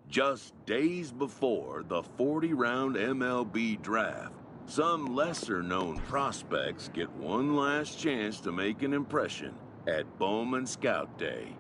Just days before the 40-round MLB draft, some lesser-known prospects get one last chance to make an impression at Bowman Scout Day.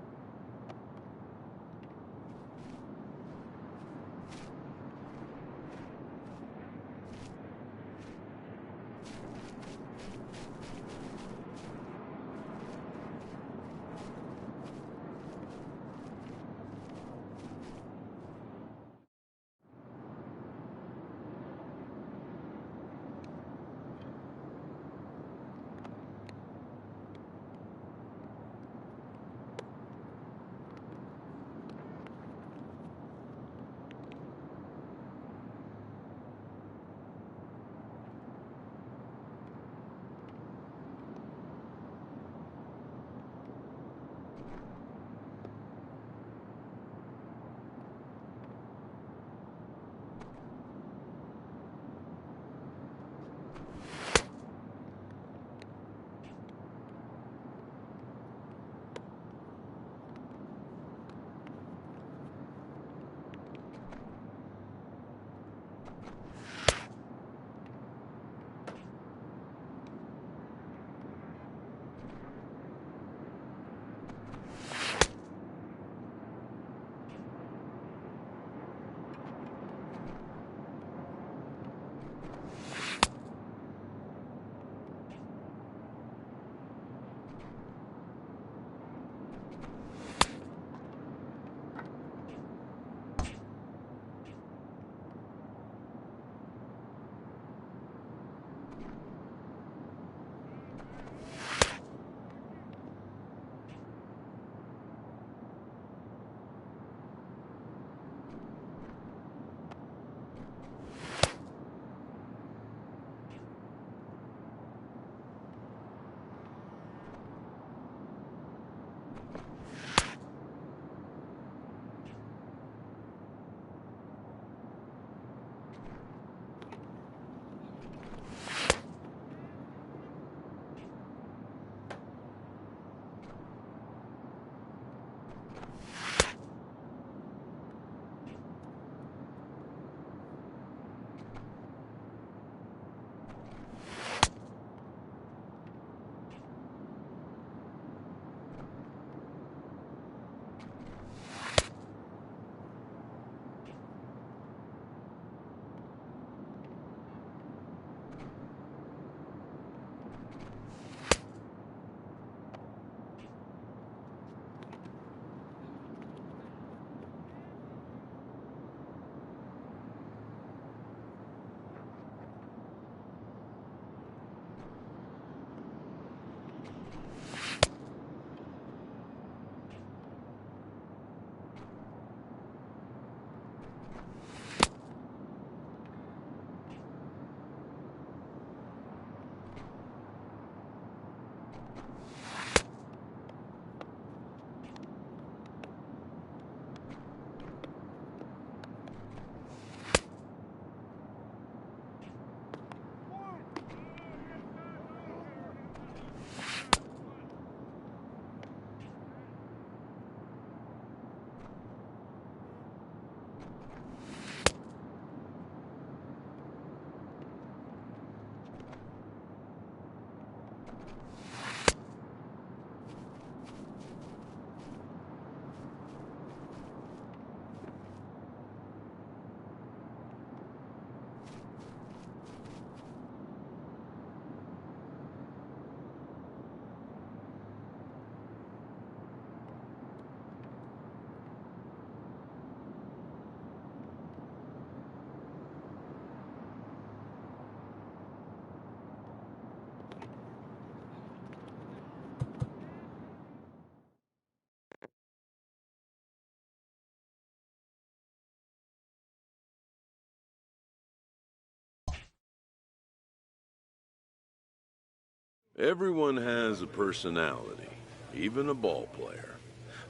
Everyone has a personality, even a ball player.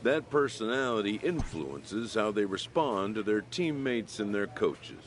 That personality influences how they respond to their teammates and their coaches.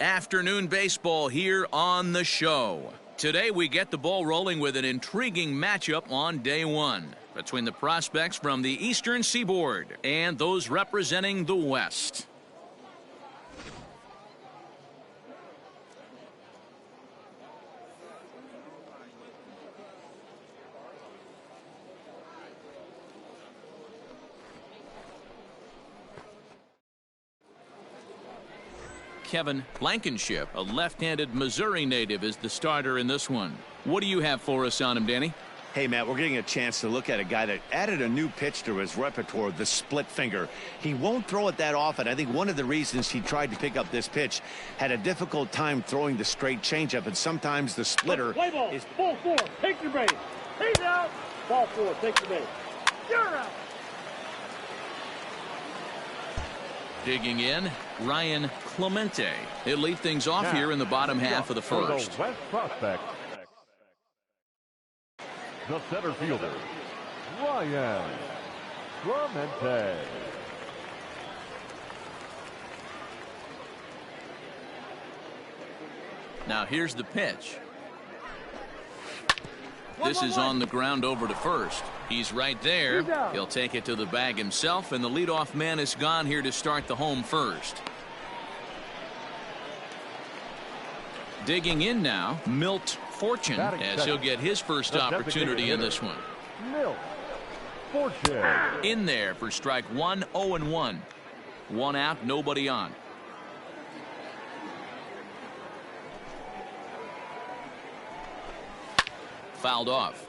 Afternoon baseball here on the show. Today we get the ball rolling with an intriguing matchup on day one between the prospects from the Eastern Seaboard and those representing the West. Kevin Blankenship, a left-handed Missouri native, is the starter in this one. What do you have for us on him, Danny? Hey, Matt, we're getting a chance to look at a guy that added a new pitch to his repertoire, the split finger. He won't throw it that often. I think one of the reasons he tried to pick up this pitch had a difficult time throwing the straight changeup, and sometimes the splitter play ball. Is ball four. Take your base. He's out. Ball four. Take your base. You're out. Digging in, Ryan Clemente. He'll lead things off here in the bottom half of the first. The West prospect, the center fielder, Ryan Clemente. Now here's the pitch. This is on the ground over to first. He's right there. He'll take it to the bag himself, and the leadoff man is gone here to start the home first. Digging in now, Milt Fortune, as he'll get his first opportunity in this one. Milt Fortune. In there for strike one, 0-1. One out, nobody on. Fouled off.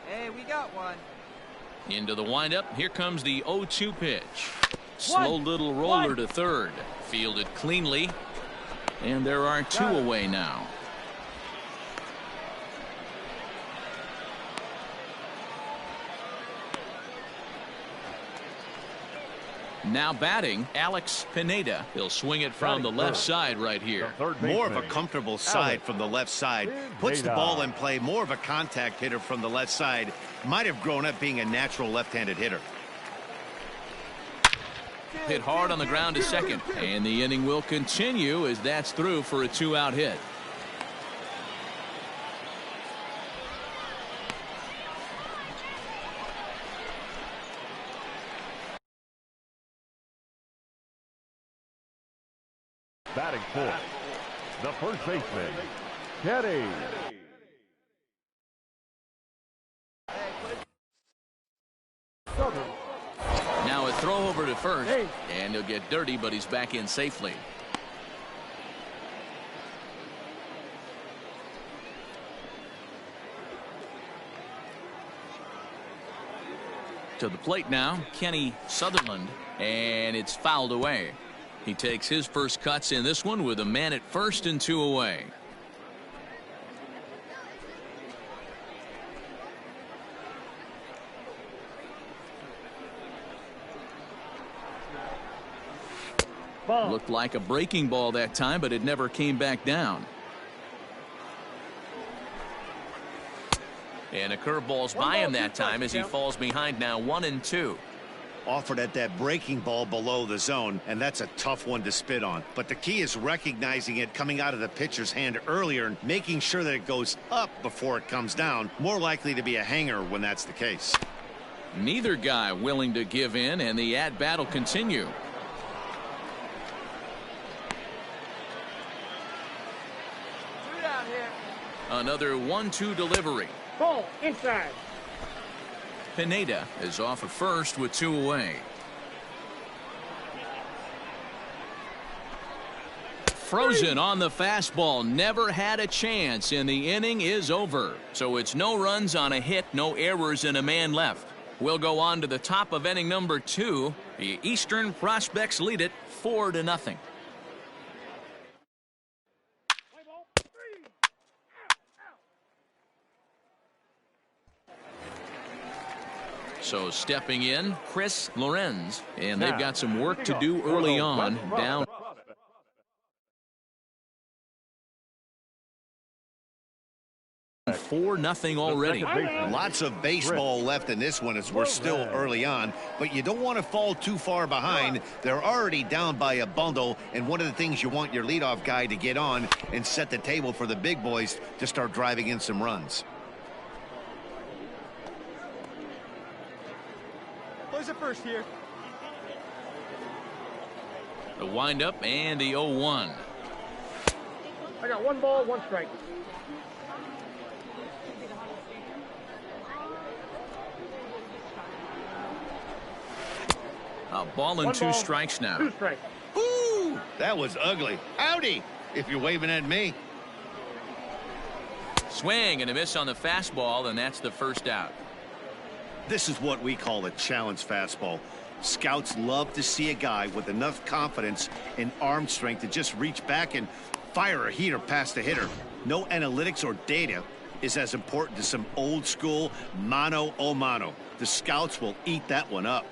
Hey, we got one. Into the windup. Here comes the 0-2 pitch. Slow little roller to third. Fielded cleanly. And there are two away now. Now batting, Alex Pineda. He'll swing it from the left side right here. More of a comfortable side from the left side. Puts the ball in play. More of a contact hitter from the left side. Might have grown up being a natural left-handed hitter. Hit hard on the ground to second. And the inning will continue as that's through for a two-out hit. Batting fourth, the first baseman, Kenny. Now a throw over to first, and he'll get dirty, but he's back in safely. To the plate now, Kenny Sutherland, and it's fouled away. He takes his first cuts in this one with a man at first and two away. Looked like a breaking ball that time, but it never came back down. And a curveball's by him that time as he falls behind now 1-2. Offered at that breaking ball below the zone, and that's a tough one to spit on. But the key is recognizing it coming out of the pitcher's hand earlier and making sure that it goes up before it comes down. More likely to be a hanger when that's the case. Neither guy willing to give in, and the at-bat will continue. Another 1-2 delivery. Ball inside. Pineda is off at first with two away. Frozen on the fastball. Never had a chance, and the inning is over. So it's no runs on a hit, no errors, and a man left. We'll go on to the top of inning number 2. The Eastern Prospects lead it 4-0. So stepping in, Chris Lorenz, and they've got some work to do early on down. 4-0 already. Lots of baseball left in this one as we're still early on, but you don't want to fall too far behind. They're already down by a bundle, and one of the things you want your leadoff guy to get on and set the table for the big boys to start driving in some runs. Boys at first here. The windup and the 0-1. I got 1 ball, 1 strike. A ball and 2 strikes now. 2 strikes. Ooh, that was ugly. Howdy, if you're waving at me. Swing and a miss on the fastball, and that's the first out. This is what we call a challenge fastball. Scouts love to see a guy with enough confidence and arm strength to just reach back and fire a heater past the hitter. No analytics or data is as important as some old school mano a mano. The scouts will eat that one up.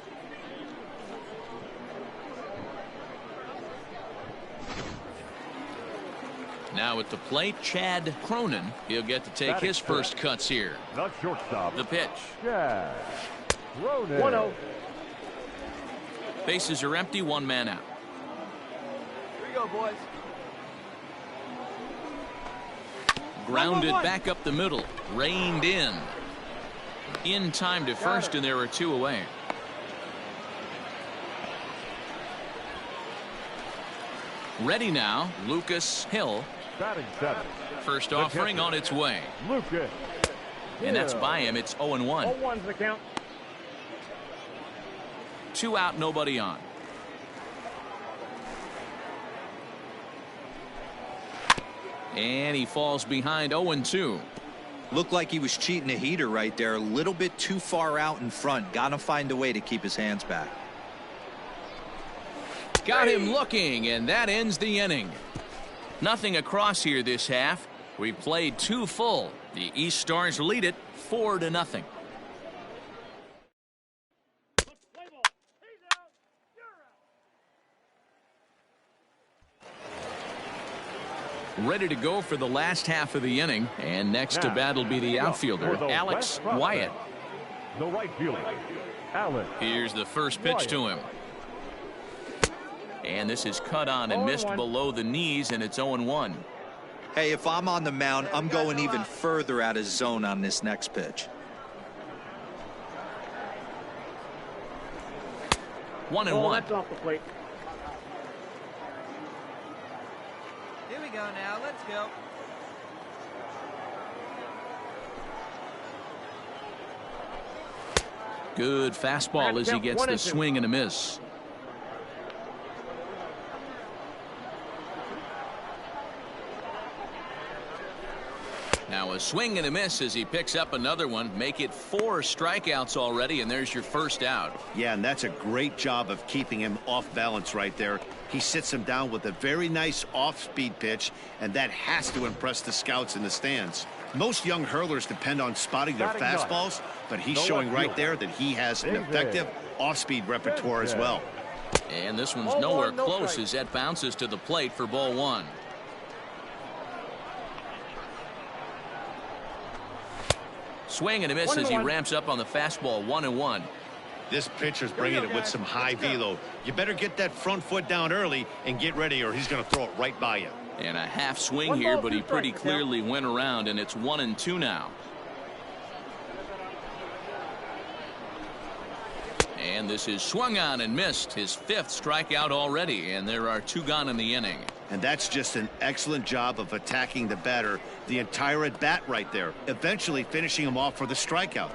Now at the plate, Chad Cronin. He'll get to take his first cuts here. The shortstop. The pitch. Chad Cronin. 1-0. Bases are empty, 1 man out. Here we go, boys. Grounded back up the middle. Reined in. In time to first, and there are 2 away. Ready now, Lucas Hill. Batting 7. First offering on its way. Lucas. And that's by him. It's 0-1. 0-1's the count. 2 out, nobody on. And he falls behind 0-2. Looked like he was cheating a heater right there. A little bit too far out in front. Got to find a way to keep his hands back. Got him looking, and that ends the inning. Nothing across here this half. We played 2 full. The East Stars lead it 4-0. Ready to go for the last half of the inning, and next to bat will be the outfielder, Alex Wyatt. The right fielder, Alex. Here's the first pitch to him. And this is cut on and missed below the knees, and it's 0-1. Hey, if I'm on the mound, I'm going even further out of zone on this next pitch. 1-1. That's off the plate. Here we go now. Let's go. Good fastball as he gets the swing and a miss. Now a swing and a miss as he picks up another one. Make it 4 strikeouts already, and there's your first out. Yeah, and that's a great job of keeping him off balance right there. He sits him down with a very nice off-speed pitch, and that has to impress the scouts in the stands. Most young hurlers depend on spotting their fastballs, but he's showing right there that he has an effective off-speed repertoire as well. And this one's nowhere close as that bounces to the plate for ball 1. Swing and a miss as he ramps up on the fastball. 1-1. This pitcher's bringing it with some high velo. You better get that front foot down early and get ready, or he's going to throw it right by you. And a half swing here, but he pretty clearly went around, and it's 1-2 now. And this is swung on and missed. His 5th strikeout already, and there are 2 gone in the inning. And that's just an excellent job of attacking the batter the entire at bat right there, eventually finishing him off for the strikeout.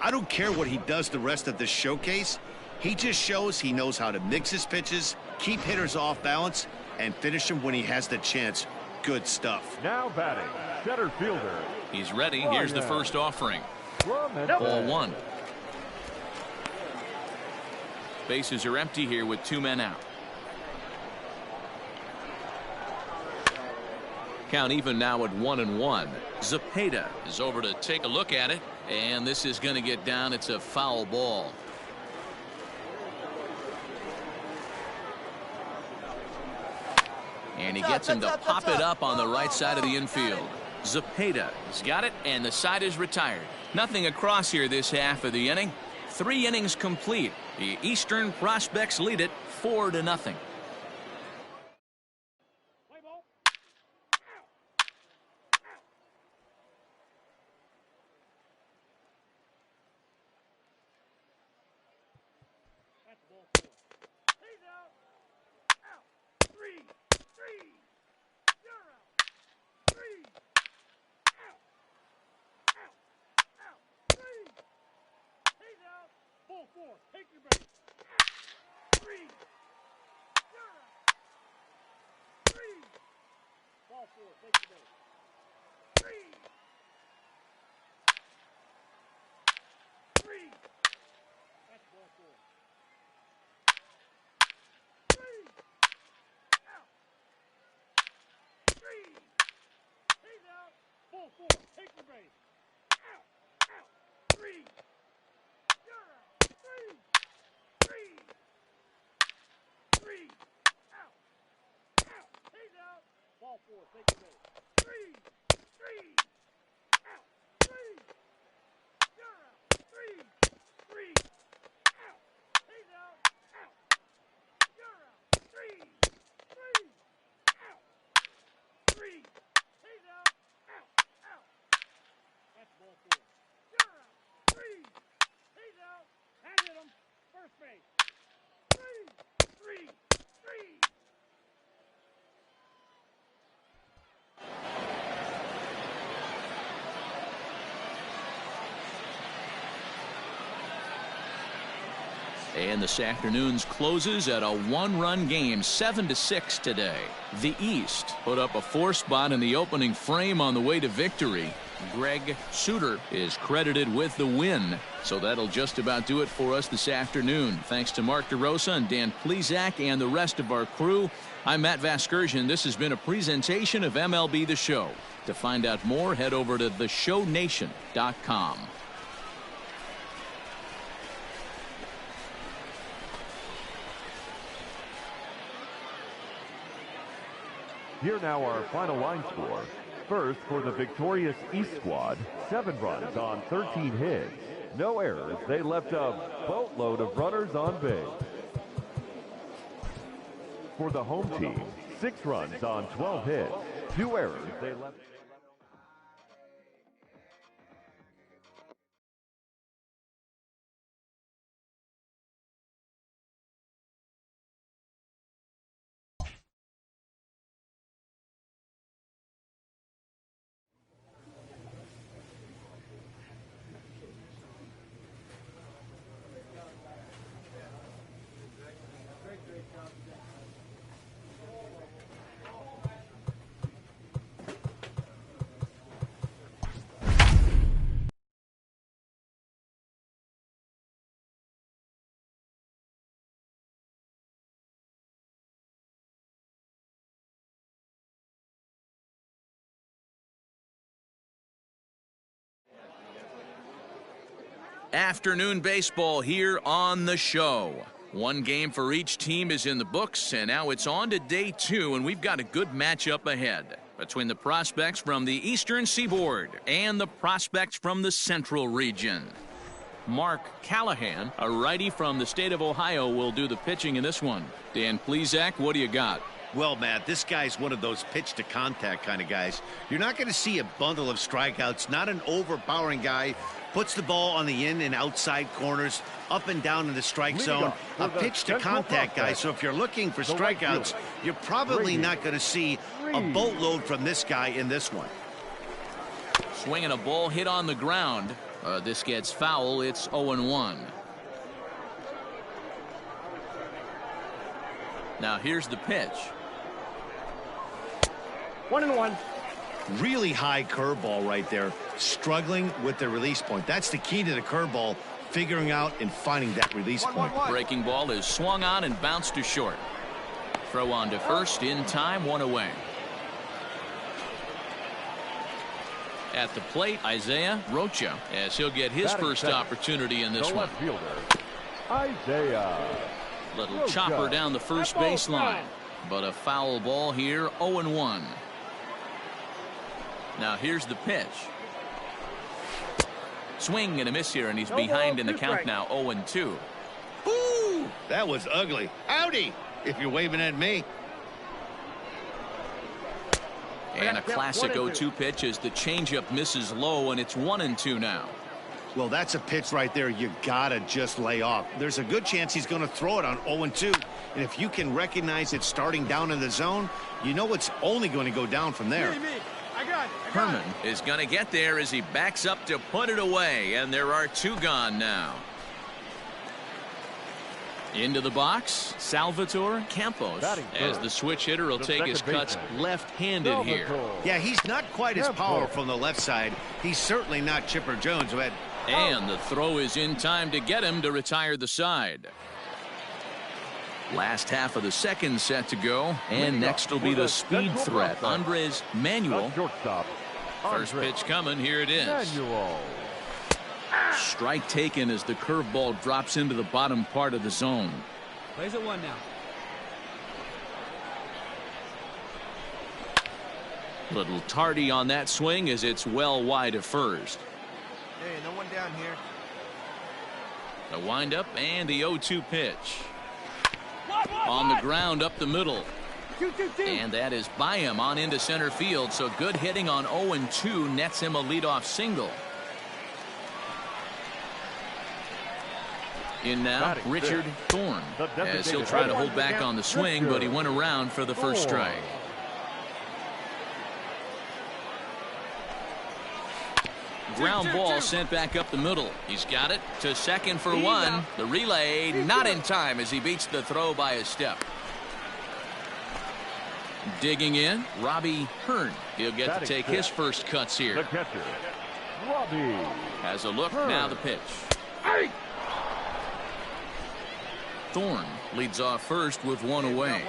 I don't care what he does the rest of this showcase. He just shows he knows how to mix his pitches, keep hitters off balance, and finish them when he has the chance. Good stuff. Now batting, center fielder. He's ready. Here's the first offering. Ball 1. Bases are empty here with 2 men out. Count even now at 1-1. Zepeda is over to take a look at it, and this is going to get down. It's a foul ball. And he gets him to pop it up on the right side of the infield. Zepeda has got it, and the side is retired. Nothing across here this half of the inning. 3 innings complete. The Eastern Prospects lead it 4-0. Take your base. 3. You're out. 3. Ball 4. Take your base. 3. 3. That's ball 4. 3. Out. 3. He's out. Ball 4. Take your base. Out. Out. 3. You're out. 3. 3. Out. Out. He's out. Ball 4. Take your base. 3. 3. Out. 3. You're out. 3. 3. Out. He's out. Out. You're out. 3. 3. Out. 3. He's out. Out. Out. That's ball 4. You're out. 3. He's out. That hit him. First base. 3. 3. 3. And this afternoon's closes at a 1-run game, 7-6 today. The East put up a 4 spot in the opening frame on the way to victory. Greg Suter is credited with the win. So that'll just about do it for us this afternoon. Thanks to Mark DeRosa and Dan Plesac and the rest of our crew. I'm Matt Vasgersian. This has been a presentation of MLB The Show. To find out more, head over to theshownation.com. Here now our final line score. First, for the victorious East squad, 7 runs on 13 hits. No errors. They left a boatload of runners on base. For the home team, 6 runs on 12 hits. 2 errors. They left. Afternoon baseball here on the show. 1 game for each team is in the books, and now it's on to day 2, and we've got a good matchup ahead between the prospects from the Eastern Seaboard and the prospects from the Central region. Mark Callahan, a righty from the state of Ohio, will do the pitching in this one. Dan Plesac, what do you got? Well, Matt, this guy's one of those pitch-to-contact kind of guys. You're not going to see a bundle of strikeouts, not an overpowering guy. Puts the ball on the in and outside corners, up and down in the strike zone. A pitch-to-contact guy. So if you're looking for strikeouts, you're probably not going to see a boatload from this guy in this one. Swinging a ball hit on the ground. This gets foul. It's 0-1. Now here's the pitch. 1-1. Really high curveball right there. Struggling with the release point. That's the key to the curveball, figuring out and finding that release point. Breaking ball is swung on and bounced to short. Throw on to first in time, 1 away. At the plate, Isaiah Rocha, as he'll get his first opportunity in this one. Isaiah. Little chopper down the first baseline, but a foul ball here, 0-1. Now here's the pitch. Swing and a miss here, and he's behind in the count now, 0-2. Ooh, that was ugly. Howdy, if you're waving at me. And a classic 0-2 pitch as the changeup misses low, and it's 1-2 now. Well, that's a pitch right there you gotta just lay off. There's a good chance he's going to throw it on 0-2. And if you can recognize it starting down in the zone, you know it's only going to go down from there. I got it. Herman is going to get there as he backs up to put it away, and there are 2 gone now. Into the box, Salvatore Campos, as the switch hitter will take his cuts left-handed here. Yeah, he's not quite as powerful on the left side. He's certainly not Chipper Jones, who had... And the throw is in time to get him to retire the side. Last half of the second set to go, and next will be the speed threat, Andres Manuel. First pitch coming, here it is. Strike taken as the curveball drops into the bottom part of the zone. Plays at 1 now. Little tardy on that swing as it's well wide of first. Hey, no one down here. The windup and the 0-2 pitch. On the ground up the middle. And that is by him on into center field. So good hitting on 0-2 nets him a leadoff single. In now, Richard Thorne, as he'll try to hold back on the swing, but he went around for the first strike. Ground ball sent back up the middle. He's got it to second for 1. The relay not in time as he beats the throw by a step. Digging in, Robbie Hearn. He'll get to take his first cuts here. The catcher, Robbie. Has a look, now the pitch. Thorne leads off first with 1 away.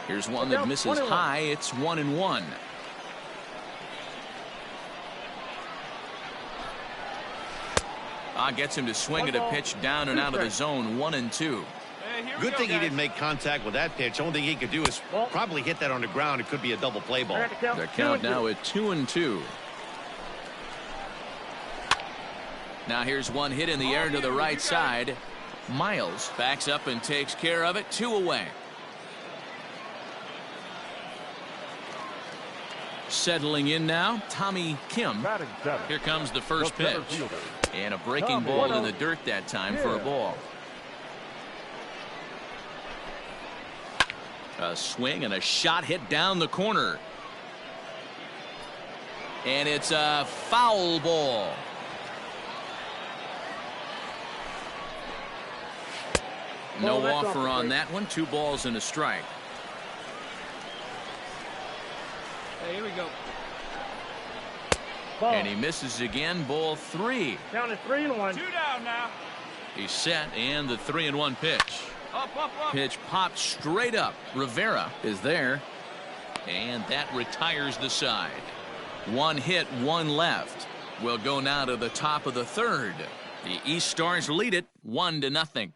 Here's one that misses high. It's 1-1. Gets him to swing at a pitch down and out of the zone, 1-2. Good thing he didn't make contact with that pitch. Only thing he could do is probably hit that on the ground. It could be a double play ball. The count now at 2-2. Now here's one hit in the air to the right side. Miles backs up and takes care of it. 2 away. Settling in now, Tommy Kim. Here comes the first pitch. And a breaking ball in the dirt that time for a ball. A swing and a shot hit down the corner. And it's a foul ball. No offer on that one. 2 balls and a strike. Hey, here we go. And he misses again. Ball 3. Down to 3-1. 2 down now. He's set, and the 3-1 pitch. Up. Pitch popped straight up. Rivera is there, and that retires the side. 1 hit, 1 left. We'll go now to the top of the third. The East Stars lead it 1-0.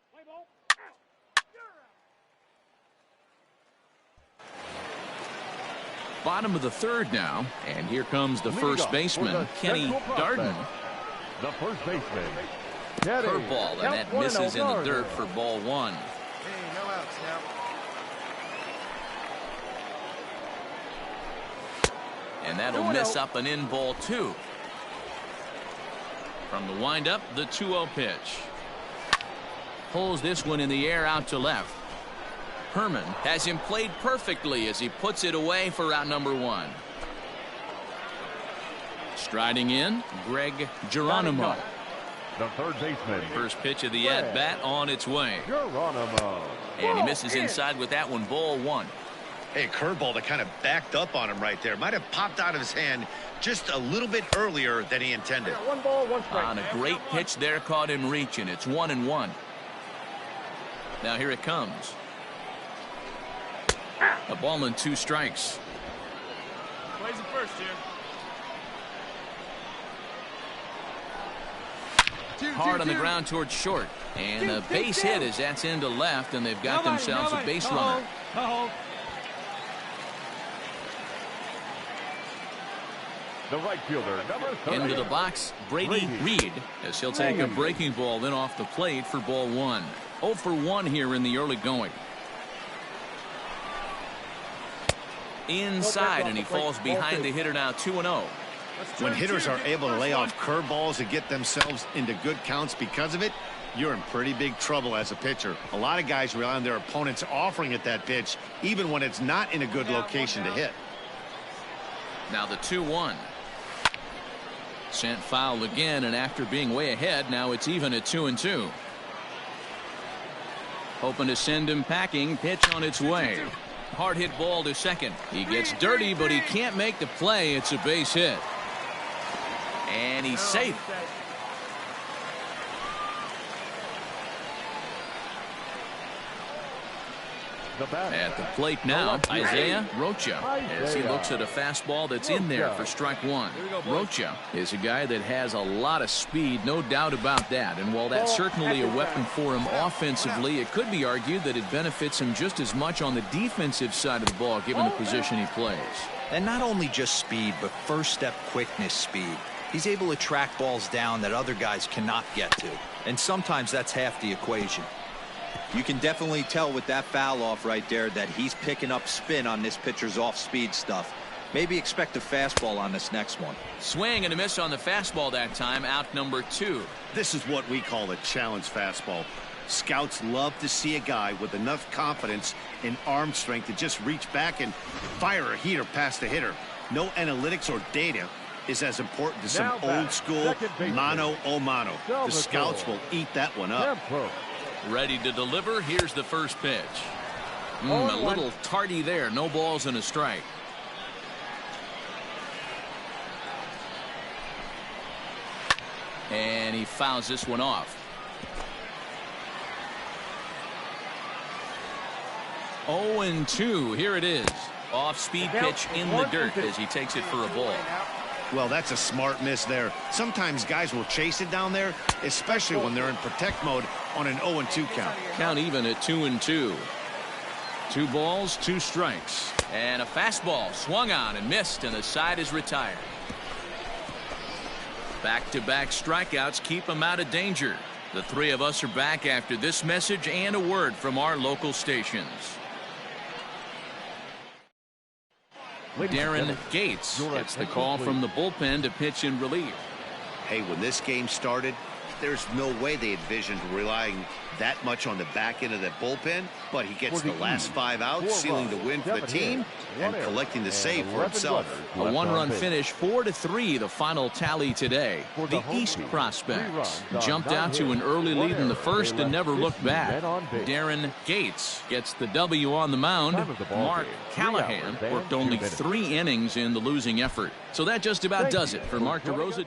Bottom of the third now, and here comes the first baseman, Kenny Darden. The first baseman, Kenny. Curveball, and that misses in the dirt for ball 1. Hey, no outs now. And that'll miss up and in ball 2. From the windup, the 2-0 pitch. Pulls this one in the air out to left. Herman has him played perfectly as he puts it away for out number 1. Striding in, Greg Geronimo. The third baseman. First pitch of the at-bat on its way. Geronimo. And he misses inside with that one, ball 1. Hey, curveball that kind of backed up on him right there. Might have popped out of his hand just a little bit earlier than he intended. 1 ball, 1 strike. On a great pitch there, caught him reaching. It's 1-1. Now here it comes. A ball and 2 strikes. Plays it first here. Hard on the ground towards short. And a base hit as that's into left, and they've got themselves a base runner. The right fielder, number 30. Into the box, Brady Reed, as he'll take a breaking ball in off the plate for ball one. 0 for 1 here in the early going. Inside, and he falls behind the hitter now 2-0. When hitters are able to lay off curveballs and get themselves into good counts because of it, you're in pretty big trouble as a pitcher. A lot of guys rely on their opponents offering at that pitch, even when it's not in a good location to hit. Now the 2-1. Sent foul again, and after being way ahead, now it's even at 2-2. Hoping to send him packing. Pitch on its way. Hard hit ball to second. He gets dirty, but he can't make the play. It's a base hit. And he's safe. At the plate now, Isaiah Rocha, as he looks at a fastball that's in there for strike one. Rocha is a guy that has a lot of speed, no doubt about that. And while that's certainly a weapon for him offensively, it could be argued that it benefits him just as much on the defensive side of the ball, given the position he plays. And not only just speed, but first step quickness speed. He's able to track balls down that other guys cannot get to. And sometimes that's half the equation. You can definitely tell with that foul off right there that he's picking up spin on this pitcher's off-speed stuff. Maybe expect a fastball on this next one. Swing and a miss on the fastball that time, out number 2. This is what we call a challenge fastball. Scouts love to see a guy with enough confidence and arm strength to just reach back and fire a heater past the hitter. No analytics or data is as important to some old school mano a mano. The scouts will eat that one up. Ready to deliver. Here's the first pitch. A little tardy there. No balls and a strike. And he fouls this one off. 0-2. Here it is. Off-speed pitch in the dirt as he takes it for a ball. Well, that's a smart miss there. Sometimes guys will chase it down there, especially when they're in protect mode on an 0-2 count. Count even at 2-2. 2 balls, 2 strikes. And a fastball swung on and missed, and the side is retired. Back-to-back strikeouts keep him out of danger. The three of us are back after this message and a word from our local stations. Darren Gates gets the call from the bullpen to pitch in relief. Hey, when this game started, there's no way they envisioned relying that much on the back end of that bullpen, but he gets the last 5 outs, sealing the win for the team and collecting the save for himself. A 1-run finish, 4-3, the final tally today. The East prospects jumped out to an early lead in the first and never looked back. Darren Gates gets the W on the mound. Mark Callahan worked only 3 innings in the losing effort. So that just about does it for Mark DeRosa.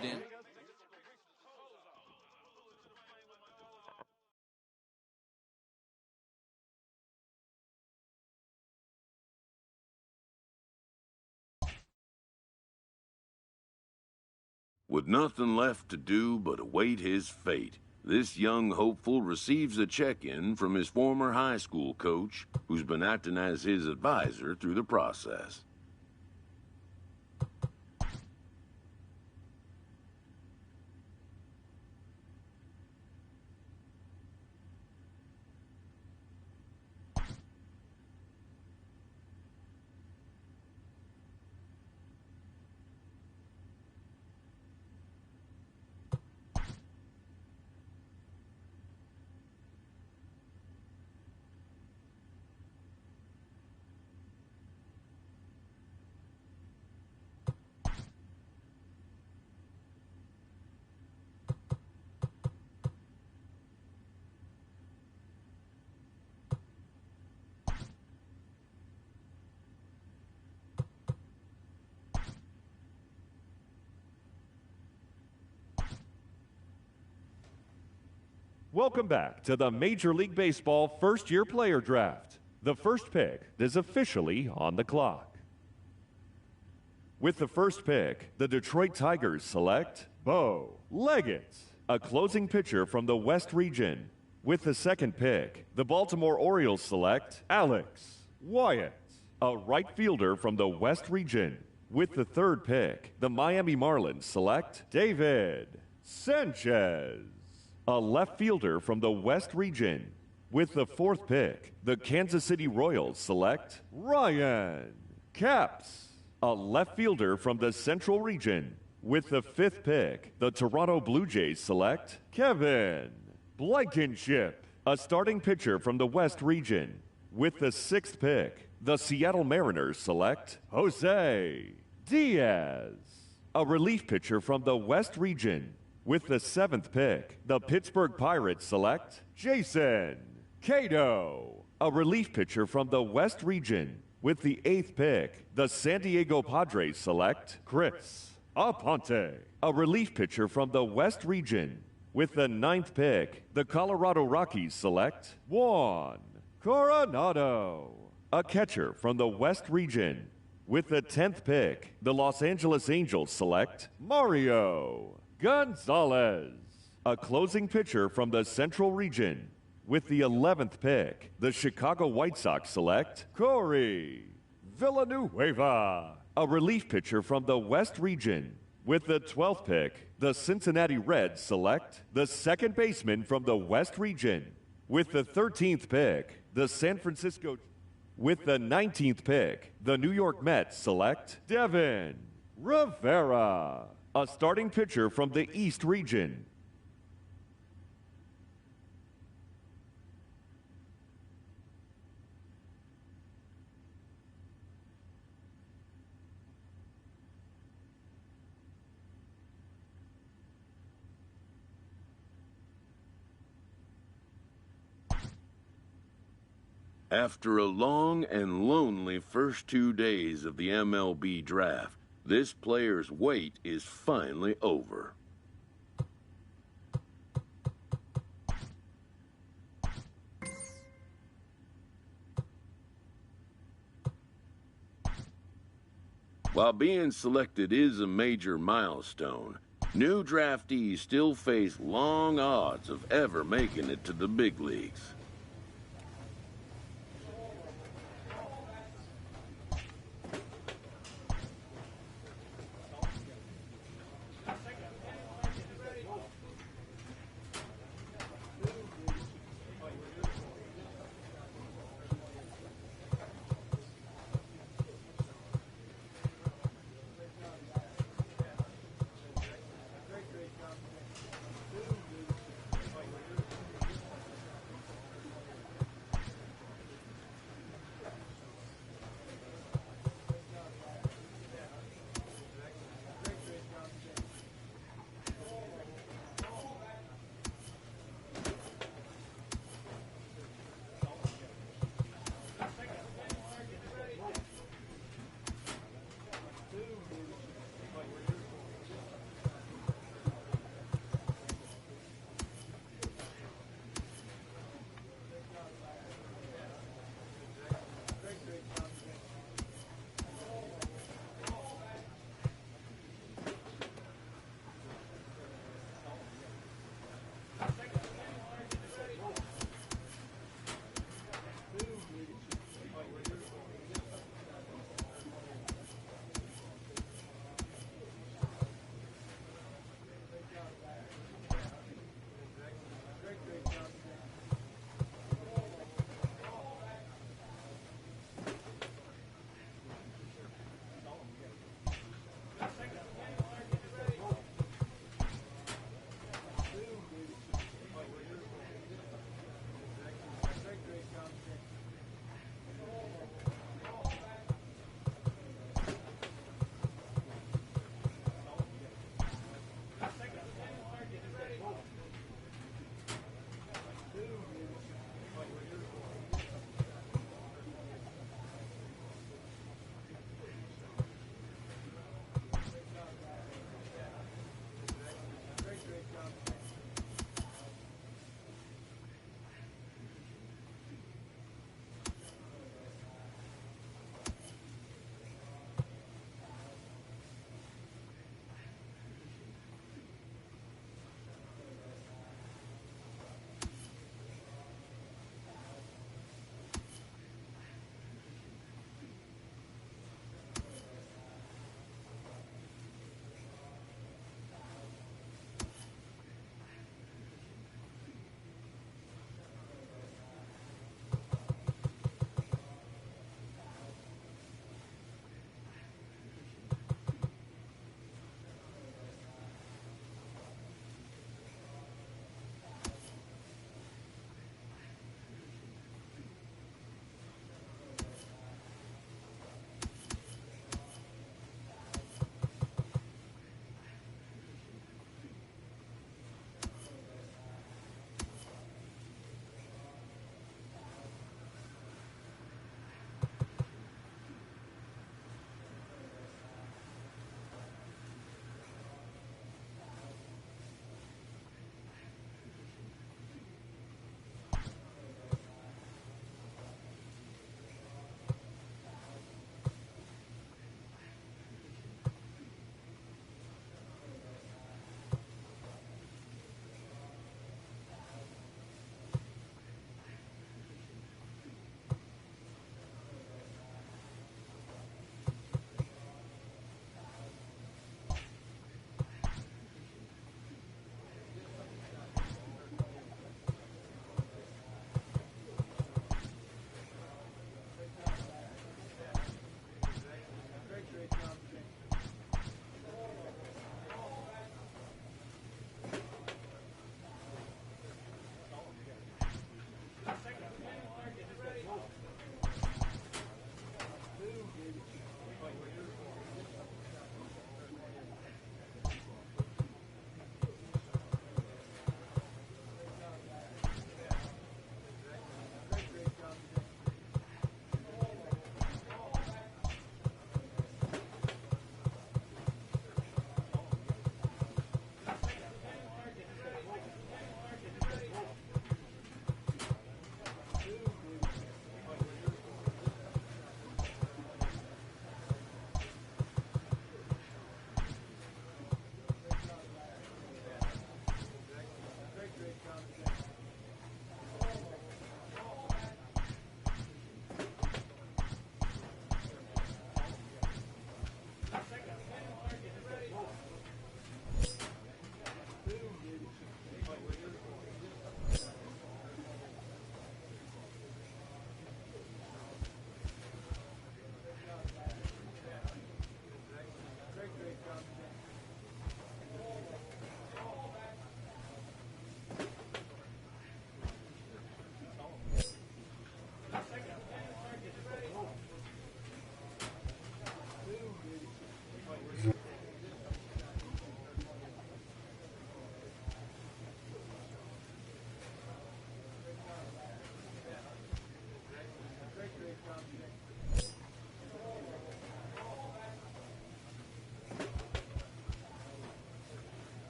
With nothing left to do but await his fate, this young hopeful receives a check-in from his former high school coach, who's been acting as his advisor through the process. Welcome back to the Major League Baseball first-year player draft. The first pick is officially on the clock. With the first pick, the Detroit Tigers select Bo Leggett, a closing pitcher from the West region. With the second pick, the Baltimore Orioles select Alex Wyatt, a right fielder from the West region. With the third pick, the Miami Marlins select David Sanchez, a left fielder from the West region. With the fourth pick, the Kansas City Royals select Ryan Capps, a left fielder from the Central region. With the fifth pick, the Toronto Blue Jays select Kevin Blankenship, a starting pitcher from the West region. With the sixth pick, the Seattle Mariners select Jose Diaz, a relief pitcher from the West region. With the seventh pick, the Pittsburgh Pirates select Jason Cato, a relief pitcher from the West region. With the eighth pick, the San Diego Padres select Chris Aponte, a relief pitcher from the West region. With the ninth pick, the Colorado Rockies select Juan Coronado, a catcher from the West region. With the 10th pick, the Los Angeles Angels select Mario Gonzalez, a closing pitcher from the Central region. With the 11th pick, the Chicago White Sox select Corey Villanueva, a relief pitcher from the West region. With the 12th pick, the Cincinnati Reds select the second baseman from the West region. With the 13th pick, the San Francisco... With the 19th pick, the New York Mets select Devin Rivera, a starting pitcher from the East region. After a long and lonely first 2 days of the MLB draft, this player's wait is finally over. While being selected is a major milestone, new draftees still face long odds of ever making it to the big leagues.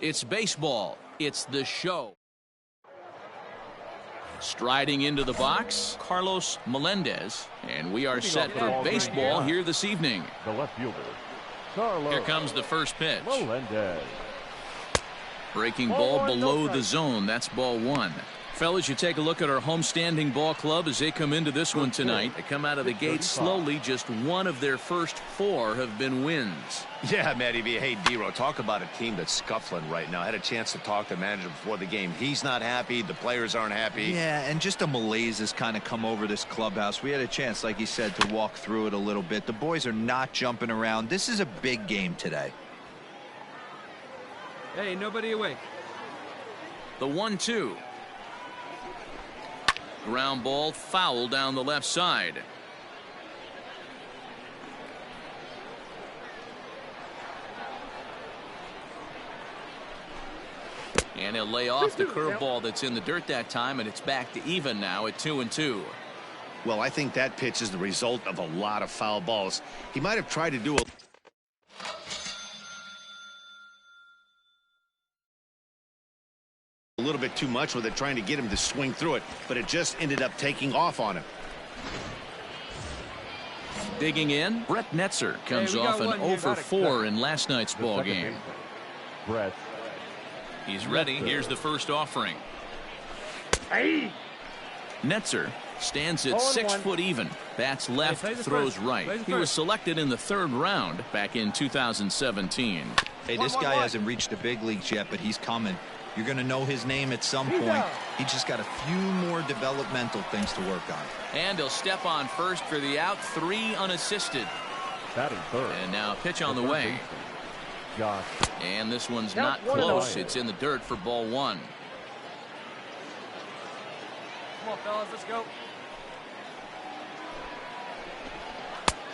It's baseball. It's the show. Striding into the box, Carlos Melendez. And we are set for baseball here this evening. The left fielder, Carlos. Here comes the first pitch. Melendez. Breaking ball below the zone. That's ball one. Fellas, you take a look at our homestanding ball club as they come into this one tonight. They come out of the gate slowly. Just one of their first four have been wins. Yeah, Matty V. Hey, D-Ro, talk about a team that's scuffling right now. I had a chance to talk to the manager before the game. He's not happy. The players aren't happy. Yeah, and just a malaise has kind of come over this clubhouse. We had a chance, like you said, to walk through it a little bit. The boys are not jumping around. This is a big game today. Hey, nobody awake. The 1-2. Ground ball foul down the left side. And he'll lay off the curveball that's in the dirt that time, and it's back to even now at 2-2. Well, I think that pitch is the result of a lot of foul balls. He might have tried to do a little bit too much with it, trying to get him to swing through it, but it just ended up taking off on him. Digging in, Brett Netzer comes off an 0 for 4 in last night's ball game. Brett. He's ready. Here's the first offering. Netzer stands at 6 foot even. Bats left, throws right. He was selected in the 3rd round back in 2017. Hey, this guy hasn't reached the big leagues yet, but he's coming. You're going to know his name at some point. He just got a few more developmental things to work on. And he'll step on first for the out, 3 unassisted. Batting third. And now pitch on the way. Josh. And this one's not close. It's in the dirt for ball 1. Come on, fellas, let's go.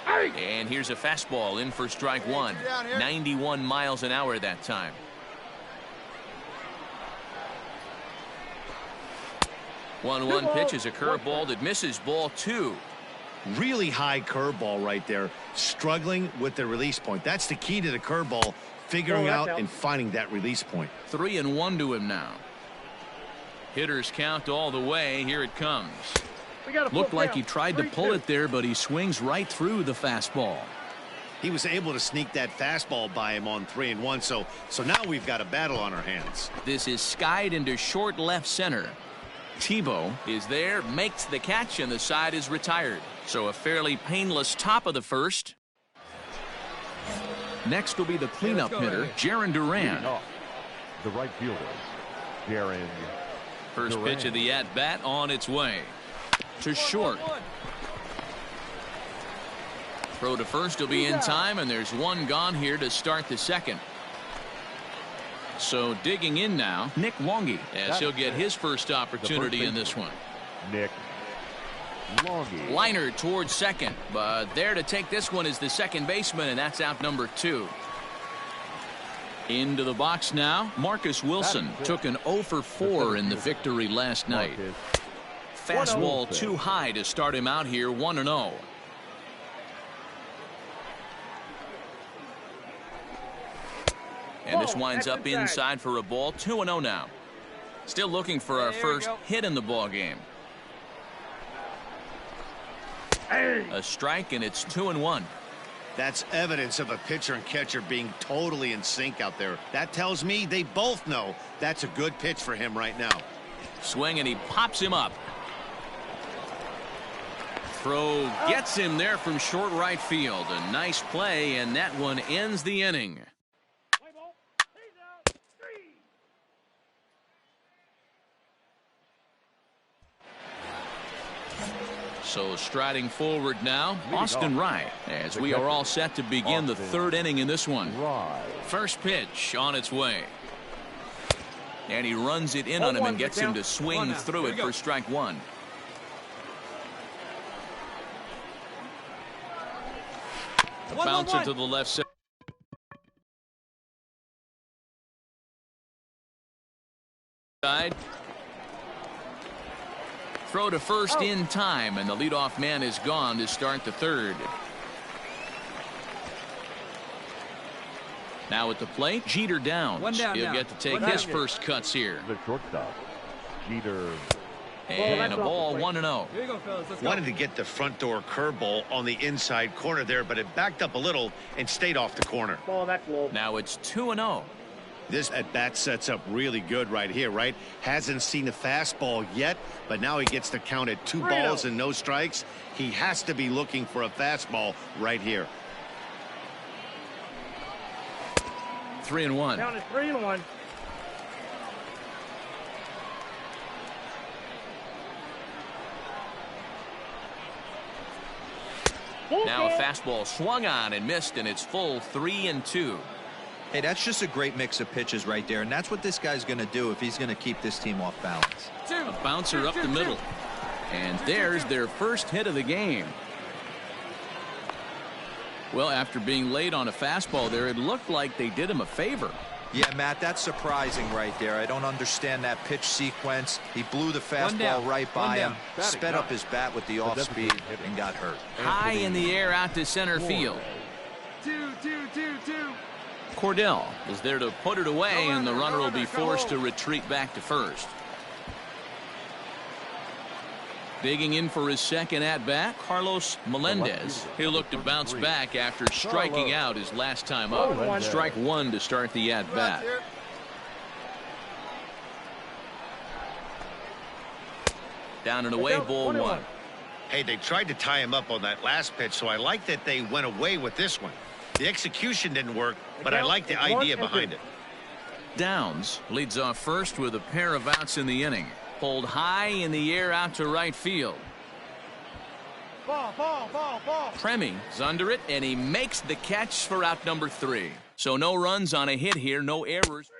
And here's a fastball in for strike 1. 91 miles an hour that time. One pitch is a curveball that misses, ball 2. Really high curveball right there, struggling with the release point. That's the key to the curveball, figuring out and finding that release point. 3-1 to him now. Hitters count all the way. Here it comes. Looked like he tried to pull it there, but he swings right through the fastball. He was able to sneak that fastball by him on 3-1, so now we've got a battle on our hands. This is skied into short left center. Tebow is there, makes the catch, and the side is retired. So a fairly painless top of the first. Next will be the cleanup hitter, Jarren Duran. The right fielder, Jarren. First pitch of the at-bat on its way. To short. Throw to first will be in time, and there's one gone here to start the second. So digging in now, Nick Longy, as he'll get his first opportunity in this one. Nick Longy. Liner towards second, but there to take this one is the second baseman, and that's out number 2. Into the box now, Marcus Wilson took an 0 for 4 in the victory last night. Fastball too high to start him out here, 1-0. And this winds up inside for a ball, 2-0 now. Still looking for our first hit in the ball game. A strike, and it's 2-1. That's evidence of a pitcher and catcher being totally in sync out there. That tells me they both know that's a good pitch for him right now. Swing, and he pops him up. Throw gets him there from short right field. A nice play, and that one ends the inning. So striding forward now, Austin Wright, as we are all set to begin the 3rd inning in this one. First pitch on its way. And he runs it in on him and gets him to swing through it for strike 1. Bouncer to the left side. Throw to first in time, and the leadoff man is gone to start the third. Now at the plate, Jeter Downs. He'll get to take his first cuts here. The shortstop, Jeter. And a ball, 1-0. Here you go, fellas. Let's go. Wanted to get the front door curveball on the inside corner there, but it backed up a little and stayed off the corner. Ball, that's low. Now it's 2-0. This at-bat sets up really good right here, right? Hasn't seen a fastball yet, but now he gets to count at 2 balls and no strikes. He has to be looking for a fastball right here. 3-1. Down to 3-1. Now a fastball swung on and missed, and it's full 3-2. Hey, that's just a great mix of pitches right there, and that's what this guy's going to do if he's going to keep this team off balance. A bouncer up the middle. And there's their first hit of the game. Well, after being late on a fastball there, it looked like they did him a favor. Yeah, Matt, that's surprising right there. I don't understand that pitch sequence. He blew the fastball right by him, sped up his bat with the off speed, and got hurt. High in the air out to center field. Cordell is there to put it away, and the runner will be forced to retreat back to first. Digging in for his second at-bat, Carlos Melendez. He'll look to bounce back after striking out his last time up. Strike one to start the at-bat. Down and away, ball one. Hey, they tried to tie him up on that last pitch, so I like that they went away with this one. The execution didn't work, but I like the idea behind it. Downs leads off first with a pair of outs in the inning. Pulled high in the air out to right field. Ball. Premi's under it, and he makes the catch for out number 3. So no runs on a hit here, no errors.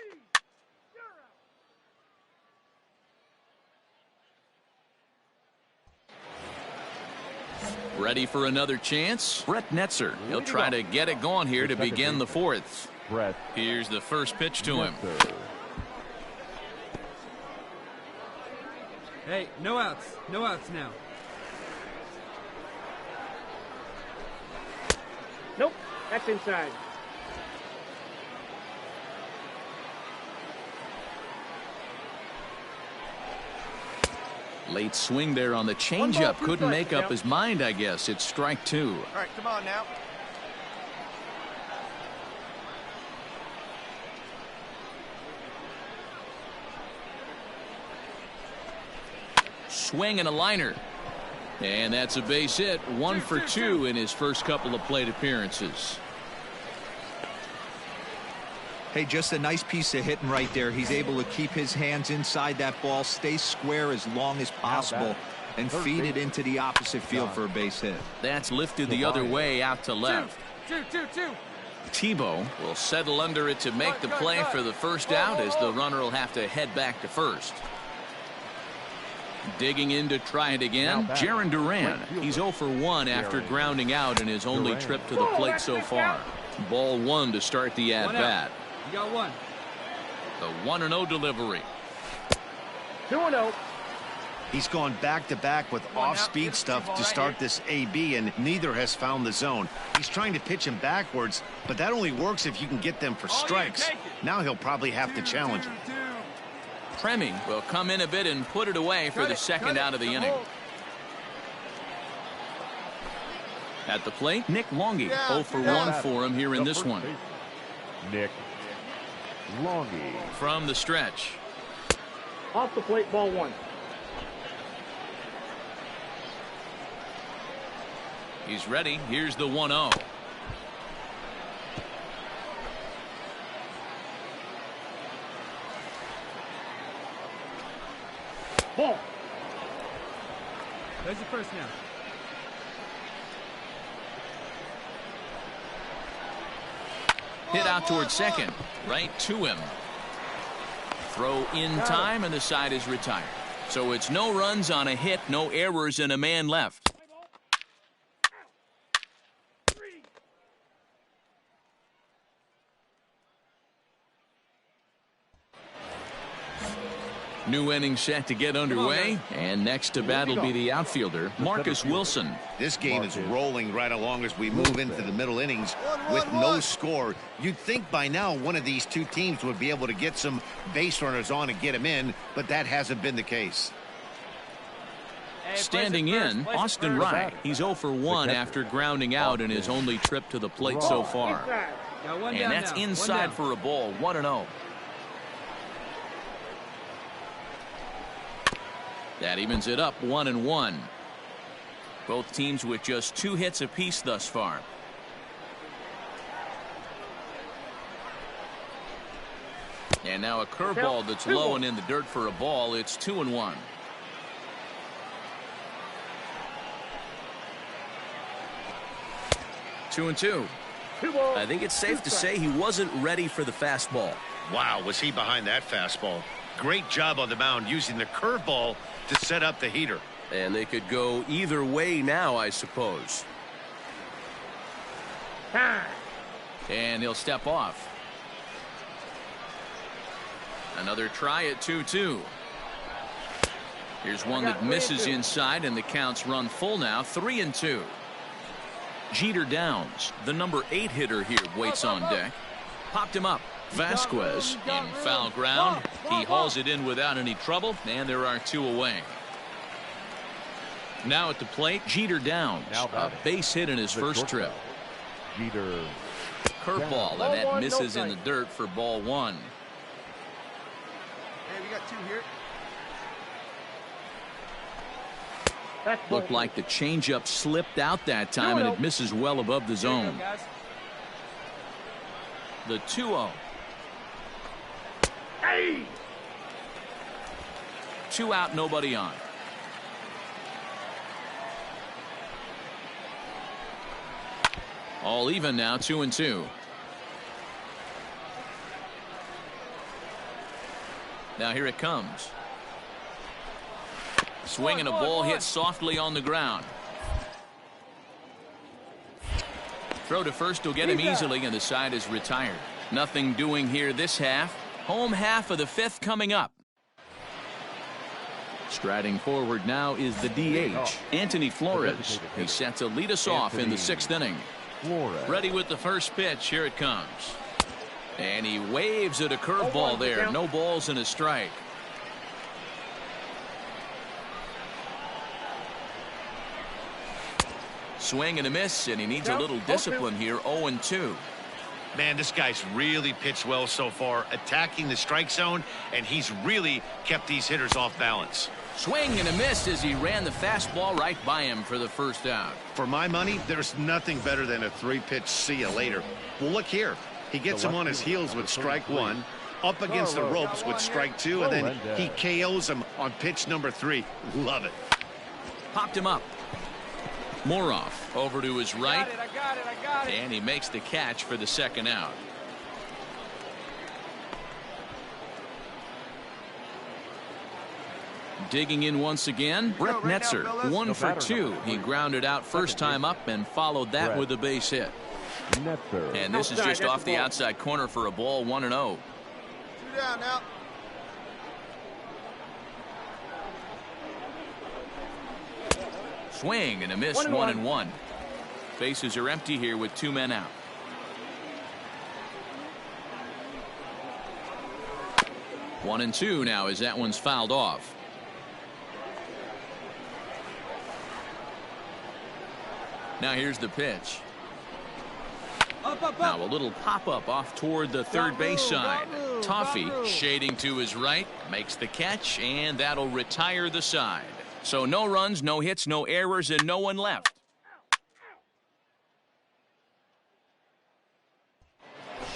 Ready for another chance? Brett Netzer. He'll try to get it going here to begin the fourth. Here's the first pitch to him. Hey, no outs. No outs now. Nope, that's inside. Late swing there on the changeup. Couldn't make up his mind, I guess. It's strike 2. All right, come on now. Swing and a liner. And that's a base hit. 1 for 2 in his first couple of plate appearances. Hey, just a nice piece of hitting right there. He's able to keep his hands inside that ball, stay square as long as possible, and feed it into the opposite field for a base hit. That's lifted the other way out to left. Tebow will settle under it to make the play for the first out, as the runner will have to head back to first. Digging in to try it again, Jarren Duran. He's 0 for 1 after grounding out in his only trip to the plate so far. Ball 1 to start the at-bat. You got one. The 1-0 delivery. 2-0. He's gone back-to-back with off-speed stuff to start this AB, and neither has found the zone. He's trying to pitch him backwards, but that only works if you can get them for strikes. Now he'll probably have to challenge him. Premi will come in a bit and put it away for the second out of the inning. At the plate, Nick Longy. 0 for 1 for him here in this one. Nick Longy. From the stretch. Off the plate, ball 1. He's ready. Here's the 1-0. Ball. There's the first now. Hit out towards second. Right to him. Throw in time, and the side is retired. So it's no runs on a hit, no errors, and a man left. New inning set to get underway, and next to bat will be the outfielder, Marcus Wilson. This game is rolling right along as we move into the middle innings with no score. You'd think by now one of these two teams would be able to get some base runners on and get them in, but that hasn't been the case. Standing in, Austin Wright. He's 0 for 1 after grounding out in his only trip to the plate so far. And that's inside for a ball, 1-0. That evens it up, 1-1. Both teams with just 2 hits apiece thus far. And now a curveball that's low and in the dirt for a ball. It's 2-1. Two and two. I think it's safe to say he wasn't ready for the fastball. Wow, was he behind that fastball. Great job on the mound using the curveball to set up the heater. And they could go either way now, I suppose. And he'll step off. Another try at 2-2. Here's one that misses inside, and the count's run full now, 3-2. Jeter Downs, the number 8 hitter here, waits on deck. Popped him up. Vasquez in foul ground. He hauls it in without any trouble, and there are 2 away. Now at the plate, Jeter Downs, a base hit in his first trip. Jeter. Curveball, and that misses in the dirt for ball 1. Hey, we got 2 here. Looked like the changeup slipped out that time, and it misses well above the zone. The 2-0. 2 out, nobody on. All even now, 2-2. Now here it comes. Swinging a ball hit softly on the ground. Throw to first will get him easily, and the side is retired. Nothing doing here this half. Home half of the 5th coming up. Striding forward now is the DH, Anthony Flores. He's set to lead us off in the 6th inning. Ready with the first pitch. Here it comes. And he waves at a curveball there. No balls and a strike. Swing and a miss, and he needs a little discipline here. 0-2. Man, this guy's really pitched well so far, attacking the strike zone, and he's really kept these hitters off balance. Swing and a miss as he ran the fastball right by him for the first out. For my money, there's nothing better than a 3-pitch see you later. Well, look here. He gets him on his heels with strike 1, up against the ropes with strike 2, and then he KOs him on pitch number 3. Love it. Popped him up. Moroff over to his right. I got it. And he makes the catch for the second out. Digging in once again, Brett Netzer, 1 for 2. He grounded out first time up and followed that with a base hit. And this is just off the outside corner for a ball, 1-0. 2 down now. Swing and a miss, 1-1. Bases are empty here with 2 men out. One and two now as that one's fouled off. Now here's the pitch. Now a little pop-up off toward the third base side. Toffee shading to his right, makes the catch, and that'll retire the side. So no runs, no hits, no errors, and no one left.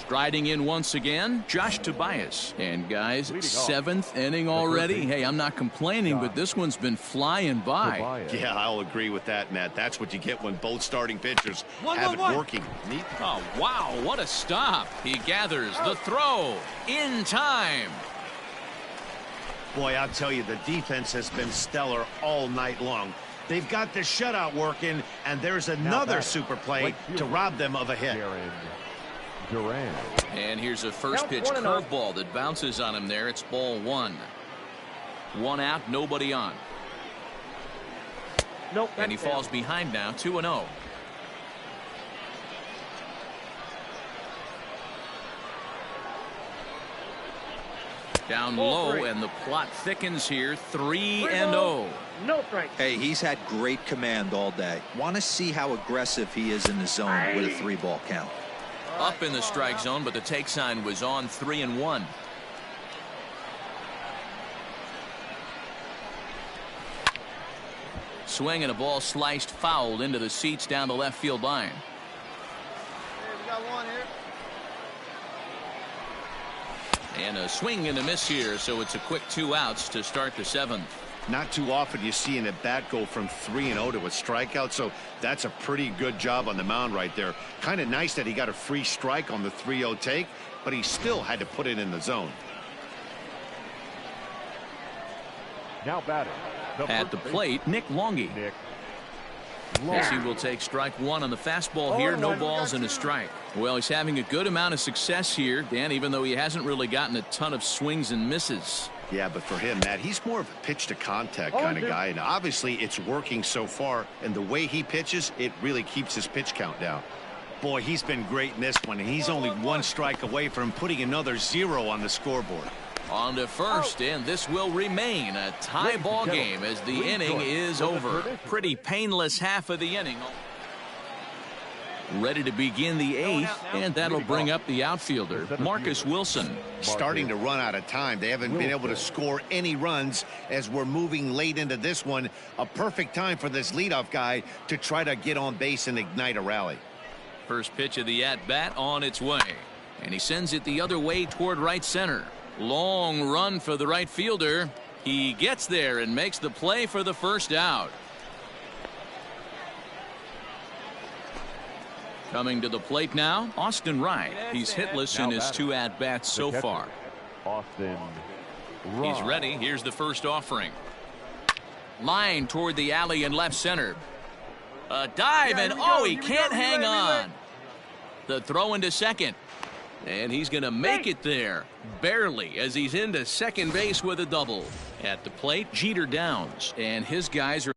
Striding in once again, Josh Tobias. And guys, 7th inning already. Hey, I'm not complaining, but this one's been flying by. Yeah, I'll agree with that, Matt. That's what you get when both starting pitchers have it working. Neat. Oh, wow, what a stop. He gathers the throw in time. Boy, I'll tell you, the defense has been stellar all night long. They've got the shutout working, and there's another super play to rob them of a hit. And here's a first pitch curveball that bounces on him there. It's ball 1. One out, nobody on. Nope. And he falls behind now, 2-0. Down low, and the plot thickens here, 3-0. No strike. Hey, he's had great command all day. Want to see how aggressive he is in the zone with a 3-ball count. Up in the strike zone, but the take sign was on, 3-1. Swing and a ball sliced foul into the seats down the left field line. Hey, we got one here. And a swing and a miss here, so it's a quick 2 outs to start the 7th. Not too often you see an at-bat go from 3-0 to a strikeout, so that's a pretty good job on the mound right there. Kind of nice that he got a free strike on the 3-0 take, but he still had to put it in the zone. Now batting. At the plate, Nick Longy. As he will take strike 1 on the fastball here. No balls and a strike. Well, he's having a good amount of success here, Dan, even though he hasn't really gotten a ton of swings and misses. Yeah, but for him, Matt, he's more of a pitch to contact kind of guy, and obviously it's working so far, and the way he pitches, it really keeps his pitch count down. Boy, he's been great in this one, and he's only 1 strike away from putting another 0 on the scoreboard. On to first, and this will remain a tie ball game as the inning is over. Pretty painless half of the inning. Ready to begin the 8th, and that'll bring up the outfielder, Marcus Wilson. Starting to run out of time. They haven't been able to score any runs as we're moving late into this one. A perfect time for this leadoff guy to try to get on base and ignite a rally. First pitch of the at-bat on its way, and he sends it the other way toward right center. Long run for the right fielder. He gets there and makes the play for the first out. Coming to the plate now, Austin Wright. He's hitless in his 2 at-bats so far. Austin Wright. He's ready. Here's the first offering. Line toward the alley in left center. A dive, and he can't hang on. The throw into second. And he's going to make it there, barely, as he's into second base with a double. At the plate, Jeter Downs, and his guys are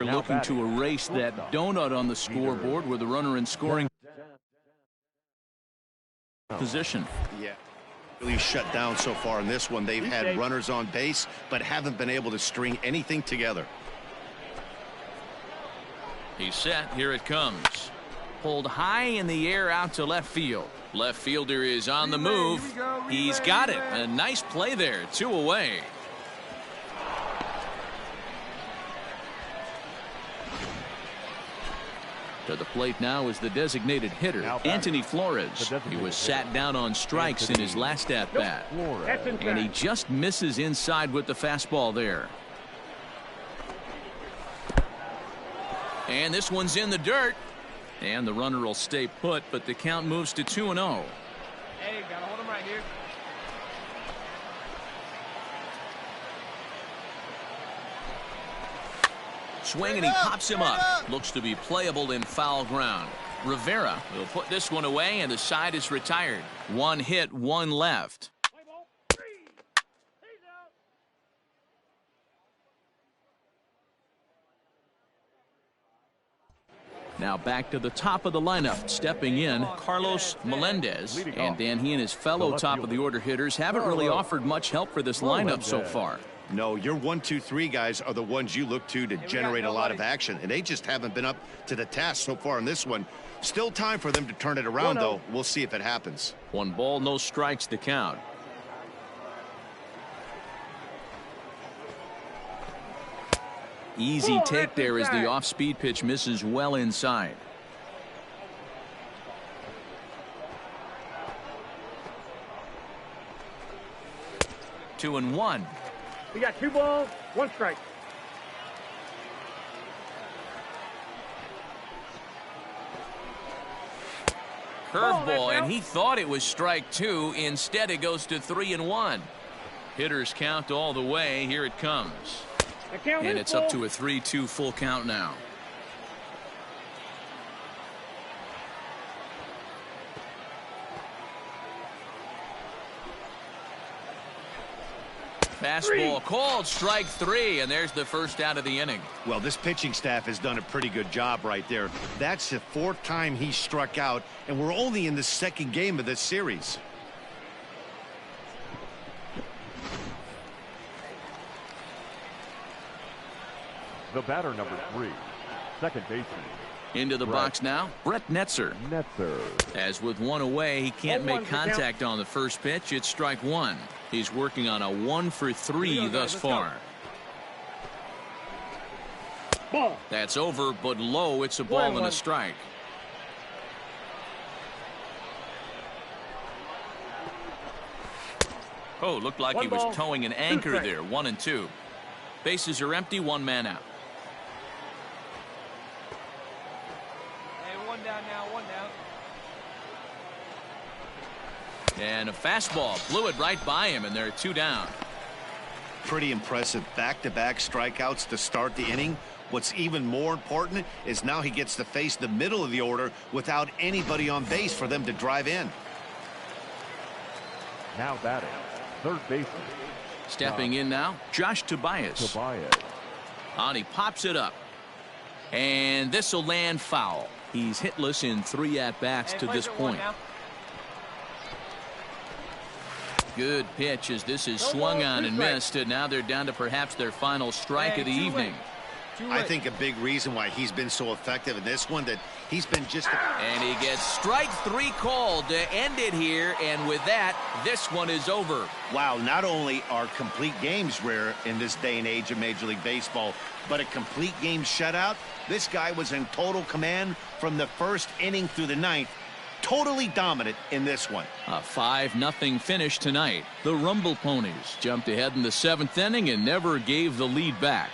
looking to erase that donut on the scoreboard with a runner in scoring position. Yeah, really shut down so far in this one. They've had runners on base, but haven't been able to string anything together. He's set. Here it comes. Pulled high in the air out to left field. Left fielder is on the move. He's got it. A nice play there. 2 away. To the plate now is the designated hitter, Anthony Flores. He was sat down on strikes in his last at-bat. And he just misses inside with the fastball there. And this one's in the dirt. And the runner will stay put, but the count moves to 2-0. Hey, gotta hold him right here. Swing, and he pops him up. Looks to be playable in foul ground. Rivera will put this one away, and the side is retired. 1 hit, 1 left. Play ball. 3. He's out. Now back to the top of the lineup. Stepping in, Carlos Melendez. And then he and his fellow top of the order hitters haven't really offered much help for this lineup so far. No, your 1, 2, 3 guys are the ones you look to generate a lot of action, and they just haven't been up to the task so far in this one. Still time for them to turn it around, though. We'll see if it happens. 1 ball, no strikes to count. Easy take there as the off-speed pitch misses well inside. Two and one. We got 2 balls, 1 strike. Curveball, and he thought it was strike 2. Instead, it goes to 3 and 1. Hitters count all the way. Here it comes. And it's up to a 3-2 full count now. Fastball called, strike 3, and there's the first out of the inning. Well, this pitching staff has done a pretty good job right there. That's the 4th time he struck out, and we're only in the 2nd game of this series. The batter, number 3, second baseman. Into the box now, Brett Netzer. As with one away, he can't make contact on the first pitch. It's strike 1. He's working on a 1 for 3 thus far. That's over, but low. It's a ball and a strike. Oh, looked like he was towing an anchor there. 1-2. Bases are empty. 1 man out. Hey, 1 down now. 1 down. And a fastball blew it right by him, and there are 2 down. Pretty impressive back-to-back strikeouts to start the inning. What's even more important is now he gets to face the middle of the order without anybody on base for them to drive in. Now batting, third baseman. Stepping in now, Josh Tobias. And he pops it up. And this will land foul. He's hitless in 3 at-bats to this point. Good pitch as this is swung on and missed, and now they're down to perhaps their final strike of the evening. I think a big reason why he's been so effective in this one that he's been just... And he gets strike 3 called to end it here, and with that, this one is over. Wow, not only are complete games rare in this day and age of Major League Baseball, but a complete game shutout. This guy was in total command from the 1st inning through the 9th. Totally dominant in this one. A 5-0 finish tonight. The Rumble Ponies jumped ahead in the 7th inning and never gave the lead back.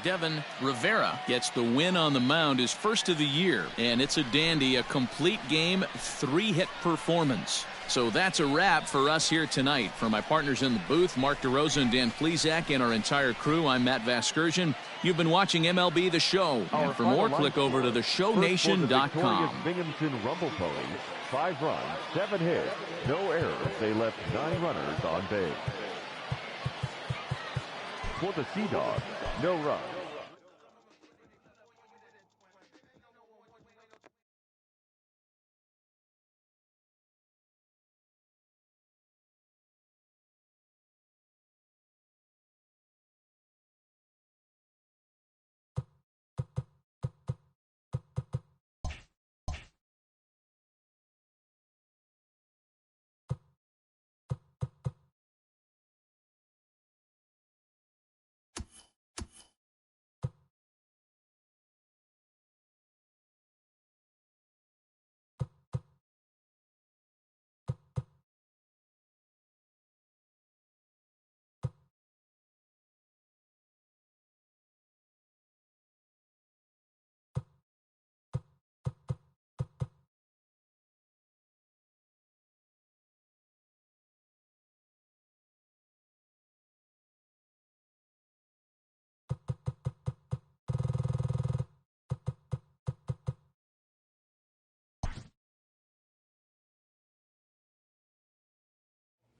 Devin Rivera gets the win on the mound, his first of the year, and it's a dandy, a complete game, 3-hit performance. So that's a wrap for us here tonight. For my partners in the booth, Mark DeRosa and Dan Plesac, and our entire crew, I'm Matt Vasgersian. You've been watching MLB The Show. And for more, click over to theshownation.com. Binghamton Rumble Ponies, 5 runs, 7 hits, no errors. They left 9 runners on base. For the Sea Dogs, no runs.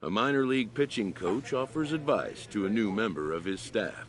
A minor league pitching coach offers advice to a new member of his staff.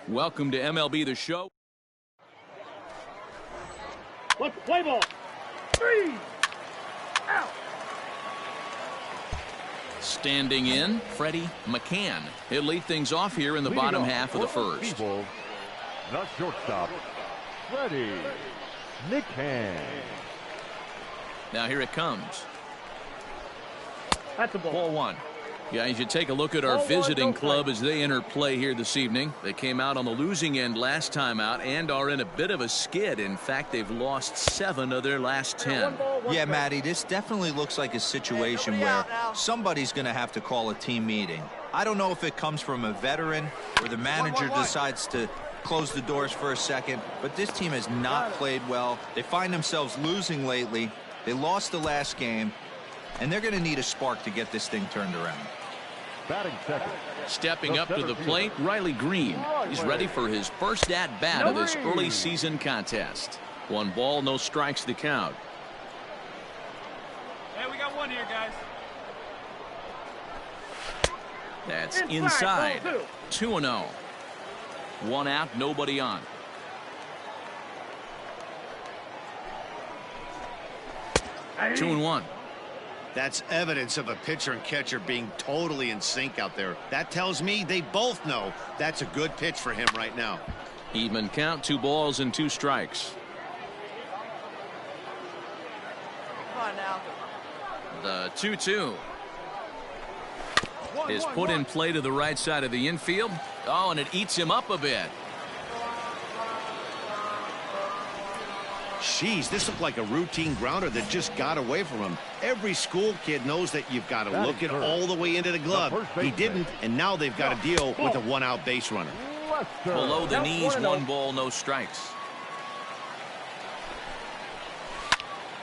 Welcome to MLB The Show. Let's play ball. 3. Out. Standing in, Freddie McCann. He'll lead things off here in the bottom half of the first. The shortstop, Freddie McCann. Now here it comes. That's a ball. Ball 1. Yeah, you should take a look at our visiting club as they enter play here this evening. They came out on the losing end last time out and are in a bit of a skid. In fact, they've lost 7 of their last 10. Yeah, Matty, this definitely looks like a situation where somebody's going to have to call a team meeting. I don't know if it comes from a veteran or the manager decides to close the doors for a second, but this team has not played well. They find themselves losing lately. They lost the last game, and they're going to need a spark to get this thing turned around. Batting second. Stepping up to the plate, Riley Green. He's ready for his first at-bat of this early season contest. 1 ball, no strikes the count. Hey, we got one here, guys. That's inside. 2-0. 1 out, nobody on. 2-1. That's evidence of a pitcher and catcher being totally in sync out there. That tells me they both know that's a good pitch for him right now. Even count, 2 balls and 2 strikes. Come on now. The 2-2 is put in play to the right side of the infield. Oh, and it eats him up a bit. Jeez, this looked like a routine grounder that just got away from him. Every school kid knows that you've got to look it all the way into the glove. He didn't, and now they've got to deal with a 1-out base runner. Below the knees, 1 ball, no strikes.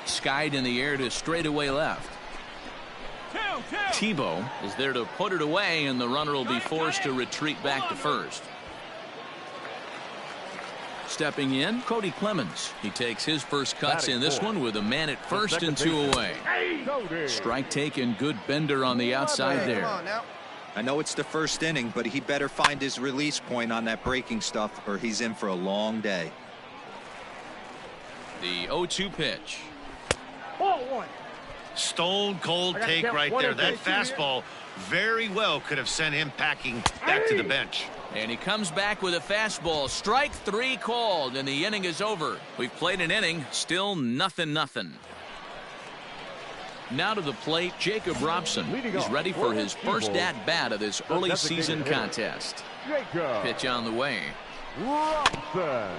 Skied in the air to straightaway left. Tebow is there to put it away, and the runner will be forced to retreat back to first. Stepping in, Cody Clemens. He takes his first cuts in this one with a man at first and 2 away. Strike taken, good bender on the outside there. I know it's the first inning, but he better find his release point on that breaking stuff or he's in for a long day. The 0-2 pitch. Ball 1. Stone cold take right there. That fastball very well could have sent him packing back to the bench. And he comes back with a fastball. Strike 3 called, and the inning is over. We've played an inning, still 0-0. Now to the plate, Jacob Robson. He's ready for his first at-bat of this early season contest. Pitch on the way. Robson.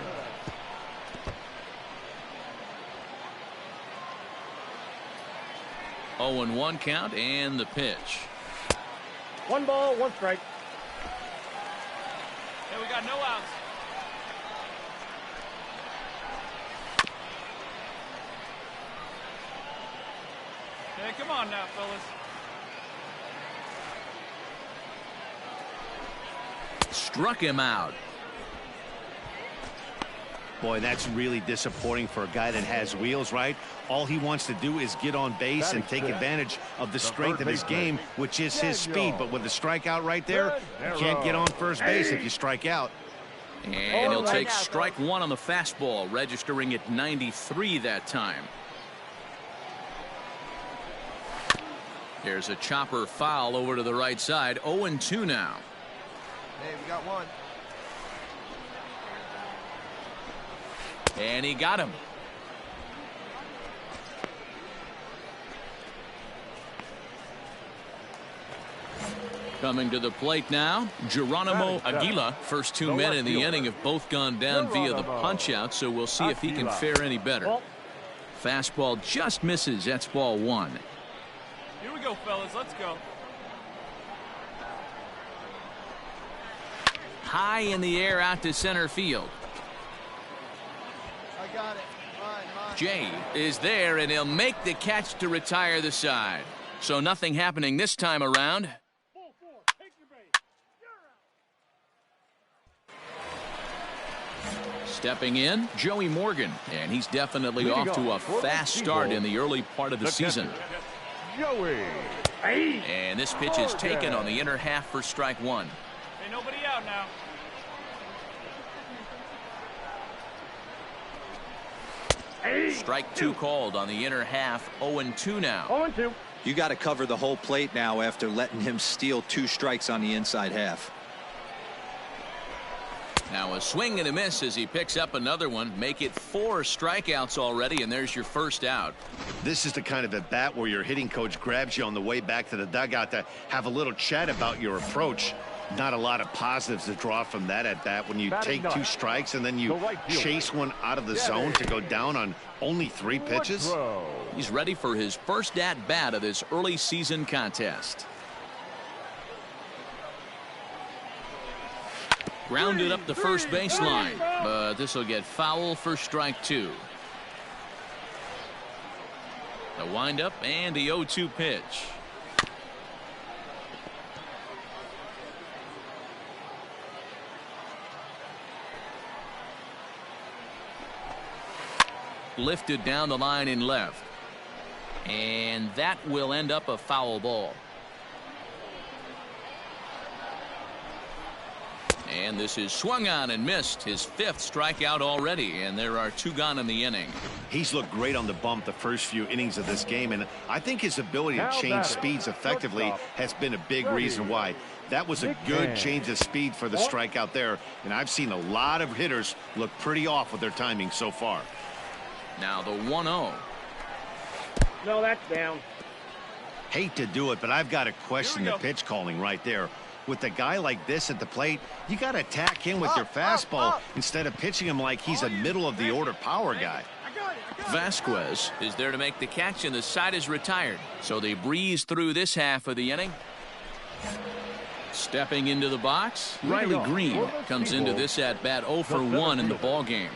0-1 count and the pitch. 1 ball, 1 strike. Hey, we got no outs. Hey, come on now, fellas. Struck him out. Boy, that's really disappointing for a guy that has wheels, right? All he wants to do is get on base and take advantage of the strength of his game, which is his speed. But with the strikeout right there, you can't get on first base if you strike out. And he'll take strike 1 on the fastball, registering at 93 that time. There's a chopper foul over to the right side. 0-2 now. Hey, we got 1. And he got him. Coming to the plate now, Geronimo Aguila. First 2 men in the inning have both gone down via the punch-out, so we'll see if he can fare any better. Fastball just misses. That's ball 1. Here we go, fellas. Let's go. High in the air out to center field. I got it. Mine. Jay is there, and he'll make the catch to retire the side. So nothing happening this time around. Ball 4. Take your base. You're out. Stepping in, Joey Morgan, and he's definitely off to a fast start in the early part of the season. Joey. And this pitch is taken on the inner half for strike 1. Hey, nobody out now. Strike two called on the inner half. 0-2 now. 0-2. You got to cover the whole plate now after letting him steal 2 strikes on the inside half. Now a swing and a miss as he picks up another one. Make it 4 strikeouts already, and there's your first out. This is the kind of at bat where your hitting coach grabs you on the way back to the dugout to have a little chat about your approach. Not a lot of positives to draw from that at bat when you take 2 strikes and then you chase one out of the zone to go down on only 3 pitches. He's ready for his first at bat of this early season contest. Grounded up the first baseline, but this will get foul for strike 2. A windup and the 0-2 pitch. Lifted down the line in left, and that will end up a foul ball. And this is swung on and missed. His 5th strikeout already, and there are 2 gone in the inning. He's looked great on the bump the first few innings of this game, and I think his ability to change speeds effectively has been a big reason why. That was a good change of speed for the strikeout there, and I've seen a lot of hitters look pretty off with their timing so far. Now the 1-0. No, that's down. Hate to do it, but I've got to question the pitch calling right there. With a guy like this at the plate, you got to attack him with your fastball instead of pitching him like he's a middle-of-the-order power guy. Vasquez is there to make the catch, and the side is retired. So they breeze through this half of the inning. Stepping into the box, Riley Green comes into this at-bat 0 for 1 in the ball game.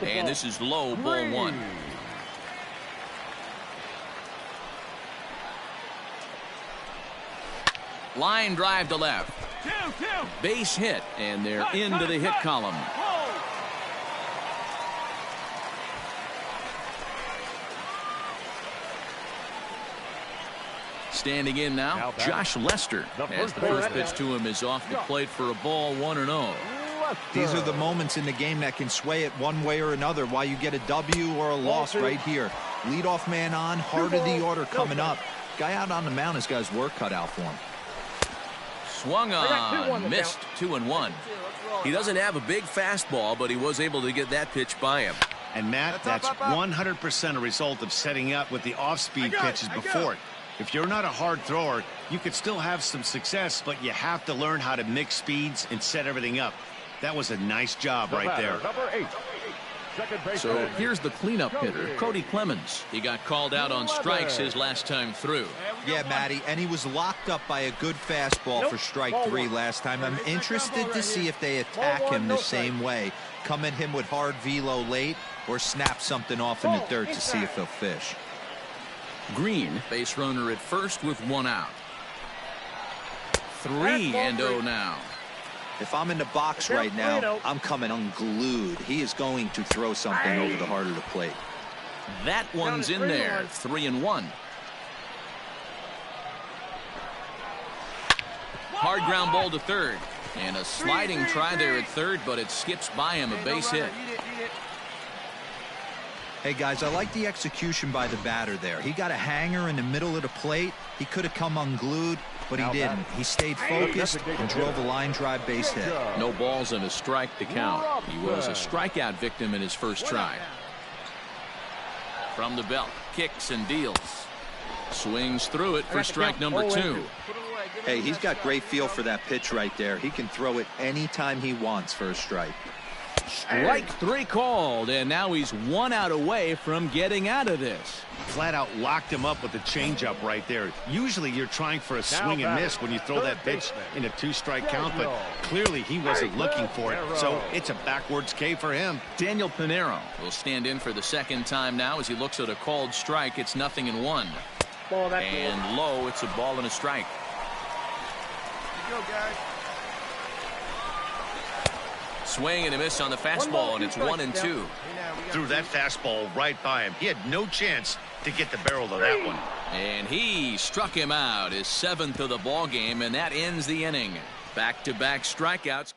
And this is low, ball 1. Line drive to left. Base hit, and they're into the hit column. Standing in now, Josh Lester, as the first pitch to him is off the plate for a ball, 1-0. These are the moments in the game that can sway it one way or another, why you get a W or a loss right here. Leadoff man on, heart of the order coming up. Guy out on the mound has got his work cut out for him. Swung on, missed, 2-1. He doesn't have a big fastball, but he was able to get that pitch by him. And Matt, that's 100% a result of setting up with the off-speed pitches before it. If you're not a hard thrower, you could still have some success, but you have to learn how to mix speeds and set everything up. That was a nice job right there. Number 8. So here's the cleanup hitter, Cody Clemens. He got called out on strikes his last time through. Yeah, Matty, and he was locked up by a good fastball for strike 3 last time. I'm interested to see if they attack him the same way. Come at him with hard velo late or snap something off in the dirt to see if he'll fish. Green, base runner at first with 1 out. 3-0 now. If I'm in the box right now, I'm coming unglued. He is going to throw something over the heart of the plate. That one's in there, 3-1. Hard ground ball to third. And a sliding try there at third, but it skips by him, a base hit. Hey, guys, I like the execution by the batter there. He got a hanger in the middle of the plate. He could have come unglued, but he didn't. He stayed focused and drove a line drive base hit. No balls and a strike to count. He was a strikeout victim in his first try. From the belt, kicks and deals. Swings through it for strike number 2. Hey, he's got great feel for that pitch right there. He can throw it anytime he wants for a strike. Strike 3 called, and now he's 1 out away from getting out of this. Flat out locked him up with the changeup right there. Usually you're trying for a swing and miss when you throw that pitch in a 2-strike count, but clearly he wasn't looking for it, so it's a backwards K for him. Daniel Pinero will stand in for the second time now as he looks at a called strike. It's 0-1. And low, it's a ball and a strike. Go, guys. Swing and a miss on the fastball, and it's 1-2. Threw that fastball right by him. He had no chance to get the barrel of that one. And he struck him out, his 7th of the ball game, and that ends the inning. Back-to-back strikeouts.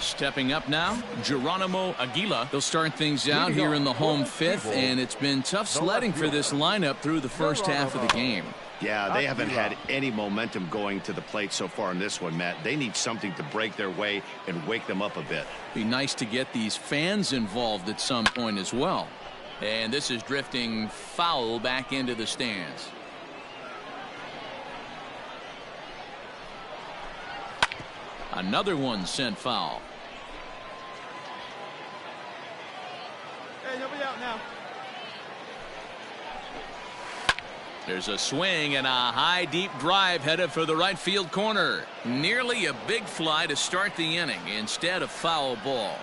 Stepping up now, Geronimo Aguila. He'll start things out here in the home fifth, and it's been tough sledding for this lineup through the first half of the game. Yeah, they haven't had any momentum going to the plate so far in this one, Matt. They need something to break their way and wake them up a bit. Be nice to get these fans involved at some point as well. And this is drifting foul back into the stands. Another one sent foul. Hey, you'll be out now. There's a swing and a high deep drive headed for the right field corner. Nearly a big fly to start the inning instead of foul ball.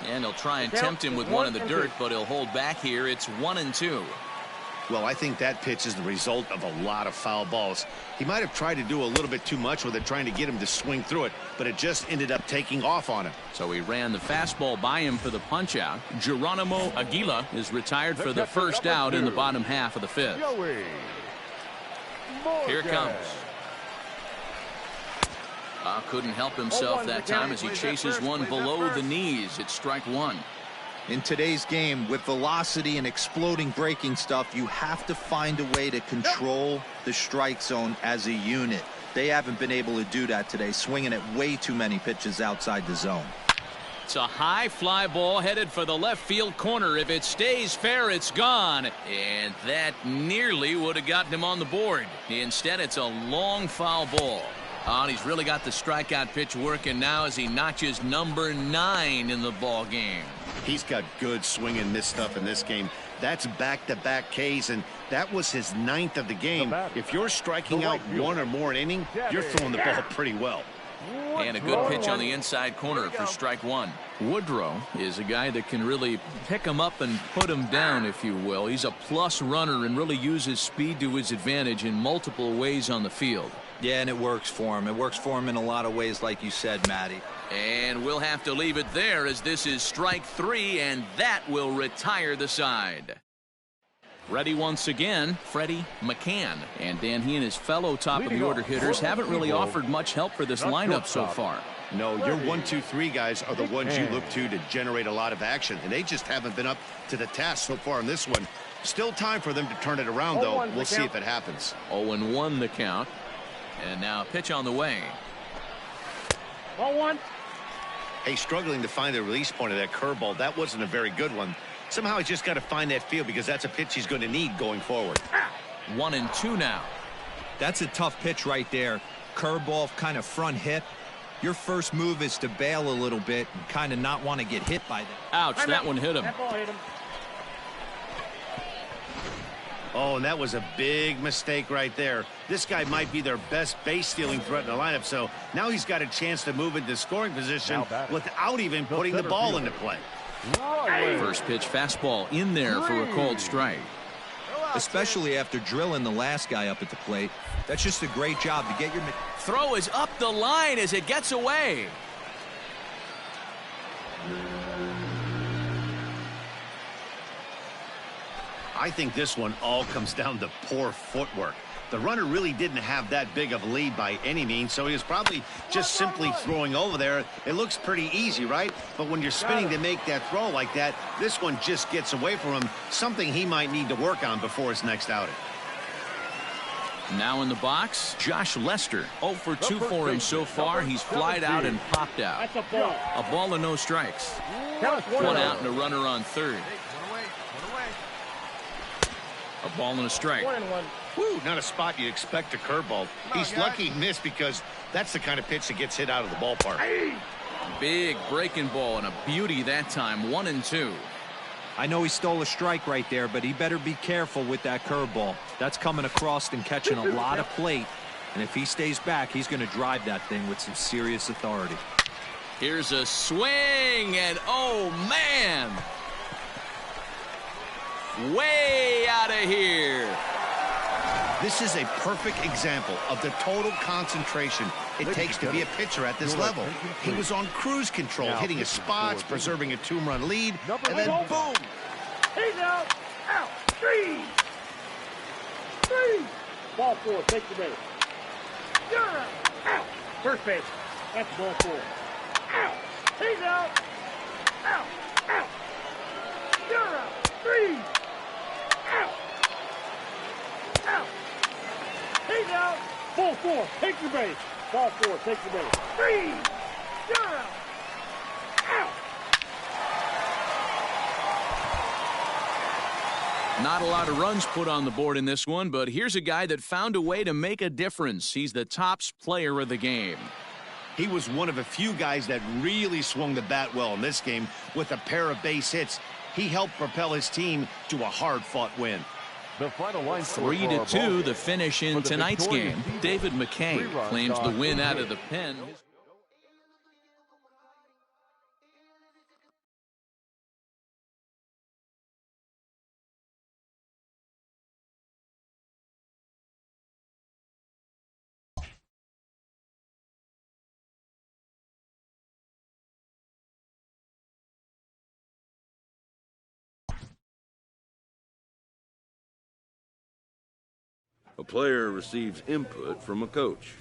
And he'll try and tempt him with one in the dirt, but he'll hold back here. It's 1-2. Well, I think that pitch is the result of a lot of foul balls. He might have tried to do a little bit too much with it, trying to get him to swing through it, but it just ended up taking off on him. So he ran the fastball by him for the punch out. Geronimo Aguila is retired for the first out in the bottom half of the fifth. Here it comes. Couldn't help himself that time as he chases one below the knees. It's strike one. In today's game, with velocity and exploding breaking stuff, you have to find a way to control the strike zone as a unit. They haven't been able to do that today, swinging at way too many pitches outside the zone. It's a high fly ball headed for the left field corner. If it stays fair, it's gone. And that nearly would have gotten him on the board. Instead, it's a long foul ball. And he's really got the strikeout pitch working now as he notches number 9 in the ball game. He's got good swing and miss stuff in this game. That's back-to-back Ks, and that was his 9th of the game. If you're striking out one or more an inning, you're throwing the ball pretty well. And a good pitch on the inside corner for strike one. Woodrow is a guy that can really pick him up and put him down, if you will. He's a plus runner and really uses speed to his advantage in multiple ways on the field. Yeah, and it works for him. It works for him in a lot of ways, like you said, Matty. And we'll have to leave it there as this is strike 3, and that will retire the side. Ready once again, Freddie McCann. And Dan, he and his fellow top-of-the-order hitters haven't really offered much help for this lineup so far. No, your 1, 2, 3 guys are the ones you look to generate a lot of action, and they just haven't been up to the task so far in this one. Still time for them to turn it around, though. We'll see if it happens. 0-1 the count. And now pitch on the way. Ball one. Hey, struggling to find the release point of that curveball. That wasn't a very good one. Somehow he's just got to find that feel because that's a pitch he's going to need going forward. 1-2 now. That's a tough pitch right there. Curveball, kind of front hip. Your first move is to bail a little bit and kind of not want to get hit by that. Ouch, that one hit him. That ball hit him. Oh, and that was a big mistake right there. This guy might be their best base stealing threat in the lineup, so now he's got a chance to move into scoring position without even putting the ball into play. First pitch fastball in there for a called strike. Especially after drilling the last guy up at the plate. That's just a great job to get your... Throw is up the line as it gets away. I think this one all comes down to poor footwork. The runner really didn't have that big of a lead by any means, so he was probably just simply throwing over there. It looks pretty easy, right? But when you're spinning to make that throw like that, this one just gets away from him, something he might need to work on before his next outing. Now in the box, Josh Lester. 0 for 2 for him so far. He's flied out and popped out. That's a ball. A ball and no strikes. One One out and a runner on third. A ball and a strike. 1-1. Woo, not a spot you'd expect a curveball. He's lucky he missed because that's the kind of pitch that gets hit out of the ballpark. Big breaking ball and a beauty that time. 1-2. I know he stole a strike right there, but he better be careful with that curveball. That's coming across and catching a lot of plate. And if he stays back, he's going to drive that thing with some serious authority. Here's a swing, and oh, man. Way out of here. This is a perfect example of the total concentration it takes to be a pitcher at this level. He was on cruise control, hitting his spots, preserving a 2-run lead, and then boom. He's out. Out. 3. Ball 4. Take the base. You're out. Out. First base. That's ball 4. Out. He's out. Out. Out. You're out. 3. Out. Out. He's out. Ball 4. Take your base. Ball 4. Take your base. 3. You're out. Out. Not a lot of runs put on the board in this one, but here's a guy that found a way to make a difference. He's the tops player of the game. He was one of a few guys that really swung the bat well in this game with a pair of base hits. He helped propel his team to a hard-fought win. The final line score 3-2, the finish in tonight's game. David McKay claims the win out of the pen. A player receives input from a coach.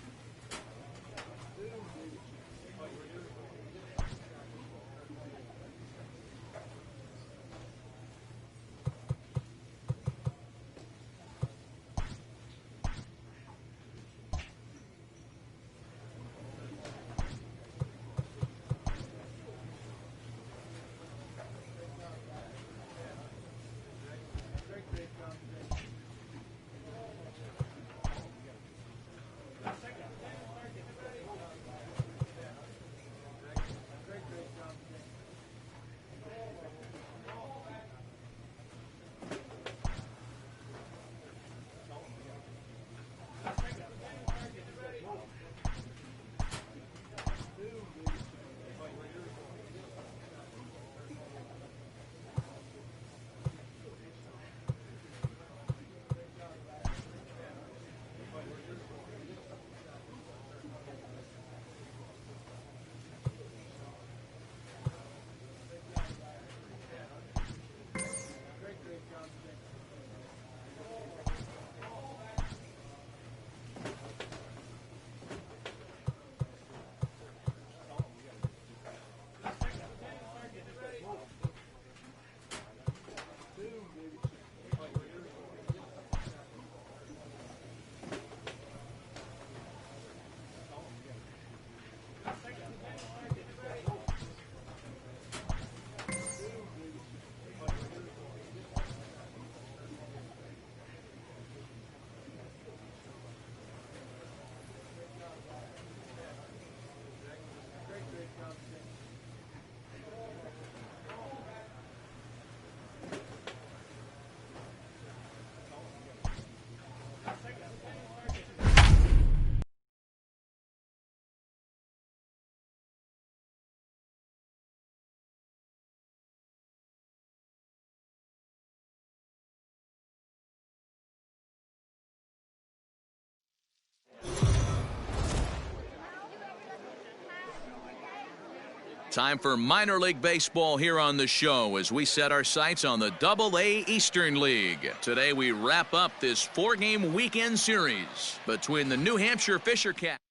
Time for minor league baseball here on the show as we set our sights on the Double-A Eastern League. Today we wrap up this 4-game weekend series between the New Hampshire Fisher Cats.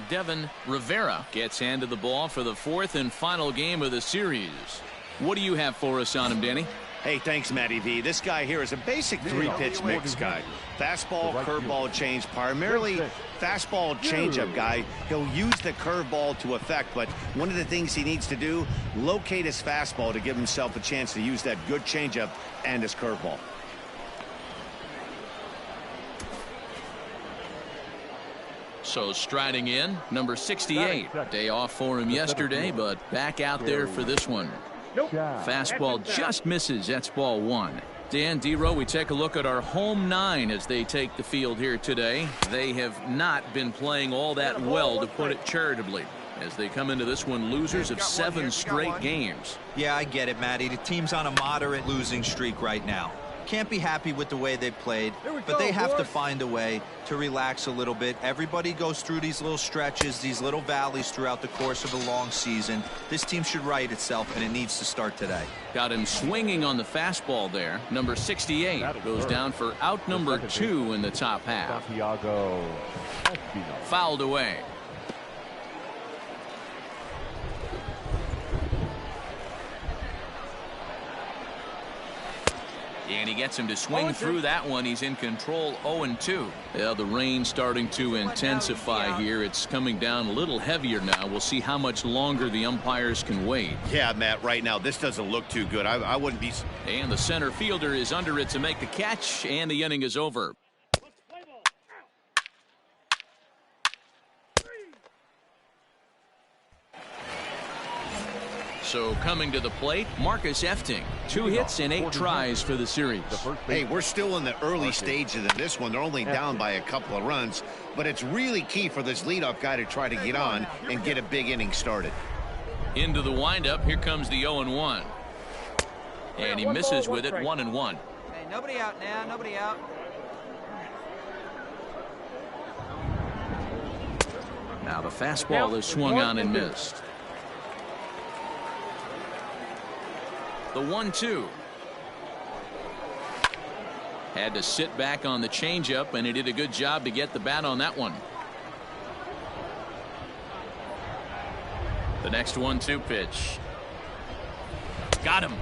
Devin Rivera gets handed the ball for the 4th and final game of the series. What do you have for us on him, Danny? Hey, thanks, Matty V. This guy here is a basic 3-pitch mix guy. Fastball, curveball, change, primarily fastball changeup guy. He'll use the curveball to effect, but one of the things he needs to do, locate his fastball to give himself a chance to use that good changeup and his curveball. So striding in, number 68. Day off for him yesterday, but back out there for this one. Fastball just misses. That's ball 1. Dan, D-Row, we take a look at our home 9 as they take the field here today. They have not been playing all that well, to put it charitably, as they come into this one losers of 7 straight games. Yeah, I get it, Matty. The team's on a moderate losing streak right now. can't be happy with the way they played, but go, they have to boys. find a way to relax a little bit. Everybody goes through these little stretches, these little valleys throughout the course of a long season. This team should right itself, and it needs to start today. Got him swinging on the fastball there. Number 68 goes down for out number 2 in the top half. Santiago Espino. Fouled away. And he gets him to swing through that one. He's in control, 0-2. Yeah, the rain's starting to intensify here. It's coming down a little heavier now. We'll see how much longer the umpires can wait. Yeah, Matt, right now, this doesn't look too good. I wouldn't be... And the center fielder is under it to make the catch, and the inning is over. So coming to the plate, Marcus Efting. 2 hits and 8 tries for the series. Hey, we're still in the early stages of this one. They're only down by a couple of runs, but it's really key for this leadoff guy to try to get on and get a big inning started. Into the windup, here comes the 0-1. And he misses with it, 1-1. Hey, nobody out now. Nobody out. Now the fastball is swung on and missed. The 1-2. Had to sit back on the changeup, and he did a good job to get the bat on that one. The next 1-2 pitch. Got him.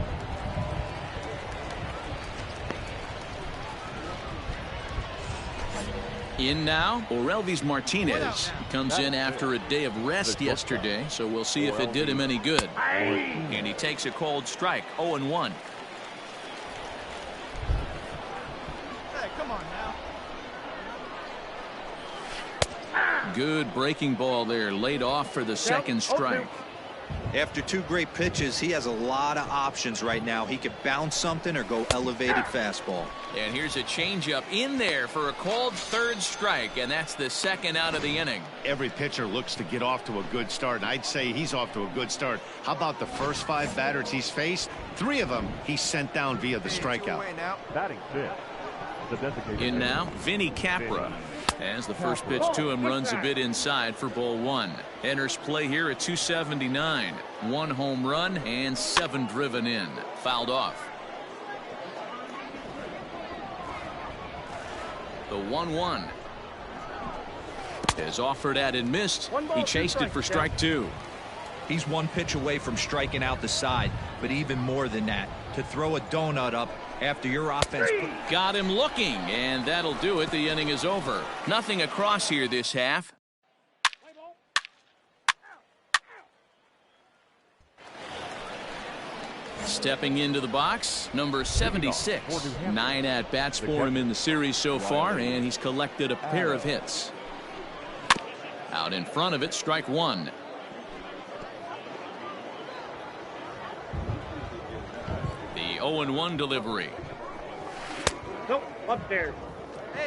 In now, Orelvis Martinez. He comes in after a day of rest yesterday, so we'll see if it did him any good. And he takes a cold strike, 0-1. Hey, come on now. Good breaking ball there, laid off for the second strike. After 2 great pitches, he has a lot of options right now. He could bounce something or go elevated fastball. And here's a changeup in there for a called third strike, and that's the second out of the inning. Every pitcher looks to get off to a good start, and I'd say he's off to a good start. How about the first 5 batters he's faced? 3 of them he's sent down via the strikeout. Batting fifth. The designated In now, Vinny Capra. As the first pitch to him runs a bit inside for ball 1. Enters play here at 279. 1 home run and 7 driven in. Fouled off. The 1-1 is offered at and missed. He chased it for strike 2. He's 1 pitch away from striking out the side, but even more than that, to throw a donut up after your offense. Got him looking, and that'll do it. The inning is over. Nothing across here this half. Stepping into the box, number 76. 9 at-bats for him in the series so far, and he's collected a pair of hits. Out in front of it, strike 1. The 0-1 delivery. Nope, upstairs.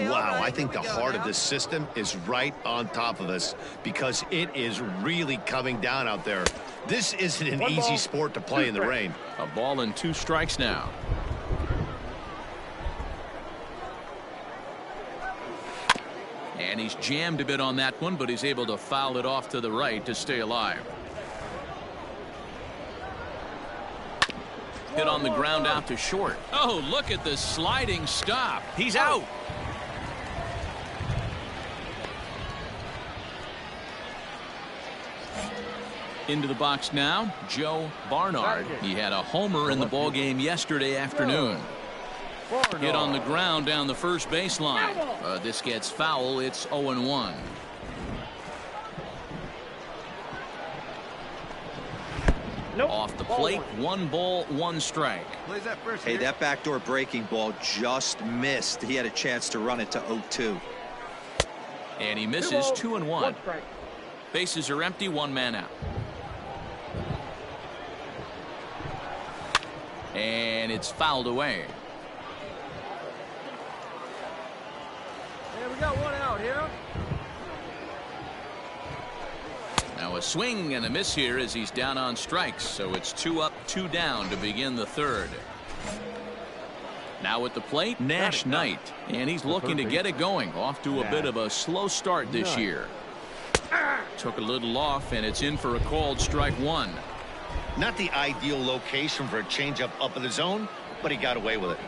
Wow, I think the heart of this system is right on top of us because it is really coming down out there. This isn't an easy sport to play in the rain. A ball and 2 strikes now. And he's jammed a bit on that one, but he's able to foul it off to the right to stay alive. Hit on the ground out to short. Oh, look at the sliding stop. He's out. Into the box now, Joe Barnard. He had a homer in the ballgame yesterday afternoon. Hit on the ground down the first baseline. This gets foul. It's 0-1. Off the plate, 1 ball, 1 strike. Hey, that backdoor breaking ball just missed. He had a chance to run it to 0-2. And he misses 2-1. Bases are empty, 1 man out. And it's fouled away. Hey, we got 1 out here. Now a swing and a miss here as he's down on strikes. So it's 2 up, 2 down to begin the third. Now at the plate, Nash Knight, and he's looking to get it going. Off to a bit of a slow start this year. Took a little off, and it's in for a called strike one. Not the ideal location for a changeup up in the zone, but he got away with it.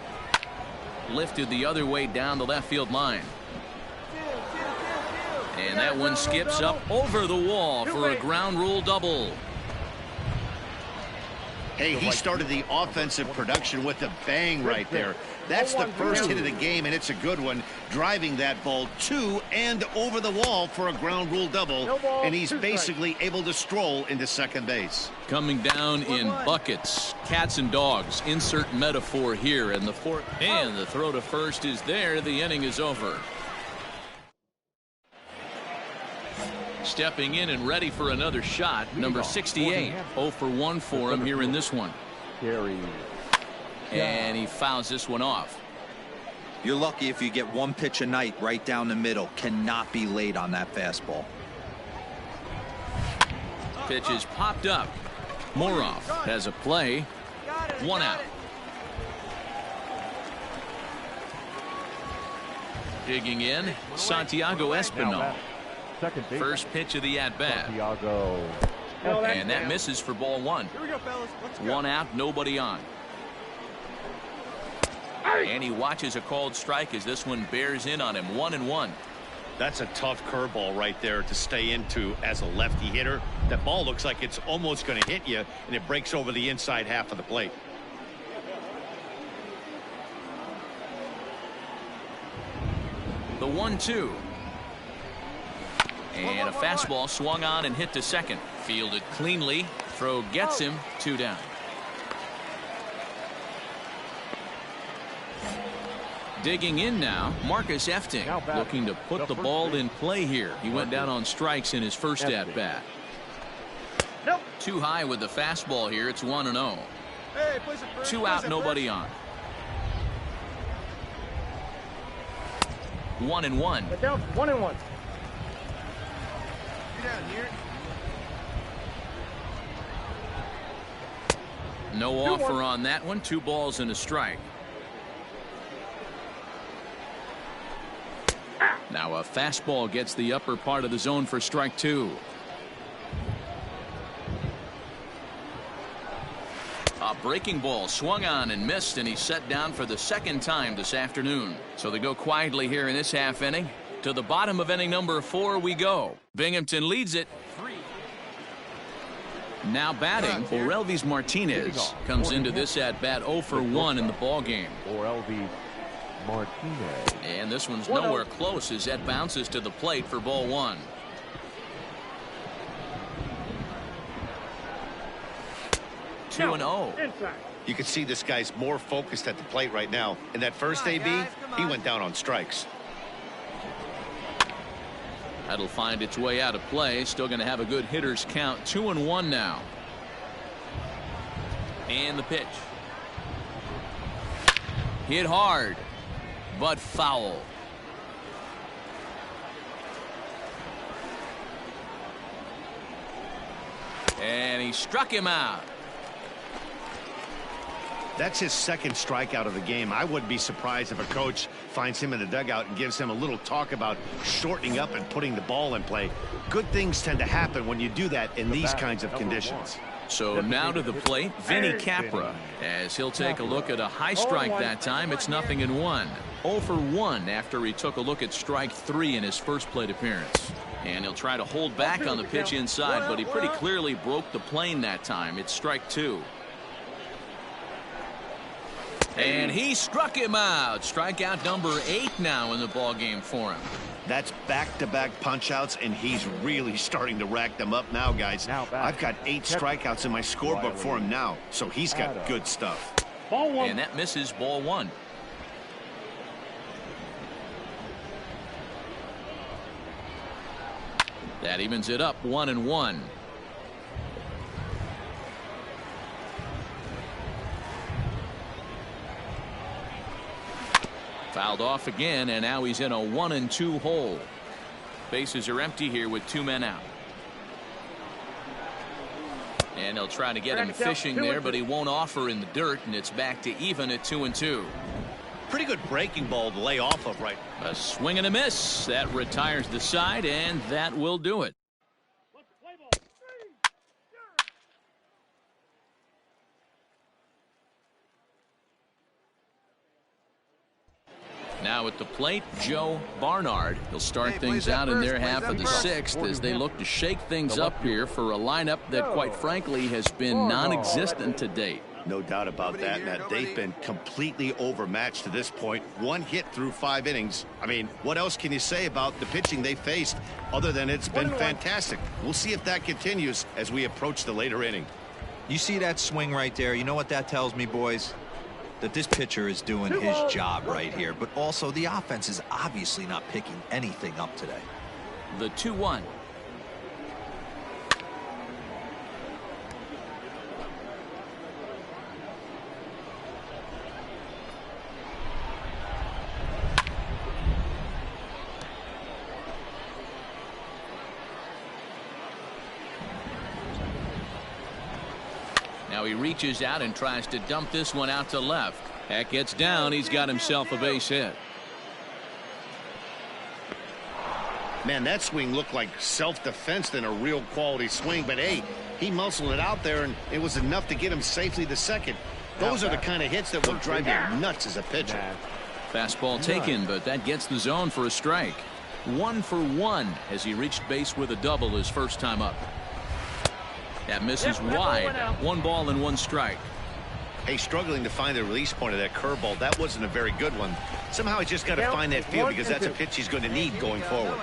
Lifted the other way down the left field line. And that one skips up over the wall for a ground rule double. Hey, he started the offensive production with a bang right there. That's the first hit of the game, and it's a good one. Driving that ball to and over the wall for a ground rule double, and he's basically able to stroll into second base. Coming down in buckets, cats and dogs. Insert metaphor here in the fourth. And the throw to first is there. The inning is over. Stepping in and ready for another shot, number 68. 0 for 1 for him here in this one. And he fouls this one off. You're lucky if you get one pitch a night right down the middle. Cannot be late on that fastball. Pitch is popped up. Moroff has a play. 1 out. Digging in, Santiago Espinal. First pitch of the at-bat. And that misses for ball one. 1 out, nobody on. And he watches a called strike as this one bears in on him. 1-1. That's a tough curveball right there to stay into as a lefty hitter. That ball looks like it's almost going to hit you, and it breaks over the inside half of the plate. The 1-2. And a fastball swung on and hit to second. Fielded cleanly. Throw gets him. 2 down. Digging in now, Marcus Efting, looking to put the ball in play here. He went down on strikes in his first at-bat. Too high with the fastball here. It's 1-0. 2 out, nobody on. 1-1. 1-1. No offer on that one. 2 balls and a strike. Now a fastball gets the upper part of the zone for strike 2. A breaking ball swung on and missed, and he's set down for the second time this afternoon. So they go quietly here in this half inning. To the bottom of inning number 4 we go. Binghamton leads it 3. Now batting, Orelvis Martinez comes into this at bat 0 for 1 in the ball game. Orelvis Martinez. And this one's nowhere close as that bounces to the plate for ball 1. Two 2-0. You can see this guy's more focused at the plate right now. In that first AB, he went down on strikes. That'll find its way out of play. Still going to have a good hitter's count. 2-1 now. And the pitch. Hit hard, but foul. And he struck him out. That's his second strikeout of the game. I wouldn't be surprised if a coach finds him in the dugout and gives him a little talk about shortening up and putting the ball in play. Good things tend to happen when you do that in these kinds of conditions. So now to the plate, Vinny Capra, as he'll take a look at a high strike that time. It's 0-1. 0 for 1 after he took a look at strike 3 in his first plate appearance. And he'll try to hold back on the pitch inside, but he pretty clearly broke the plane that time. It's strike 2. And he struck him out. Strikeout number 8 now in the ball game for him. That's back-to-back punch-outs, and he's really starting to rack them up now, guys. I've got 8 strikeouts in my scorebook for him now, so he's got good stuff. Ball 1. And that misses ball 1. That evens it up 1-1. Fouled off again, and now he's in a 1-2 hole. Bases are empty here with 2 men out. And they'll try to get him fishing there, but he won't offer in the dirt, and it's back to even at 2-2. Pretty good breaking ball to lay off of right. A swing and a miss. That retires the side, and that will do it. Now at the plate, Joe Barnard. He'll start things out in their half of the sixth as they look to shake things up here for a lineup that, quite frankly, has been non-existent to date. No doubt about that, Matt. They've been completely overmatched to this point. One hit through 5 innings. I mean, what else can you say about the pitching they faced other than it's been fantastic? We'll see if that continues as we approach the later inning. You see that swing right there? You know what that tells me, boys? That this pitcher is doing his job right here, but also the offense is obviously not picking anything up today. The 2-1. Now he reaches out and tries to dump this one out to left. That gets down. He's got himself a base hit. Man, that swing looked like self-defense than a real quality swing. But, hey, he muscled it out there, and it was enough to get him safely to second. Those are the kind of hits that will drive you nuts as a pitcher. Fastball taken, but that gets the zone for a strike. 1 for 1 as he reached base with a double his first time up. That misses wide. 1 ball and 1 strike. Hey, struggling to find the release point of that curveball. That wasn't a very good one. Somehow he's just got to find that feel because that's a pitch he's going to need going forward.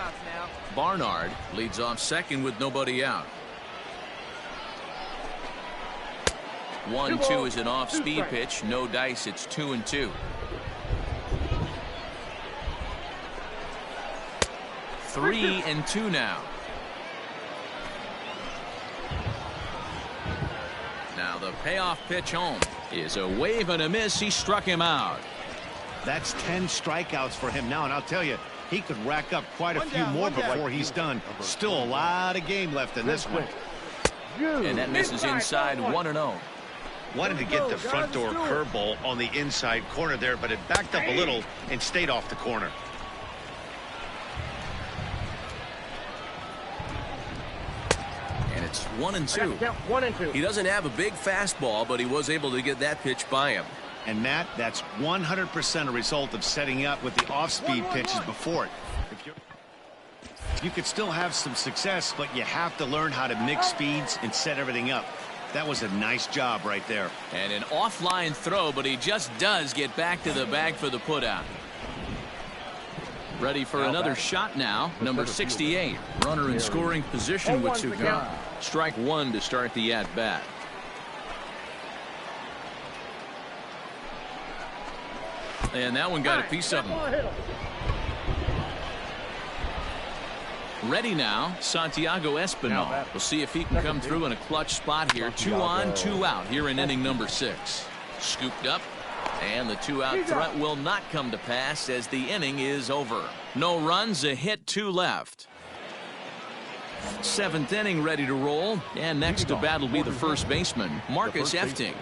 Barnard leads off second with nobody out. 1-2 is an off-speed pitch. No dice. It's 2-2. 3-2 now. Now the payoff pitch home is a wave and a miss. He struck him out. That's 10 strikeouts for him now, and I'll tell you, he could rack up quite a few more before he's done. Still a lot of game left in this one. And that misses inside 1-0. Wanted to get the front door curveball on the inside corner there, but it backed up a little and stayed off the corner. And it's 1-2. He doesn't have a big fastball, but he was able to get that pitch by him. And Matt, that's 100% a result of setting up with the off-speed pitches before it. You could still have some success, but you have to learn how to mix speeds and set everything up. That was a nice job right there. And an offline throw, but he just does get back to the bag for the putout. Ready for another shot now. Number 68. Runner in scoring position with Sugar. Strike 1 to start the at-bat. And that one got a piece of him. Ready now, Santiago Espinal. We'll see if he can come through in a clutch spot here. 2 on, 2 out here in inning number 6. Scooped up, and the 2-out threat will not come to pass as the inning is over. No runs, a hit, 2 left. 7th inning ready to roll, and next to bat will be the first baseman, Marcus Efting.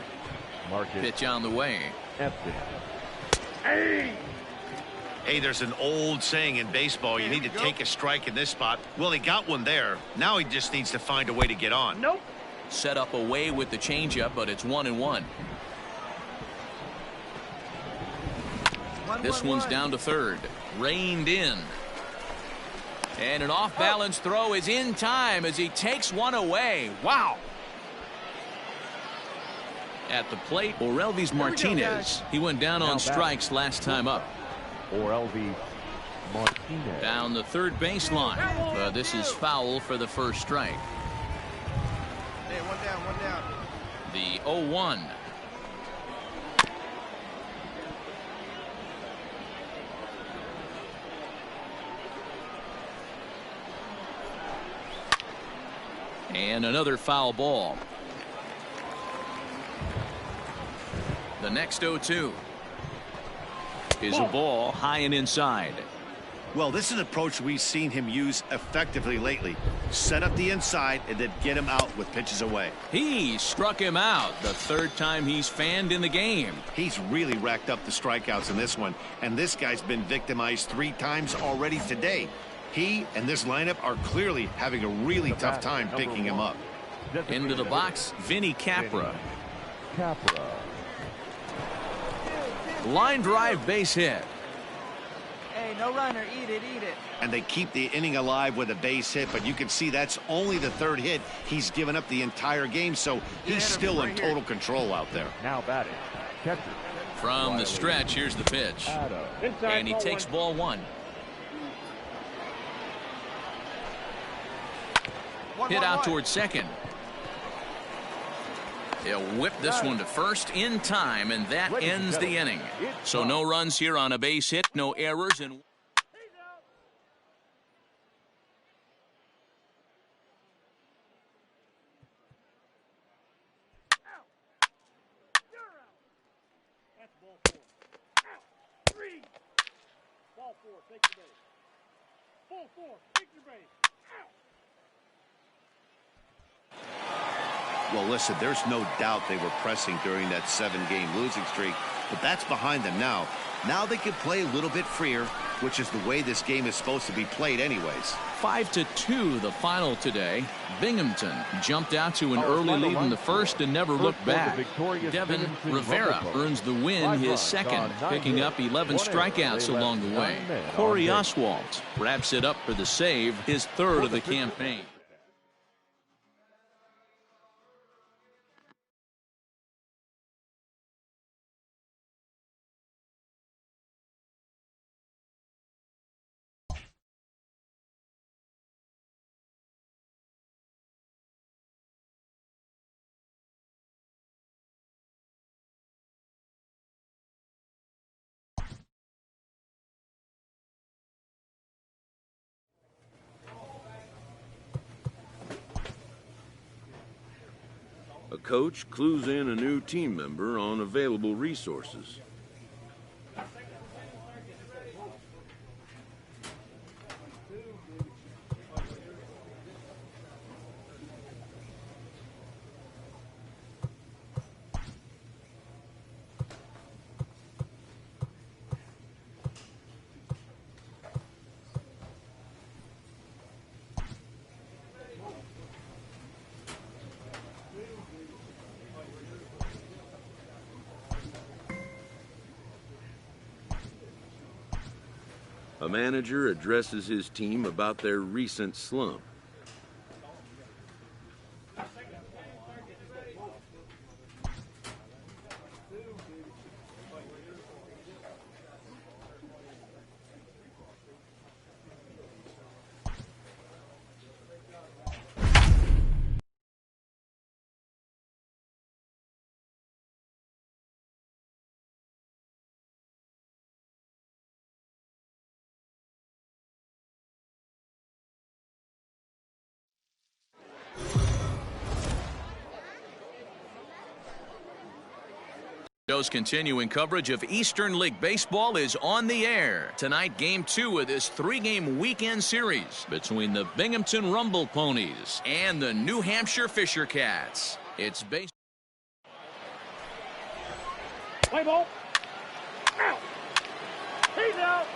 Pitch on the way. Hey, there's an old saying in baseball, you need to take a strike in this spot. Well, he got one there. Now he just needs to find a way to get on. Set up away with the changeup, but it's 1-1. This one's down to third. Reined in. And an off-balance throw is in time as he takes one away. Wow. At the plate, Orelvis Martinez. He went down on strikes last time up. Orelvis Martinez. Down the third baseline. This is foul for the first strike. Hey, one down. The 0-1. And another foul ball. The next 0-2 is a ball high and inside. Well, this is an approach we've seen him use effectively lately. Set up the inside and then get him out with pitches away. He struck him out, the third time he's fanned in the game. He's really racked up the strikeouts in this one, and this guy's been victimized 3 times already today. He and this lineup are clearly having a really tough time picking him up. Into the box, Vinny Capra. Line drive, base hit. Hey, no runner, eat it, eat it. And they keep the inning alive with a base hit, but you can see that's only the 3rd hit he's given up the entire game, so he's still in total control out there. Now batting, catcher. From the stretch, here's the pitch. And he takes ball 1. Hit out towards second. He'll whip this one to first in time, and that ends the inning. So no runs here on a base hit, no errors, and That's ball 4. Out. 3. Ball 4. Take the base. Ball 4. Take your base. Out. Well, listen, there's no doubt they were pressing during that 7-game losing streak, but that's behind them now. Now they can play a little bit freer, which is the way this game is supposed to be played anyways. 5-2 the final today. Binghamton jumped out to an early lead in the first and never looked back. Devin Rivera earns the win, his second, picking up 11 strikeouts along the way. Corey Oswalt wraps it up for the save, his 3rd of the campaign. A coach clues in a new team member on available resources. A manager addresses his team about their recent slump. Joe's continuing coverage of Eastern League Baseball is on the air. Tonight, Game 2 of this 3-game weekend series between the Binghamton Rumble Ponies and the New Hampshire Fisher Cats. It's based. Play ball. Out. He's out.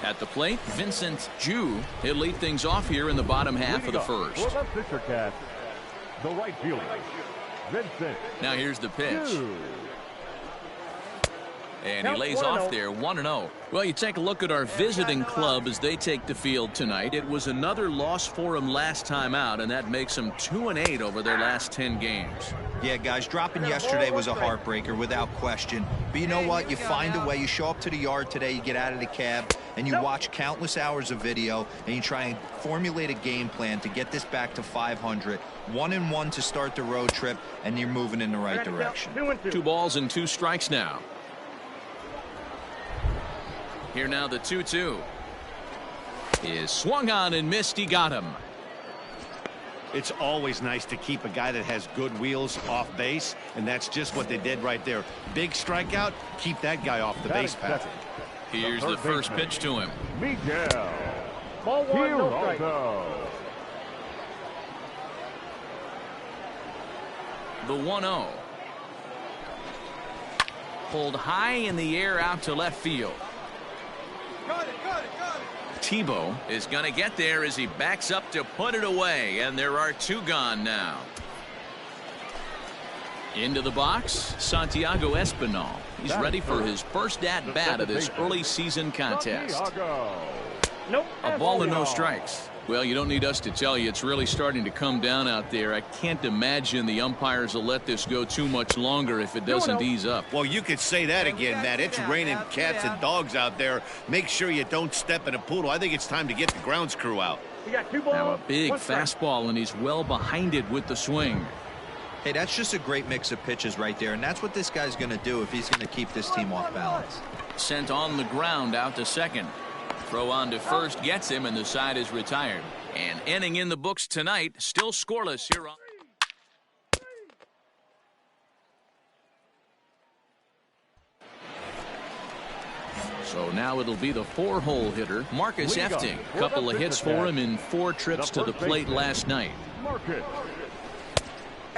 At the plate, Vincent Jew. He'll lead things off here in the bottom half of the first. For the Fisher Cats, the right fielder, Vincent. Now here's the pitch. Jew. And he lays off there 1-0. Well, you take a look at our visiting club as they take the field tonight. It was another loss for them last time out, and that makes them 2-8 over their last 10 games. Yeah, guys, dropping yesterday was a heartbreaker without question. But you know what? You find a way. You show up to the yard today, you get out of the cab, and you watch countless hours of video, and you try and formulate a game plan to get this back to 500. 1-1 to start the road trip, and you're moving in the right direction. 2 balls and 2 strikes now. Here now the 2-2. Is swung on and missed. He got him. It's always nice to keep a guy that has good wheels off base, and that's just what they did right there. Big strikeout, keep that guy off the base path. Here's the first pitch to him. Miguel. Ball one, no strike. Giraldo. The 1-0. Pulled high in the air out to left field. Got it. Tebow is going to get there as he backs up to put it away, and there are two gone now. Into the box, Santiago Espinal. He's ready for his first at-bat of this early season contest. Nope. A ball and no strikes. Well, you don't need us to tell you it's really starting to come down out there. I can't imagine the umpires will let this go too much longer if it doesn't ease up. Well, you could say that again, Matt. It's raining cats and dogs out there. Make sure you don't step in a poodle. I think it's time to get the grounds crew out. We got two balls. Now a big one strike. fastball, and he's well behind it with the swing. Hey, that's just a great mix of pitches right there, and that's what this guy's going to do if he's going to keep this team off balance. Sent on the ground out to second. Throw on to first gets him, and the side is retired. An inning in the books tonight, still scoreless here on. So now it'll be the 4-hole hitter, Marcus Efting. Couple of hits for him in 4 trips to the plate last night.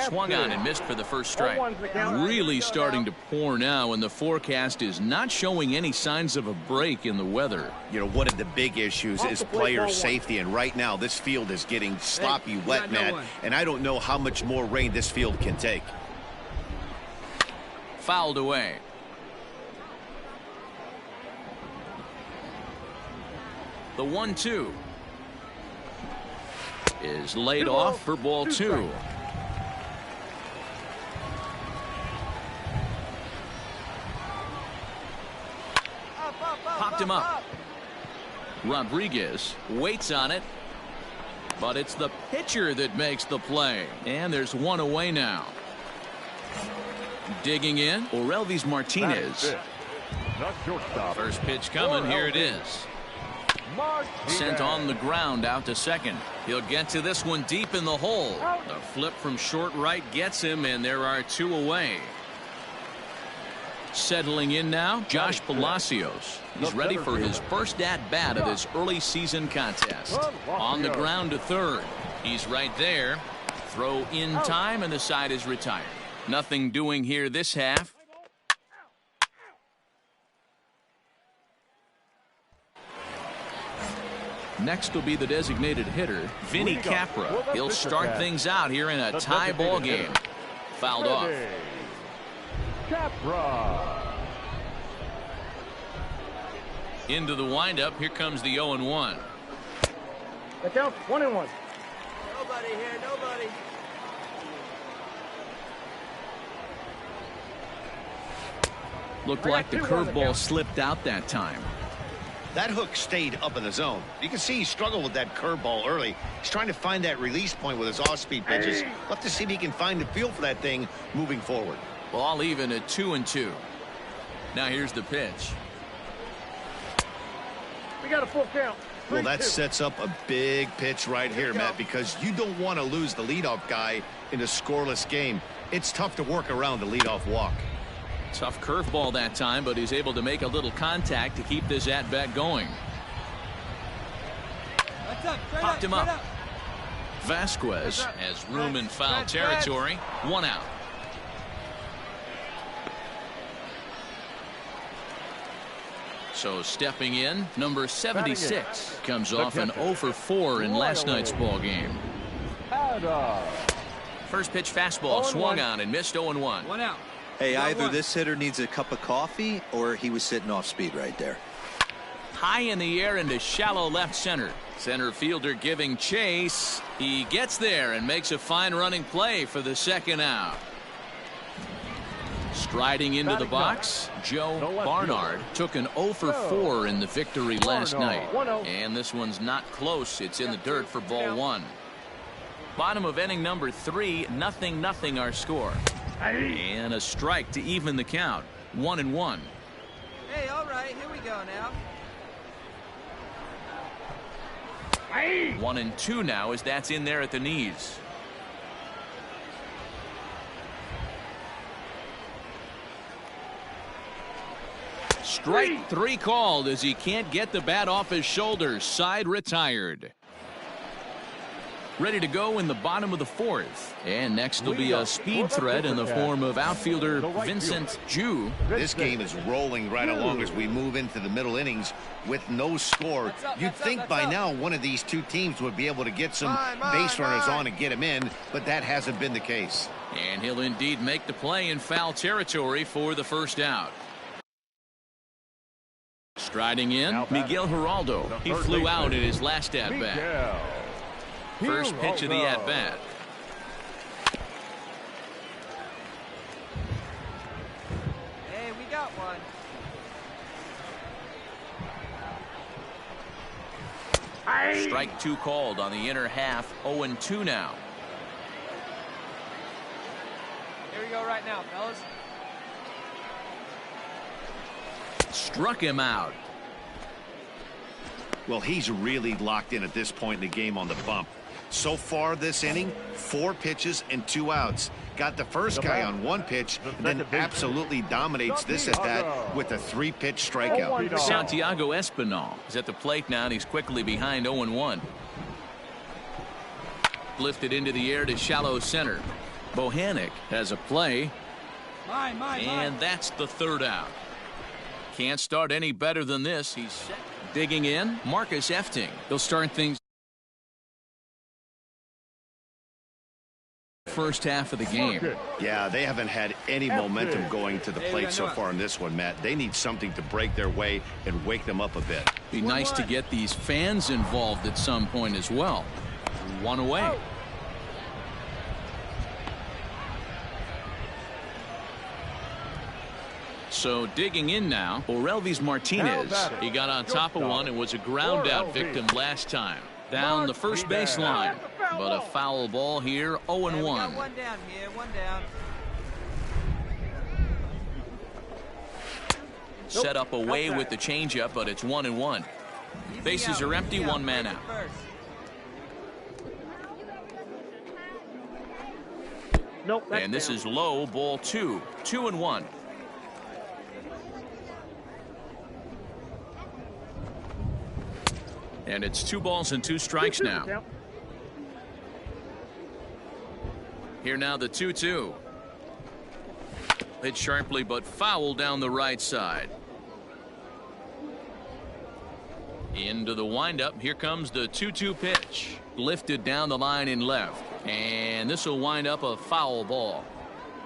Swung on and missed for the first strike. Really starting to pour now, and the forecast is not showing any signs of a break in the weather. You know, one of the big issues is player safety, and right now this field is getting sloppy wet, Matt, and I don't know how much more rain this field can take. Fouled away. The 1-2 is laid off for ball 2. Popped him up. Rodriguez waits on it, but it's the pitcher that makes the play, and there's one away now. Digging in, Orelvis Martinez. First pitch coming. Here it is. Sent on the ground out to second. He'll get to this one deep in the hole. The flip from short right gets him, and there are two away. Settling in now, Josh Palacios. He's ready for his first at-bat of this early season contest. On the ground to third. He's right there. Throw in time, and the side is retired. Nothing doing here this half. Next will be the designated hitter, Vinny Capra. He'll start things out here in a tie ball game. Fouled off. Capra. Into the windup. Here comes the 0-1. The count 1-1. Nobody here, nobody. Looked like the curveball slipped out that time. That hook stayed up in the zone. You can see he struggled with that curveball early. He's trying to find that release point with his off-speed pitches. We'll have to see if he can find the feel for that thing moving forward. Ball even at 2-2. Now here's the pitch. We got a full count. Well, that sets up a big pitch right here, Matt, because you don't want to lose the leadoff guy in a scoreless game. It's tough to work around the leadoff walk. Tough curveball that time, but he's able to make a little contact to keep this at-bat going. Popped him up. Vasquez has room in foul territory. One out. So stepping in, number 76 comes off an 0 for 4 in last night's ball game. First pitch fastball swung on and missed 0-1. 1 out. Hey, either this hitter needs a cup of coffee or he was sitting off speed right there. High in the air into shallow left center. Center fielder giving chase. He gets there and makes a fine running play for the second out. Striding into the box, Joe Barnard took an 0 for 4 in the victory last night. And this one's not close. It's in the dirt for ball 1. Bottom of inning number 3, 0-0 our score. And a strike to even the count. 1-1. Hey, all right, here we go now. 1-2 now as that's in there at the knees. Strike three called as he can't get the bat off his shoulders. Side retired. Ready to go in the bottom of the fourth. And next will be a speed threat in the form of outfielder Vincent Ju. This game is rolling right along as we move into the middle innings with no score. You'd think by now one of these two teams would be able to get some base runners on and get them in, but that hasn't been the case. And he'll indeed make the play in foul territory for the first out. Striding in, Miguel Geraldo. He flew out in his last at-bat. First pitch of the at-bat. Hey, we got one. Strike two called on the inner half. 0-2 now. Here we go right now, fellas. Struck him out. Well, he's really locked in at this point in the game on the bump. So far this inning, 4 pitches and 2 outs. Got the first guy on 1 pitch and then absolutely dominates this at bat with a 3-pitch strikeout. Santiago Espinal is at the plate now, and he's quickly behind 0-1. Lifted into the air to shallow center. Bohannon has a play. And that's the third out. Can't start any better than this. He's set. Digging in, Marcus Efting. They'll start things first half of the game. Yeah, they haven't had any momentum going to the plate so far in this one, Matt. They need something to break their way and wake them up a bit. Be nice to get these fans involved at some point as well. 1 away. So digging in now, Orelvis Martinez. He got on top of one and was a ground out victim last time. Down the first base line. But a foul ball here, 0-1. One down here, one down. Set up away with the changeup, but it's 1-1. Bases are empty, 1 man out. And this is low, ball 2. 2-1. And it's 2 balls and 2 strikes now. Here now the 2-2. Hit sharply but foul down the right side. Into the windup. Here comes the 2-2 pitch. Lifted down the line in left. And this will wind up a foul ball.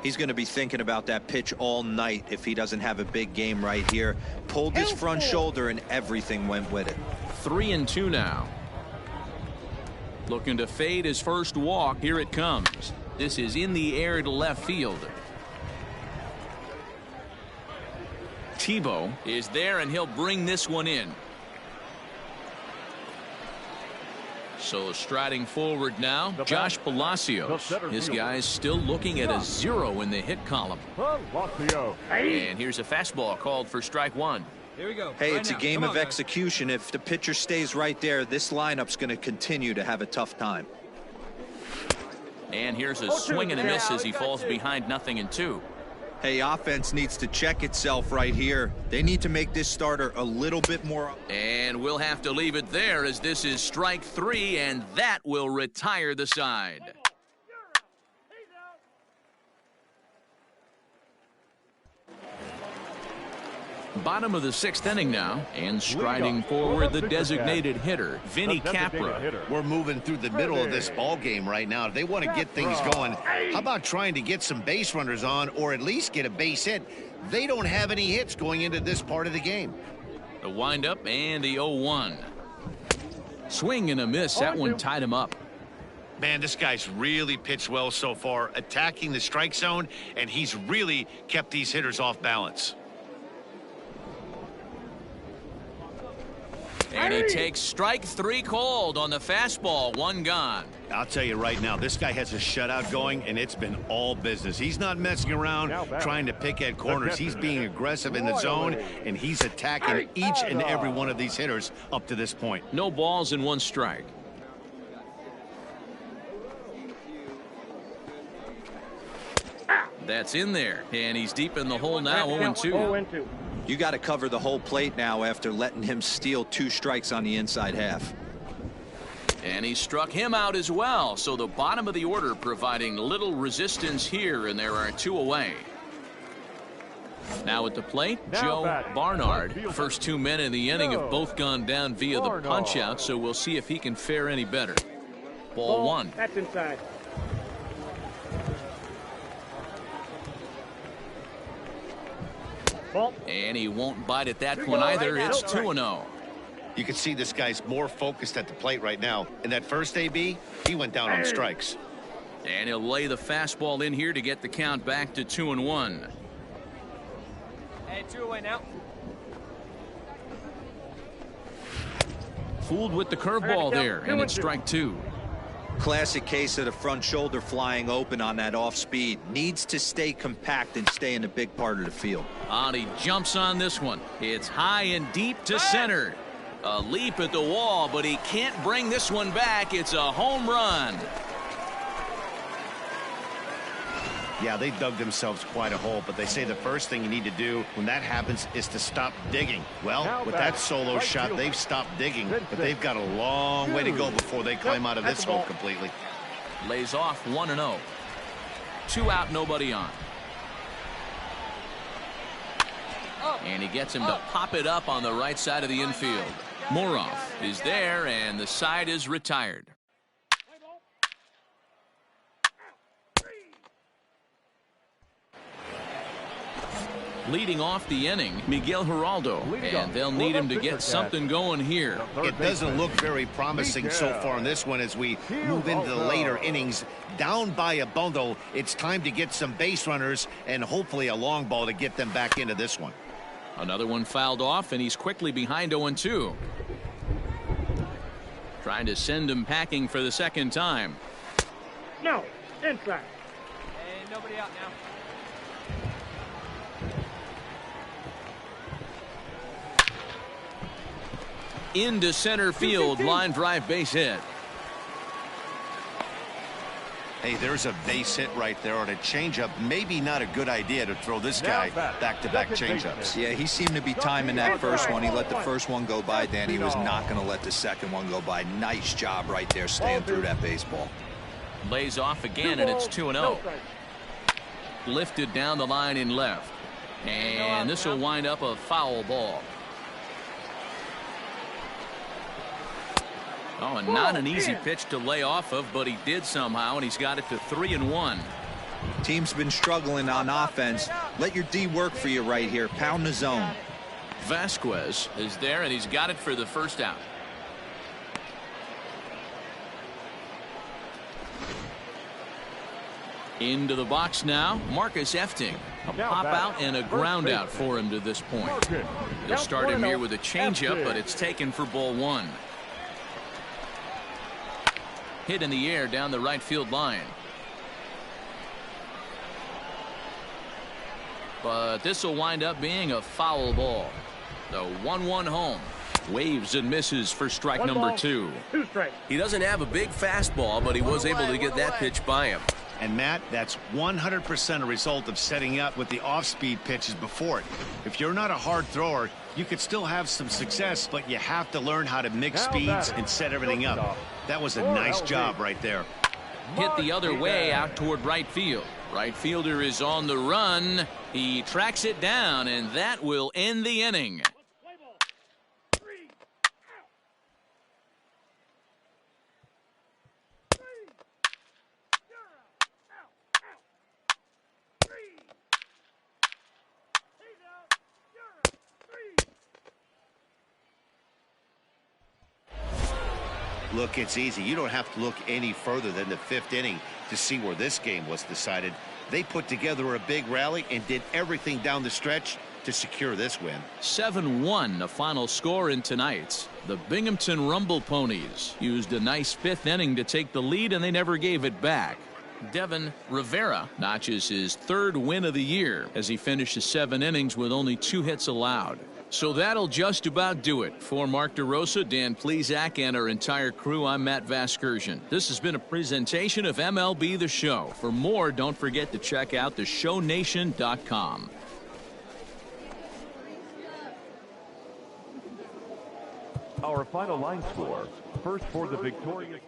He's going to be thinking about that pitch all night if he doesn't have a big game right here. Pulled his front shoulder and everything went with it. 3-2 now. Looking to fade his first walk. Here it comes. This is in the air to left field. Tebow is there, and he'll bring this one in. So striding forward now, Josh Palacios. His guy's still looking at a 0 in the hit column. And here's a fastball called for strike 1. Here we go. Hey, it's a game of execution. If the pitcher stays right there, this lineup's going to continue to have a tough time. And here's a swing and a miss as he falls behind 0-2. Hey, offense needs to check itself right here. They need to make this starter a little bit more. And we'll have to leave it there as this is strike 3, and that will retire the side. Bottom of the 6th inning now, and striding forward the designated hitter, Vinny Capra. We're moving through the middle of this ball game right now. If they want to get things going, how about trying to get some base runners on or at least get a base hit? They don't have any hits going into this part of the game. The windup and the 0-1. Swing and a miss. That one tied him up. Man, this guy's really pitched well so far, attacking the strike zone, and he's really kept these hitters off balance. And he takes strike 3 called on the fastball. 1 gone. I'll tell you right now, this guy has a shutout going, and it's been all business. He's not messing around trying to pick at corners. He's being aggressive in the zone, and he's attacking each and every one of these hitters up to this point. No balls and 1 strike. That's in there, and he's deep in the hole now. 0-2. You got to cover the whole plate now after letting him steal 2 strikes on the inside half. And he struck him out as well. So the bottom of the order providing little resistance here, and there are 2 away. Now at the plate, Joe Barnard. First 2 men in the inning have both gone down via the punch out, so we'll see if he can fare any better. Ball 1. That's inside. Ball. And he won't bite at that one either. It's 2-0. You can see this guy's more focused at the plate right now. In that first AB, he went down on strikes. And he'll lay the fastball in here to get the count back to 2-1. Hey, 2 away now. Fooled with the curveball there, and it's strike 2. Classic case of the front shoulder flying open on that off speed. Needs to stay compact and stay in the big part of the field. And he jumps on this one. It's high and deep to center. A leap at the wall, but he can't bring this one back. It's a home run. Yeah, they dug themselves quite a hole, but they say the first thing you need to do when that happens is to stop digging. Well, with that solo shot, they've stopped digging, but they've got a long way to go before they climb out of this hole completely. Lays off 1-0. 2 out, nobody on. And he gets him to pop it up on the right side of the infield. Moroff is there, and the side is retired. Leading off the inning, Miguel Geraldo, and they'll need him to get something going here. It doesn't look very promising so far in this one as we move into the later innings. Down by a bundle, it's time to get some base runners and hopefully a long ball to get them back into this one. Another one fouled off, and he's quickly behind 0-2. Trying to send him packing for the second time. No, inside. Hey, nobody out now. Into center field, line drive base hit. Hey, there's a base hit right there on a changeup. Maybe not a good idea to throw this guy back-to-back changeups. Yeah, he seemed to be timing that first one. He let the first one go by, then he was not going to let the second one go by. Nice job right there staying through that baseball. Lays off again, and it's 2-0. Lifted down the line in left. And this will wind up a foul ball. Oh, and not an easy pitch to lay off of, but he did somehow, and he's got it to 3-1. Team's been struggling on offense. Let your D work for you right here. Pound the zone. Vasquez is there, and he's got it for the first out. Into the box now, Marcus Efting. A pop out and a ground out for him to this point. They'll start him here with a changeup, but it's taken for ball 1. Hit in the air down the right field line. But this will wind up being a foul ball. The 1-1 home. Waves and misses for strike number 2. 2 strikes. He doesn't have a big fastball, but he was able to get that pitch by him. And Matt, that's 100% a result of setting up with the off-speed pitches before it. If you're not a hard thrower, you could still have some success, but you have to learn how to mix speeds and set everything up. That was a nice job right there. Hit the other way out toward right field. Right fielder is on the run. He tracks it down, and that will end the inning. Look, it's easy. You don't have to look any further than the 5th inning to see where this game was decided. They put together a big rally and did everything down the stretch to secure this win. 7-1 the final score in tonight's. The Binghamton Rumble Ponies used a nice 5th inning to take the lead, and they never gave it back. Devin Rivera notches his 3rd win of the year as he finishes 7 innings with only 2 hits allowed. So that'll just about do it. For Mark DeRosa, Dan Plesac, and our entire crew, I'm Matt Vasgersian. This has been a presentation of MLB The Show. For more, don't forget to check out theshownation.com. our final line score. First for the victorious...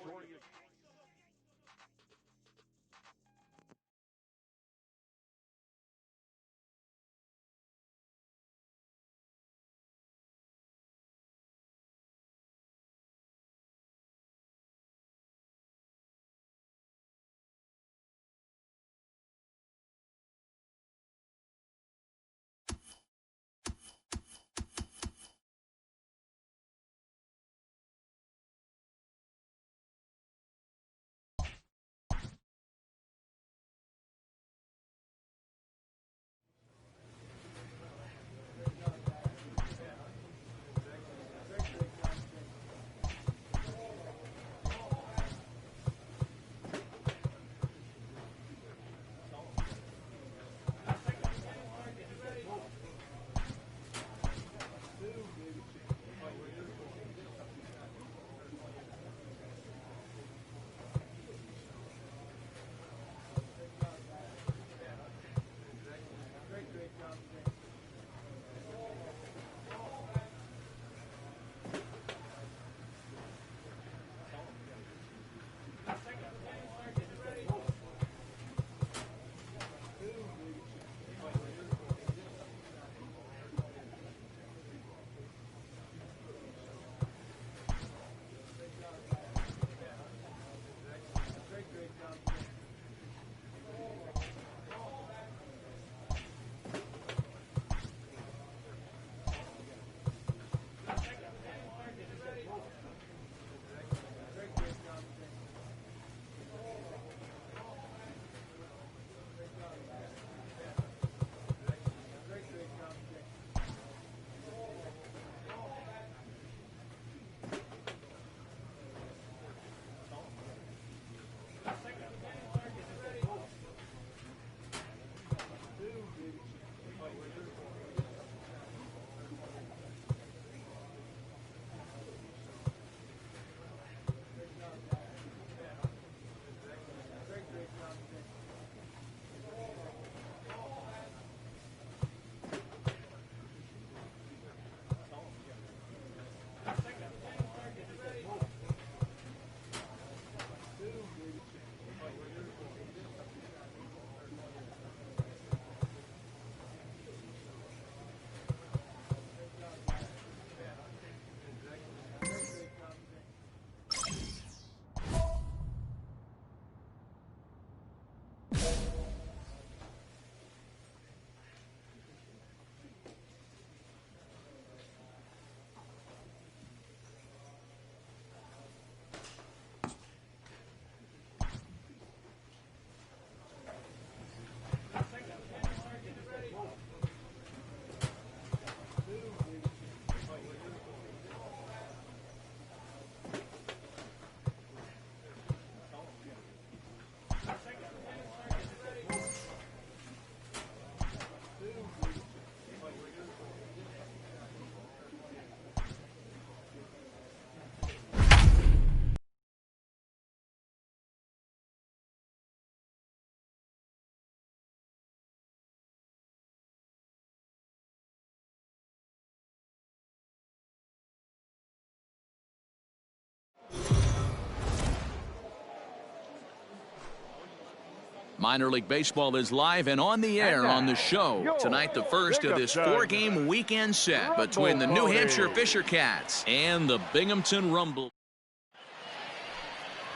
Minor League Baseball is live and on the air on the show. Tonight, the first of this four-game weekend set between the New Hampshire Fisher Cats and the Binghamton Rumble.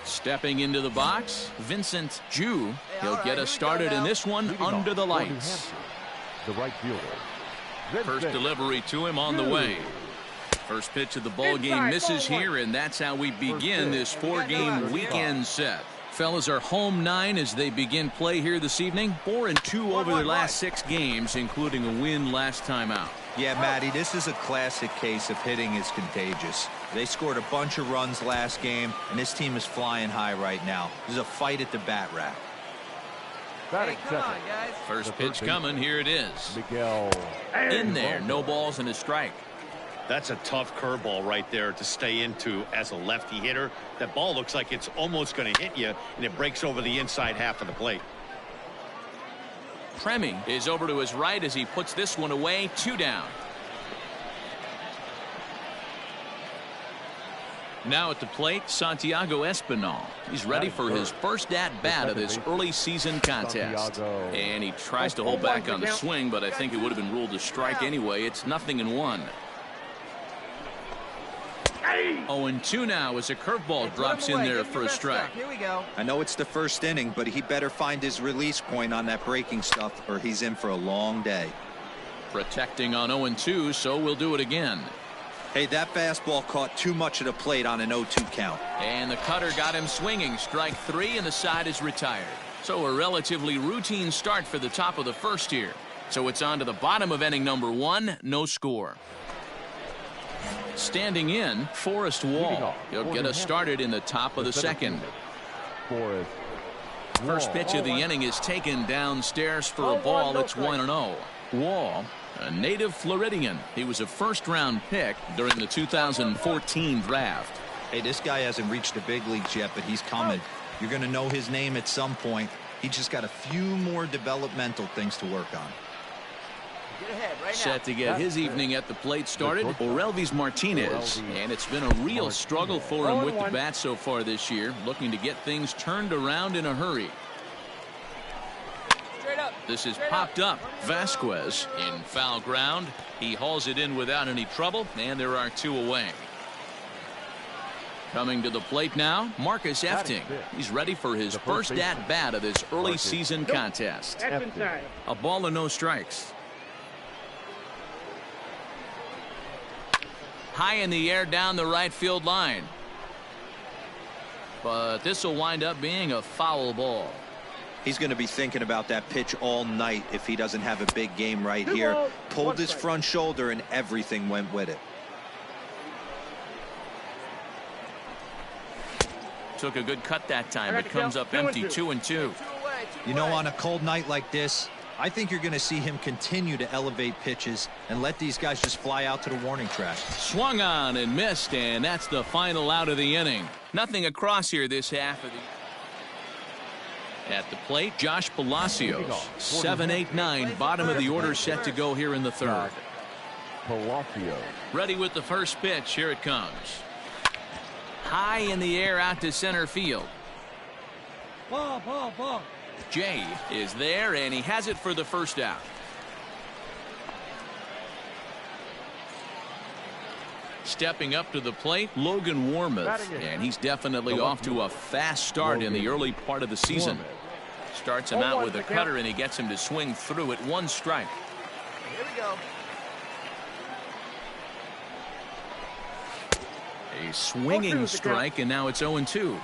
Stepping into the box, Vincent Jew. He'll get us started in this one under the lights. The right fielder. First delivery to him on the way. First pitch of the ball game misses here, and that's how we begin this four-game weekend set. Fellas are home 9 as they begin play here this evening. 4-2 over their last 6 games, including a win last time out. Yeah, Matty, this is a classic case of hitting is contagious. They scored a bunch of runs last game, and this team is flying high right now. There's a fight at the bat rack. Hey, come on, guys. First pitch coming. Here it is. Miguel. In there. No balls and a strike. That's a tough curveball right there to stay into as a lefty hitter. That ball looks like it's almost going to hit you, and it breaks over the inside half of the plate. Treming is over to his right as he puts this one away. 2 down. Now at the plate, Santiago Espinal. He's ready for his first at-bat of this early season contest. And he tries to hold back on the swing, but I think it would have been ruled a strike anyway. It's 0-1. 0-2 now as a curveball drops in there for a strike. Here we go. I know it's the first inning, but he better find his release point on that breaking stuff or he's in for a long day. Protecting on 0-2, so we'll do it again. Hey, that fastball caught too much of the plate on an 0-2 count. And the cutter got him swinging. Strike 3, and the side is retired. So a relatively routine start for the top of the first here. So it's on to the bottom of inning number 1, no score. Standing in, Forrest Wall. He'll get us started in the top of the second. First pitch of the inning is taken downstairs for a ball. It's 1-0. Wall, a native Floridian. He was a first-round pick during the 2014 draft. Hey, this guy hasn't reached the big leagues yet, but he's coming. You're going to know his name at some point. He just got a few more developmental things to work on. Get ahead right now. Set to get his evening at the plate started, Orelvis Martinez. And it's been a real struggle for him with the bat so far this year, looking to get things turned around in a hurry. This is popped up. Vasquez in foul ground. He hauls it in without any trouble, and there are 2 away. Coming to the plate now, Marcus Efting. He's ready for his first at-bat of this early season contest. A ball and no strikes. High in the air down the right field line. But this will wind up being a foul ball. He's going to be thinking about that pitch all night if he doesn't have a big game right here. Pulled his front shoulder and everything went with it. Took a good cut that time, but comes up empty. 2-2. You know, on a cold night like this, I think you're going to see him continue to elevate pitches and let these guys just fly out to the warning track. Swung on and missed, and that's the final out of the inning. Nothing across here this half of the. At the plate, Josh Palacios. 7-8-9, bottom of the order set to go here in the third. Palacios. Ready with the first pitch. Here it comes. High in the air out to center field. Ball. Jay is there, and he has it for the first out. Stepping up to the plate, Logan Warmoth, and he's definitely off to a fast start in the early part of the season. Starts him out with a cutter, and he gets him to swing through it. 1 strike. Here we go. A swinging strike, and now it's 0-2.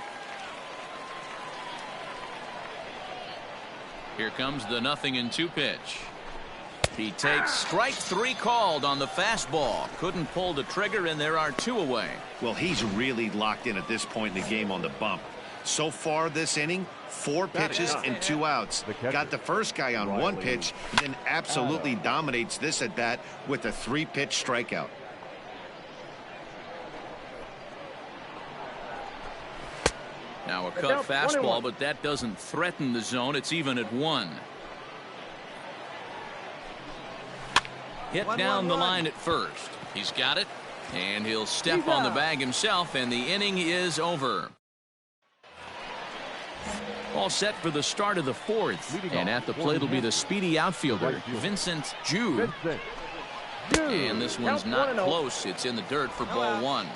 Here comes the 0-2 pitch. He takes strike 3 called on the fastball. Couldn't pull the trigger, and there are 2 away. Well, he's really locked in at this point in the game on the bump. So far this inning, 4 pitches and 2 outs. Got the first guy on 1 pitch, then absolutely dominates this at bat with a 3-pitch strikeout. Now a cut fastball, but that doesn't threaten the zone. It's even at 1. Hit down the line at first. He's got it, and he'll step on the bag himself, and the inning is over. All set for the start of the 4th, and at the plate will be the speedy outfielder, Vincent Jude. And this one's not close. It's in the dirt for ball 1.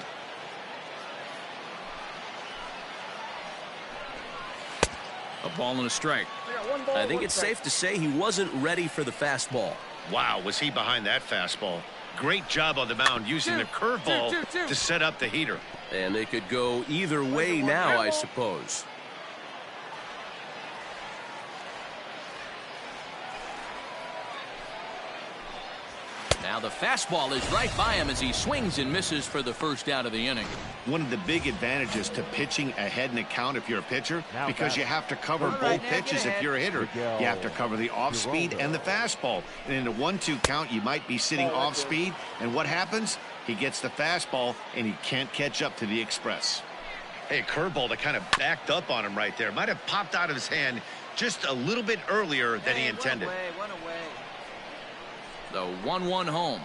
A ball and a strike. I think it's safe to say he wasn't ready for the fastball. Wow, was he behind that fastball. Great job on the mound using the curveball to set up the heater. And they could go either way now, I suppose. Now the fastball is right by him as he swings and misses for the first out of the inning. One of the big advantages to pitching ahead in the count if you're a pitcher, because you have to cover both pitches if you're a hitter. You have to cover the off speed and the fastball. And in a 1-2 count, you might be sitting off speed. And what happens? He gets the fastball, and he can't catch up to the express. Hey, curveball that kind of backed up on him right there. Might have popped out of his hand just a little bit earlier than he intended. One away. The 1-1 home.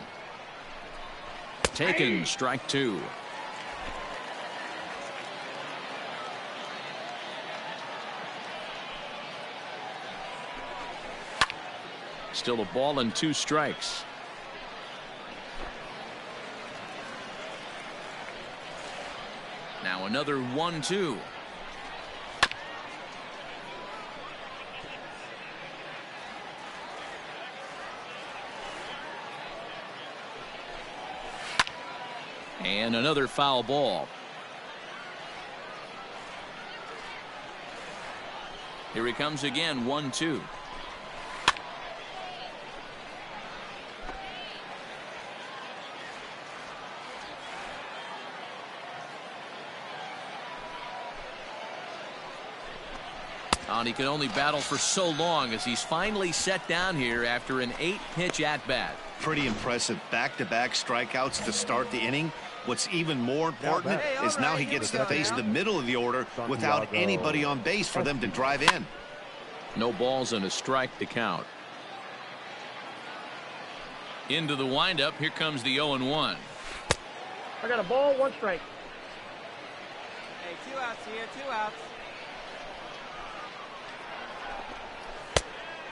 Taken, strike 2. Still a ball and 2 strikes. Now another 1-2. And another foul ball. Here he comes again, 1-2. And he can only battle for so long as he's finally set down here after an 8-pitch at-bat. Pretty impressive back-to-back strikeouts to start the inning. What's even more important is now he gets to face the middle of the order without anybody on base for them to drive in. No balls and a strike to count. Into the windup. Here comes the 0-1. I got a ball, 1 strike. Hey, 2 outs here, 2 outs.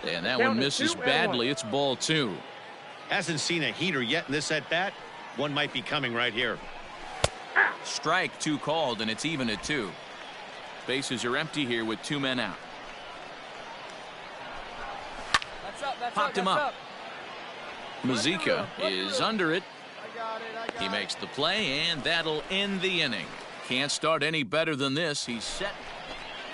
And that one misses badly. It's ball 2. Hasn't seen a heater yet in this at-bat. One might be coming right here. Strike 2 called, and it's even at 2. Bases are empty here with 2 men out. Popped him up. Mazika is under it. He makes the play, and that'll end the inning. Can't start any better than this. He's set.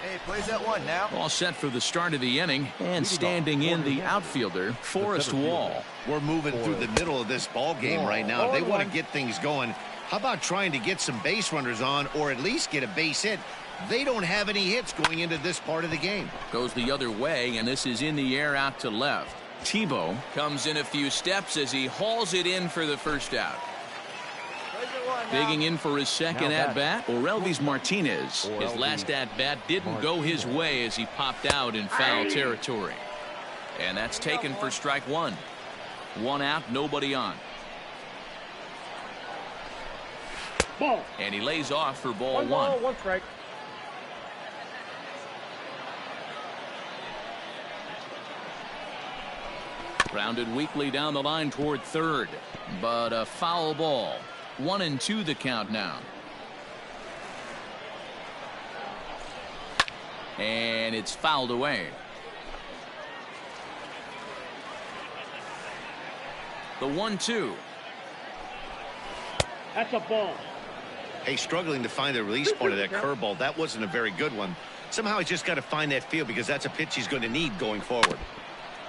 Hey, plays that 1 now. All set for the start of the inning, and standing in the outfielder, Forrest Wall. We're moving through the middle of this ball game right now. They want to get things going. How about trying to get some base runners on, or at least get a base hit? They don't have any hits going into this part of the game. Goes the other way, and this is in the air out to left. Tebow comes in a few steps as he hauls it in for the first out. Digging in for his second at-bat, Orelvis Martinez. His last at-bat didn't go his way as he popped out in foul territory. And that's taken for strike 1. 1 out, nobody on. Ball. And he lays off for ball 1. 1 ball, 1 strike. Grounded weakly down the line toward third, but a foul ball. 1-2 the count now. And it's fouled away. The 1-2. That's a ball. Hey, struggling to find the release point of that curveball. That wasn't a very good one. Somehow he's just got to find that feel, because that's a pitch he's going to need going forward.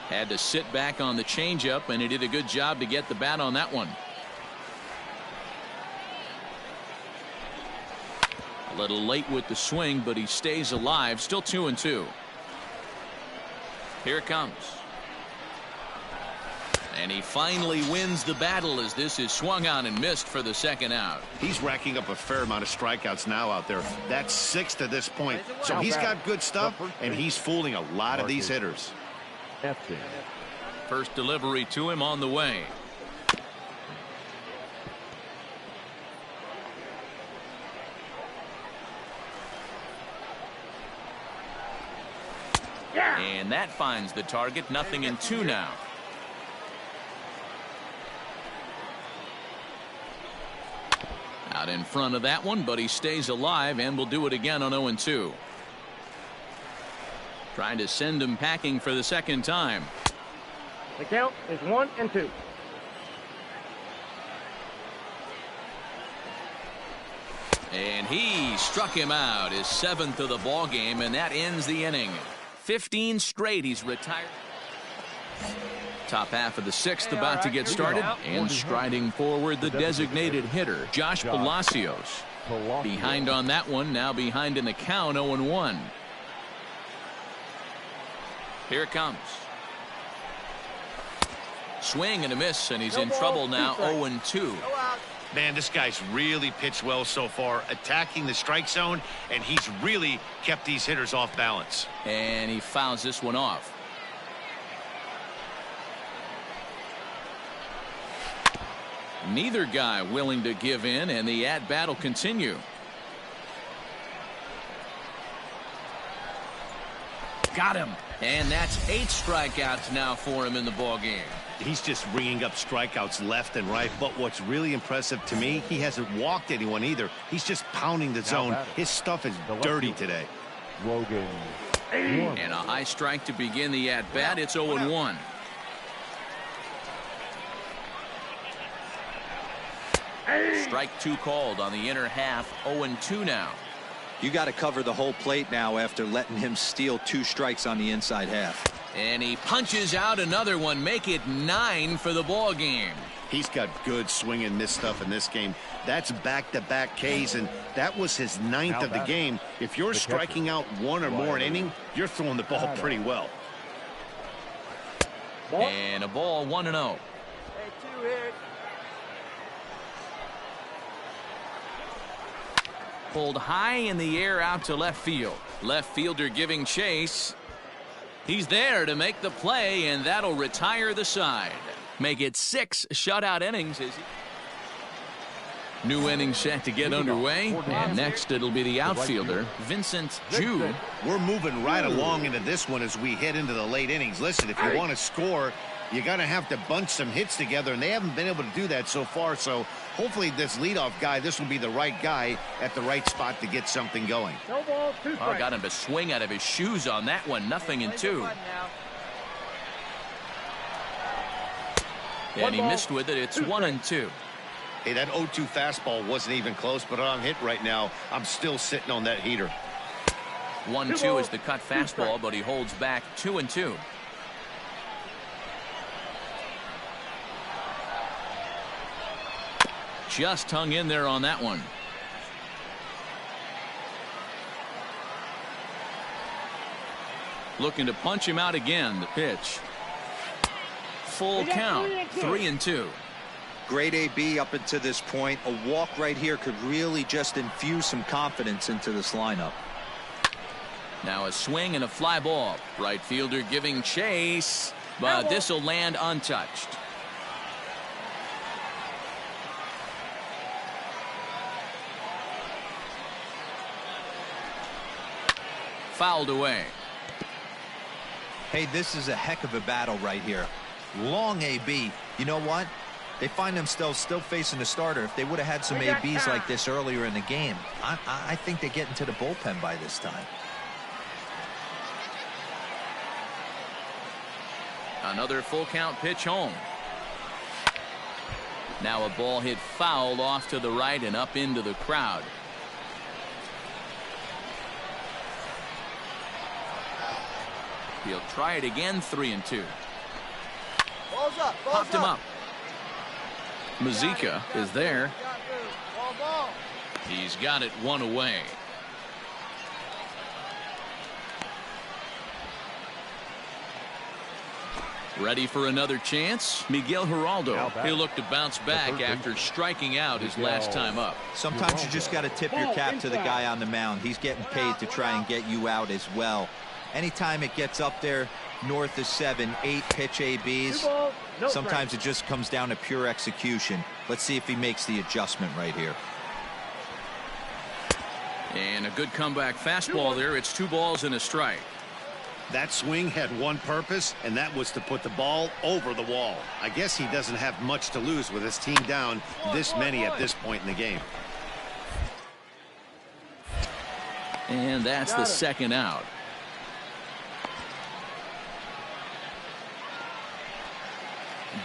Had to sit back on the changeup, and he did a good job to get the bat on that one. A little late with the swing, but he stays alive. Still 2-2. Here it comes. And he finally wins the battle as this is swung on and missed for the second out. He's racking up a fair amount of strikeouts now out there. That's 6 to this point. So he's got good stuff, and he's fooling a lot of these hitters. First delivery to him on the way. And that finds the target. 0-2 now. Out in front of that one, but he stays alive and will do it again on 0-2. Trying to send him packing for the second time. The count is 1-2. And he struck him out, his 7th of the ball game, and that ends the inning. 15 straight. He's retired. Top half of the 6th about to get started, and striding forward the designated hitter, Josh Palacios. Behind on that one, now behind in the count, 0-1. Here it comes. Swing and a miss, and he's in trouble now. 0-2. Man, this guy's really pitched well so far, attacking the strike zone, and he's really kept these hitters off balance. And he fouls this one off. Neither guy willing to give in, and the at-bat will continue. Got him. And that's 8 strikeouts now for him in the ballgame. He's just ringing up strikeouts left and right. But what's really impressive to me, he hasn't walked anyone either. He's just pounding the zone. His stuff is dirty today. Logan. And a high strike to begin the at-bat. It's 0-1. Strike 2 called on the inner half. 0-2 now. You got to cover the whole plate now after letting him steal 2 strikes on the inside half. And he punches out another one. Make it 9 for the ball game. He's got good swing and miss stuff in this game. That's back-to-back Ks, and that was his 9th of the game. If you're striking out 1 or more an inning, you're throwing the ball pretty well. And a ball, 1-0. Hey, 2 hit. Pulled high in the air out to left field. Left fielder giving chase. He's there to make the play, and that'll retire the side. Make it 6 shutout innings. New inning set to get underway. And next it'll be the outfielder, Vincent Jude. We're moving right along into this one as we head into the late innings. Listen, if you want to score, you got to have to bunch some hits together, and they haven't been able to do that so far. So hopefully this leadoff guy, this will be the right guy at the right spot to get something going. No ball, 2 strikes. Oh, got him to swing out of his shoes on that one. 0-2. And he missed with it. It's 1-2. Hey, that 0-2 fastball wasn't even close, but on hit right now, I'm still sitting on that heater. 1-2 is the cut fastball, but he holds back. 2-2. Just hung in there on that one. Looking to punch him out again. The pitch. Full count. 3-2. Great AB up until this point. A walk right here could really just infuse some confidence into this lineup. Now a swing and a fly ball. Right fielder giving chase, but this will land untouched. Fouled away. Hey, this is a heck of a battle right here. Long AB. You know what? They find themselves still facing the starter. If they would have had some ABs like this earlier in the game, I think they get into the bullpen by this time. Another full count pitch home. Now a ball hit foul off to the right and up into the crowd. He'll try it again. 3-2. Balls up. Popped him up. Mazika is there. Ball. He's got it 1 away. Ready for another chance? Miguel Geraldo. He'll look to bounce back after striking out his last time up. Sometimes you just got to tip your cap to the guy on the mound. He's getting paid to try and get you out as well. Anytime it gets up there north of 7, 8 pitch ABs, sometimes it just comes down to pure execution. Let's see if he makes the adjustment right here. And a good comeback fastball there. It's 2 balls and a strike. That swing had one purpose, and that was to put the ball over the wall. I guess he doesn't have much to lose with his team down this many at this point in the game. And that's the second out.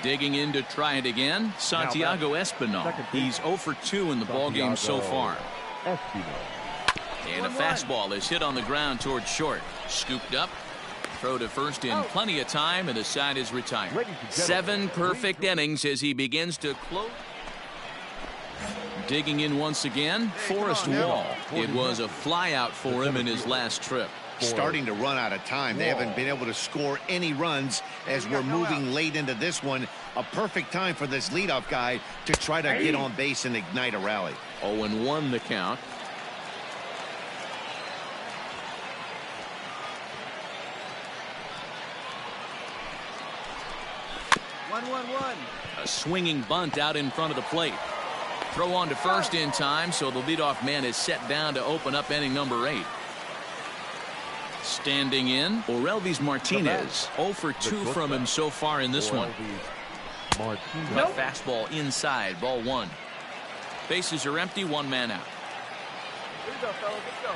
Digging in to try it again, Santiago Espinal. He's 0 for 2 in the ballgame so far. And a fastball is hit on the ground towards short. Scooped up. Throw to first in plenty of time, and the side is retired. 7 perfect innings as he begins to close. Digging in once again, Forrest Wall. It was a flyout for him in his last trip. Starting to run out of time. They haven't been able to score any runs as we're moving late into this one. A perfect time for this leadoff guy to try to get on base and ignite a rally. 0-1 the count. A swinging bunt out in front of the plate. Throw on to first in time, so the leadoff man is set down to open up inning number 8. Standing in, Orelvis Martinez. 0 for 2 from him so far in this one. Martinez. Fastball inside, ball 1. Bases are empty, 1 man out. Here we go, fellas. Let's go.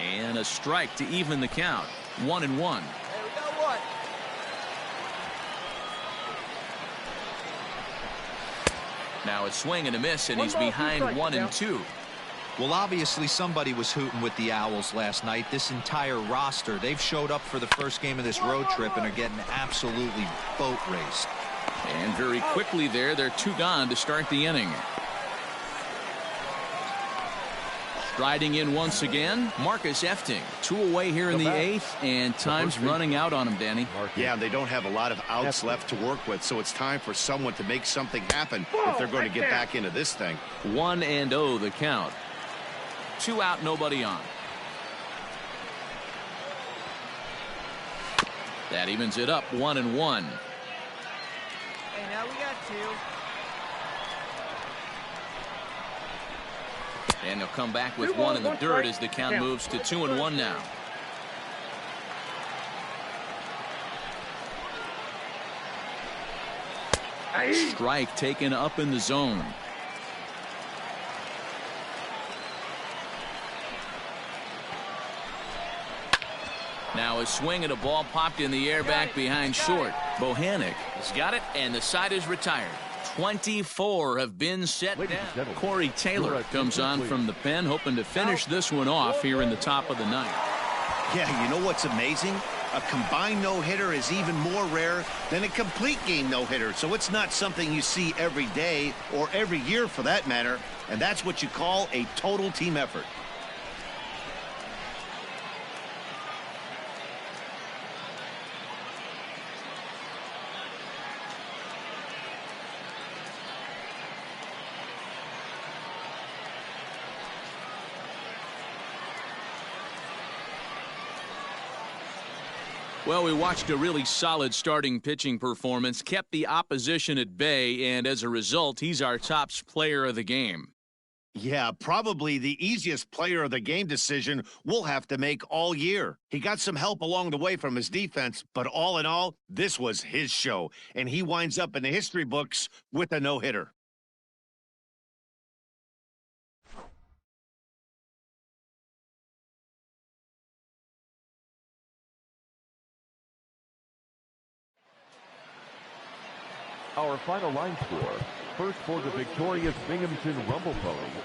And a strike to even the count. 1-1. Hey, we got one. Now a swing and a miss, and he's behind 1-2. Well, obviously somebody was hooting with the Owls last night. This entire roster, they've showed up for the first game of this road trip and are getting absolutely boat raced. And very quickly there, they're 2 gone to start the inning. Striding in once again, Marcus Efting. 2 away here in the 8th, and time's running out on him, Danny. Yeah, they don't have a lot of outs left to work with, so it's time for someone to make something happen if they're going to get back into this thing. 1-0 the count. 2 out, nobody on. That evens it up, 1-1. Hey, now we got 2. And they'll come back with 1 in the dirt as the count moves to 2-1 now. Strike taken up in the zone. Now a swing and a ball popped in the air back behind short. Bohannon has got it, and the side is retired. 24 have been set down. Corey Taylor comes on from the pen, hoping to finish this one off here in the top of the 9th. Yeah, you know what's amazing? A combined no-hitter is even more rare than a complete game no-hitter, so it's not something you see every day or every year for that matter, and that's what you call a total team effort. Well, we watched a really solid starting pitching performance, kept the opposition at bay, and as a result, he's our top player of the game. Yeah, probably the easiest player of the game decision we'll have to make all year. He got some help along the way from his defense, but all in all, this was his show, and he winds up in the history books with a no-hitter. Our final line score. First for the victorious Binghamton Rumble Ponies,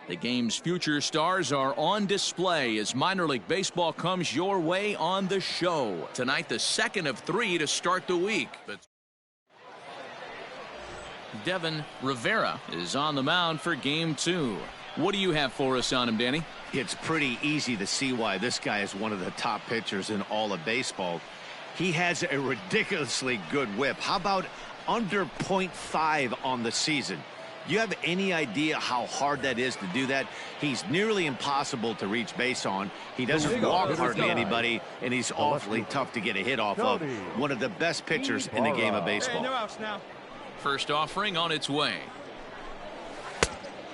The game's future stars are on display as minor league baseball comes your way on the show. Tonight, the second of 3 to start the week. But Devin Rivera is on the mound for game 2. What do you have for us on him, Danny? It's pretty easy to see why this guy is one of the top pitchers in all of baseball. He has a ridiculously good whip. How about under .5 on the season? You have any idea how hard that is to do that? He's nearly impossible to reach base on. He doesn't walk hardly anybody, and he's awfully tough to get a hit off of. One of the best pitchers in the game of baseball. Hey, no outs now. First offering on its way.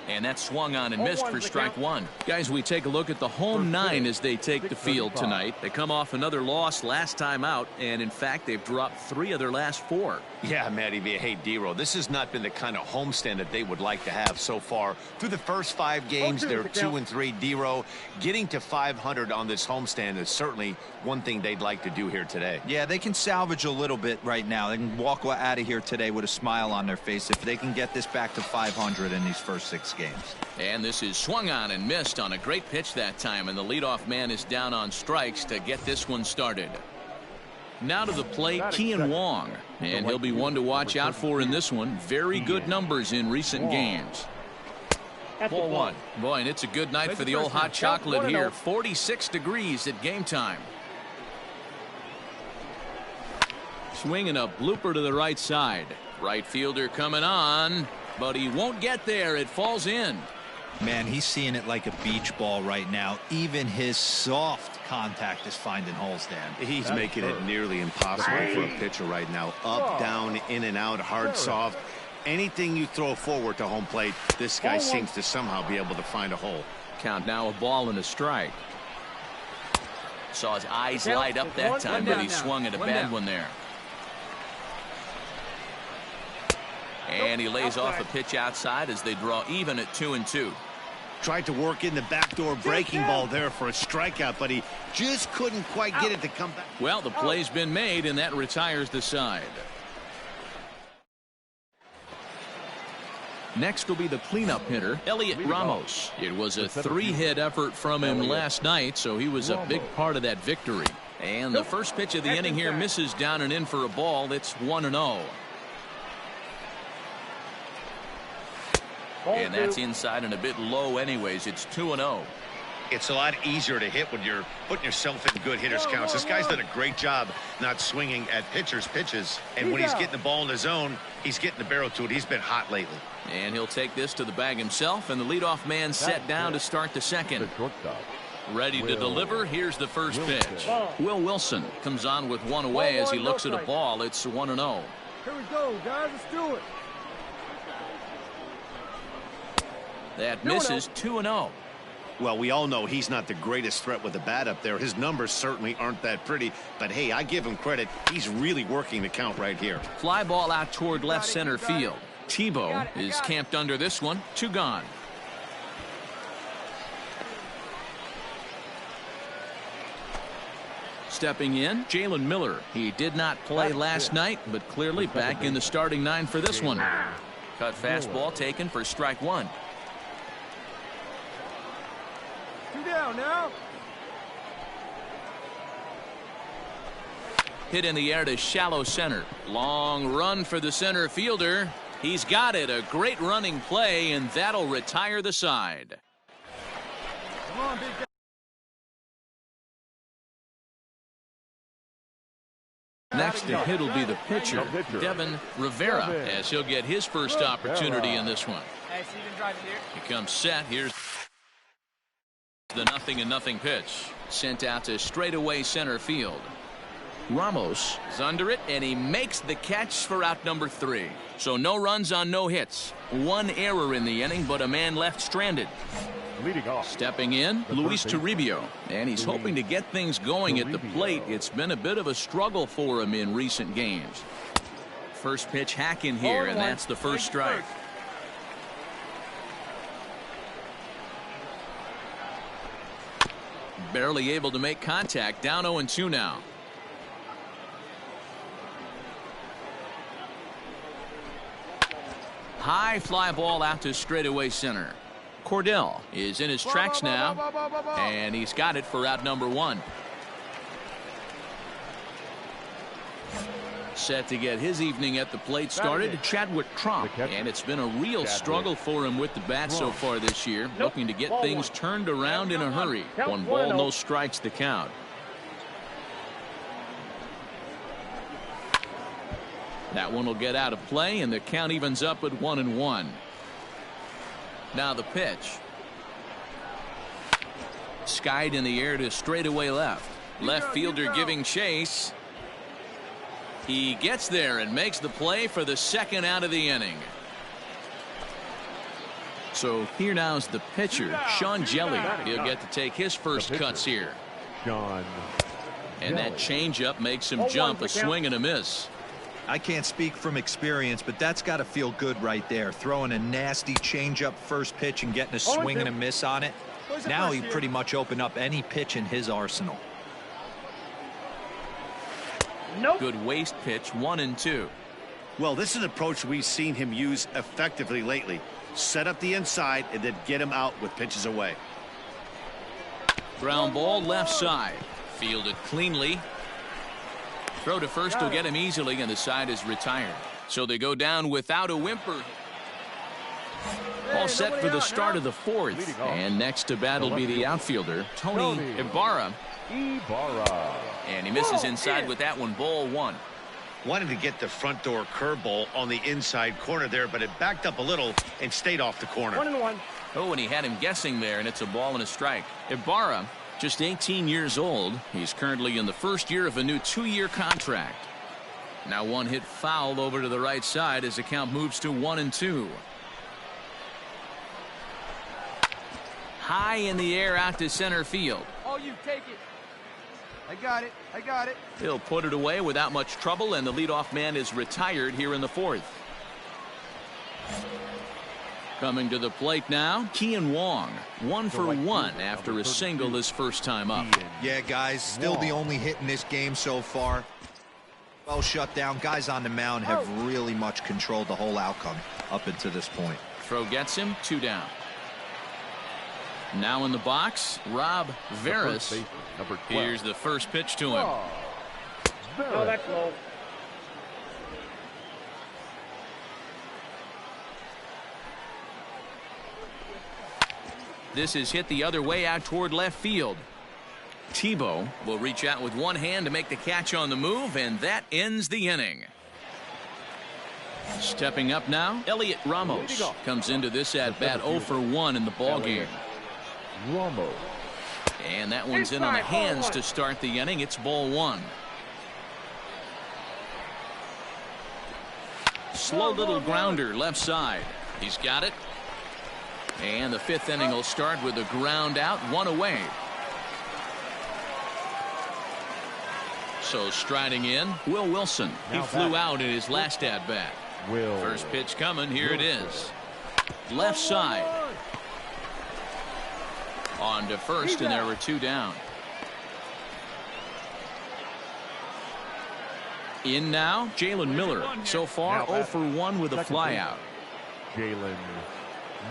And that's swung on and missed for strike 1. Guys, we take a look at the home 9 as they take the field tonight. They come off another loss last time out, and in fact, they've dropped 3 of their last 4. Yeah, Matty V. Hey, D-Row, this has not been the kind of homestand that they would like to have so far. Through the first 5 games, they're 2-3. D-Row, getting to 500 on this homestand is certainly one thing they'd like to do here today. Yeah, they can salvage a little bit right now. They can walk out of here today with a smile on their face if they can get this back to 500 in these first 6 games. And this is swung on and missed on a great pitch that time, and the leadoff man is down on strikes to get this one started. Now to the plate, Kian Wong, and he'll be one to watch out for in this one. Very good numbers in recent games. Ball 1. Boy, and it's a good night for the old hot chocolate here. 46 degrees at game time. Swinging a blooper to the right side. Right fielder coming on, but he won't get there. It falls in. Man, he's seeing it like a beach ball right now. Even his soft contact is finding holes, Dan. He's making it nearly impossible for a pitcher right now. Up, down, in and out, hard, soft. Anything you throw forward to home plate, this guy seems to somehow be able to find a hole. Count now, a ball and a strike. Saw his eyes light up that time, but he swung at a bad one there. And he lays off a pitch outside as they draw even at 2-2. Tried to work in the backdoor breaking ball there for a strikeout, but he just couldn't quite get it to come back. Well, the play's been made, and that retires the side. Next will be the cleanup hitter, Elliot Ramos. It was a 3-hit effort from him last night, so he was a big part of that victory. And the first pitch of the inning here misses down and in for a ball. It's 1-0. And that's inside and a bit low anyways. It's 2-0. It's a lot easier to hit when you're putting yourself in good hitters counts. This guy's done a great job not swinging at pitchers' pitches. And when he's getting the ball in his zone, he's getting the barrel to it. He's been hot lately. And he'll take this to the bag himself, and the leadoff man set down to start the second. Ready to deliver. Here's the first pitch. Will Wilson comes on with one away as he looks at a ball. It's 1-0. Here we go, guys. Let's do it. That misses 2-0. Well, we all know he's not the greatest threat with the bat up there. His numbers certainly aren't that pretty, but hey, I give him credit. He's really working the count right here. Fly ball out toward left center field. Tebow is camped under this one. 2 gone. Stepping in, Jalen Miller. He did not play last night, but clearly back in the starting 9 for this one. Cut fastball taken for strike 1. 2 down now. Hit in the air to shallow center. Long run for the center fielder. He's got it. A great running play, and that'll retire the side. Come on, big guy. Next to hit will be the pitcher, Devin Rivera, as he'll get his first opportunity in this one. Hey, so you can drive it here. He comes set. Here's the 0-0 pitch. Sent out to straightaway center field. Ramos is under it, and he makes the catch for out number 3. So no runs on no hits. 1 error in the inning, but a man left stranded. Leading off. Stepping in, Luis Toribio, and he's hoping to get things going at the plate. It's been a bit of a struggle for him in recent games. First pitch hack in here, and that's the first strike. Barely able to make contact. Down 0-2 now. High fly ball out to straightaway center. Cordell is in his tracks now, and he's got it for out number 1. Set to get his evening at the plate started, Chadwick Tromp, and it's been a real struggle for him with the bat so far this year, looking to get things turned around in a hurry. 1 ball, no strikes to count. That one will get out of play, and the count evens up at 1-1. Now the pitch. Skied in the air to straightaway left. Left fielder giving chase. He gets there and makes the play for the second out of the inning. So here now is the pitcher, Sean Jelly. He'll get to take his first cuts here. And that changeup makes him jump, a swing and a miss. I can't speak from experience, but that's got to feel good right there. Throwing a nasty changeup first pitch and getting a swing and a miss on it. Now he pretty much opened up any pitch in his arsenal. Good waste pitch, 1-2. Well, this is an approach we've seen him use effectively lately. Set up the inside and then get him out with pitches away. Ground ball left side. Fielded cleanly. Throw to first will get him easily, and the side is retired. So they go down without a whimper. All set for the start of the 4th. And next to bat will be the outfielder, Tony Ibarra. And he misses inside with that one, ball 1. Wanted to get the front door curveball on the inside corner there, but it backed up a little and stayed off the corner. 1-1. Oh, and he had him guessing there, and it's a ball and a strike. Ibarra, just 18 years old. He's currently in the first year of a new 2-year contract. Now one hit foul over to the right side as the count moves to 1-2. High in the air out to center field. Oh, you take it. I got it. I got it. He'll put it away without much trouble, and the leadoff man is retired here in the 4th. Coming to the plate now, Kian Wong. 1 for 1 after a single his first time up. Yeah, guys, still the only hit in this game so far. Well shut down. Guys on the mound have really much controlled the whole outcome up until this point. Throw gets him, 2 down. Now in the box, Rob Veras. Here's the first pitch to him. Oh, that's low. This is hit the other way out toward left field. Tebow will reach out with one hand to make the catch on the move, and that ends the inning. Stepping up now, Elliot Ramos comes into this at bat 0 for 1 in the ball game. And that one's in on the hands to start the inning. It's ball 1. Slow little grounder left side. He's got it. And the 5th inning will start with a ground out, 1 away. So striding in, Will Wilson. He flew out in his last at bat. First pitch coming. Here it is. Left side. On to first, and there were 2 down. In now, Jalen Miller. So far, 0 for 1 with a flyout. Jalen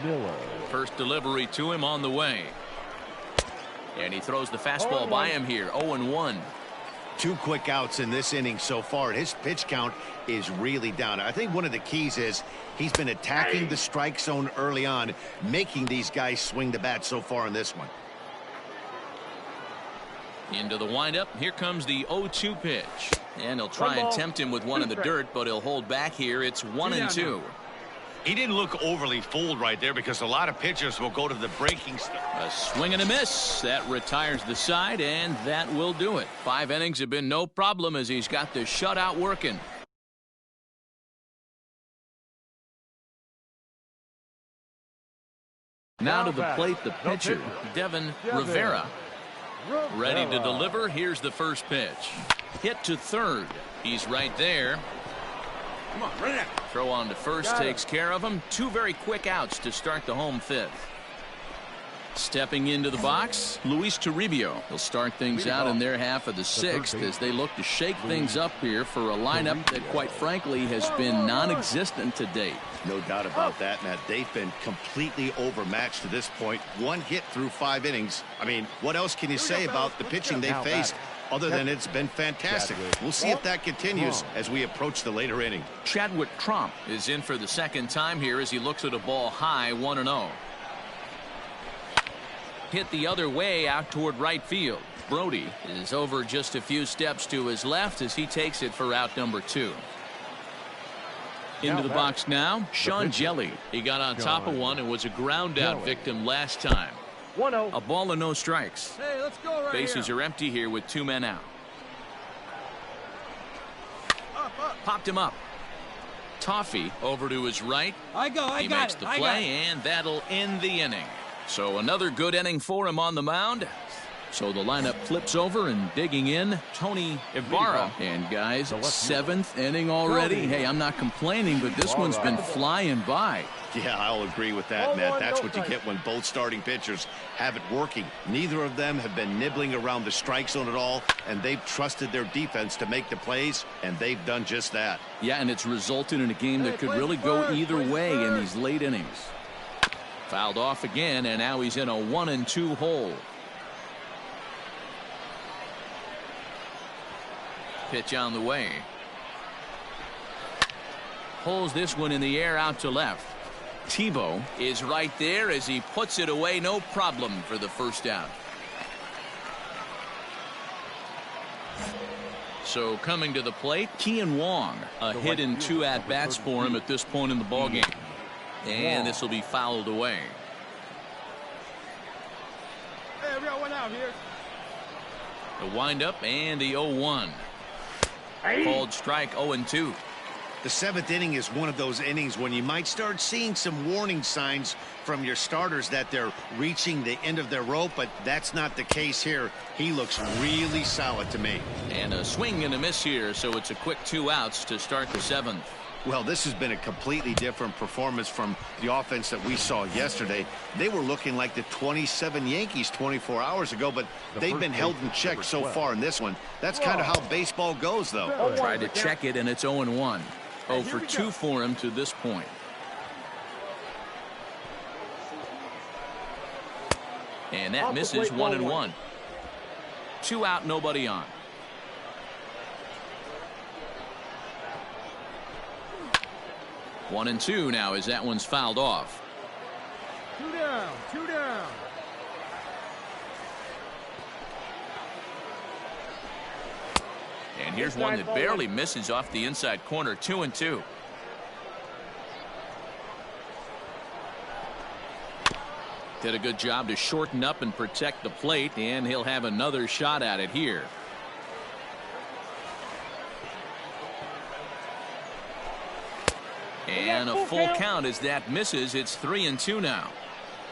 Miller. First delivery to him on the way. And he throws the fastball by him here. 0-1. 2 quick outs in this inning so far. His pitch count is really down. I think one of the keys is he's been attacking the strike zone early on, making these guys swing the bat so far in this one. Into the windup. Here comes the 0-2 pitch. And he'll try and tempt him with one in the dirt, but he'll hold back here. It's 1-2. He didn't look overly fooled right there because a lot of pitchers will go to the breaking stuff. A swing and a miss. That retires the side, and that will do it. 5 innings have been no problem as he's got the shutout working. Now to the plate, the pitcher, Devin Rivera. Ready to deliver. Here's the first pitch. Hit to third. He's right there. Come on, run it. Throw on to first takes care of him. 2 very quick outs to start the home 5th. Stepping into the box, Luis Toribio. He'll start things out in their half of the sixth as they look to shake things up here for a lineup that, quite frankly, has been non-existent to date. No doubt about that, Matt. They've been completely overmatched to this point. One hit through 5 innings. I mean, what else can you say about the pitching they faced other than it's been fantastic? We'll see if that continues as we approach the later inning. Chadwick Tromp is in for the second time here as he looks at a ball high, 1-0. Hit the other way out toward right field. Brody is over just a few steps to his left as he takes it for out number 2. Into the box now, Sean Jelly. He got on top of one and was a ground out victim last time. 1-0. A ball and no strikes. Hey, let's go right Bases here. are empty here with 2 men out. Up. Popped him up. Toffee over to his right. He makes the play, and that'll end the inning. So another good inning for him on the mound. So the lineup flips over, and digging in, Tony Ibarra. And guys, 7th inning already. Hey, I'm not complaining, but this one's been flying by. Yeah, I'll agree with that, Matt. That's what you get when both starting pitchers have it working. Neither of them have been nibbling around the strike zone at all, and they've trusted their defense to make the plays, and they've done just that. Yeah, and it's resulted in a game that could really go either way in these late innings. Fouled off again, and now he's in a 1-2 hole. Pitch on the way. Pulls this one in the air out to left. Tebow is right there as he puts it away, no problem for the first out. So coming to the plate, Kean Wong. A hit and 2 at-bats for him at this point in the ballgame. And this will be fouled away. Hey, we got one out here. The windup and the 0-1. Called strike 0-2. The 7th inning is one of those innings when you might start seeing some warning signs from your starters that they're reaching the end of their rope, but that's not the case here. He looks really solid to me. And a swing and a miss here, so it's a quick 2 outs to start the 7th. Well, this has been a completely different performance from the offense that we saw yesterday. They were looking like the 27 Yankees 24 hours ago, but they've been held in check so far in this one. That's kind of how baseball goes, though. Tried to check it, and it's 0-1. 0 for 2 for him to this point. And that misses 1-1. 2 out, nobody on. 1-2 now as that one's fouled off. 2 down. And here's one that barely misses off the inside corner. 2-2. Did a good job to shorten up and protect the plate, and he'll have another shot at it here. And a full count as that misses. It's 3-2 now.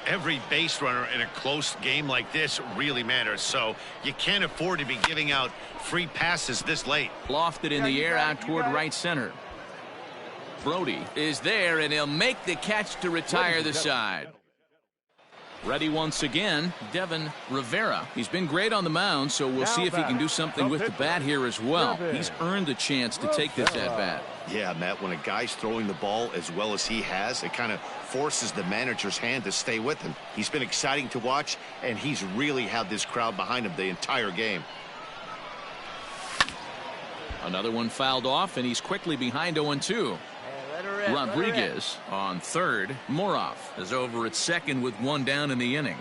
Every base runner in a close game like this really matters, so you can't afford to be giving out free passes this late. Lofted in the air out toward right center. Brody is there, and he'll make the catch to retire the side. Ready once again, Devin Rivera. He's been great on the mound, so we'll see if he can do something with the bat here as well. He's earned a chance to take this at bat. Yeah, Matt, when a guy's throwing the ball as well as he has, it kind of forces the manager's hand to stay with him. He's been exciting to watch, and he's really had this crowd behind him the entire game. Another one fouled off, and he's quickly behind 0-2. Rodriguez on third. Moroff is over at second with 1 down in the inning.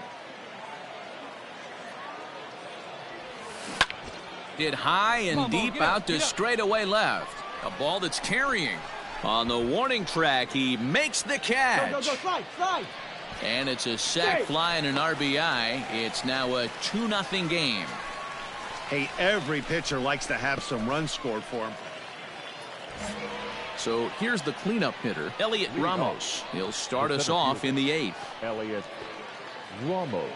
Hit high and deep out to straightaway left. A ball that's carrying. On the warning track, he makes the catch. Go, slide. And it's a sac fly and an RBI. It's now a 2-0 game. Hey, every pitcher likes to have some runs scored for him. So here's the cleanup hitter, Elliot Ramos. He'll start us off in the 8th. Elliot Ramos.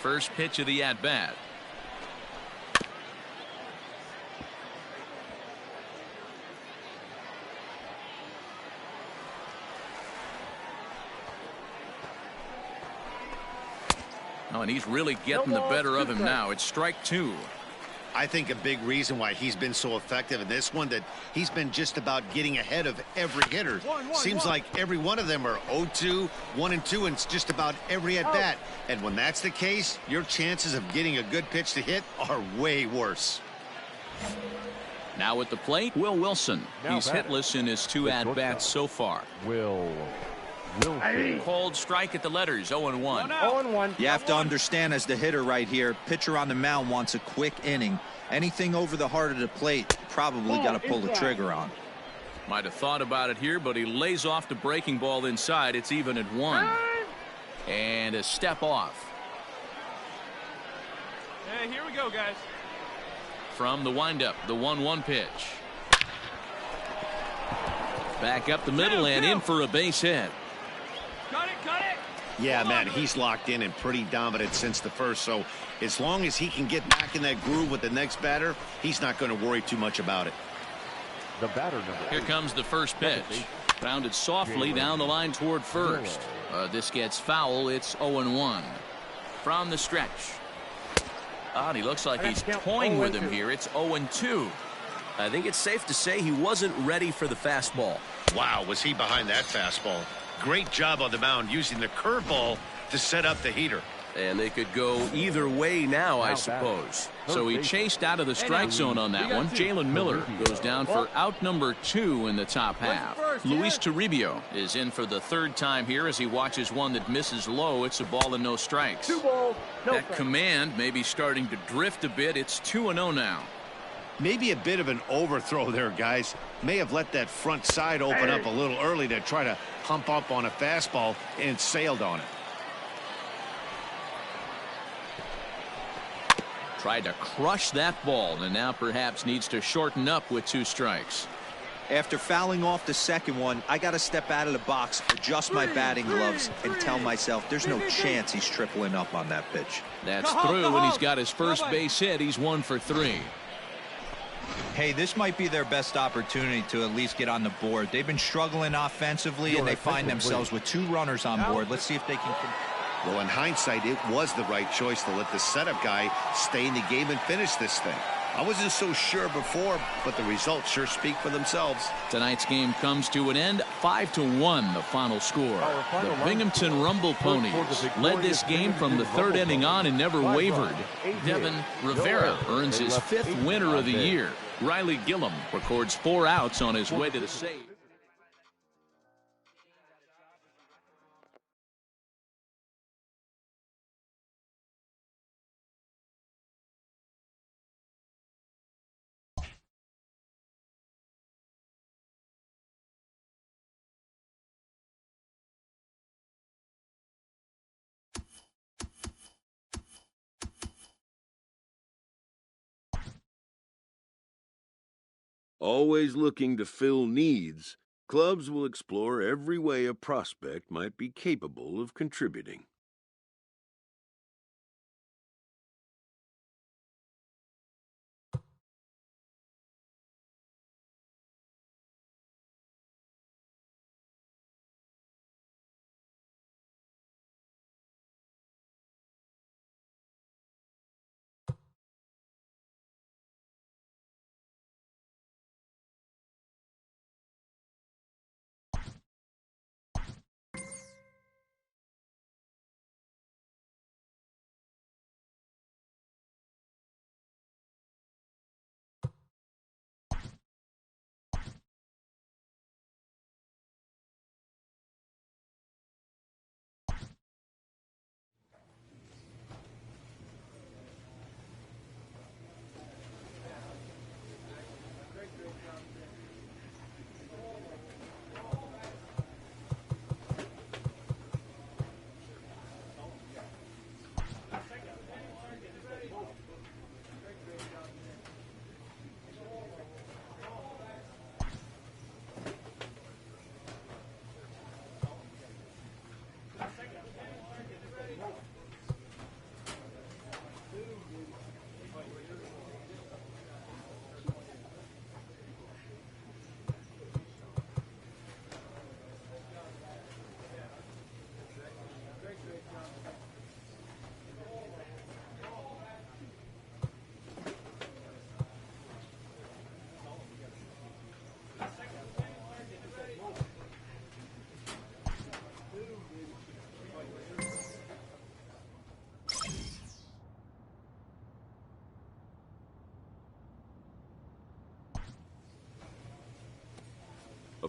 First pitch of the at-bat. Oh, and he's really getting the better of him now. It's strike 2. I think a big reason why he's been so effective in this one, that he's been just about getting ahead of every hitter. Seems like every one of them are 0-2, 1-2, and it's just about every at-bat. And when that's the case, your chances of getting a good pitch to hit are way worse. Now at the plate, Will Wilson. He's hitless in his 2 at-bats so far. Wilson. Cold strike at the letters, 0-1. 0-1. You have to understand, as the hitter right here, pitcher on the mound wants a quick inning. Anything over the heart of the plate, probably got to pull the trigger on. Might have thought about it here, but he lays off the breaking ball inside. It's even at 1. And a step off. Hey, here we go, guys. From the windup, the 1-1 pitch. Back up the middle and in for a base hit. Cut it. Yeah, man, he's locked in and pretty dominant since the first, so as long as he can get back in that groove with the next batter, he's not going to worry too much about it. The batter number. Here comes the first pitch. Grounded softly down the line toward first. This gets foul. It's 0-1. From the stretch. And he looks like he's toying with him here. It's 0-2. I think it's safe to say he wasn't ready for the fastball. Wow, was he behind that fastball. Great job on the mound using the curveball to set up the heater. And they could go either way now, I suppose. So he chased out of the strike zone on that one. Jalen Miller goes down for out number 2 in the top half. Luis Toribio is in for the 3rd time here as he watches one that misses low. It's a ball and no strikes. That command may be starting to drift a bit. It's 2-0 now. Maybe a bit of an overthrow there, guys. May have let that front side open up a little early to try to hump up on a fastball and sailed on it. Tried to crush that ball and now perhaps needs to shorten up with 2 strikes. After fouling off the second one, I got to step out of the box, adjust my batting gloves, and tell myself there's no chance he's tripling up on that pitch. That's through, and he's got his first base hit. He's 1 for 3. Hey, this might be their best opportunity to at least get on the board. They've been struggling offensively, and they find themselves with 2 runners on board. Let's see if they can. Well, in hindsight, it was the right choice to let the setup guy stay in the game and finish this thing. I wasn't so sure before, but the results sure speak for themselves. Tonight's game comes to an end, 5-1 the final score. The Binghamton Rumble Ponies led this game from the 3rd inning on and never wavered. Devin Rivera earns his 5th winner of the year. Riley Gillum records 4 outs on his way to the save. Always looking to fill needs, clubs will explore every way a prospect might be capable of contributing.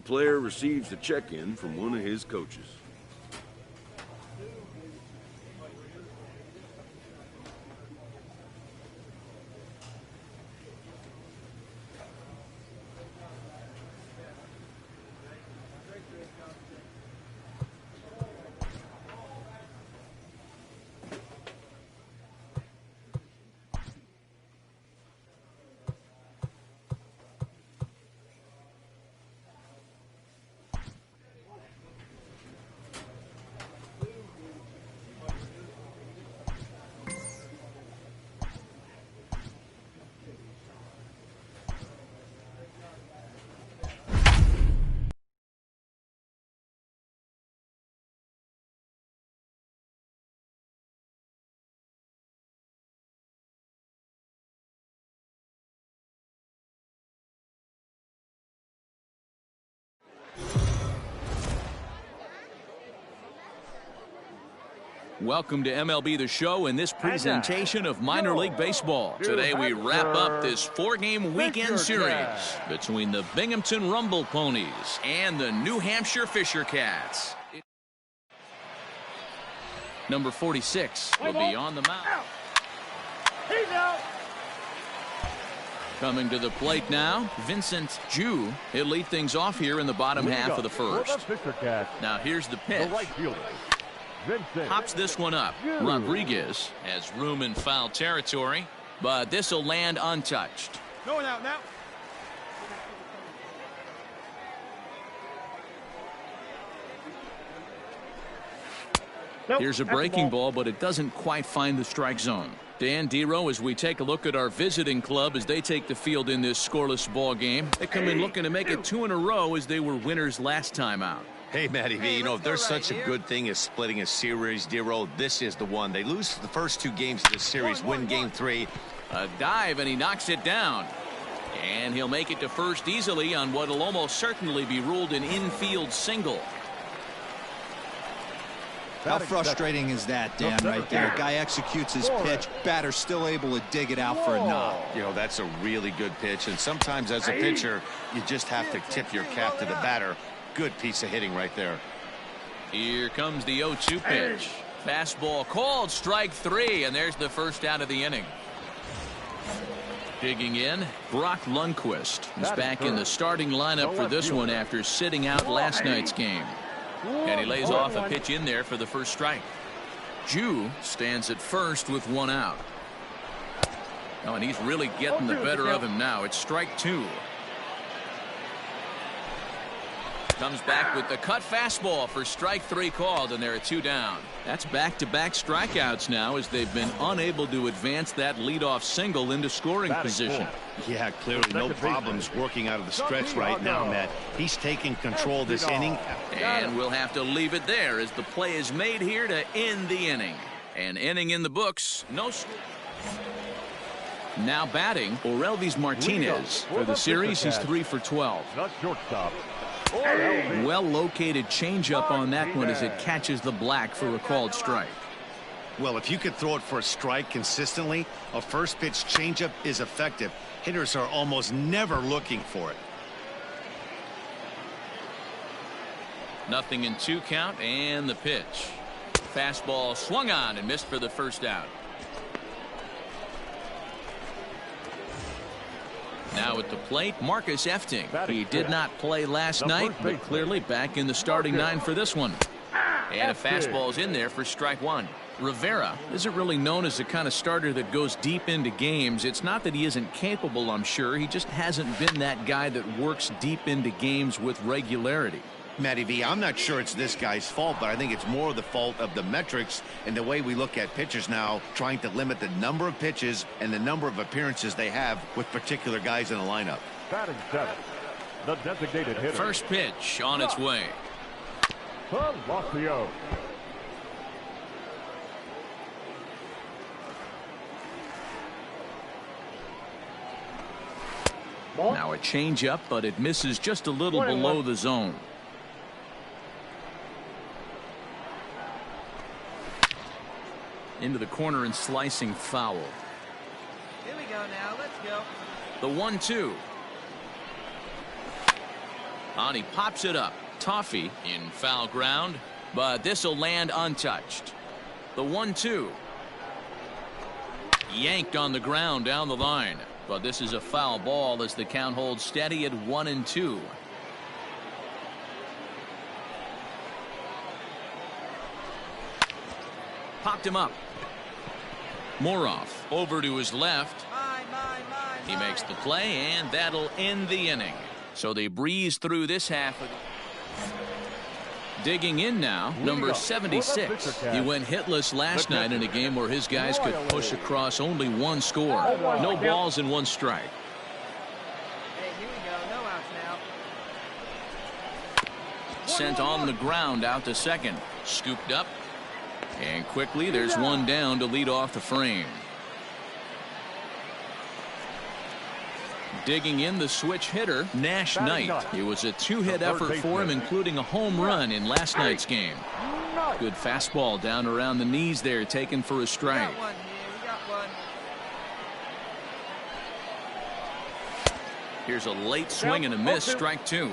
player receives a check-in from one of his coaches. Welcome to MLB The Show and this presentation of minor league baseball. Today we wrap up this 4-game weekend series between the Binghamton Rumble Ponies and the New Hampshire Fisher Cats. Number 46 will be on the mound. He's out. Coming to the plate now, Vincent Ju. He'll lead things off here in the bottom half of the first. Now here's the pitch. Pops this one up. Rodriguez has room in foul territory, but this will land untouched. Going out now. Here's a breaking ball, but it doesn't quite find the strike zone. Dan Dero, as we take a look at our visiting club as they take the field in this scoreless ball game. They come in looking to make it 2 in a row as they were winners last time out. Hey, Matty V, you know, if there's such a good thing as splitting a series, Dero, this is the one. They lose the first 2 games of this series, win game 3. A dive, and he knocks it down. And he'll make it to first easily on what will almost certainly be ruled an infield single. How frustrating is that, Dan, right there? Guy executes his pitch, batter still able to dig it out for a knock. You know, that's a really good pitch, and sometimes as a pitcher, you just have to tip your cap to the batter. Good piece of hitting right there. Here comes the 0-2 pitch. Fastball called, strike 3, and there's the first out of the inning. Digging in, Brock Lundquist is back in the starting lineup for this one after sitting out last night's game. And he lays off a pitch in there for the first strike. Ju stands at first with 1 out. Oh, and he's really getting the better of him now. It's strike 2. Comes back with the cut fastball for strike 3 called, and there are 2 down. That's back-to-back strikeouts now as they've been unable to advance that leadoff single into scoring position. Yeah, clearly no problems working out of the stretch right now, Matt. He's taking control of this inning. And we'll have to leave it there as the play is made here to end the inning. An inning in the books. No score. Now batting, Orelvis Martinez. For the series, he's 3 for 12. Not shortstop. Well-located changeup on that one as it catches the black for a called strike. Well, if you could throw it for a strike consistently, a first pitch changeup is effective. Hitters are almost never looking for it. Nothing in 2 count, and the pitch. Fastball swung on and missed for the first out. Now at the plate, Marcus Efting. He did not play last night, but clearly back in the starting 9 for this one. And a fastball's in there for strike 1. Rivera isn't really known as the kind of starter that goes deep into games. It's not that he isn't capable, I'm sure. He just hasn't been that guy that works deep into games with regularity. Matty V, I'm not sure it's this guy's fault, but I think it's more the fault of the metrics and the way we look at pitchers now, trying to limit the number of pitches and the number of appearances they have with particular guys in the lineup. Batting 7, the designated hitter. First pitch on its way. Lost the O. Now a changeup, but it misses just a little below the zone. Into the corner and slicing foul. Here we go now. Let's go. The 1-2. And he pops it up. Toffee in foul ground, but this will land untouched. The 1-2. Yanked on the ground down the line, but this is a foul ball as the count holds steady at 1-2. Popped him up. Moroff over to his left. He makes the play, and that'll end the inning. So they breeze through this half. Digging in now, number 76. He went hitless last night in a game where his guys could push across only one score. No balls and 1 strike. Hey, here we go. No outs now. Sent on the ground out to second. Scooped up. And quickly there's one down to lead off the frame. Digging in the switch hitter, Nash Knight. It was a 2-hit effort for him, including a home run in last night's game. Good fastball down around the knees there, taken for a strike. We got one. Here's a late swing and a miss, strike 2.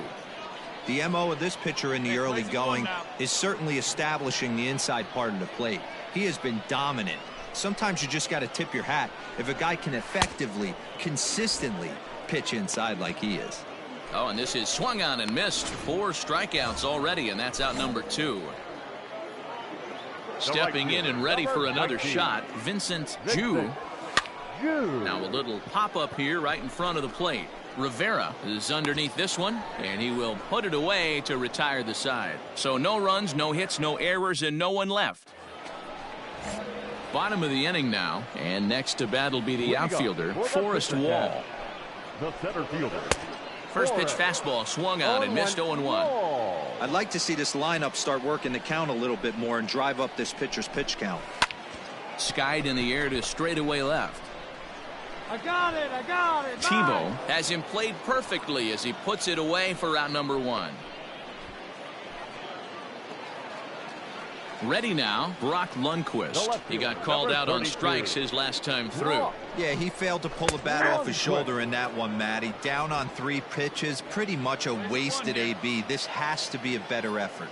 The MO of this pitcher in the early going is certainly establishing the inside part of the plate. He has been dominant. Sometimes you just got to tip your hat if a guy can effectively, consistently pitch inside like he is. Oh, and this is swung on and missed. 4 strikeouts already, and that's out number 2. Stepping in and ready for another shot, Vincent Ju. Now a little pop-up here right in front of the plate. Rivera is underneath this one, and he will put it away to retire the side. So no runs, no hits, no errors, and no one left. Bottom of the inning now, and next to bat will be the outfielder, Forrest Wall. The center fielder. First pitch fastball swung on and missed 0-1. I'd like to see this lineup start working the count a little bit more and drive up this pitcher's pitch count. Skied in the air to straightaway left. I got it. Tebow has him played perfectly as he puts it away for out number 1. Ready now, Brock Lundquist. He got called out on strikes his last time through. Yeah, he failed to pull the bat off his shoulder in that one, Matty. Down on 3 pitches, pretty much a wasted AB. This has to be a better effort.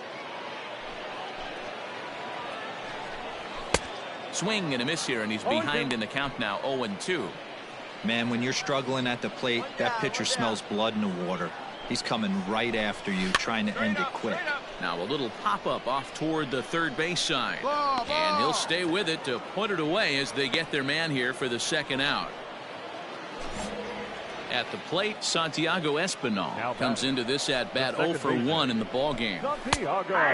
Swing and a miss here, and he's behind in the count now, 0-2. Man, when you're struggling at the plate, that pitcher smells blood in the water. He's coming right after you, trying to end it quick. Now a little pop-up off toward the third base side. And he'll stay with it to put it away as they get their man here for the second out. At the plate, Santiago Espinal comes into this at-bat 0 for 1 in the ballgame.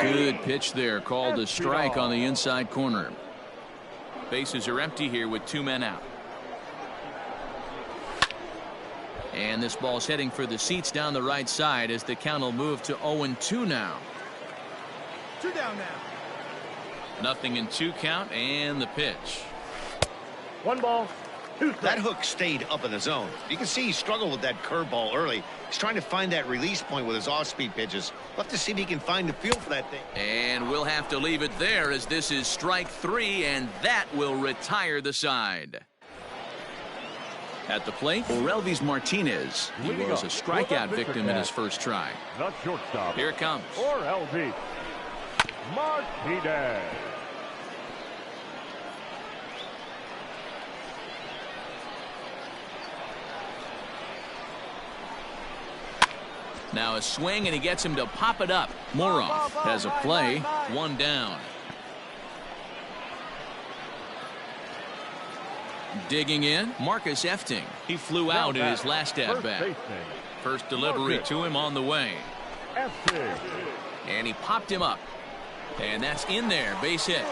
Good pitch there, called a strike on the inside corner. Bases are empty here with 2 men out. And this ball's heading for the seats down the right side as the count will move to 0-2 now. 2 down now. Nothing in 2 count, and the pitch. 1 ball, 2 strikes. That hook stayed up in the zone. You can see he struggled with that curveball early. He's trying to find that release point with his off-speed pitches. We'll have to see if he can find the feel for that thing. And we'll have to leave it there as this is strike 3, and that will retire the side. At the plate, Orelvis Martinez. He was a strikeout victim in his first try. The shortstop. Here it comes. Orelvis Martinez. Now a swing, and he gets him to pop it up. Moroff has a play. 1 down. Digging in, Marcus Efting. He flew out in his last at-bat. First delivery to him on the way. And he popped him up. And that's in there, base hit.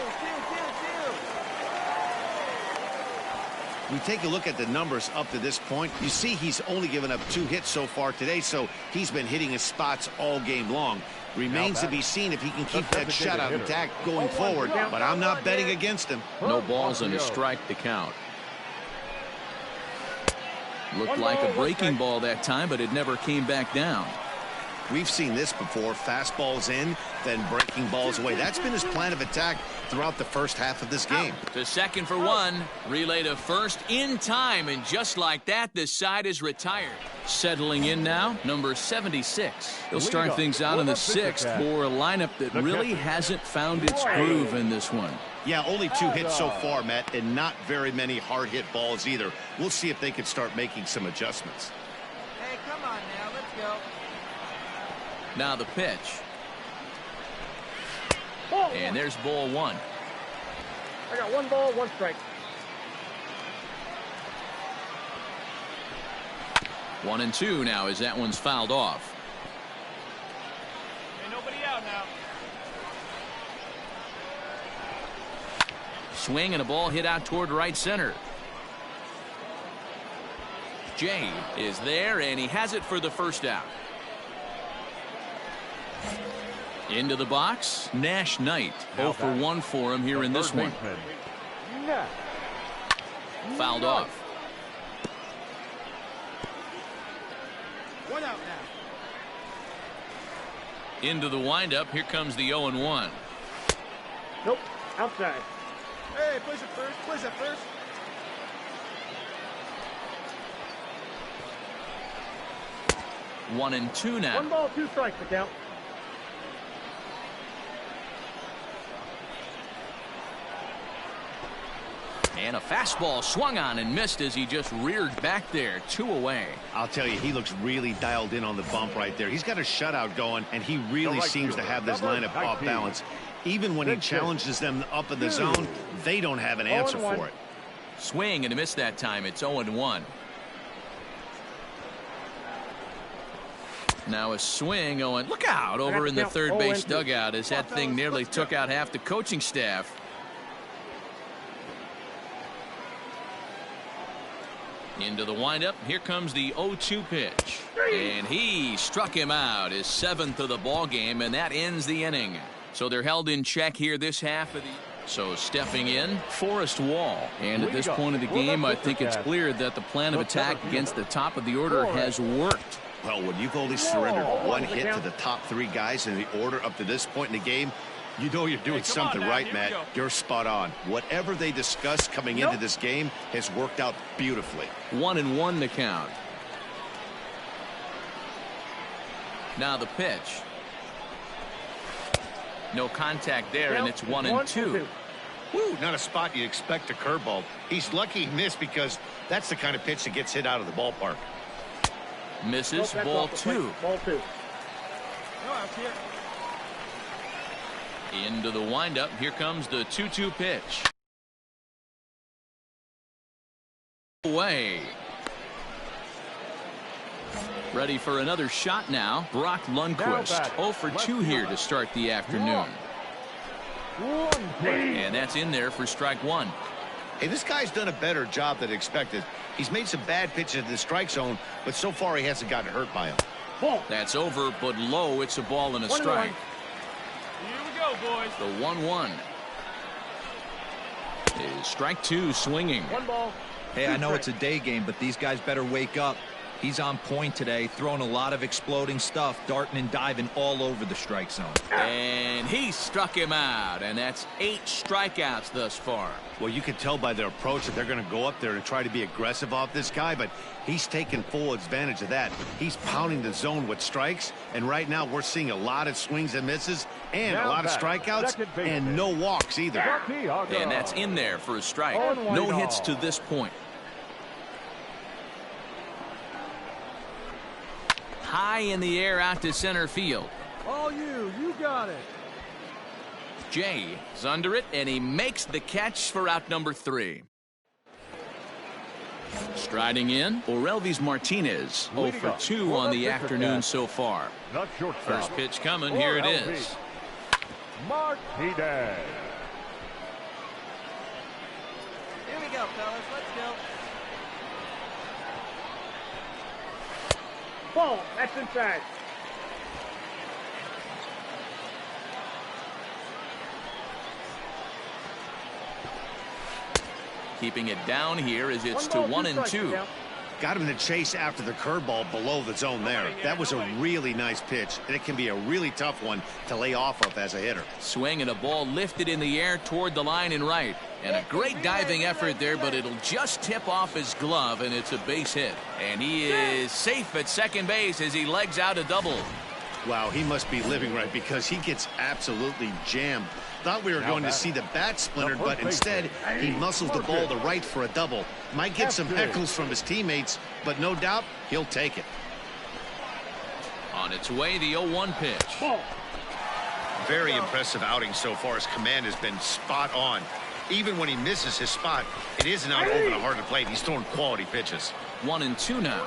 We take a look at the numbers up to this point. You see he's only given up 2 hits so far today, so he's been hitting his spots all game long. Remains to be seen if he can keep that shutout intact going forward, but I'm not betting against him. No balls and a strike to count. Looked like a breaking ball that time, but it never came back down. We've seen this before. Fastballs in, then breaking balls away. That's been his plan of attack throughout the first half of this game. To second for one. Relay to first in time. And just like that, this side is retired. Settling in now, number 76. He'll start things out in the sixth for a lineup that really hasn't found its groove in this one. Yeah, only 2 hits so far, Matt, and not very many hard hit balls either. We'll see if they can start making some adjustments. Hey, come on now. Let's go. Now the pitch. And there's ball one. I got 1 ball, 1 strike. 1-2 now as that one's fouled off. Ain't nobody out now. Swing and a ball hit out toward right center. Jay is there and he has it for the first out. Into the box, Nash Knight. 0 for 1 for him here in this one. Fouled off. 1 out now. Into the windup. Here comes the 0-1. Nope, outside. Hey, push it first. Push it first. 1-2 now. 1 ball, 2 strikes to count. And a fastball swung on and missed as he just reared back there. 2 away. I'll tell you, he looks really dialed in on the bump right there. He's got a shutout going, and he really seems to have this lineup off balance. Even when he challenges them up in the zone, they don't have an answer for it. Swing and a miss that time. It's 0-1. Now a swing. Owen, look out over in the third base dugout as that thing nearly took out half the coaching staff. Into the windup. Here comes the 0-2 pitch. And he struck him out. His 7th of the ball game, and that ends the inning. So they're held in check here this half of the. So stepping in, Forrest Wall. And at this point of the game, I think it's clear that the plan of attack against the top of the order has worked. Well, when you've only surrendered 1 hit to the top 3 guys in the order up to this point in the game, you know you're doing something right, Matt. You're spot on. Whatever they discussed coming into this game has worked out beautifully. 1-1 the count. Now the pitch. No contact there, and it's 1-2. Woo, not a spot you'd expect a curveball. He's lucky he missed because that's the kind of pitch that gets hit out of the ballpark. Misses. Ball 2. Ball 2. No outs here. Into the windup. Here comes the 2-2 pitch. Away. Ready for another shot now. Brock Lundquist. 0 for 2 here to start the afternoon. And that's in there for strike 1. Hey, this guy's done a better job than expected. He's made some bad pitches in the strike zone, but so far he hasn't gotten hurt by them. That's over, but low. It's a ball and a strike. Here we go, boys. The 1-1 is strike 2 swinging. 1 ball. Hey, I know it's a day game, but these guys better wake up. He's on point today, throwing a lot of exploding stuff, darting and diving all over the strike zone. And he struck him out, and that's 8 strikeouts thus far. Well, you can tell by their approach that they're going to go up there and try to be aggressive off this guy, but he's taking full advantage of that. He's pounding the zone with strikes, and right now we're seeing a lot of swings and misses and a lot of strikeouts and no walks either. And that's in there for a strike. No hits to this point. High in the air out to center field. All you got it. Jay is under it, and he makes the catch for out number 3. Striding in, Orelvis Martinez. 0 for 2 on the afternoon so far. First pitch coming. Here it is. Martinez. Here we go, fellas. Let's go. Ball. That's inside. Keeping it down here as it's to 1-2. Got him to chase after the curveball below the zone there. That was a really nice pitch, and it can be a really tough one to lay off of as a hitter. Swing and a ball lifted in the air toward the line and right. And a great diving effort there, but it'll just tip off his glove, and it's a base hit. And he is safe at second base as he legs out a double. Wow, he must be living right because he gets absolutely jammed. Thought we were going to see the bat splintered, but instead he muscles the ball to right for a double. Might get some heckles from his teammates, but no doubt he'll take it. On its way, the 0-1 pitch. Very impressive outing so far. His command has been spot on. Even when he misses his spot, it isn't out over the heart of the plate. He's throwing quality pitches. 1-2 now.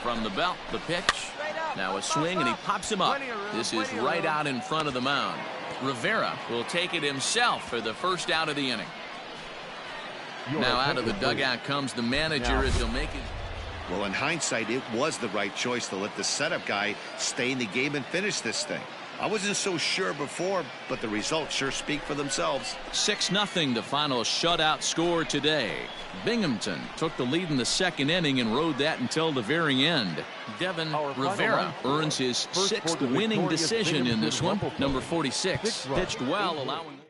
From the belt, the pitch. Now a swing, and he pops him up. This is right out in front of the mound. Rivera will take it himself for the first out of the inning. Now out of the dugout comes the manager as he'll make it. Well, in hindsight, it was the right choice to let the setup guy stay in the game and finish this thing. I wasn't so sure before, but the results sure speak for themselves. 6-0, the final shutout score today. Binghamton took the lead in the second inning and rode that until the very end. Devin Rivera earns his 6th winning decision in this one. Number 46 pitched well, allowing...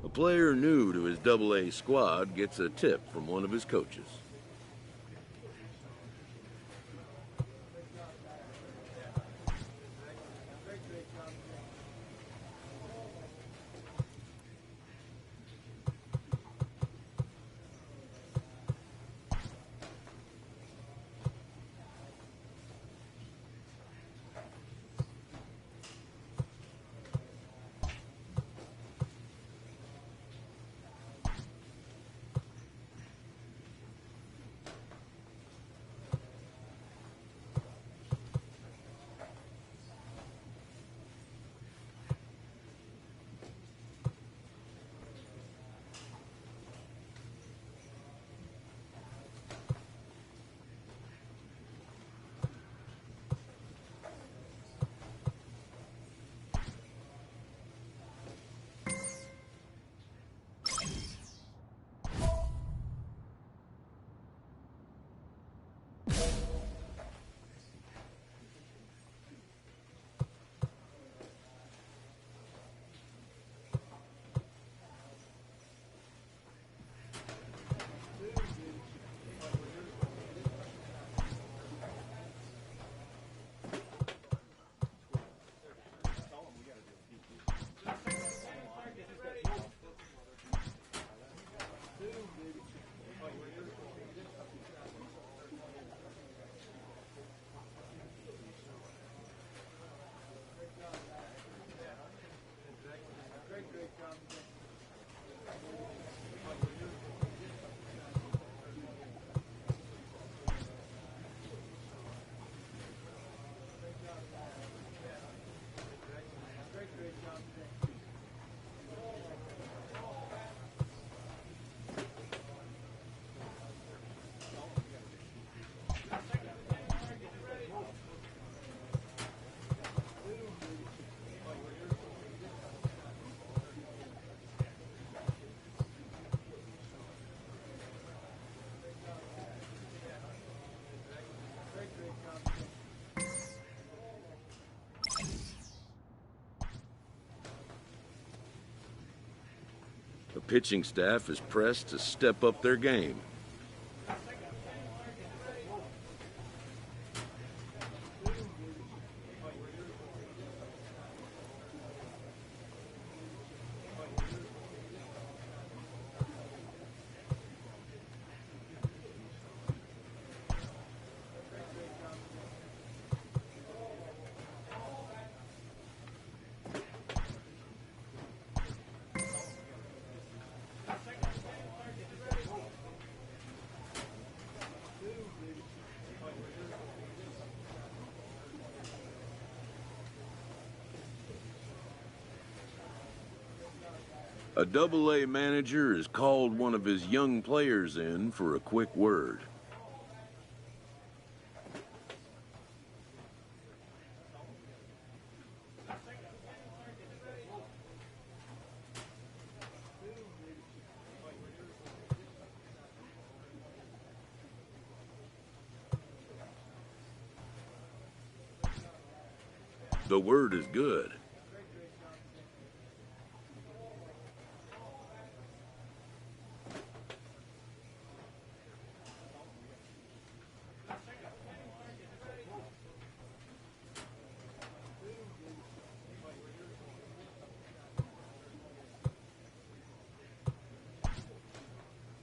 A player new to his Double-A squad gets a tip from one of his coaches. pitching staff is pressed to step up their game. A Double-A manager has called one of his young players in for a quick word. The word is good.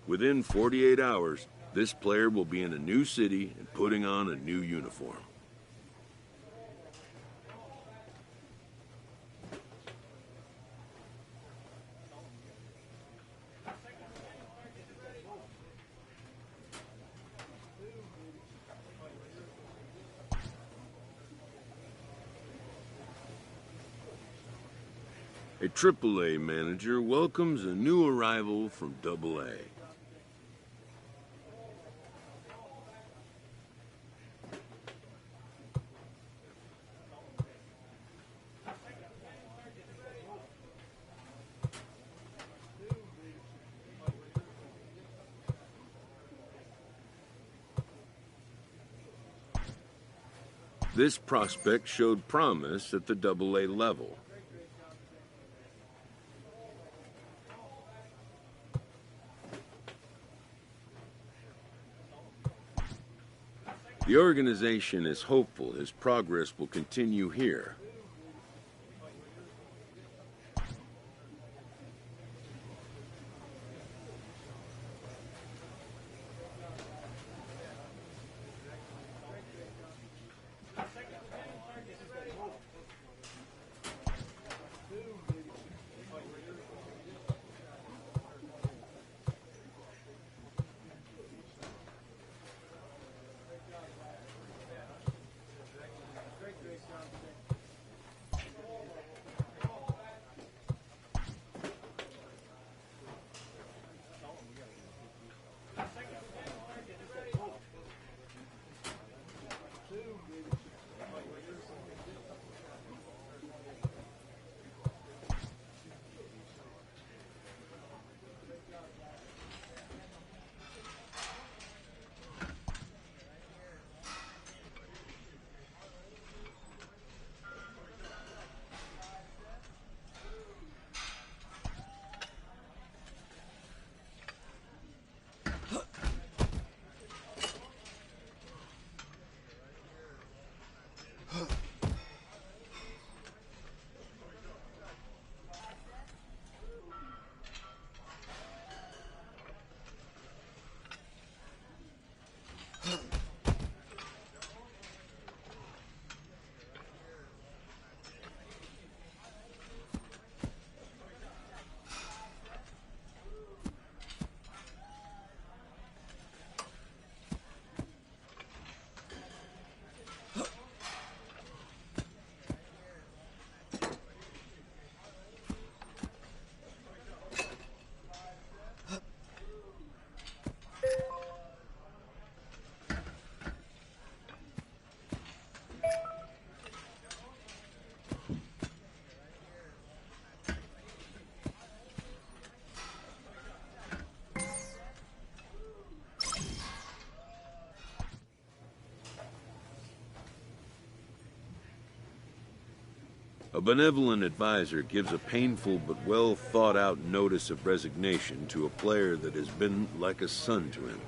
Within 48 hours, this player will be in a new city and putting on a new uniform. A Triple-A manager welcomes a new arrival from Double-A. This prospect showed promise at the Double-A level. The organization is hopeful his progress will continue here. A benevolent advisor gives a painful but well thought out notice of resignation to a player that has been like a son to him.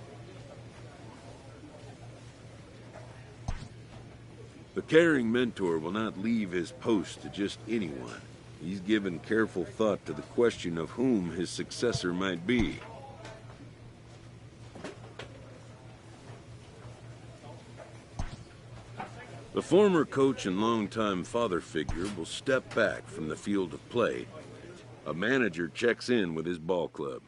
The caring mentor will not leave his post to just anyone. He's given careful thought to the question of whom his successor might be. The former coach and longtime father figure will step back from the field of play. A manager checks in with his ball club.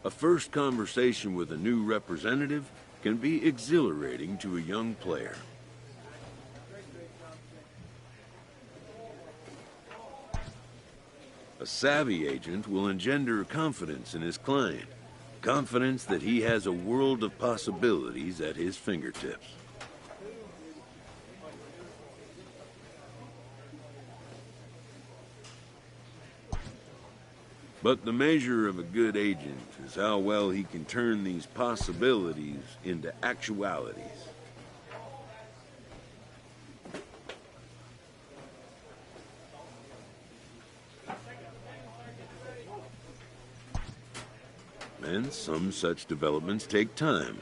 A first conversation with a new representative can be exhilarating to a young player. A savvy agent will engender confidence in his client, confidence that he has a world of possibilities at his fingertips. But the measure of a good agent is how well he can turn these possibilities into actualities. And some such developments take time.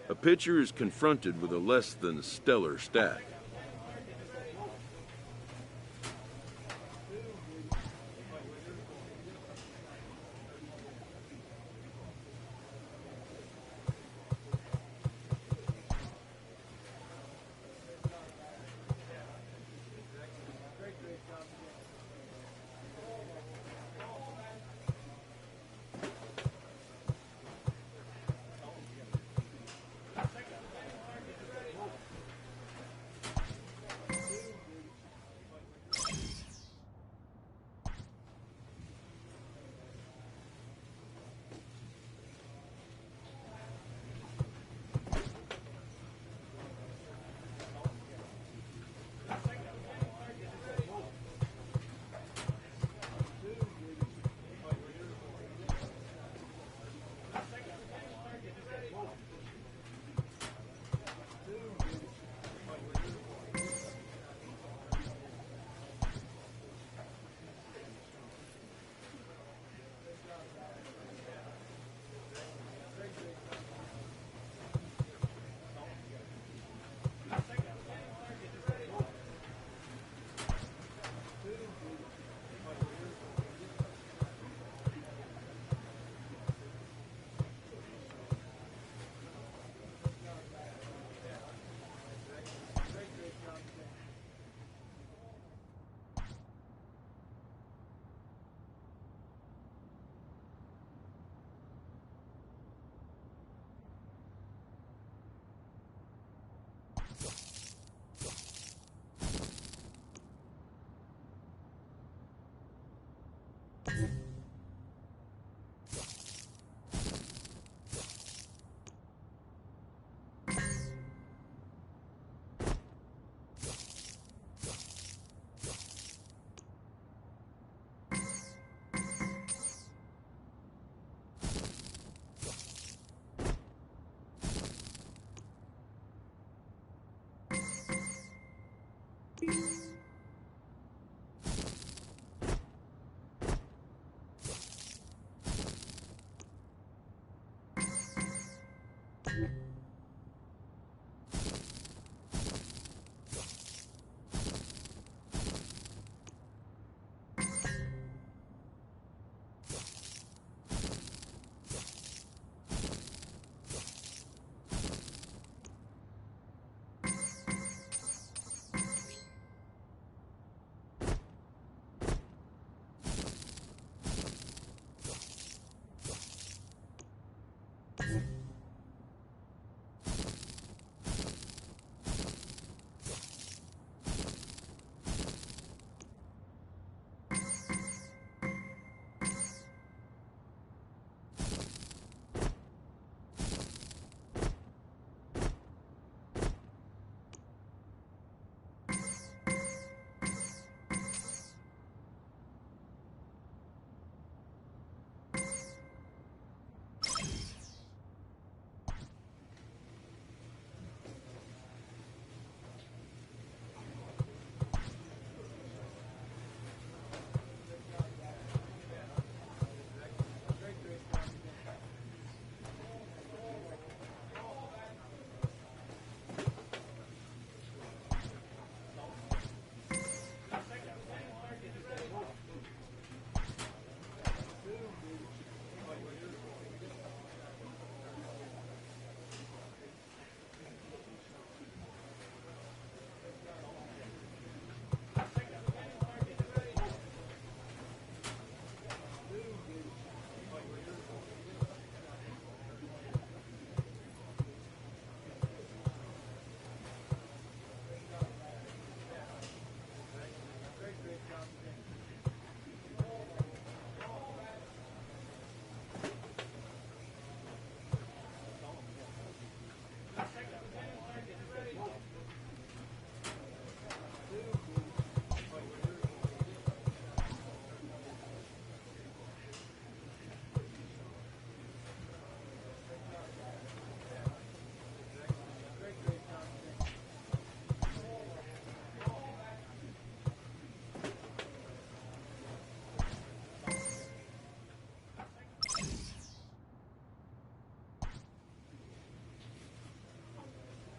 A pitcher is confronted with a less than stellar stat.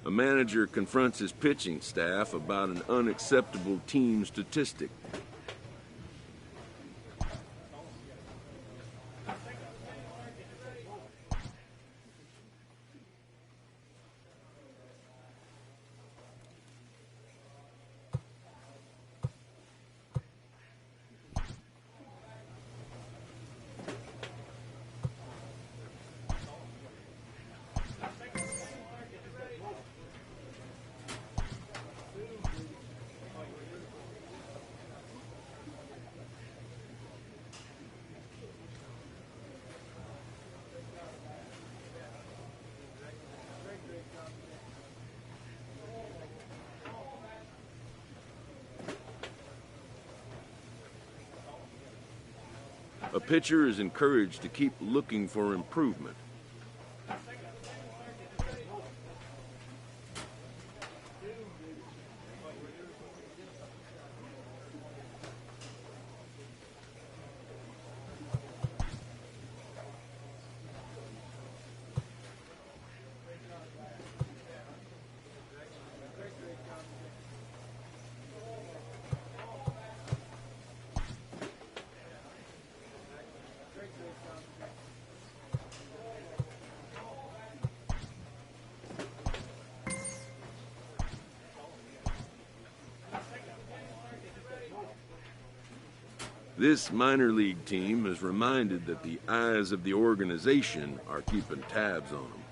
A manager confronts his pitching staff about an unacceptable team statistic. A pitcher is encouraged to keep looking for improvement. This minor league team is reminded that the eyes of the organization are keeping tabs on them.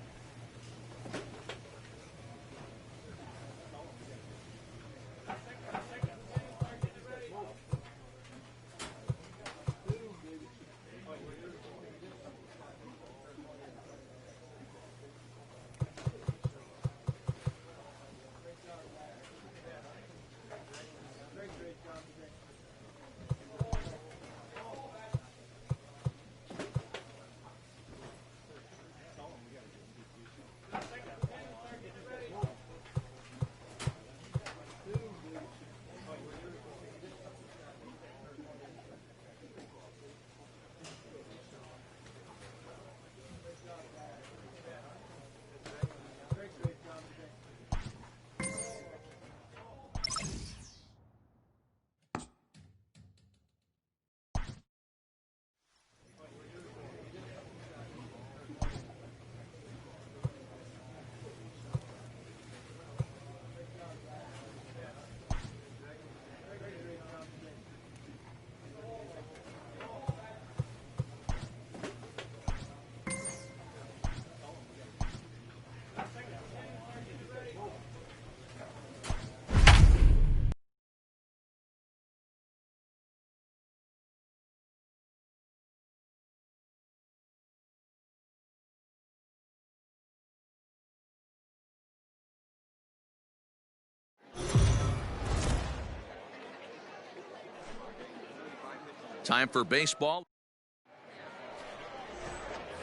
Time for baseball.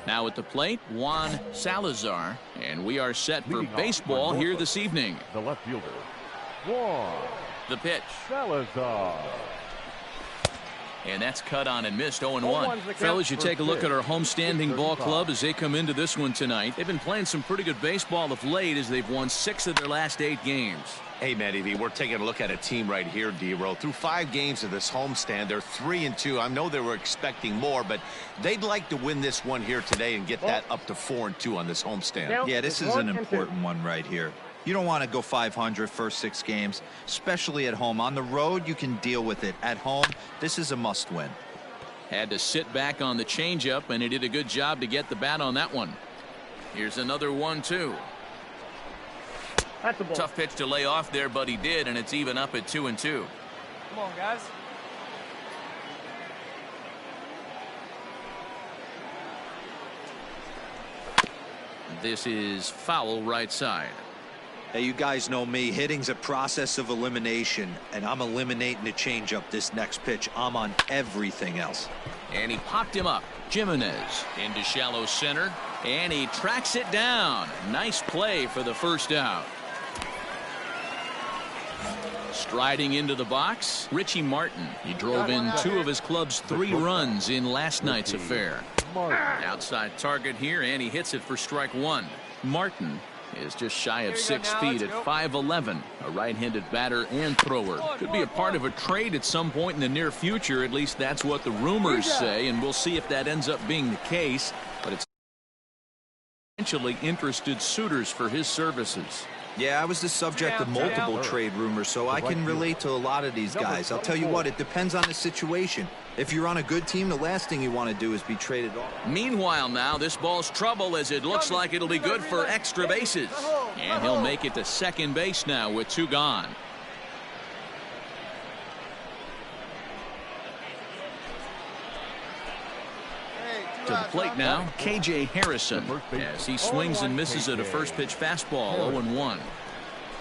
Now at the plate, Juan Salazar, and we are set for baseball here this evening. The left fielder, Juan. The pitch. Salazar. And that's cut on and missed. 0-1. Fellas, you take a look at our homestanding ball club as they come into this one tonight. They've been playing some pretty good baseball of late as they've won 6 of their last 8 games. Hey, Matty V, we're taking a look at a team right here, D-Row. Through 5 games of this homestand, they're 3-2. I know they were expecting more, but they'd like to win this one here today and get that up to 4-2 on this homestand. Yeah, this is an important one right here. You don't want to go 500 first 6 games, especially at home. On the road, you can deal with it. At home, this is a must-win. Had to sit back on the changeup, and he did a good job to get the bat on that one. Here's another 1-2. That's a ball. Tough pitch to lay off there, but he did, and it's even up at 2-2. Come on, guys. This is foul right side. Hey, you guys know me. Hitting's a process of elimination, and I'm eliminating the changeup this next pitch. I'm on everything else. And he popped him up. Jimenez into shallow center, and he tracks it down. Nice play for the first out. Striding into the box, Richie Martin. He drove in 2 of his club's 3 runs in last night's affair. Outside target here, and he hits it for strike 1. Martin is just shy of 6 feet at 5'11", a right-handed batter and thrower. Could be a part of a trade at some point in the near future. At least that's what the rumors say, and we'll see if that ends up being the case. But it's potentially interested suitors for his services. Yeah, I was the subject of multiple trade rumors, so I can relate to a lot of these guys. I'll tell you what, it depends on the situation. If you're on a good team, the last thing you want to do is be traded off. Meanwhile now, this ball's trouble as it looks like it'll be good for extra bases. And he'll make it to second base now with 2 gone. To the plate now, K.J. Harrison, as he swings and misses at a first pitch fastball. 0-1.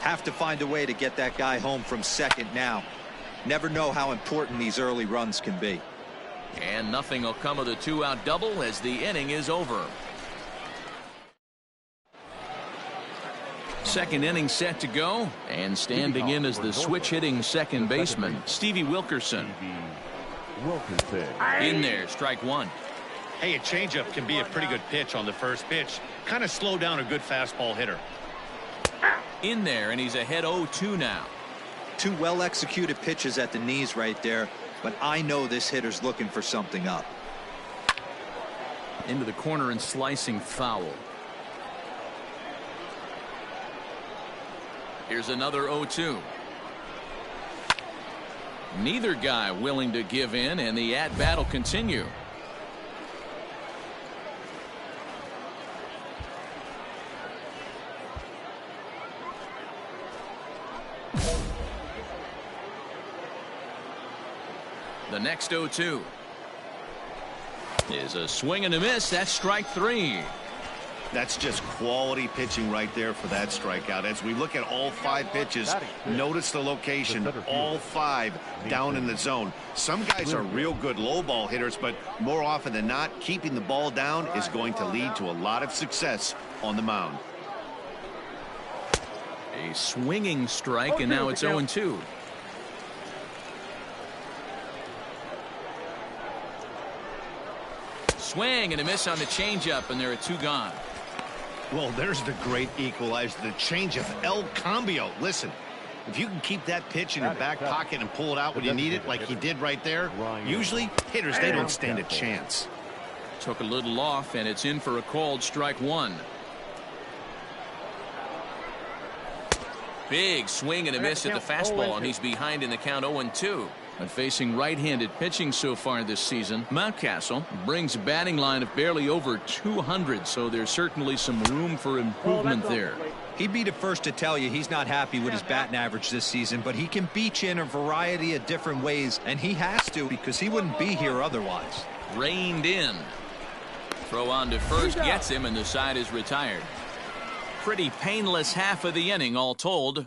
Have to find a way to get that guy home from second now. Never know how important these early runs can be. And nothing will come of the 2-out double as the inning is over. Second inning set to go, and standing in as the switch hitting second baseman, Stevie Wilkerson. In there, strike 1. Hey, a changeup can be a pretty good pitch on the first pitch. Kind of slow down a good fastball hitter. In there, and he's ahead 0-2 now. 2 well-executed pitches at the knees right there, but I know this hitter's looking for something up. Into the corner and slicing foul. Here's another 0-2. Neither guy willing to give in, and the at-bat will continue. The next 0-2 is a swing and a miss. That's strike 3. That's just quality pitching right there for that strikeout. As we look at all 5 pitches, notice the location. All 5 down in the zone. Some guys are real good low ball hitters, but more often than not, keeping the ball down is going to lead to a lot of success on the mound. A swinging strike, and now it's 0-2. Swing and a miss on the changeup, and there are 2 gone. Well, there's the great equalizer, the changeup, El Cambio. Listen, if you can keep that pitch in your back pocket and pull it out when you need it, like he did right there, usually hitters, they don't stand a chance. Took a little off, and it's in for a called strike 1. Big swing and a miss at the fastball, and he's behind in the count 0-2. But facing right-handed pitching so far this season, Mountcastle brings a batting line of barely over 200, so there's certainly some room for improvement there. He'd be the first to tell you he's not happy with his batting average this season, but he can beat you in a variety of different ways, and he has to because he wouldn't be here otherwise. Reined in. Throw on to first gets him, and the side is retired. Pretty painless half of the inning all told.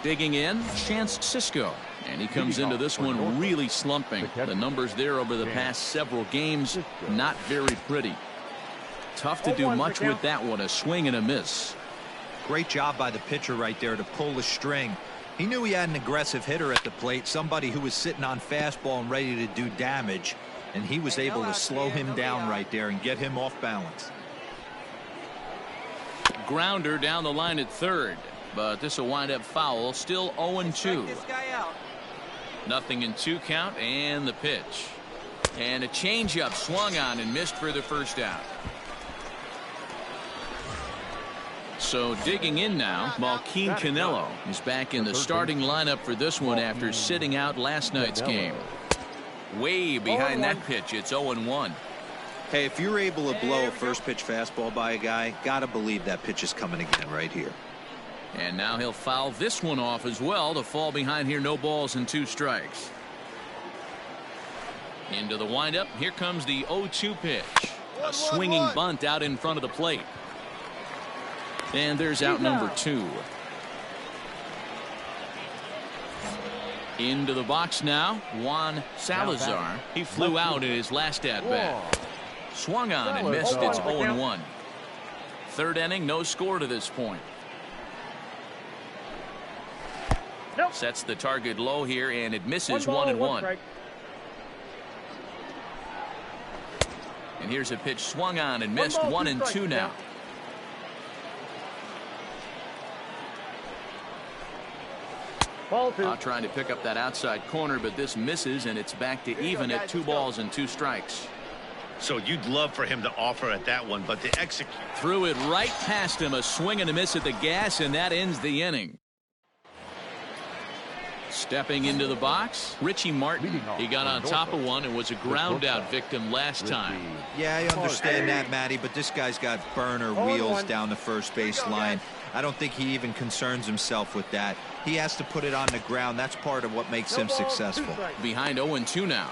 Digging in, Chance Sisco. And he comes into this one really slumping. The numbers there over the past several games, not very pretty. Tough to do much with that one. A swing and a miss. Great job by the pitcher right there to pull the string. He knew he had an aggressive hitter at the plate, somebody who was sitting on fastball and ready to do damage, and he was able to slow him down right there and get him off balance. Grounder down the line at third, but this will wind up foul. Still 0-2. Nothing in 2 count, and the pitch. And a changeup swung on and missed for the first out. So digging in now, Malquin Canelo is back in the starting lineup for this one after sitting out last night's game. Way behind that pitch, it's 0-1. Hey, if you're able to blow a first pitch fastball by a guy, gotta believe that pitch is coming again right here. And now he'll foul this one off as well to fall behind here. No balls and 2 strikes. Into the windup. Here comes the 0-2 pitch. A swinging bunt out in front of the plate. And there's out number 2. Into the box now, Juan Salazar. He flew out in his last at-bat. Swung on and missed. It's 0-1. Third inning, no score to this point. Sets the target low here, and it misses. 1-1. And here's a pitch swung on and missed. 1-2 now. Trying to pick up that outside corner, but this misses, and it's back to even at 2 balls and 2 strikes. So you'd love for him to offer at that one, but to execute. Threw it right past him. A swing and a miss at the gas, and that ends the inning. Stepping into the box, Richie Martin. He got on top of one and was a ground out victim last time. Yeah, I understand that, Matty, but this guy's got burner wheels down the first base line. I don't think he even concerns himself with that. He has to put it on the ground. That's part of what makes him successful. Behind 0-2 now.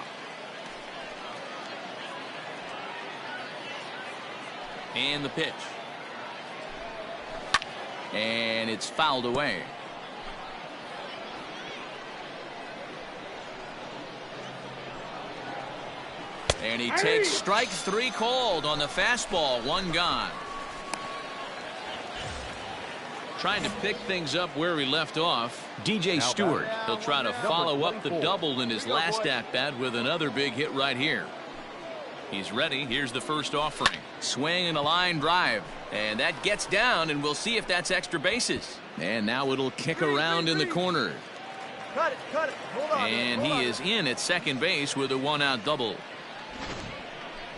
And the pitch. And it's fouled away. And he takes strike 3 called on the fastball. 1 gone. Trying to pick things up where he left off. DJ Stewart. He'll try to follow up the double in his last at-bat with another big hit right here. He's ready. Here's the first offering. Swing and a line drive. And that gets down, and we'll see if that's extra bases. And now it'll kick around in the corner. Cut it, cut it. Hold on. And he is in at second base with a 1-out double.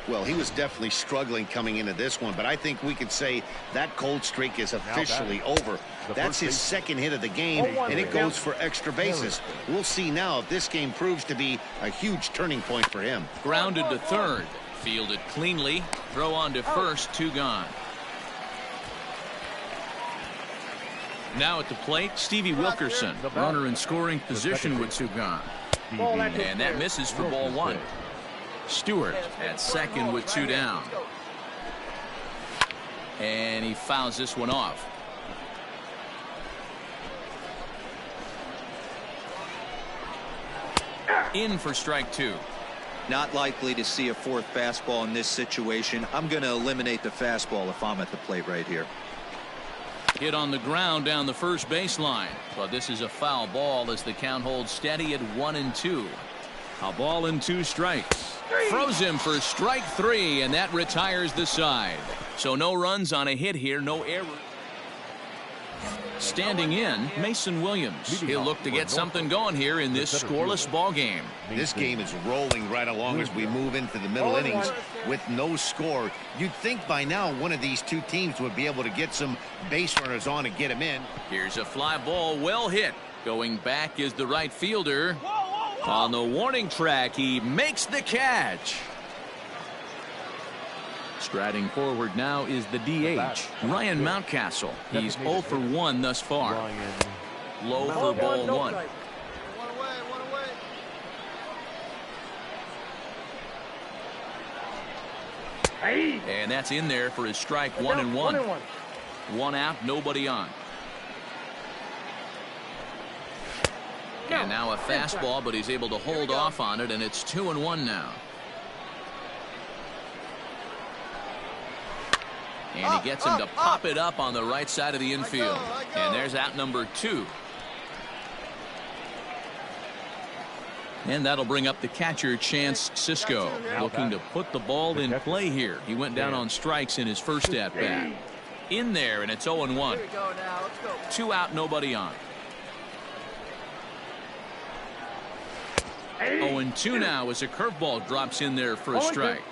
Well, he was definitely struggling coming into this one, but I think we could say that cold streak is officially over. That's his second hit of the game, and it goes for extra bases. We'll see now if this game proves to be a huge turning point for him. Grounded to third. Fielded cleanly. Throw on to first. 2 gone. Now at the plate, Stevie Wilkerson. Runner in scoring position with 2 gone. And that misses for ball 1. Stewart at second with 2 down. And he fouls this one off. In for strike 2. Not likely to see a 4th fastball in this situation. I'm going to eliminate the fastball if I'm at the plate right here. Hit on the ground down the first baseline. But this is a foul ball as the count holds steady at 1-2. A ball and 2 strikes. Throws him for strike 3, and that retires the side. So no runs on a hit here, no error. Standing in, Mason Williams. He'll look to get something going here in this scoreless ball game. This game is rolling right along as we move into the middle innings with no score. You'd think by now one of these 2 teams would be able to get some base runners on and get him in. Here's a fly ball, well hit. Going back is the right fielder. On the warning track, he makes the catch. Striding forward now is the DH, Ryan Mountcastle. He's 0 for 1 thus far. Low for ball 1. And that's in there for his strike 1-1. 1 out, nobody on. And now a fastball, but he's able to hold off on it, and it's 2-1 now. And he gets him to pop it up on the right side of the infield. And there's out number 2. And that'll bring up the catcher, Chance Sisco, looking to put the ball in play here. He went down on strikes in his first at-bat. In there, and it's 0-1. 2 out, nobody on. 0-2 now as a curveball drops in there for a strike.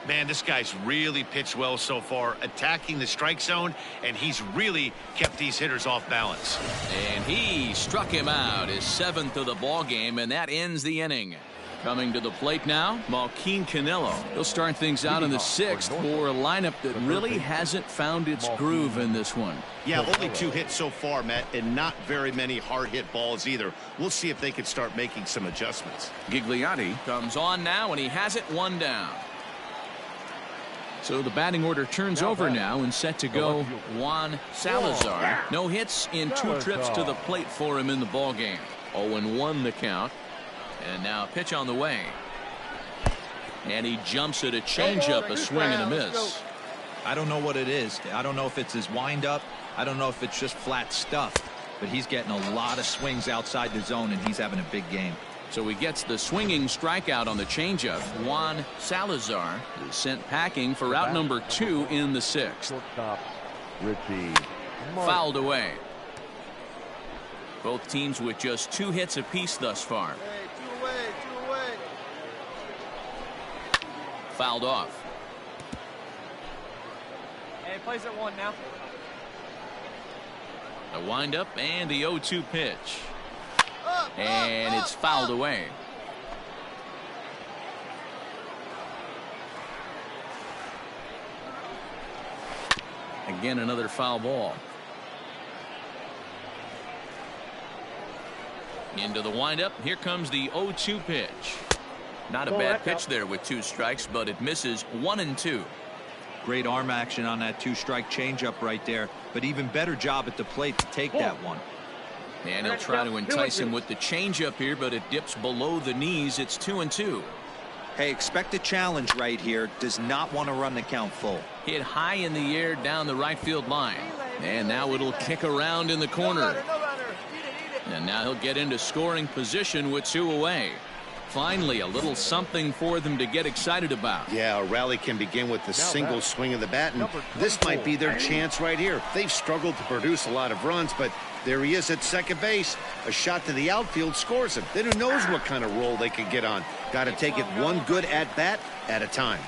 Man, this guy's really pitched well so far, attacking the strike zone, and he's really kept these hitters off balance. And he struck him out, his 7th of the ball game, and that ends the inning. Coming to the plate now, Malquin Canelo. He'll start things out in the 6th for a lineup that really hasn't found its groove in this one. Yeah, only 2 hits so far, Matt, and not very many hard-hit balls either. We'll see if they can start making some adjustments. Gigliotti comes on now, and he has it 1 down. So the batting order turns over now and set to go Juan Salazar. No hits in 2 trips to the plate for him in the ball game. 0-1 the count. And now a pitch on the way. And he jumps at a changeup, a swing and a miss. I don't know what it is. I don't know if it's his windup. I don't know if it's just flat stuff. But he's getting a lot of swings outside the zone, and he's having a big game. So he gets the swinging strikeout on the changeup. Juan Salazar is sent packing for out number 2 in the 6th. Fouled away. Both teams with just 2 hits apiece thus far. Hey, 2 away. Fouled off. Hey, plays at 1 now. The windup and the 0-2 pitch. And it's fouled away. Again, another foul ball. Into the windup. Here comes the 0-2 pitch. Not a bad pitch there with 2 strikes, but it misses 1-2. Great arm action on that 2-strike changeup right there, but even better job at the plate to take that one. And he'll try to entice him with the changeup here, but it dips below the knees. It's 2-2. Hey, expect a challenge right here. Does not want to run the count full. Hit high in the air down the right field line. And now it'll kick around in the corner. And now he'll get into scoring position with 2 away. Finally, a little something for them to get excited about. Yeah, a rally can begin with the single swing of the bat, and this might be their chance right here. They've struggled to produce a lot of runs, but there he is at second base. A shot to the outfield scores him. Then who knows what kind of roll they could get on. Got to take it one good at-bat at a time.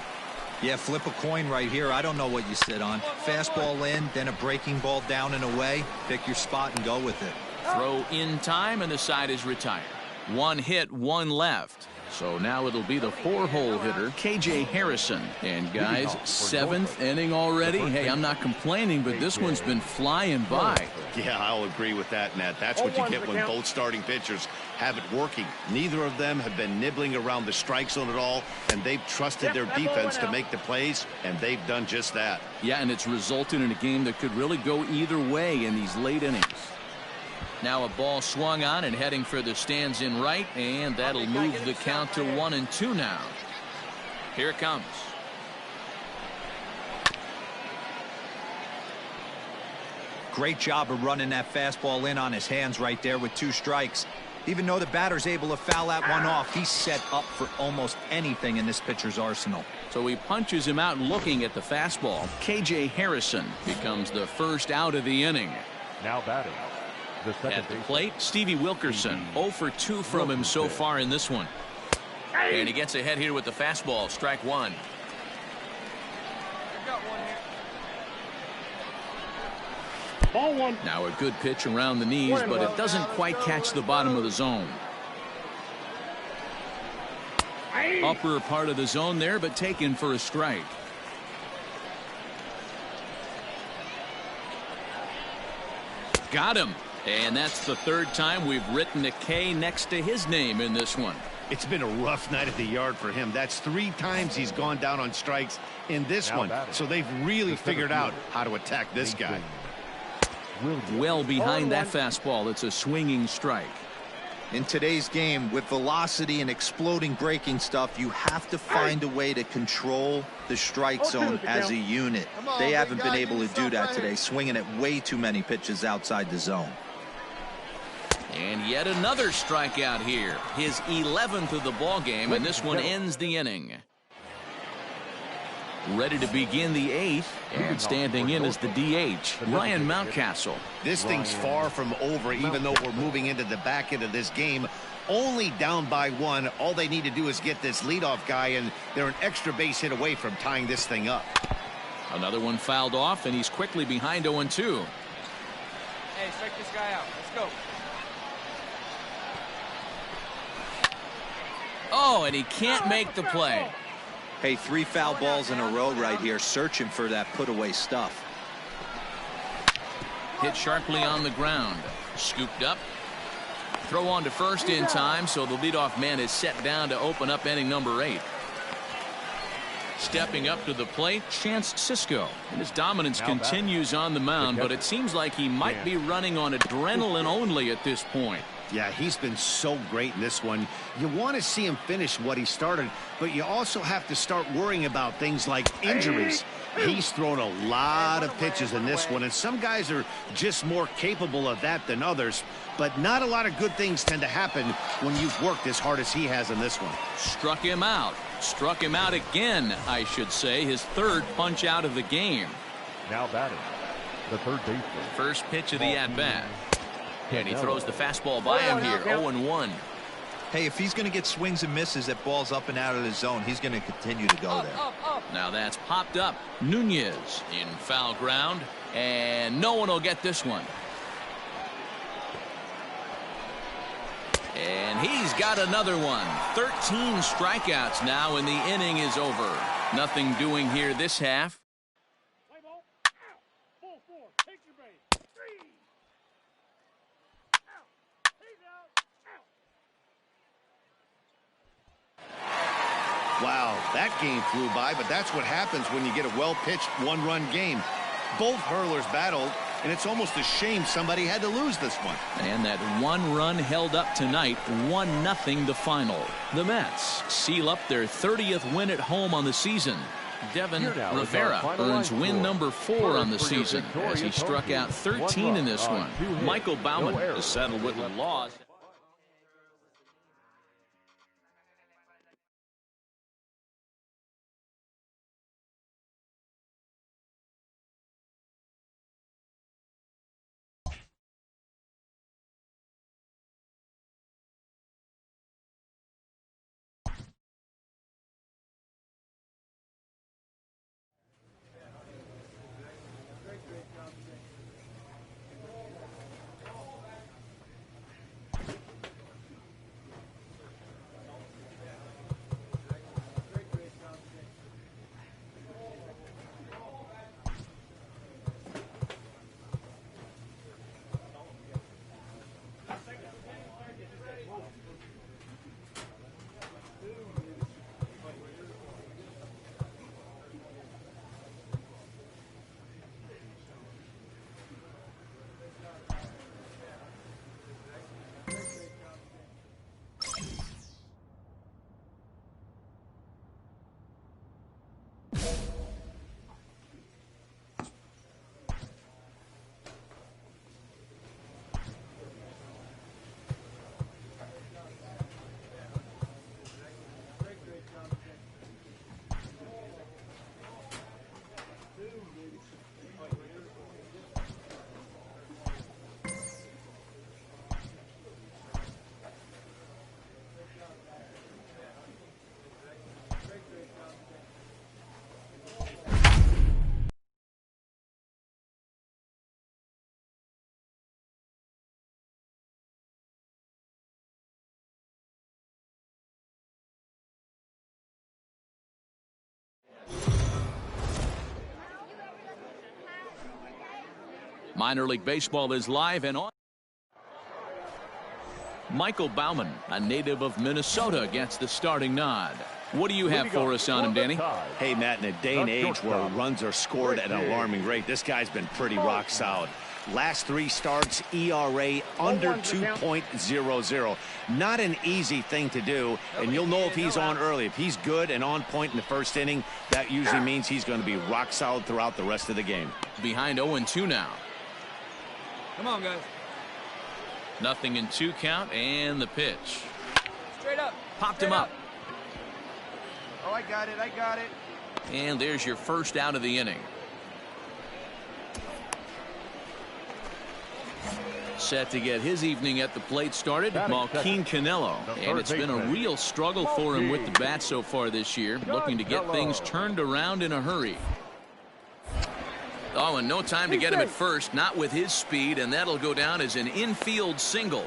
Yeah, flip a coin right here. I don't know what you sit on. Fastball in, then a breaking ball down and away. Pick your spot and go with it. Throw in time, and the side is retired. 1 hit, 1 left. So now it'll be the 4-hole hitter, KJ Harrison. And guys, 7th inning already. Hey, I'm not complaining, but this one's been flying by. Yeah, I'll agree with that, Matt. That's what you get when both starting pitchers have it working. Neither of them have been nibbling around the strike zone at all, and they've trusted their defense to make the plays, and they've done just that. Yeah, and it's resulted in a game that could really go either way in these late innings. Now a ball swung on and heading for the stands in right, and that'll move the count to 1-2 now. Here it comes. Great job of running that fastball in on his hands right there with 2 strikes. Even though the batter's able to foul that one off, he's set up for almost anything in this pitcher's arsenal. So he punches him out looking at the fastball. KJ Harrison becomes the first out of the inning. Now batting. At the plate, Stevie Wilkerson. 0 for 2 from him so far in this one. And he gets ahead here with the fastball. Strike 1. Ball 1. Now a good pitch around the knees, but it doesn't quite catch the bottom of the zone. Upper part of the zone there, but taken for a strike. Got him. And that's the 3rd time we've written a K next to his name in this one. It's been a rough night at the yard for him. That's 3 times he's gone down on strikes in this one. So they've really figured out how to attack this guy. Well behind that fastball. It's a swinging strike. In today's game, with velocity and exploding breaking stuff, you have to find a way to control the strike zone as a unit. They haven't been able to do that today, swinging at way too many pitches outside the zone. And yet another strikeout here. His 11th of the ball game, and this one ends the inning. Ready to begin the 8th, and standing in is the DH, Ryan Mountcastle. This thing's far from over, even though we're moving into the back end of this game. Only down by 1. All they need to do is get this leadoff guy, and they're an extra base hit away from tying this thing up. Another one fouled off, and he's quickly behind 0-2. Hey, strike this guy out. Let's go. Oh, and he can't make the play. Hey, 3 foul balls in a row right here, searching for that put-away stuff. Hit sharply on the ground. Scooped up. Throw on to first in time, so the leadoff man is set down to open up inning number 8. Stepping up to the plate, Chance Sisco. And his dominance continues on the mound, but it seems like he might be running on adrenaline only at this point. Yeah, he's been so great in this one. You want to see him finish what he started, but you also have to start worrying about things like injuries. He's thrown a lot of pitches in this one, and some guys are just more capable of that than others, but not a lot of good things tend to happen when you've worked as hard as he has in this one. Struck him out. Struck him out again, I should say. His 3rd punch out of the game. Now batting, the third baseman. First pitch of the at-bat. And he throws the fastball by him here, 0-1. Hey, if he's going to get swings and misses at balls up and out of the zone, he's going to continue to go there. Now that's popped up. Nunez in foul ground, and no one will get this one. And he's got another one. 13 strikeouts now, and the inning is over. Nothing doing here this half. Play ball. Out. Full 4. Take your base. 3. Out. He's out. Wow, that game flew by, but that's what happens when you get a well-pitched one-run game. Both hurlers battled, and it's almost a shame somebody had to lose this one. And that one run held up tonight, 1-0 the final. The Mets seal up their 30th win at home on the season. Devin Rivera earns win number 4 on the season as he struck out 13 in this one. Michael Baumann is settled with a loss. Minor League Baseball is live and on. Michael Baumann, a native of Minnesota, gets the starting nod. What do you have for us on him, Danny? Hey, Matt, in a day and age where runs are scored at an alarming rate, this guy's been pretty rock solid. Last 3 starts, ERA under 2.00. Not an easy thing to do, and you'll know if he's on early. If he's good and on point in the first inning, that usually means he's going to be rock solid throughout the rest of the game. Behind 0-2 now. Come on, guys. Nothing in 2 count, and the pitch. Straight up. Popped him up. Oh, I got it. I got it. And there's your first out of the inning. Set to get his evening at the plate started, Malquin Canelo. And it's been a real struggle for him with the bat so far this year, looking to get things turned around in a hurry. Oh, and no time to get him at first, not with his speed, and that'll go down as an infield single.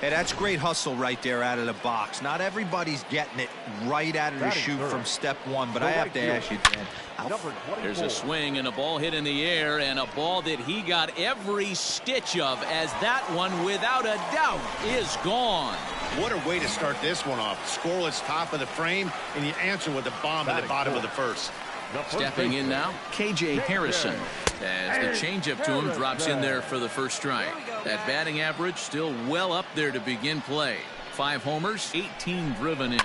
Hey, that's great hustle right there out of the box. Not everybody's getting it right out of the chute from step one, but I have to ask you, Dan. There's a swing and a ball hit in the air, and a ball that he got every stitch of, as that one, without a doubt, is gone. What a way to start this one off. Scoreless top of the frame, and you answer with a bomb at the bottom of the first. Stepping in now, KJ Harrison, as the changeup to him drops in there for the first strike. That batting average still well up there to begin play. 5 homers, 18 driven in.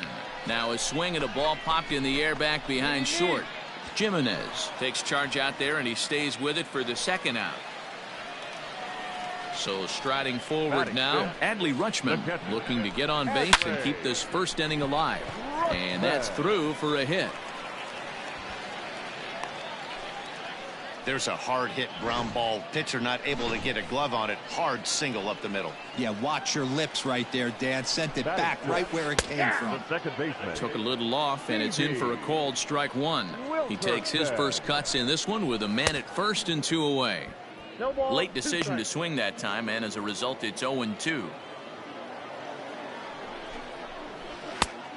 Now a swing and a ball popped in the air back behind short. Jimenez takes charge out there, and he stays with it for the second out. So striding forward now, Adley Rutschman looking to get on base and keep this first inning alive. And that's through for a hit. There's a hard hit ground ball. Pitcher not able to get a glove on it. Hard single up the middle. Yeah, watch your lips right there, Dan. Sent it back right where it came from. Took a little off, and it's in for a called strike 1. He takes his first cuts in this one with a man at first and 2 away. Late decision to swing that time, and as a result, it's 0-2.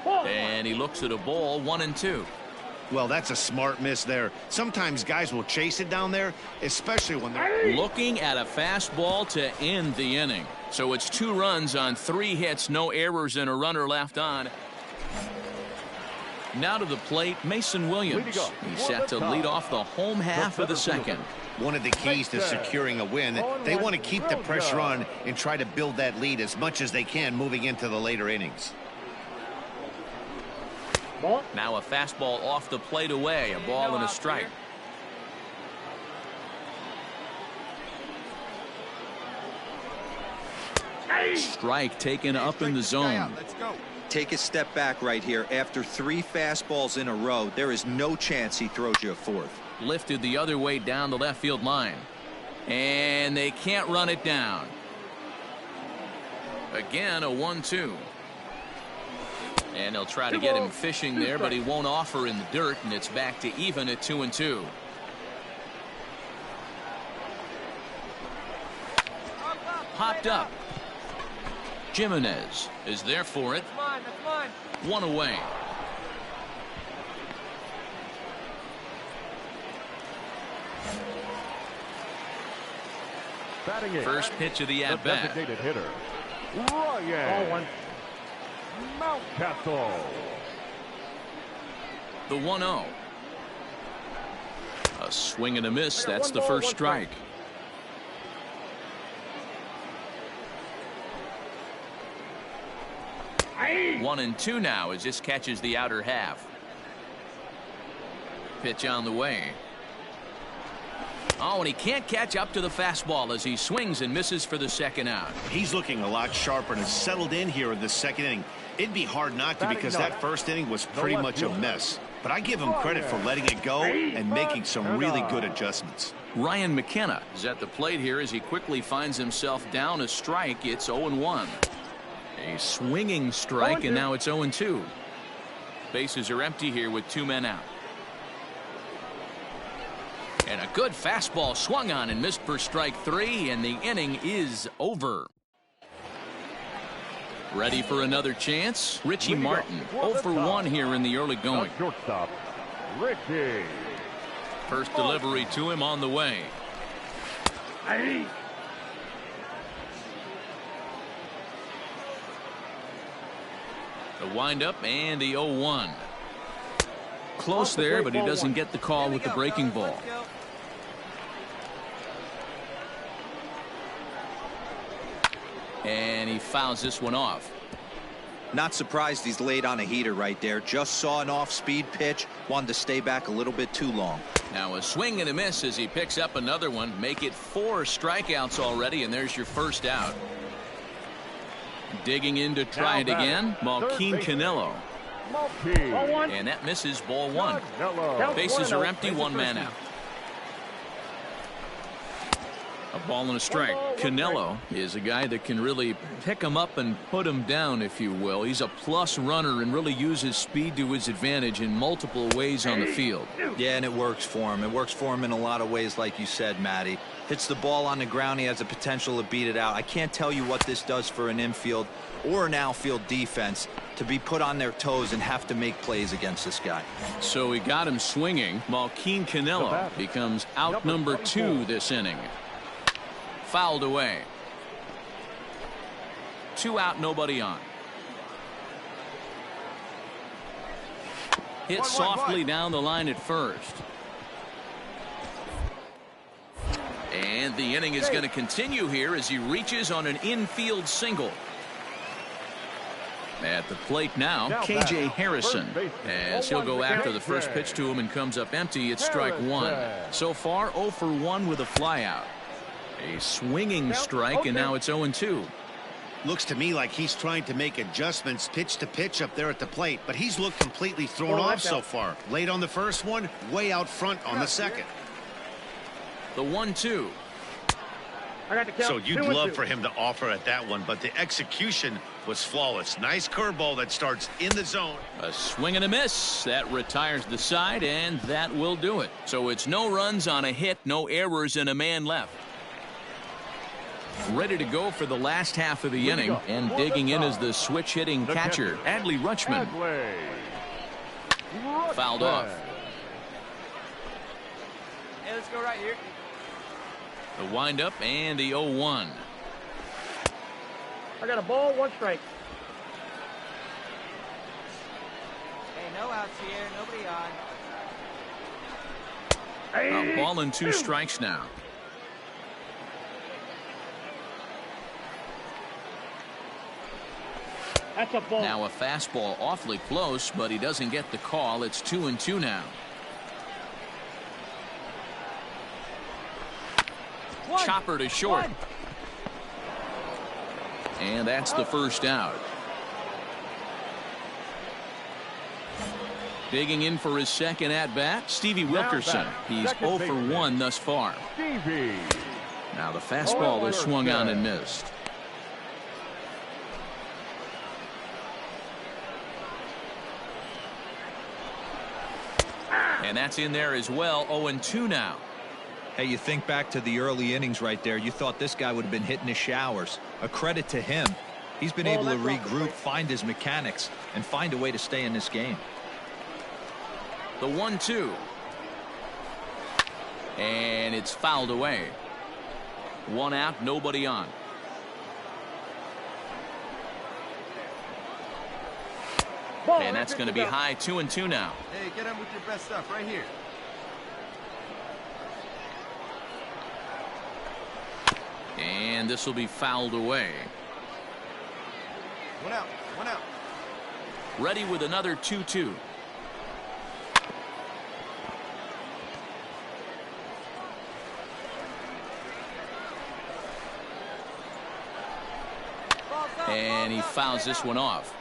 And he looks at a ball, 1-2. Well, that's a smart miss there. Sometimes guys will chase it down there, especially when they're looking at a fastball to end the inning. So it's 2 runs on 3 hits, no errors, and a runner left on. Now to the plate, Mason Williams. He's set to lead off the home half of the second. One of the keys to securing a win, they want to keep the pressure on and try to build that lead as much as they can moving into the later innings. Now a fastball off the plate away, a ball and a strike. Strike taken up in the zone. Take a step back right here. After 3 fastballs in a row, there is no chance he throws you a 4th. Lifted the other way down the left field line. And they can't run it down. Again, a 1-2. And they'll try to get him fishing there, but he won't offer in the dirt, and it's back to even at 2-2. Popped up. Jimenez is there for it. That's mine. 1 away. First pitch of the at-bat. Ryan Mountcastle. The 1-0. A swing and a miss. That's the first strike. One and 2 now as this catches the outer half. Pitch on the way. Oh, and he can't catch up to the fastball as he swings and misses for the second out. He's looking a lot sharper and has settled in here in the second inning. It'd be hard not to, because that first inning was pretty much a mess. But I give him credit for letting it go and making some really good adjustments. Ryan McKenna is at the plate here as he quickly finds himself down a strike. It's 0-1. A swinging strike, and now it's 0-2. Bases are empty here with 2 men out. And a good fastball swung on and missed for strike 3, and the inning is over. Ready for another chance? Richie Martin, 0 for 1 here in the early going. Shortstop, Richie. First delivery to him on the way. The windup and the 0-1. Close there, but he doesn't get the call with the breaking ball. And he fouls this one off. Not surprised he's laid on a heater right there. Just saw an off-speed pitch. Wanted to stay back a little bit too long. Now a swing and a miss as he picks up another one. Make it 4 strikeouts already, and there's your first out. Digging in to try it again, Malquin Canelo. And that misses, ball 1. Bases are empty, 1 man out. A ball and a strike. Canelo is a guy that can really pick him up and put him down, if you will. He's a plus runner and really uses speed to his advantage in multiple ways on the field. Yeah, and it works for him. It works for him in a lot of ways, like you said, Matty. Hits the ball on the ground. He has the potential to beat it out. I can't tell you what this does for an infield or an outfield defense to be put on their toes and have to make plays against this guy. So he got him swinging. Malquin Canelo becomes out number 2 this inning. Fouled away. 2 out, nobody on. Hit softly down the line at first. And the inning is going to continue here as he reaches on an infield single. At the plate now, KJ Harrison. As he'll go after the first pitch to him and comes up empty, it's strike 1. So far, 0 for 1 with a flyout. A swinging strike, and now it's 0-2. Looks to me like he's trying to make adjustments pitch to pitch up there at the plate, but he's looked completely thrown off so far. Late on the first one, way out front on the second. The 1-2. So you'd love for him to offer at that one, but the execution was flawless. Nice curveball that starts in the zone. A swing and a miss. That retires the side, and that will do it. So it's no runs on a hit, no errors, and a man left. Ready to go for the last half of the inning, and digging in is the switch hitting catcher, Adley Rutschman. Fouled off. Hey, let's go right here. The windup and the 0-1. I got a ball, 1 strike. Hey, no outs here, nobody on. A ball and 2 strikes now. That's a ball. Now a fastball awfully close, but he doesn't get the call. It's 2-2 now. Chopper to short. And that's the first out. Digging in for his second at-bat, Stevie Wilkerson. He's 0 for 1 thus far. Now the fastball is swung on and missed. And that's in there as well. 0-2 now. Hey, you think back to the early innings right there. You thought this guy would have been hitting his showers. A credit to him. He's been able to regroup, find his mechanics, and find a way to stay in this game. The 1-2. And it's fouled away. 1 out, nobody on. And that's going to be high. 2-2 now. Hey, get him with your best stuff right here. And this will be fouled away. 1 out, 1 out. Ready with another 2-2. And he fouls this one off.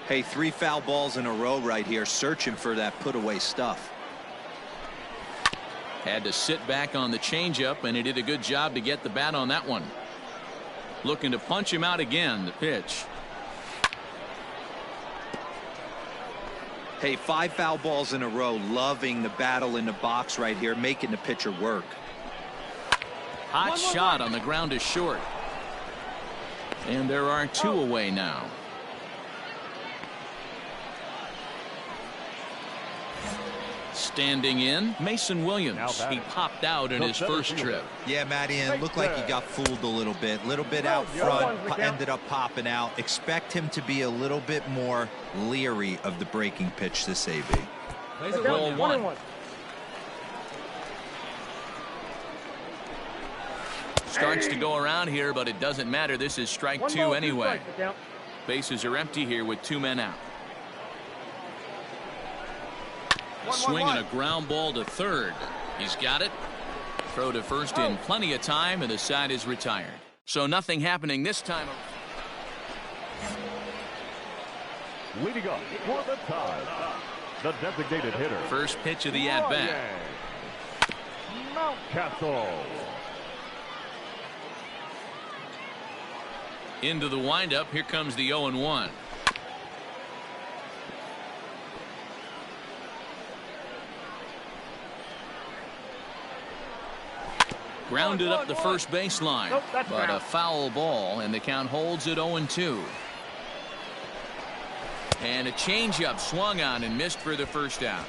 Hey, 3 foul balls in a row right here, searching for that put away stuff. Had to sit back on the changeup, and he did a good job to get the bat on that one. Looking to punch him out again. The pitch. Hey, 5 foul balls in a row. Loving the battle in the box right here, making the pitcher work. Hot shot on the ground is short. And there are 2 away now. Standing in, Mason Williams. He popped out in his first trip. Yeah, Matty, and it looked like he got fooled a little bit. Out front, ended up popping out. Expect him to be a little bit more leery of the breaking pitch this AB. Ball 1. starts to go around here, but it doesn't matter. This is strike 2 anyway. Bases are empty here with 2 men out. Swing and a ground ball to third. He's got it. Throw to first in plenty of time, and the side is retired. So nothing happening this time. Leading up for the Tides, the designated hitter. First pitch of the at-bat. Mountcastle. Into the windup. Here comes the 0-1. Grounded up the first baseline, but a foul ball, and the count holds at 0-2. And a changeup swung on and missed for the first out.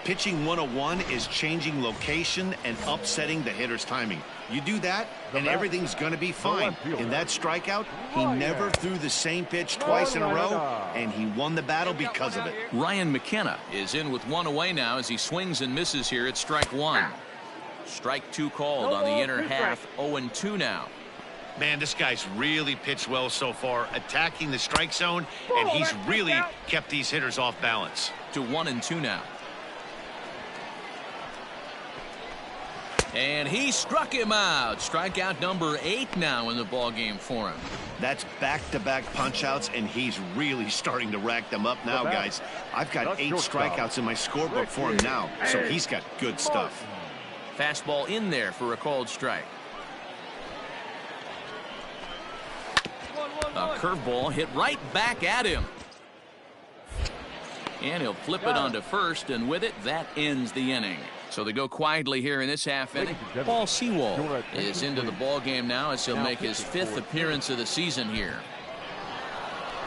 Pitching 101 is changing location and upsetting the hitter's timing. You do that, and everything's going to be fine. In that strikeout, he never threw the same pitch twice in a row, and he won the battle because of it. Ryan McKenna is in with 1 away now as he swings and misses here at strike 1. Strike 2 called on the inner half. 0-2 now. Man, this guy's really pitched well so far, attacking the strike zone, and he's really kept these hitters off balance. To 1-2 now. And he struck him out. Strikeout number 8 now in the ball game for him. That's back-to-back punch-outs, and he's really starting to rack them up now, guys. I've got 8 strikeouts in my scorebook for him now, so he's got good stuff. Fastball in there for a called strike. A curveball hit right back at him. And he'll flip it onto first, and with it, that ends the inning. So they go quietly here in this half inning. Paul Sewell is into the ball game now as he'll make his 5th appearance of the season here.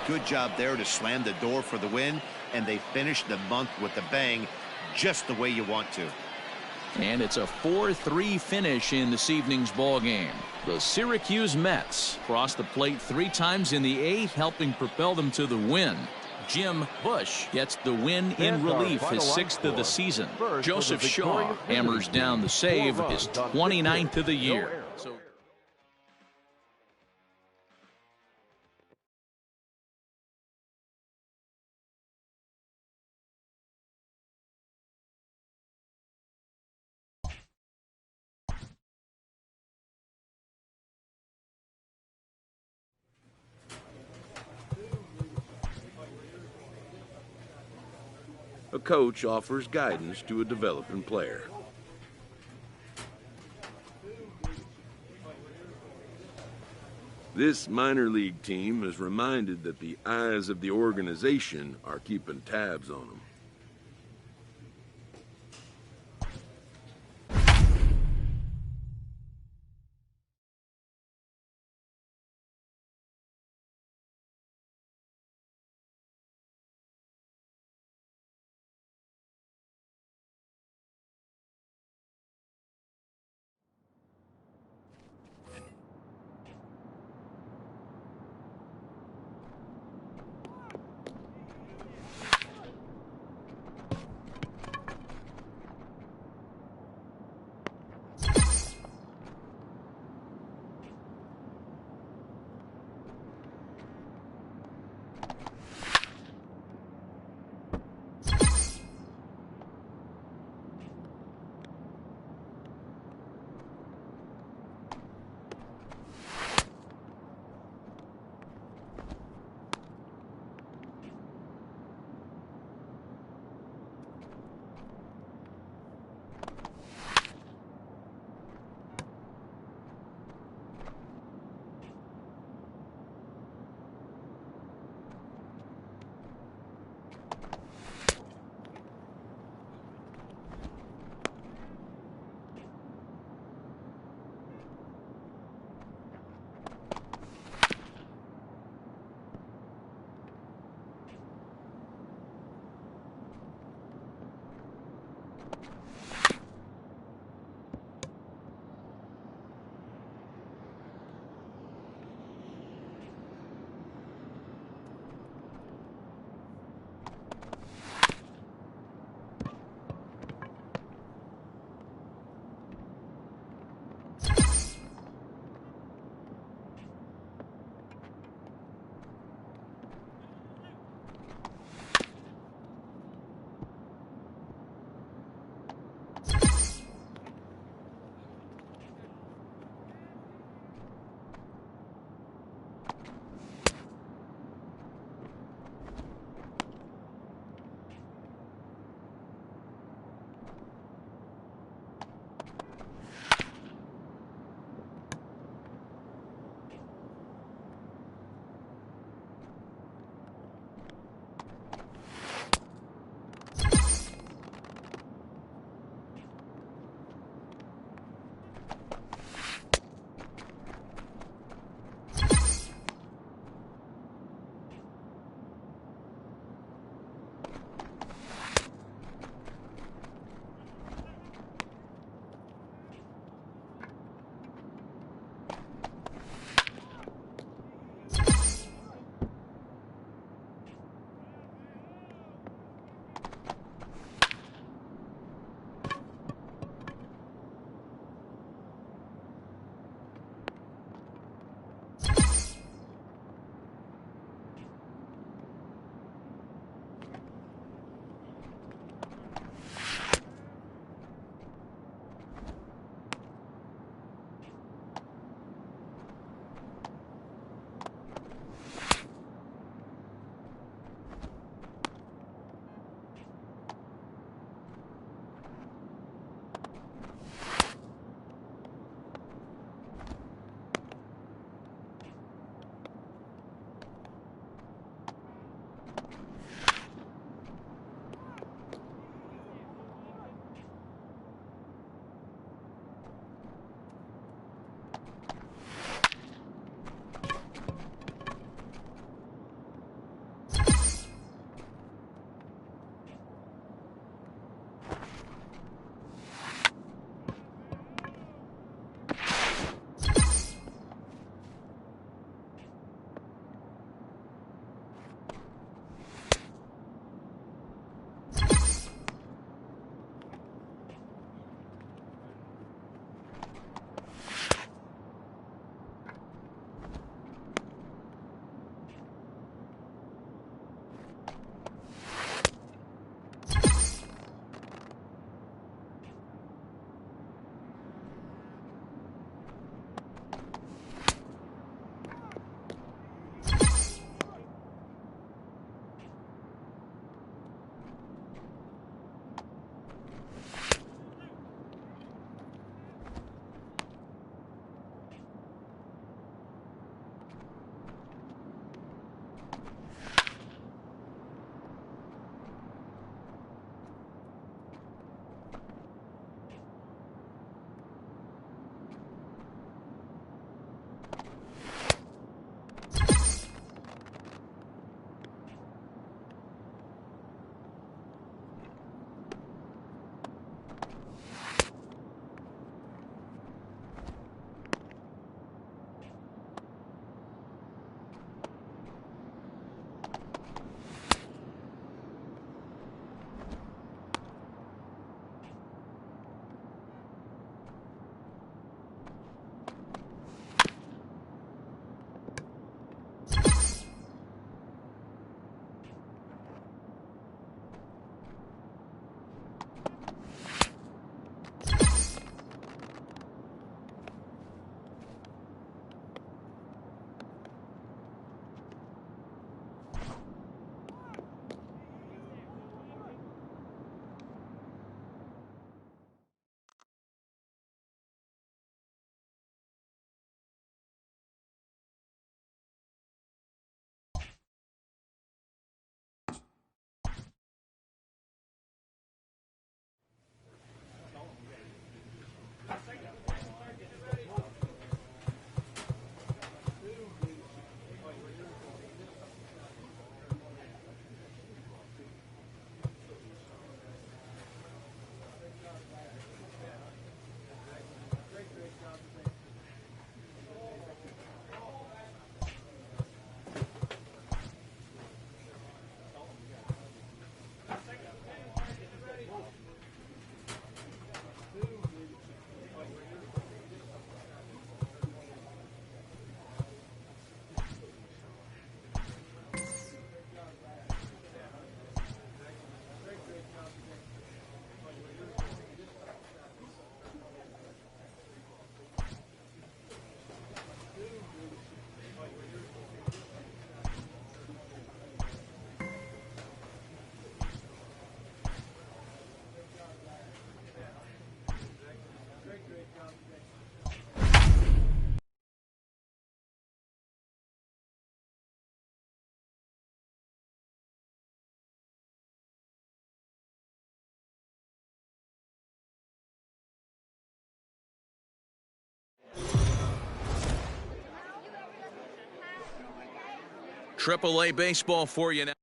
Good job there to slam the door for the win, and they finished the month with a bang, just the way you want to. And it's a 4-3 finish in this evening's ball game. The Syracuse Mets crossed the plate 3 times in the 8th, helping propel them to the win. Jim Bush gets the win in relief, his 6th of the season. Joseph Shaw hammers down the save, his 29th of the year. A coach offers guidance to a developing player. This minor league team is reminded that the eyes of the organization are keeping tabs on them. AAA baseball for you now.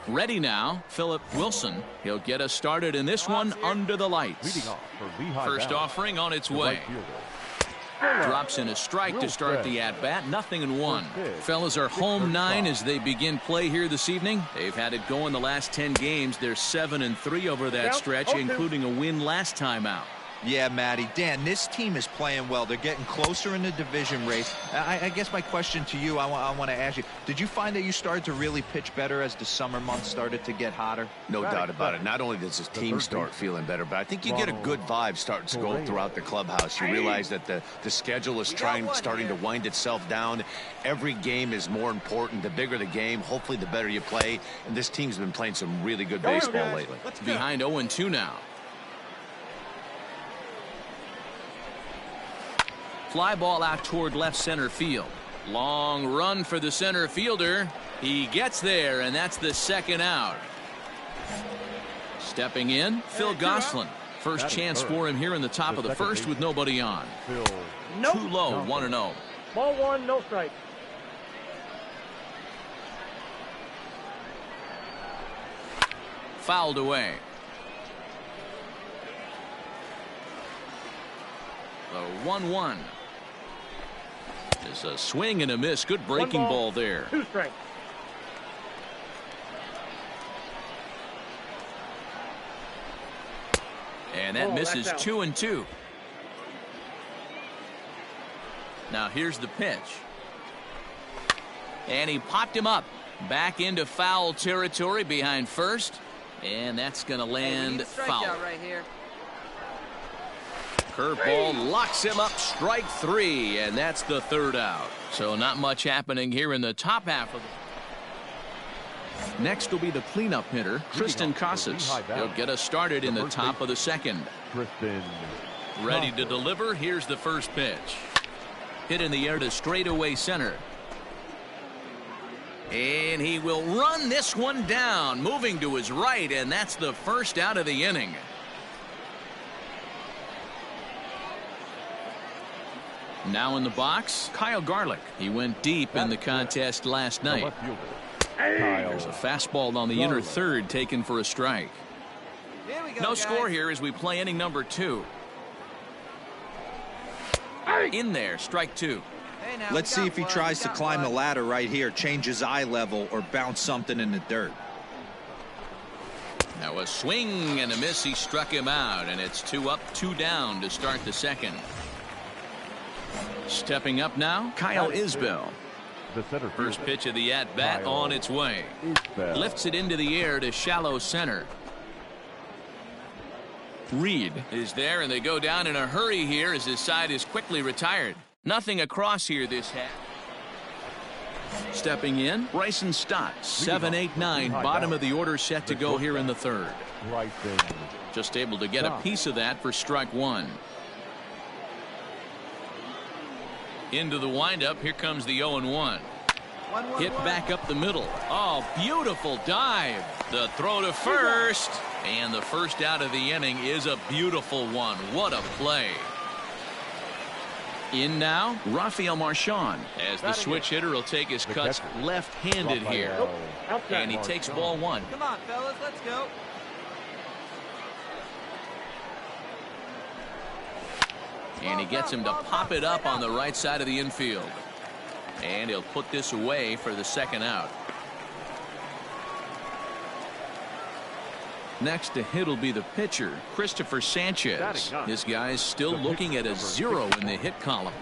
Ready now, Philip Wilson. He'll get us started in this one under the lights. First offering on its way. Drops in a strike to start the at-bat. 0-1. Fellas are home 9 as they begin play here this evening. They've had it going the last 10 games. They're 7-3 over that stretch, including a win last time out. Yeah, Matty. Dan, this team is playing well. They're getting closer in the division race. I guess my question to you, I want to ask you, did you find that you started to really pitch better as the summer months started to get hotter? No doubt about it. Not only does this team start feeling better, but I think you get a good vibe starting to go throughout the clubhouse. You realize that the schedule is starting to wind itself down. Every game is more important. The bigger the game, hopefully the better you play. And this team's been playing some really good baseball lately. Behind 0-2 now. Fly ball out toward left center field. Long run for the center fielder. He gets there, and that's the second out. Stepping in, Phil Gosselin. First chance for him here in the top of the first with nobody on. Too low, 1-0. Ball 1, no strike. Fouled away. The 1-1. It's a swing and a miss. Good breaking ball there. 2 strikes. And that misses 2-2. Now here's the pitch. And he popped him up. Back into foul territory behind first. And that's going to land foul. Right here. Curveball locks him up, strike 3, and that's the third out. So not much happening here in the top half of the. Next will be the cleanup hitter, Tristan Casas. He'll get us started in the top of the second. Ready to deliver. Here's the first pitch. Hit in the air to straightaway center. And he will run this one down, moving to his right, and that's the first out of the inning. Now in the box, Kyle Garlick. He went deep in the contest last night. There's a fastball on the inner third taken for a strike. No score here as we play inning number 2. In there, strike 2. Let's see if he tries to climb the ladder right here, change his eye level, or bounce something in the dirt. Now a swing and a miss. He struck him out, and it's 2 up, 2 down to start the second. Stepping up now, Kyle Isbell. First pitch of the at-bat on its way. Lifts it into the air to shallow center. Reed is there, and they go down in a hurry here as his side is quickly retired. Nothing across here this half. Stepping in, Bryson Stott. 7-8-9, bottom of the order set to go here in the third. Just able to get a piece of that for strike 1. Into the windup. Here comes the 0-1. Hit back up the middle. Oh, beautiful dive. The throw to first. And the first out of the inning is a beautiful one. What a play. In now, Rafael Marchand, as the switch hitter will take his cuts left-handed here. And he takes ball 1. Come on, fellas, let's go. And he gets him to pop it up on the right side of the infield. And he'll put this away for the second out. Next to hit will be the pitcher, Christopher Sanchez. This guy's still looking at a 0 in the hit column.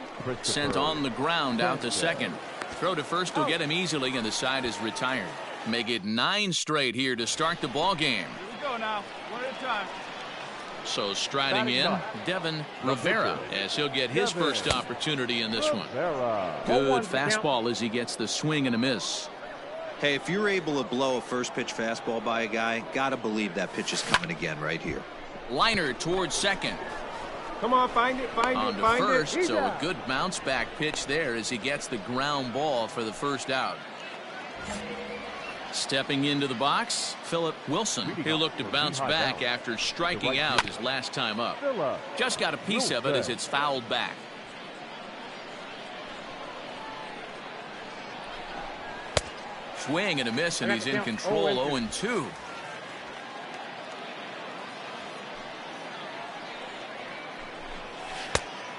Sent on the ground out to second. Throw to first will get him easily, and the side is retired. Make it 9 straight here to start the ball game. Here we go now. One at a time. So striding in, Devin Rivera, as he'll get his first opportunity in this one. Good fastball as he gets the swing and a miss. Hey, if you're able to blow a first pitch fastball by a guy, gotta believe that pitch is coming again right here. Liner towards second. Come on, find it, find on it, to find first, it. So a good bounce back pitch there as he gets the ground ball for the first out. Stepping into the box, Philip Wilson. He'll look to bounce back after striking out his last time up. Just got a piece of it as it's fouled back. Swing and a miss, and he's in control. 0-2.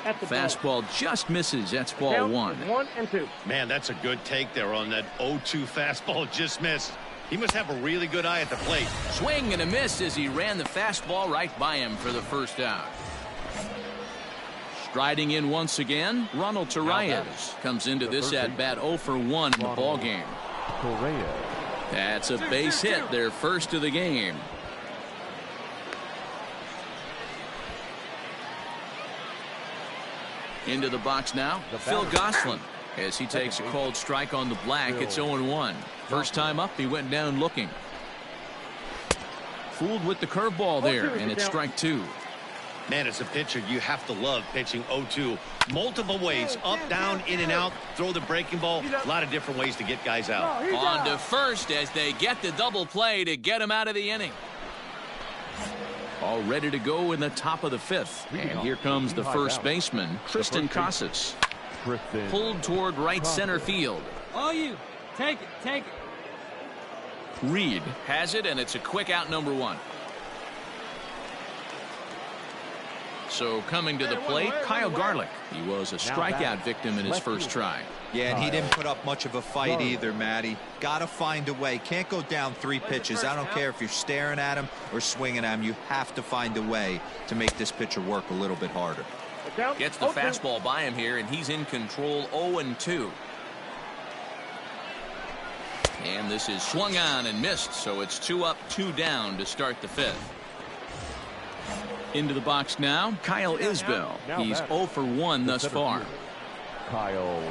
Fastball just misses. That's ball 1. 1-2. Man, that's a good take there on that 0-2 fastball just missed. He must have a really good eye at the plate. Swing and a miss as he ran the fastball right by him for the first out. Striding in once again, Ronald Torreyes comes into this at-bat 0 for 1 in the ballgame. That's a base hit, their first of the game. Into the box now, Phil Gosselin. As he takes a cold strike on the black, it's 0-1. First time up, he went down looking. Fooled with the curveball there, and it's strike 2. Man, as a pitcher, you have to love pitching 0-2. Multiple ways, up, down, in and out, throw the breaking ball. A lot of different ways to get guys out. On to first as they get the double play to get him out of the inning. All ready to go in the top of the 5th. And here comes the first baseman, Tristan Casas. Pulled toward right center field. Oh, you. Take it. Reed has it, and it's a quick out, number 1. So coming to the plate, Kyle Garlick. He was a strikeout victim in his first try. Yeah, and he didn't put up much of a fight either, Matty. Got to find a way. Can't go down 3 pitches. I don't care if you're staring at him or swinging at him. You have to find a way to make this pitcher work a little bit harder. Gets the fastball by him here, and he's in control. 0-2. And this is swung on and missed, so it's 2 up, 2 down to start the 5th. Into the box now, Kyle Isbell. He's 0 for 1 thus far. Kyle.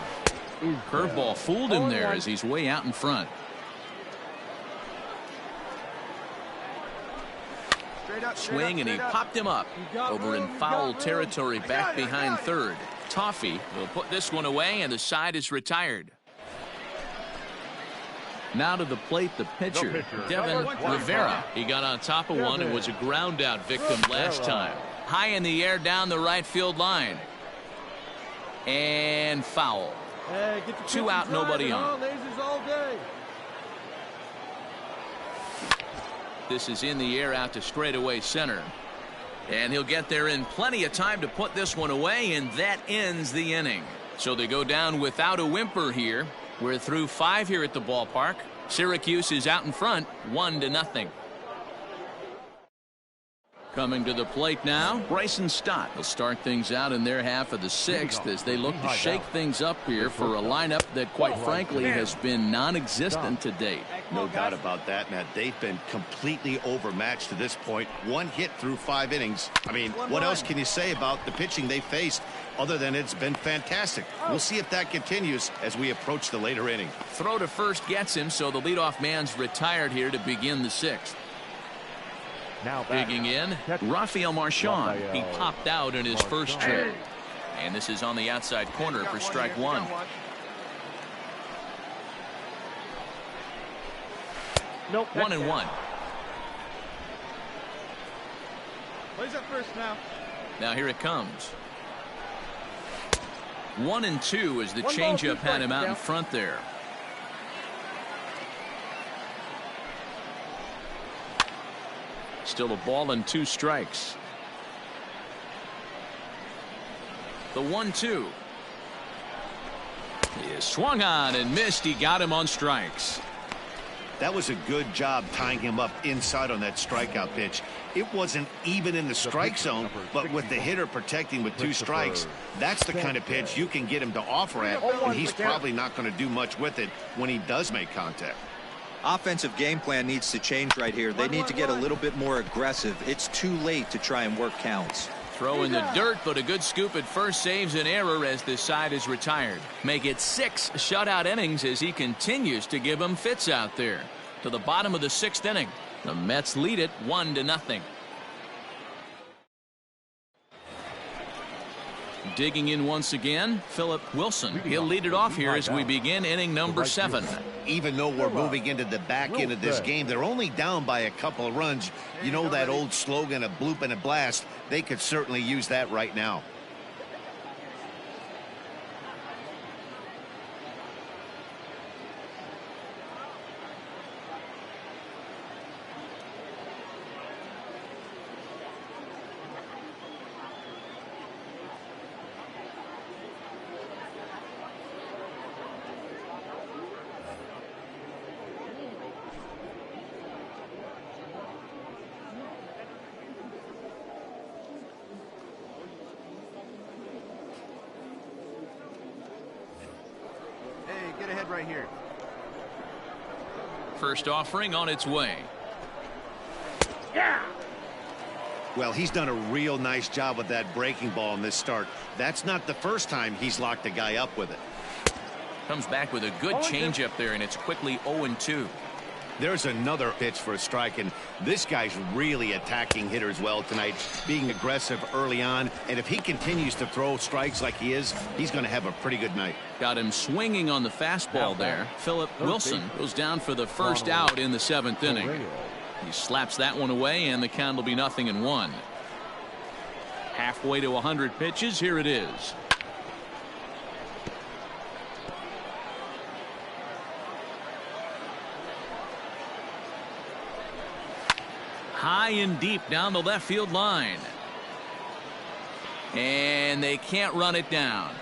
Curveball fooled him there as he's way out in front. Swing, and he popped him up over in foul territory back behind third. Toffee will put this one away, and the side is retired. Now to the plate, the pitcher, Devin Rivera. He got on top of one and was a ground out victim last time. High in the air down the right field line. And foul. 2 out, nobody on. This is in the air out to straightaway center. And he'll get there in plenty of time to put this one away, and that ends the inning. So they go down without a whimper here. We're through 5 here at the ballpark. Syracuse is out in front, 1-0. Coming to the plate now, Bryson Stott will start things out in their half of the 6th as they look to shake things up here for a lineup that, quite frankly, has been non-existent to date. No doubt about that, Matt. They've been completely overmatched to this point. 1 hit through 5 innings. I mean, what else can you say about the pitching they faced other than it's been fantastic? We'll see if that continues as we approach the later inning. Throw to first gets him, so the leadoff man's retired here to begin the 6th. Now digging in, Rafael Marchand. He popped out in his first trip. And this is on the outside corner for strike 1. Nope. 1-1. Plays up first now. Now here it comes. 1-2 as the changeup had him out in front there. Still a ball and 2 strikes. The 1-2. He is swung on and missed. He got him on strikes. That was a good job tying him up inside on that strikeout pitch. It wasn't even in the strike zone, but with the hitter protecting with 2 strikes, that's the kind of pitch you can get him to offer at, and he's probably not going to do much with it when he does make contact. Offensive game plan needs to change right here. They need to get a little bit more aggressive. It's too late to try and work counts. Throw in the dirt, but a good scoop at first saves an error as this side is retired. Make it 6 shutout innings as he continues to give them fits out there. To the bottom of the 6th inning, the Mets lead it 1-0. Digging in once again, Philip Wilson. He'll lead it off here as we begin inning number 7. Even though we're moving into the back end of this game, they're only down by a couple of runs. You know that old slogan, a bloop and a blast. They could certainly use that right now. right here. First offering on its way. Yeah. Well, he's done a real nice job with that breaking ball in this start. That's not the first time he's locked a guy up with it. Comes back with a good changeup there, and it's quickly 0-2. There's another pitch for a strike, and this guy's really attacking hitters well tonight, being aggressive early on, and if he continues to throw strikes like he is, he's going to have a pretty good night. Got him swinging on the fastball there. Philip Wilson goes down for the first out in the 7th inning. He slaps that one away, and the count will be 0-1. Halfway to 100 pitches. Here it is. High and deep down the left field line. And they can't run it down.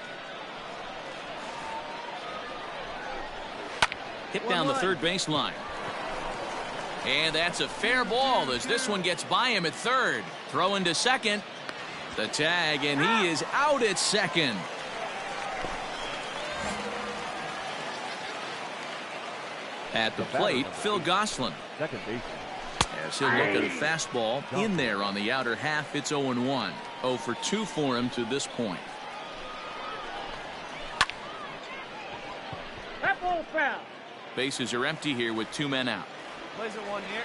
Hit down the third base line. And that's a fair ball as this one gets by him at third. Throw into second. The tag, and he is out at second. At the plate, Phil Gosselin. Second base. As he'll look at a fastball in there on the outer half, it's 0-1. 0 for 2 for him to this point. That ball foul. Bases are empty here with 2 men out. Plays it one here.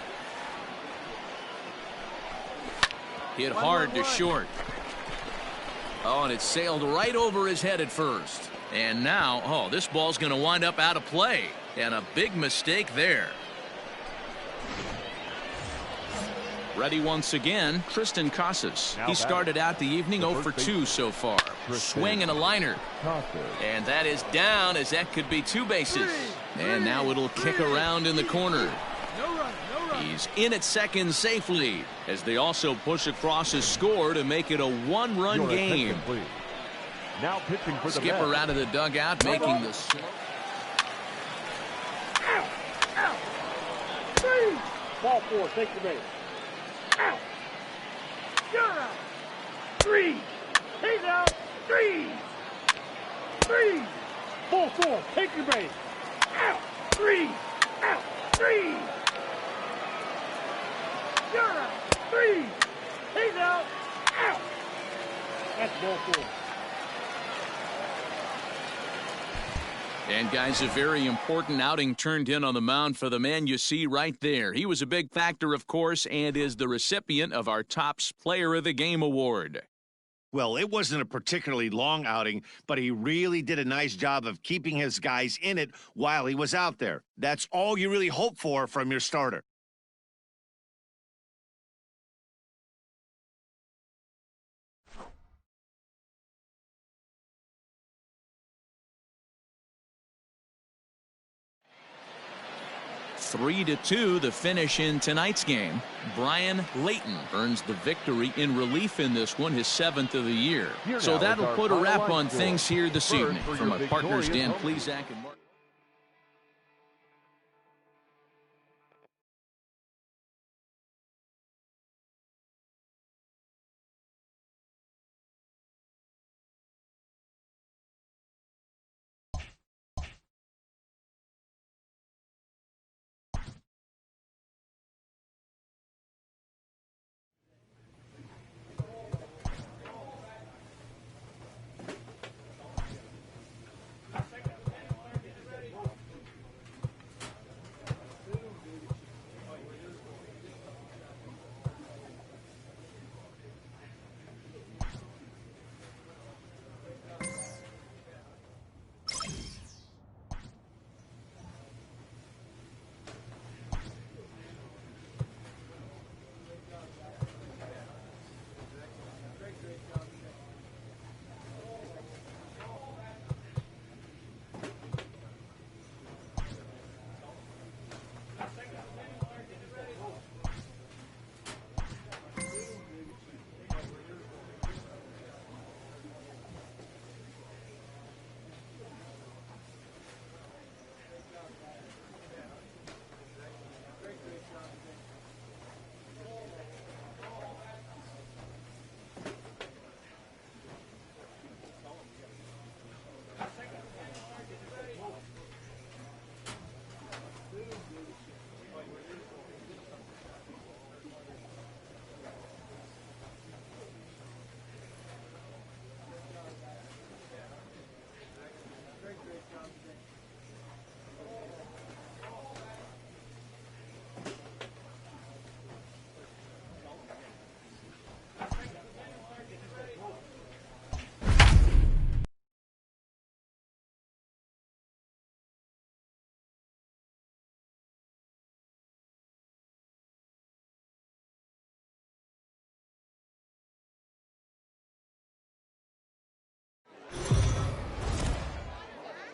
Hit hard to short. Oh, and it sailed right over his head at first. And now, oh, this ball's going to wind up out of play. And a big mistake there. Ready once again, Tristan Casas. He started out the evening 0 for 2 so far. Swing and a liner. And that is down, as that could be 2 bases. And now it'll kick around in the corner. He's in at second safely, as they also push across his score to make it a 1-run game. Now pitching for the Skipper Mets. out of the dugout, making the slow. Out. Out. 3. Ball 4. Take the base. Out. You're out. 3. He's out. 3. 3. Ball 4. Take your base. Out. 3. Out. 3. You're out. 3. He's out. Out. That's ball 4. And guys, a very important outing turned in on the mound for the man you see right there. He was a big factor, of course, and is the recipient of our Topps Player of the Game award. Well, it wasn't a particularly long outing, but he really did a nice job of keeping his guys in it while he was out there. That's all you really hope for from your starter. Three to 2, the finish in tonight's game. Brian Layton earns the victory in relief in this one, his 7th of the year. So that'll put a wrap on things here this evening. From my partners Dan Plesac and Mark.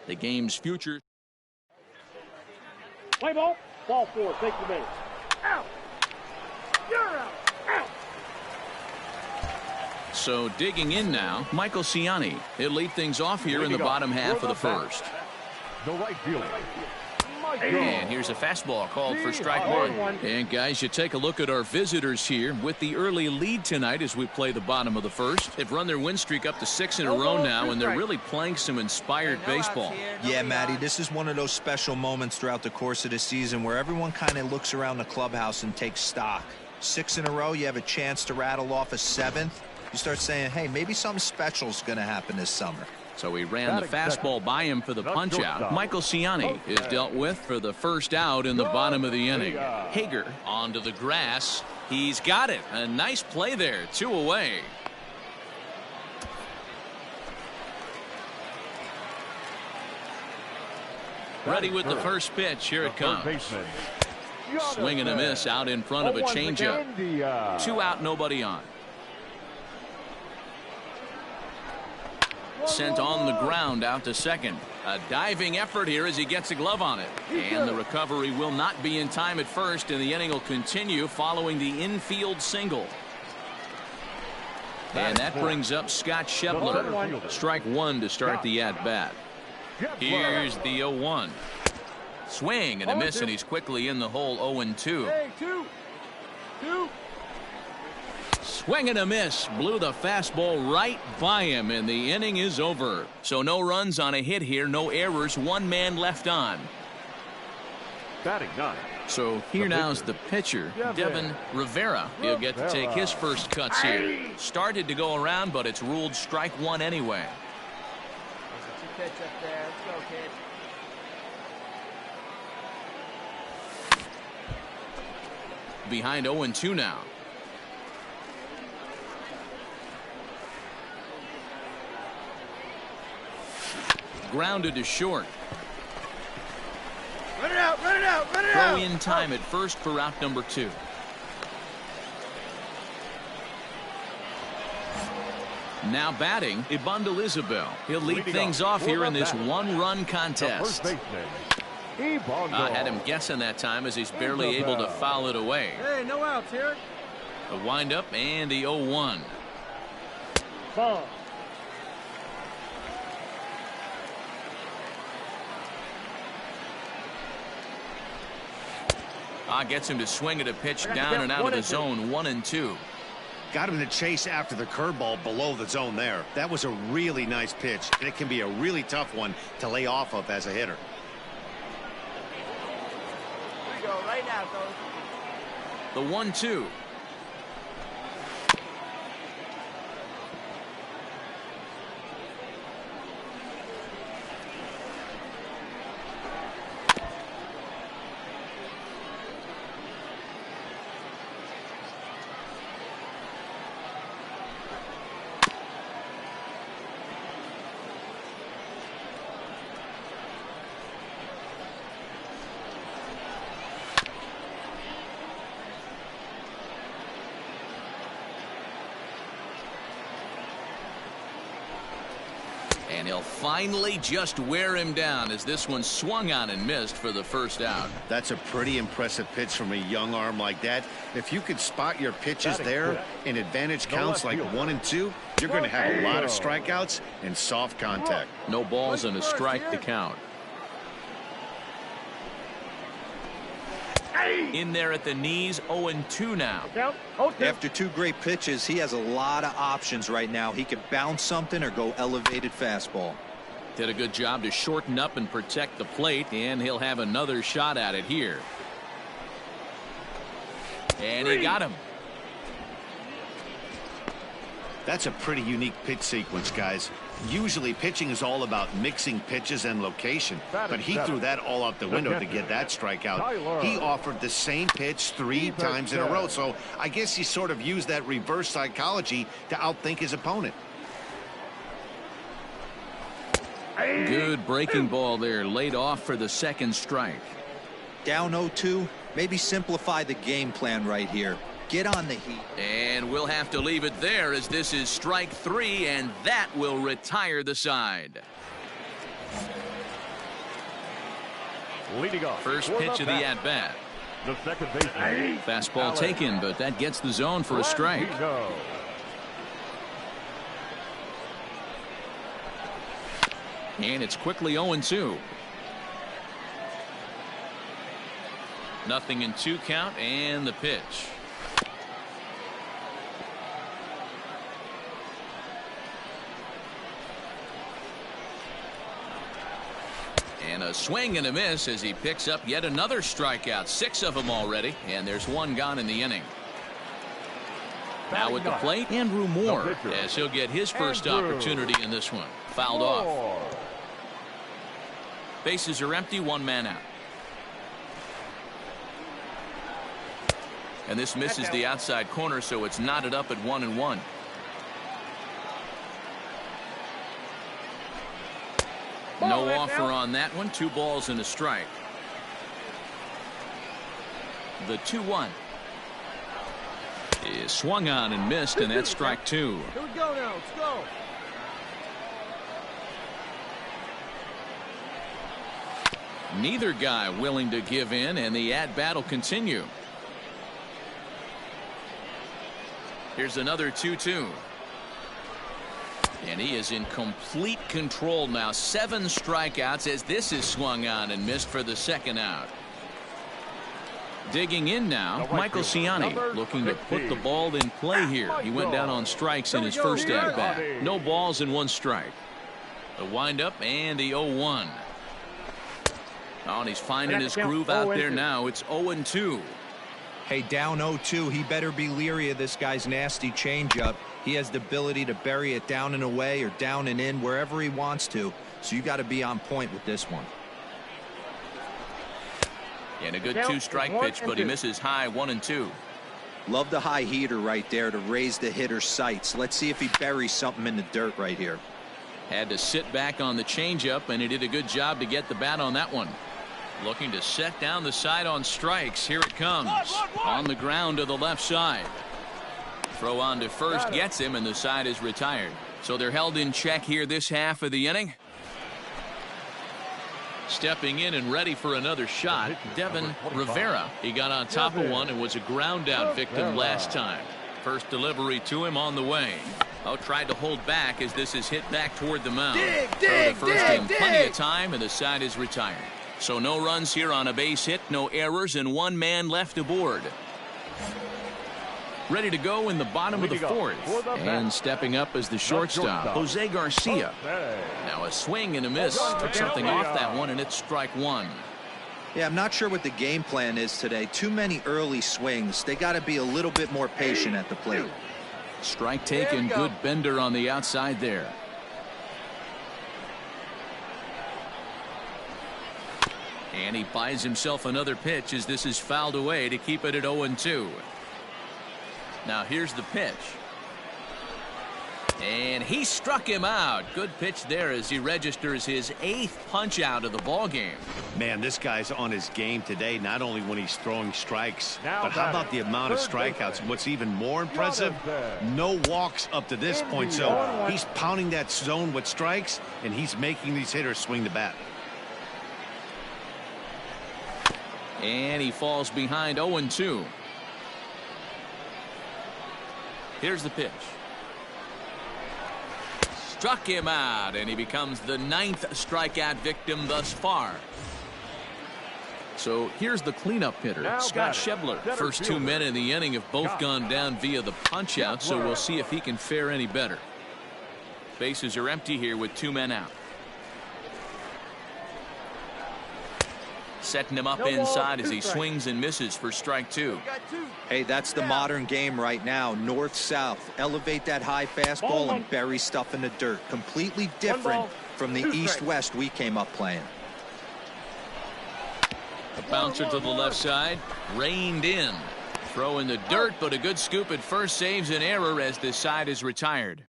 The game's future. Play ball. Ball 4. Take the base. Out. You're out. Out. So digging in now, Michael Ciani. He'll lead things off here in the bottom half of the first. The right fielder. And here's a fastball called for strike one. And guys, you take a look at our visitors here with the early lead tonight as we play the bottom of the first. They've run their win streak up to 6 in a row now, and they're really playing some inspired baseball. Yeah, Matty, this is one of those special moments throughout the course of the season where everyone kind of looks around the clubhouse and takes stock. 6 in a row, you have a chance to rattle off a 7th. You start saying, hey, maybe something special is going to happen this summer. So he ran the fastball by him for the punch out. Michael Ciani is dealt with for the first out in the bottom of the inning. Hager onto the grass. He's got it. A nice play there. 2 away. Ready with the first pitch. Here it comes. Swing and a miss out in front of a changeup. 2 out, nobody on. Sent on the ground out to second. A diving effort here as he gets a glove on it. And the recovery will not be in time at first, and the inning will continue following the infield single. And that brings up Scott Schebler. Strike 1 to start the at-bat. Here's the 0-1. Swing and a miss, and he's quickly in the hole. 0-2. Hey, 2. Swing and a miss. Blew the fastball right by him, and the inning is over. So no runs on a hit here, no errors, 1 man left on. Batting 9. So here now's the pitcher, Devin Rivera. He'll get to take his first cuts here. Started to go around, but it's ruled strike 1 anyway. There's a 2 pitch up there. Let's go, kid. Behind 0-2 now. Grounded to short. Run it out, run it out, run it Throw out. in time at first for out number 2. Now batting, Ibandel Isabel. He'll lead things off here in this 1-run contest. I had him guessing that time as he's barely able to foul it away. Hey, no outs here. The windup and the 0-1. Ball. Gets him to swing at a pitch down and out of the zone. 1-2. Got him to chase after the curveball below the zone there. That was a really nice pitch, and it can be a really tough one to lay off of as a hitter. Here we go, right now, coach. The 1-2. And he'll finally just wear him down as this one swung on and missed for the first out. That's a pretty impressive pitch from a young arm like that. If you could spot your pitches there in advantage counts like 1 and 2, you're going to have a lot of strikeouts and soft contact. No balls and a strike to count. In there at the knees, 0-2 now. After 2 great pitches, he has a lot of options right now. He could bounce something or go elevated fastball. Did a good job to shorten up and protect the plate, and he'll have another shot at it here. And he got him. That's a pretty unique pitch sequence, guys. Usually pitching is all about mixing pitches and location, but he threw that all out the window to get that strikeout. He offered the same pitch 3 times in a row, so I guess he sort of used that reverse psychology to outthink his opponent. Good breaking ball there, laid off for the second strike. Down 0-2, maybe simplify the game plan right here. Get on the heat. And we'll have to leave it there as this is strike 3, and that will retire the side. Leading off. First pitch of the at-bat. The second baseman. Fastball taken, but that gets the zone for a strike. And it's quickly 0-2. Nothing in 2 count, and the pitch. And a swing and a miss as he picks up yet another strikeout. 6 of them already, and there's 1 gone in the inning. Now at the plate, Andrew Moore, as he'll get his first opportunity in this one. Fouled off. Bases are empty, 1 man out. And this misses the outside corner, so it's knotted up at 1-1. No offer on that one. 2 balls and a strike. The 2-1 is swung on and missed, and that's strike 2. Here we go now. Let's go. Neither guy willing to give in, and the at-bat will continue. Here's another 2-2. And he is in complete control now. 7 strikeouts as this is swung on and missed for the second out. Digging in now, Michael Ciani looking to put the ball in play here. He went down on strikes in his first at-bat. No balls and 1 strike. The windup and the 0-1. Oh, and he's finding his groove out there now. It's 0-2. Hey, down 0-2. He better be leery of this guy's nasty changeup. He has the ability to bury it down and away or down and in wherever he wants to. So you got to be on point with this one. And a good 2-strike pitch, but he misses high 1-2. Love the high heater right there to raise the hitter's sights. Let's see if he buries something in the dirt right here. Had to sit back on the changeup, and he did a good job to get the bat on that one. Looking to set down the side on strikes. Here it comes. On the ground to the left side. Throw on to first gets him, and the side is retired. So they're held in check here this half of the inning. Stepping in and ready for another shot, Devin Rivera. He got on top of one and was a ground out victim last time. First delivery to him on the way. Oh, tried to hold back as this is hit back toward the mound. Throw to first in plenty of time, and the side is retired. So no runs here on a base hit, no errors, and 1 man left aboard. Ready to go in the bottom of the 4th. And stepping up as the shortstop, Jose Garcia. Now a swing and a miss. Took something off that one, and it's strike 1. Yeah, I'm not sure what the game plan is today. Too many early swings. They got to be a little bit more patient at the plate. Strike taken. Good bender on the outside there. And he buys himself another pitch as this is fouled away to keep it at 0-2. Now here's the pitch. And he struck him out. Good pitch there as he registers his 8th punch out of the ball game. Man, this guy's on his game today, not only when he's throwing strikes, but how about the amount of strikeouts? What's even more impressive, no walks up to this point. So he's pounding that zone with strikes, and he's making these hitters swing the bat. And he falls behind 0-2. Here's the pitch. Struck him out, and he becomes the 9th strikeout victim thus far. So here's the cleanup hitter, Scott Schebler. First 2 men in the inning have both gone down via the punch out, so we'll see if he can fare any better. Bases are empty here with 2 men out. Setting him up inside as he swings and misses for strike 2. Hey, that's the modern game right now. North-south. Elevate that high fastball and bury stuff in the dirt. Completely different from the east-west we came up playing. A bouncer to the left side. Reined in. Throw in the dirt, but a good scoop at first saves an error as this side is retired.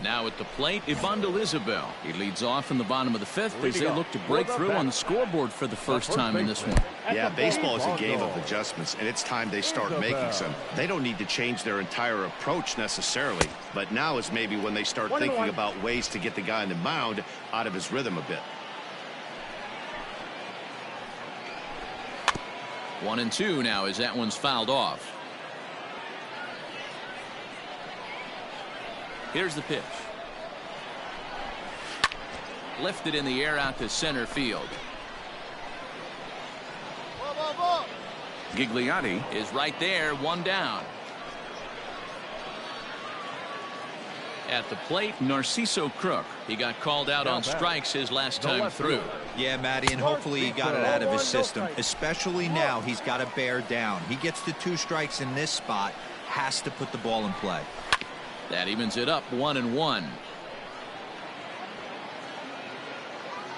Now at the plate, Ivandel Isabel. He leads off in the bottom of the 5th as they look to break through on the scoreboard for the first time in this one. Yeah, baseball is a game of adjustments, and it's time they start making some. They don't need to change their entire approach necessarily, but now is maybe when they start thinking about ways to get the guy on the mound out of his rhythm a bit. 1-2 now as that one's fouled off. Here's the pitch. Lifted in the air out to center field. Gigliotti is right there, one down. At the plate, Narciso Crook. He got called out on strikes his last time through. Yeah, Matty, and hopefully he got it out of his system. Especially now, he's got to bear down. He gets the 2 strikes in this spot, has to put the ball in play. That evens it up, 1-1.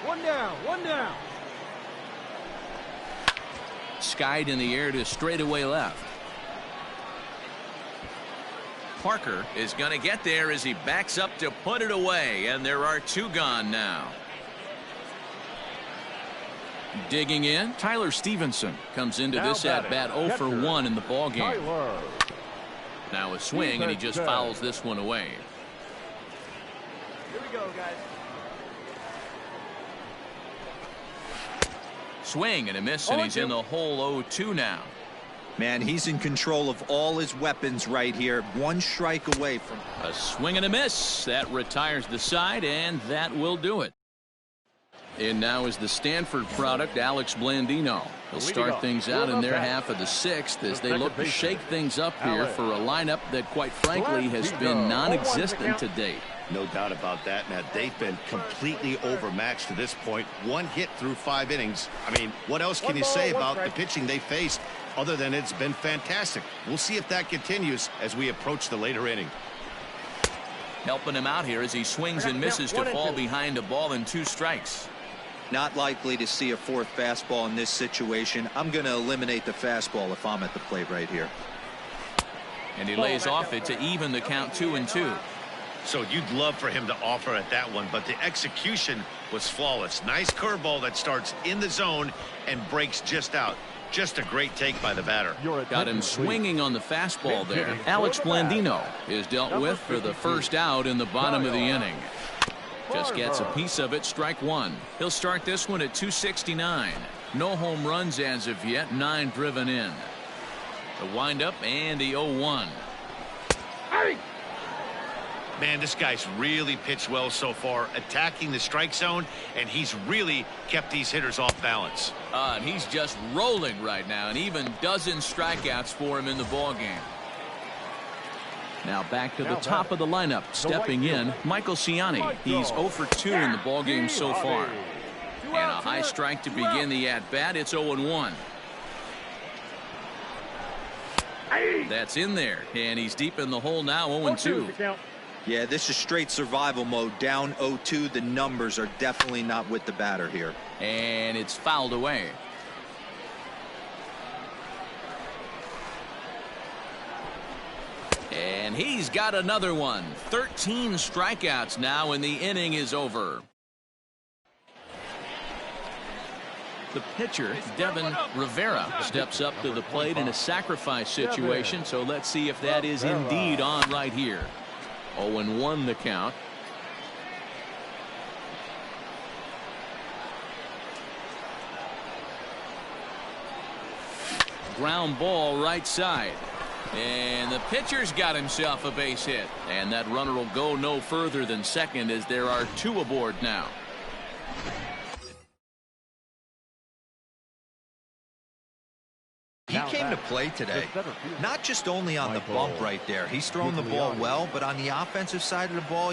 One down, one down. Skied in the air to straightaway left. Parker is going to get there as he backs up to put it away, and there are 2 gone now. Digging in, Tyler Stevenson comes into this at bat 0 for 1 in the ball game. Now a swing, and he just fouls this one away. Here we go, guys. Swing and a miss, and he's in the hole 0-2 now. Man, he's in control of all his weapons right here. 1 strike away from a swing and a miss. That retires the side, and that will do it. And now is the Stanford product, Alex Blandino. He'll start things out in their half of the 6th as they look to shake things up here for a lineup that, quite frankly, has been non-existent to date. No doubt about that, Matt. They've been completely overmatched to this point. 1 hit through 5 innings. I mean, what else can you say about the pitching they faced other than it's been fantastic? We'll see if that continues as we approach the later inning. Helping him out here as he swings and misses to fall behind a ball and 2 strikes. Not likely to see a 4th fastball in this situation. I'm going to eliminate the fastball if I'm at the plate right here. And he lays off it to even the count 2-2. So you'd love for him to offer at that one, but the execution was flawless. Nice curveball that starts in the zone and breaks just out. Just a great take by the batter. Got him swinging on the fastball there. Alex Blandino is dealt with for the first out in the bottom of the inning. Just gets a piece of it, strike 1. He'll start this one at 269. No home runs as of yet, 9 driven in. The windup and the 0-1. Man, this guy's really pitched well so far, attacking the strike zone, and he's really kept these hitters off balance. And he's just rolling right now, and even dozen strikeouts for him in the ball game. Now back to the top of the lineup, stepping in, Michael Ciani. He's 0 for 2 in the ball game so far. And a high strike to begin the at-bat. It's 0-1. That's in there, and he's deep in the hole now, 0-2. Yeah, this is straight survival mode. Down 0-2. The numbers are definitely not with the batter here. And it's fouled away. And he's got another one. 13 strikeouts now, and the inning is over. The pitcher, Devin Rivera, steps up to the plate in a sacrifice situation, so let's see if that is indeed on right here. 0-1 the count. Ground ball right side. And the pitcher's got himself a base hit. And that runner will go no further than second as there are 2 aboard now. He came to play today, not just only on the bump right there. He's thrown the ball well, but on the offensive side of the ball,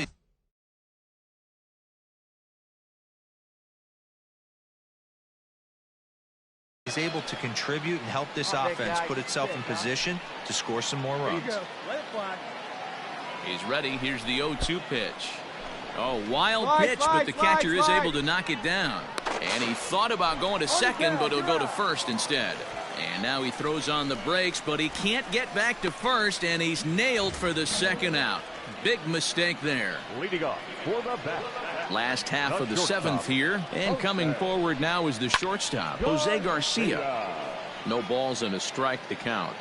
he's able to contribute and help this offense put itself in position to score some more runs. He's ready. Here's the 0-2 pitch. Oh, wild pitch, but the catcher is able to knock it down. And he thought about going to second, but he'll go to first instead. And now he throws on the brakes, but he can't get back to first, and he's nailed for the second out. Big mistake there. Leading off for the bat. Last half of the 7th here, and coming forward now is the shortstop, Jose Garcia. No balls and a strike to count.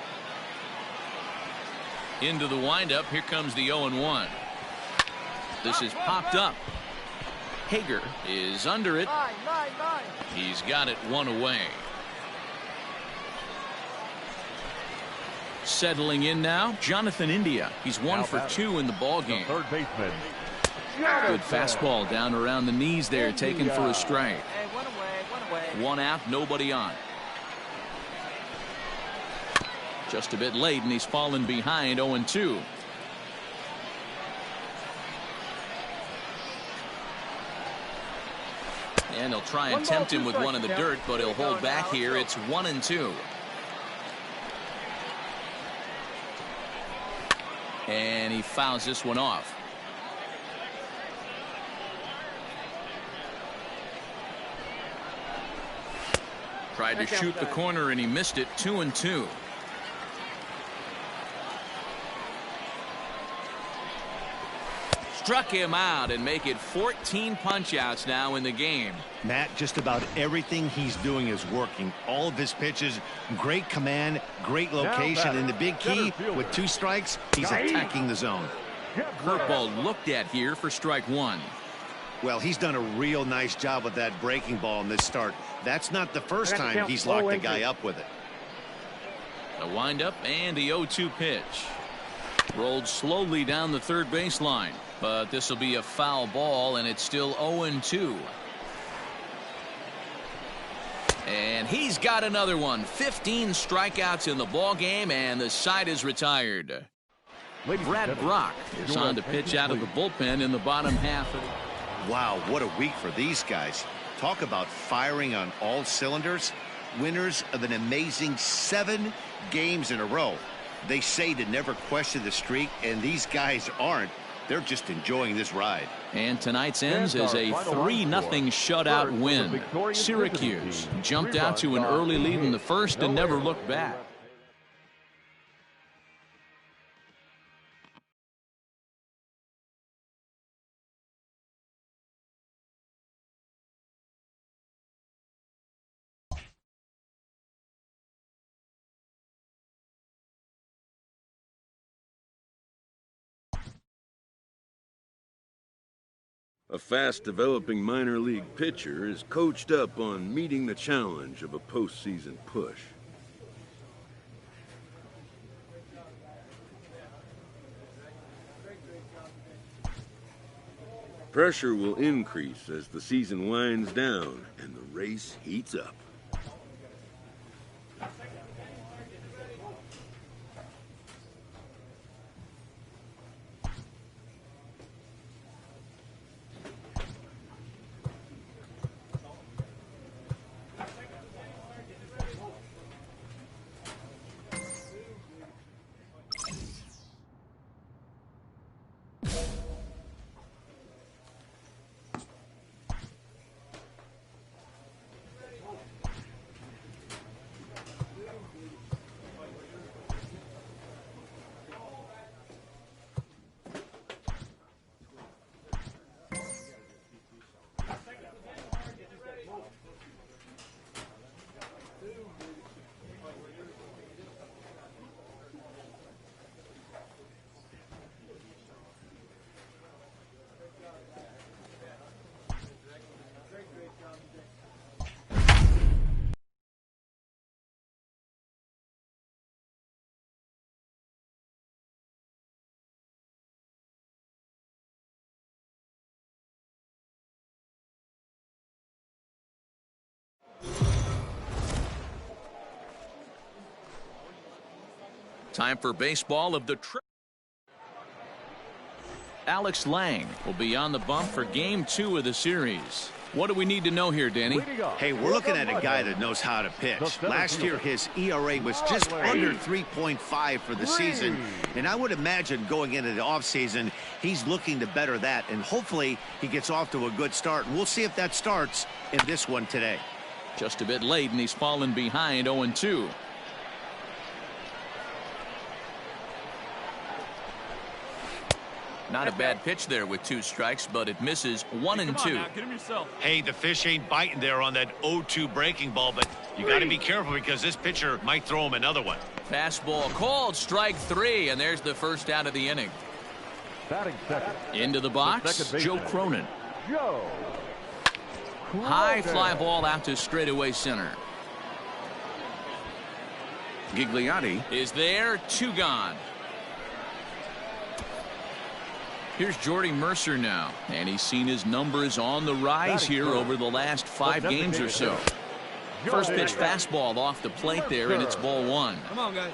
Into the windup, here comes the 0-1. This is popped up. Hager is under it. He's got it 1 away. Settling in now, Jonathan India. He's 1 for 2 in the ball game. Third baseman. Good fastball down around the knees there, taken for a strike. Hey, one away. One out, nobody on. Just a bit late, and he's fallen behind 0-2. And he'll try and tempt him with one in the dirt, but he'll hold back here. It's 1-2. And he fouls this one off. Tried to shoot the corner and he missed it. 2-2. Struck him out and make it 14 punch-outs now in the game. Matt, just about everything he's doing is working. All of his pitches, great command, great location, and the big key, with 2 strikes, he's attacking the zone. Curveball looked at here for strike 1. Well, he's done a real nice job with that breaking ball in this start. That's not the first time he's locked the guy up with it. The windup and the 0-2 pitch. Rolled slowly down the third baseline, but this will be a foul ball, and it's still 0-2. And he's got another one. 15 strikeouts in the ball game, and the side is retired. Brad Brock is on to pitch out of the bullpen in the bottom half of the... Wow, what a week for these guys. Talk about firing on all cylinders. Winners of an amazing 7 games in a row. They say to never question the streak, and these guys aren't. They're just enjoying this ride. And tonight's ends is a 3-0 shutout win. Syracuse jumped out to an early lead in the first and never looked back. A fast-developing minor league pitcher is coached up on meeting the challenge of a postseason push. Pressure will increase as the season winds down and the race heats up. Time for baseball of the trip. Alex Lang will be on the bump for game 2 of the series. What do we need to know here, Danny? Hey, we're looking at a guy that knows how to pitch. Last year, his ERA was just under 3.5 for the season. And I would imagine going into the offseason, he's looking to better that. And hopefully, he gets off to a good start. And we'll see if that starts in this one today. Just a bit late, and he's fallen behind 0-2. Not a bad pitch there with 2 strikes, but it misses 1-2. Hey, the fish ain't biting there on that 0-2 breaking ball, but you got to be careful because this pitcher might throw him another one. Fastball called, strike 3, and there's the first out of the inning. Batting second. Into the box, Joe Cronin. Joe. High fly ball out to straightaway center. Gigliotti is there. 2 gone. Here's Jordy Mercer now, and he's seen his numbers on the rise here over the last 5 games or so. First pitch fastball off the plate there, and it's ball 1. Come on, guys.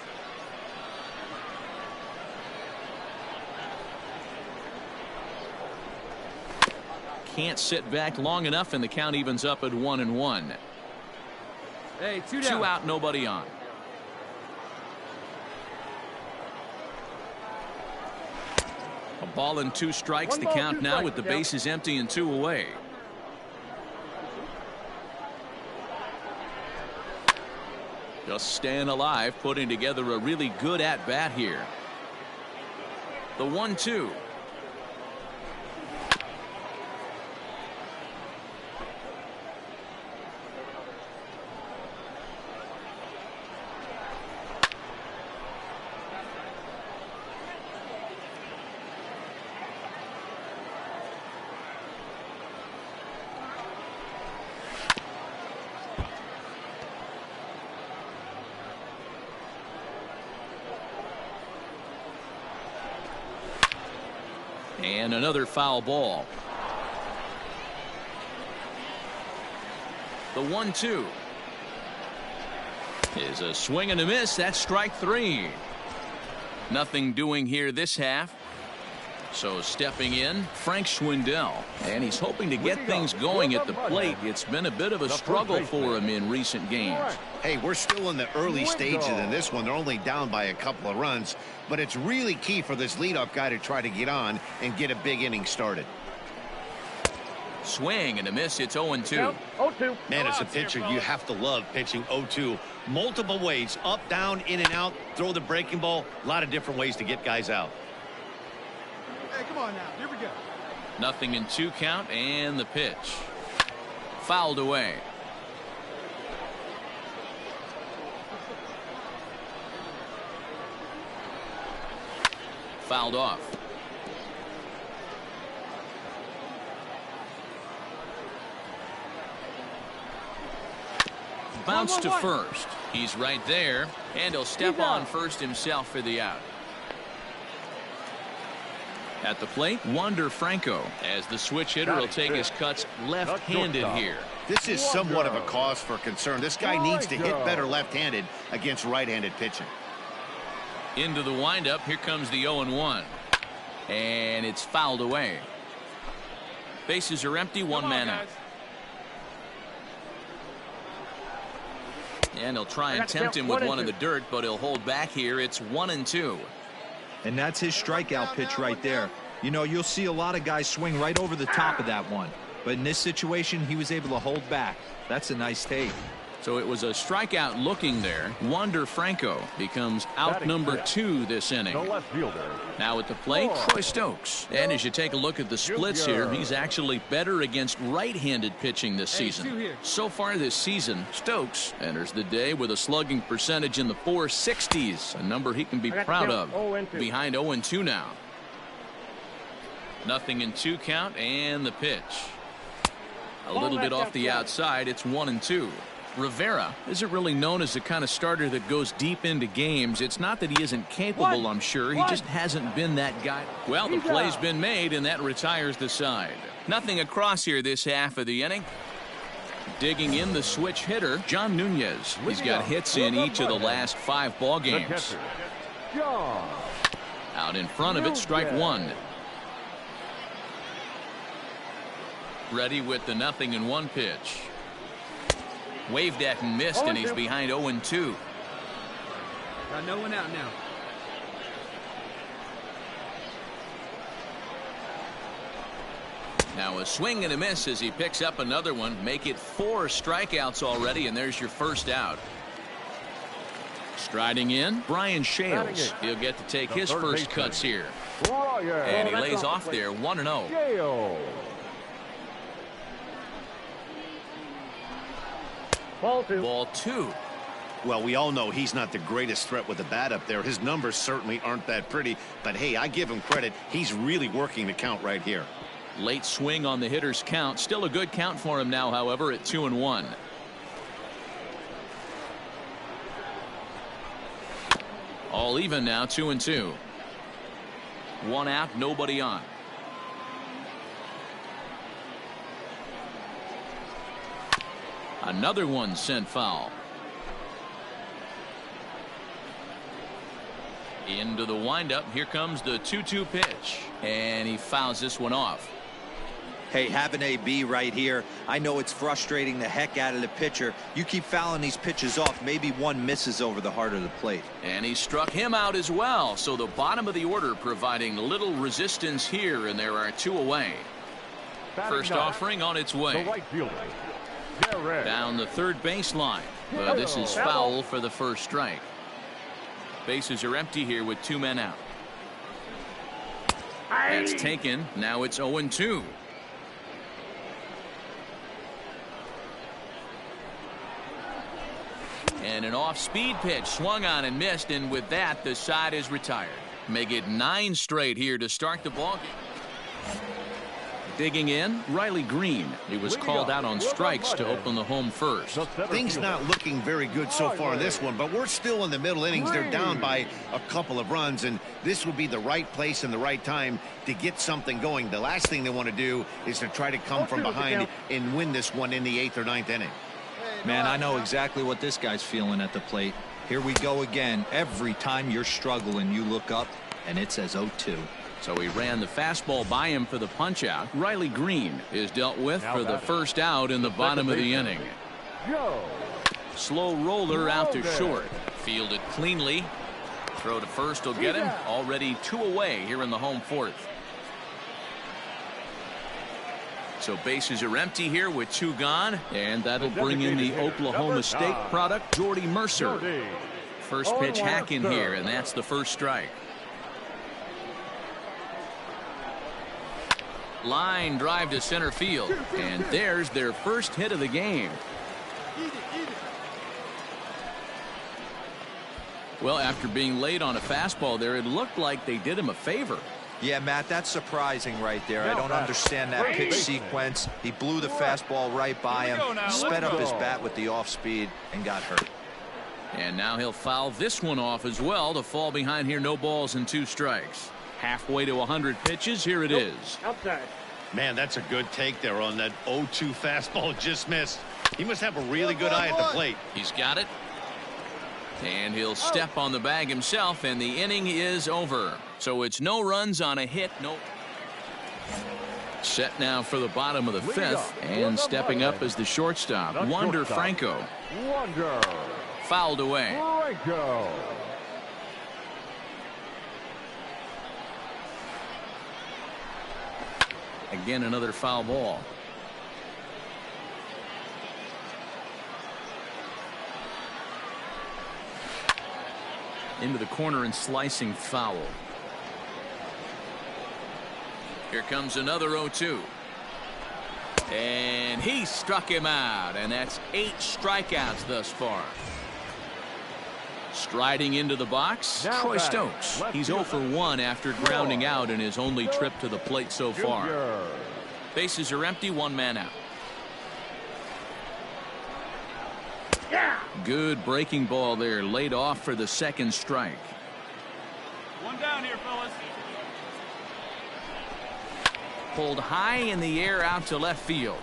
Can't sit back long enough, and the count evens up at 1-1. Hey, 2 down. 2 out, nobody on. A ball and 2 strikes. The count now with the bases empty and 2 away. Just staying alive, putting together a really good at-bat here. The 1-2. And another foul ball. The 1-2 is a swing and a miss. That's strike 3. Nothing doing here this half. So stepping in, Frank Schwindel, and he's hoping to get things going at the plate. It's been a bit of a struggle for him in recent games. Hey, we're still in the early stages in this one. They're only down by a couple of runs, but it's really key for this leadoff guy to try to get on and get a big inning started. Swing and a miss. It's 0-2. 0-2. Man, as a pitcher, you have to love pitching 0-2. Multiple ways, up, down, in and out, throw the breaking ball. A lot of different ways to get guys out. Hey, come on now. Here we go. Nothing in 2 count, and the pitch. Fouled away. Fouled off. Bounce to first. He's right there, and he'll step on first himself for the out. At the plate, Wander Franco, as the switch hitter will take his cuts left-handed here. This is somewhat of a cause for concern. This guy needs to hit better left-handed against right-handed pitching. Into the windup. Here comes the 0-1. And it's fouled away. Bases are empty. 1 man out. And he'll try and tempt him with one in the dirt, but he'll hold back here. It's 1-2. And that's his strikeout pitch right there. You know, you'll see a lot of guys swing right over the top of that one. But in this situation, he was able to hold back. That's a nice take. So it was a strikeout looking there. Wander Franco becomes out number 2 this inning. Now at the plate, Troy Stokes. And as you take a look at the splits here, he's actually better against right-handed pitching this season. So far this season, Stokes enters the day with a slugging percentage in the 460s, a number he can be proud of. Behind 0-2 now. Nothing in 2 count, and the pitch. A little bit off the outside. It's 1-2. Rivera isn't really known as the kind of starter that goes deep into games. It's not that he isn't capable, I'm sure. He just hasn't been that guy. Well, the play's been made, and that retires the side. Nothing across here this half of the inning. Digging in the switch hitter, John Nunez. He's got hits in each of the last 5 ball games. Out in front of it, strike 1. Ready with the 0-1 pitch. Waved at and missed, and he's behind 0-2. Got no one out now. Now a swing and a miss as he picks up another one. Make it 4 strikeouts already, and there's your first out. Striding in, Brian Shales. He'll get to take his first cuts here. And he lays off there, 1-0. Ball 2. Well, we all know he's not the greatest threat with the bat up there. His numbers certainly aren't that pretty, but hey, I give him credit. He's really working the count right here. Late swing on the hitter's count. Still a good count for him now, however, at 2-1. All even now, 2-2. One out, nobody on. Another one sent foul. Into the windup. Here comes the 2-2 pitch. And he fouls this one off. Hey, have an AB right here. I know it's frustrating the heck out of the pitcher. You keep fouling these pitches off, maybe one misses over the heart of the plate. And he struck him out as well. So the bottom of the order providing little resistance here, and there are 2 away. First offering on its way. The right fielder, down the third baseline. But this is foul for the first strike. Bases are empty here with 2 men out. That's taken. Now it's 0-2. And an off-speed pitch swung on and missed, and with that the side is retired. Make it 9 straight here to start the ball game. Digging in, Riley Green. He was called out on strikes to open the home first. Things not looking very good so far in this one, but we're still in the middle innings. They're down by a couple of runs, and this would be the right place and the right time to get something going. The last thing they want to do is to try to come from behind and win this one in the 8th or 9th inning. Man, I know exactly what this guy's feeling at the plate. Here we go again. Every time you're struggling, you look up, and it says 0-2. So he ran the fastball by him for the punch out. Riley Green is dealt with for the first out in the bottom of the inning. Slow roller out to short. Fielded cleanly. Throw to first will get him. Already 2 away here in the home 4th. So bases are empty here with 2 gone. And that'll bring in the Oklahoma State product, Jordy Mercer. First pitch hack in here, and that's the first strike. Line drive to center field, and there's their first hit of the game. Well, after being late on a fastball there, it looked like they did him a favor. Yeah, Matt, that's surprising right there. I don't understand that pitch sequence. He blew the fastball right by him, sped up his bat with the off speed, and got hurt. And now he'll foul this one off as well to fall behind here. No balls and 2 strikes. Halfway to 100 pitches. Here it is. Outside. Man, that's a good take there on that 0-2 fastball. Just missed. He must have a really good eye at the plate. He's got it. And he'll step on the bag himself, and the inning is over. So it's no runs on a hit. No. Set now for the bottom of the 5th, and stepping up as the shortstop, Wander Franco. Fouled away. Again, another foul ball. Into the corner and slicing foul. Here comes another 0-2. And he struck him out, and that's 8 strikeouts thus far. Striding into the box, Troy Stokes. He's 0 for 1 after grounding out in his only trip to the plate so far. Bases are empty, 1 man out. Good breaking ball there, laid off for the 2nd strike. 1 down here, fellas. Pulled high in the air out to left field.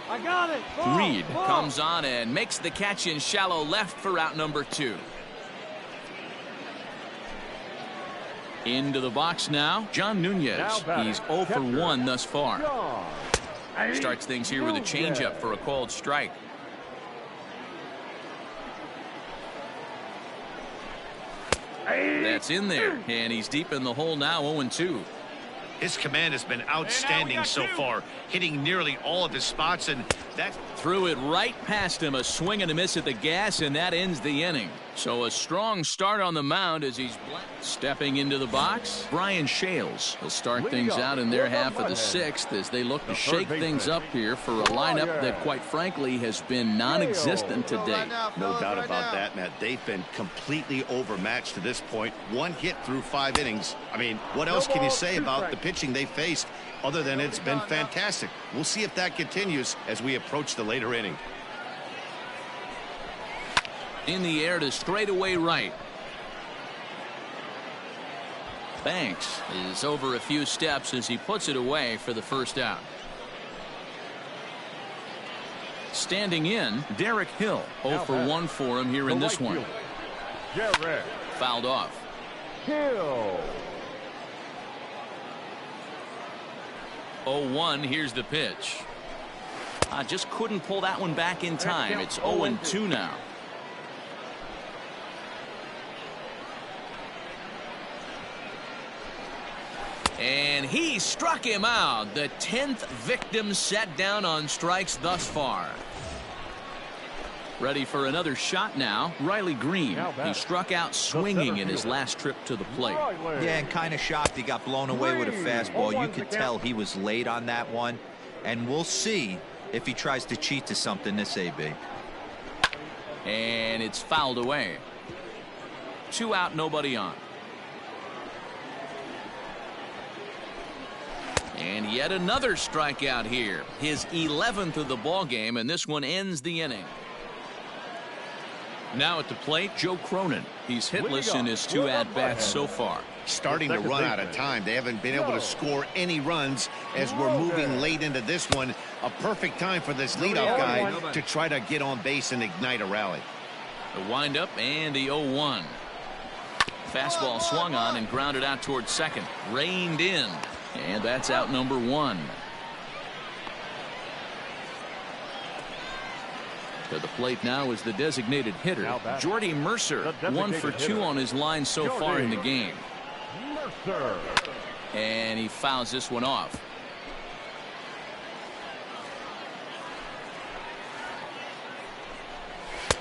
I got it. Ball, Reed ball. comes on and makes the catch in shallow left for out number 2. Into the box now, John Nunez. He's 0 for 1 thus far. Starts things here with a changeup for a called strike. That's in there, and he's deep in the hole now, 0-2. His command has been outstanding so far, hitting nearly all of his spots, and that threw it right past him. A swing and a miss at the gas, and that ends the inning. So a strong start on the mound as he's stepping into the box. Brian Shales will start things out in their half of the 6th as they look to shake things up here for a lineup that, quite frankly, has been non-existent to date. No doubt about that, Matt. They've been completely overmatched to this point. 1 hit through 5 innings. I mean, what else can you say about the pitching they faced other than it's been fantastic? We'll see if that continues as we approach the later inning. In the air to straightaway right. Banks is over a few steps as he puts it away for the first out. Standing in, Derek Hill. 0 for 1 for him here in this one. Derek Fouled off. Hill. 0-1, here's the pitch. Just couldn't pull that one back in time. It's 0-2 now. And he struck him out. The 10th victim set down on strikes thus far. Ready for another shot now. Riley Green. He struck out swinging in his last trip to the plate. Yeah, and kind of shocked he got blown away with a fastball. You could tell he was late on that one. And we'll see if he tries to cheat to something this AB. And it's fouled away. 2 out, nobody on. And yet another strikeout here. His 11th of the ball game, and this one ends the inning. Now at the plate, Joe Cronin. He's hitless in his 2 at-bats so far. Starting to run out of time. They haven't been able to score any runs as we're moving late into this one. A perfect time for this leadoff guy to try to get on base and ignite a rally. The windup and the 0-1. Fastball swung on and grounded out towards second. Reined in. And that's out number 1. To the plate now is the designated hitter, Jordy Mercer. 1 for 2 on his line so far in the game. Mercer. And he fouls this one off.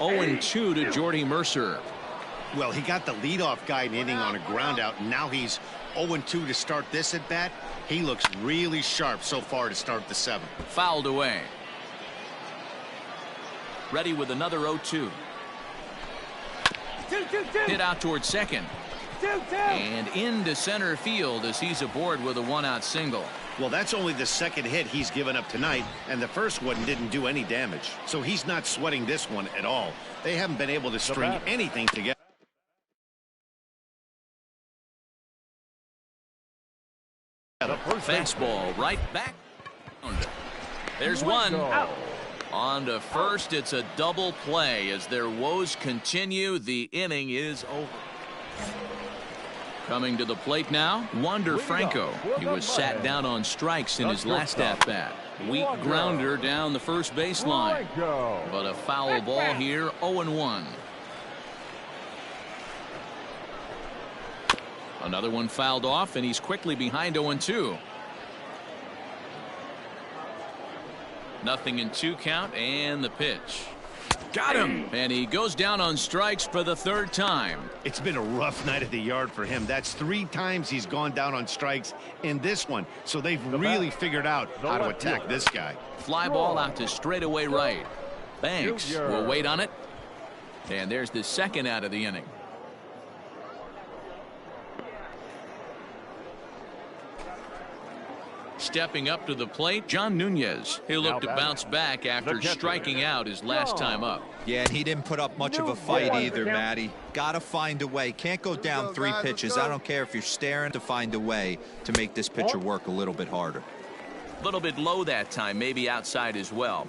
Oh, 2 to Jordy Mercer. Well, he got the leadoff guy in inning on a ground out, and now he's 0-2 to start this at bat. He looks really sharp so far to start the 7th. Fouled away. Ready with another 0-2. Hit out towards second. And into center field as he's aboard with a 1-out single. Well, that's only the second hit he's given up tonight, and the first one didn't do any damage. So he's not sweating this one at all. They haven't been able to string anything together. Fastball right back. There's one. On to first, it's a double play as their woes continue. The inning is over. Coming to the plate now, Wander Franco. He was sat down on strikes in his last at-bat. Weak grounder down the first baseline. But a foul ball here, 0-1. Another one fouled off, and he's quickly behind 0-2. Nothing in 2 count, and the pitch. Got him! And he goes down on strikes for the 3rd time. It's been a rough night at the yard for him. That's 3 times he's gone down on strikes in this one. So they've really figured out how to attack this guy. Fly ball out to straightaway right. Banks will wait on it. And there's the 2nd out of the inning. Stepping up to the plate, John Nunez. He'll look to bounce back after striking out his last time up. Yeah, and he didn't put up much of a fight either, Matty. Got to find a way. Can't go down 3 pitches. I don't care if you're staring, to find a way to make this pitcher work a little bit harder. A little bit low that time, maybe outside as well.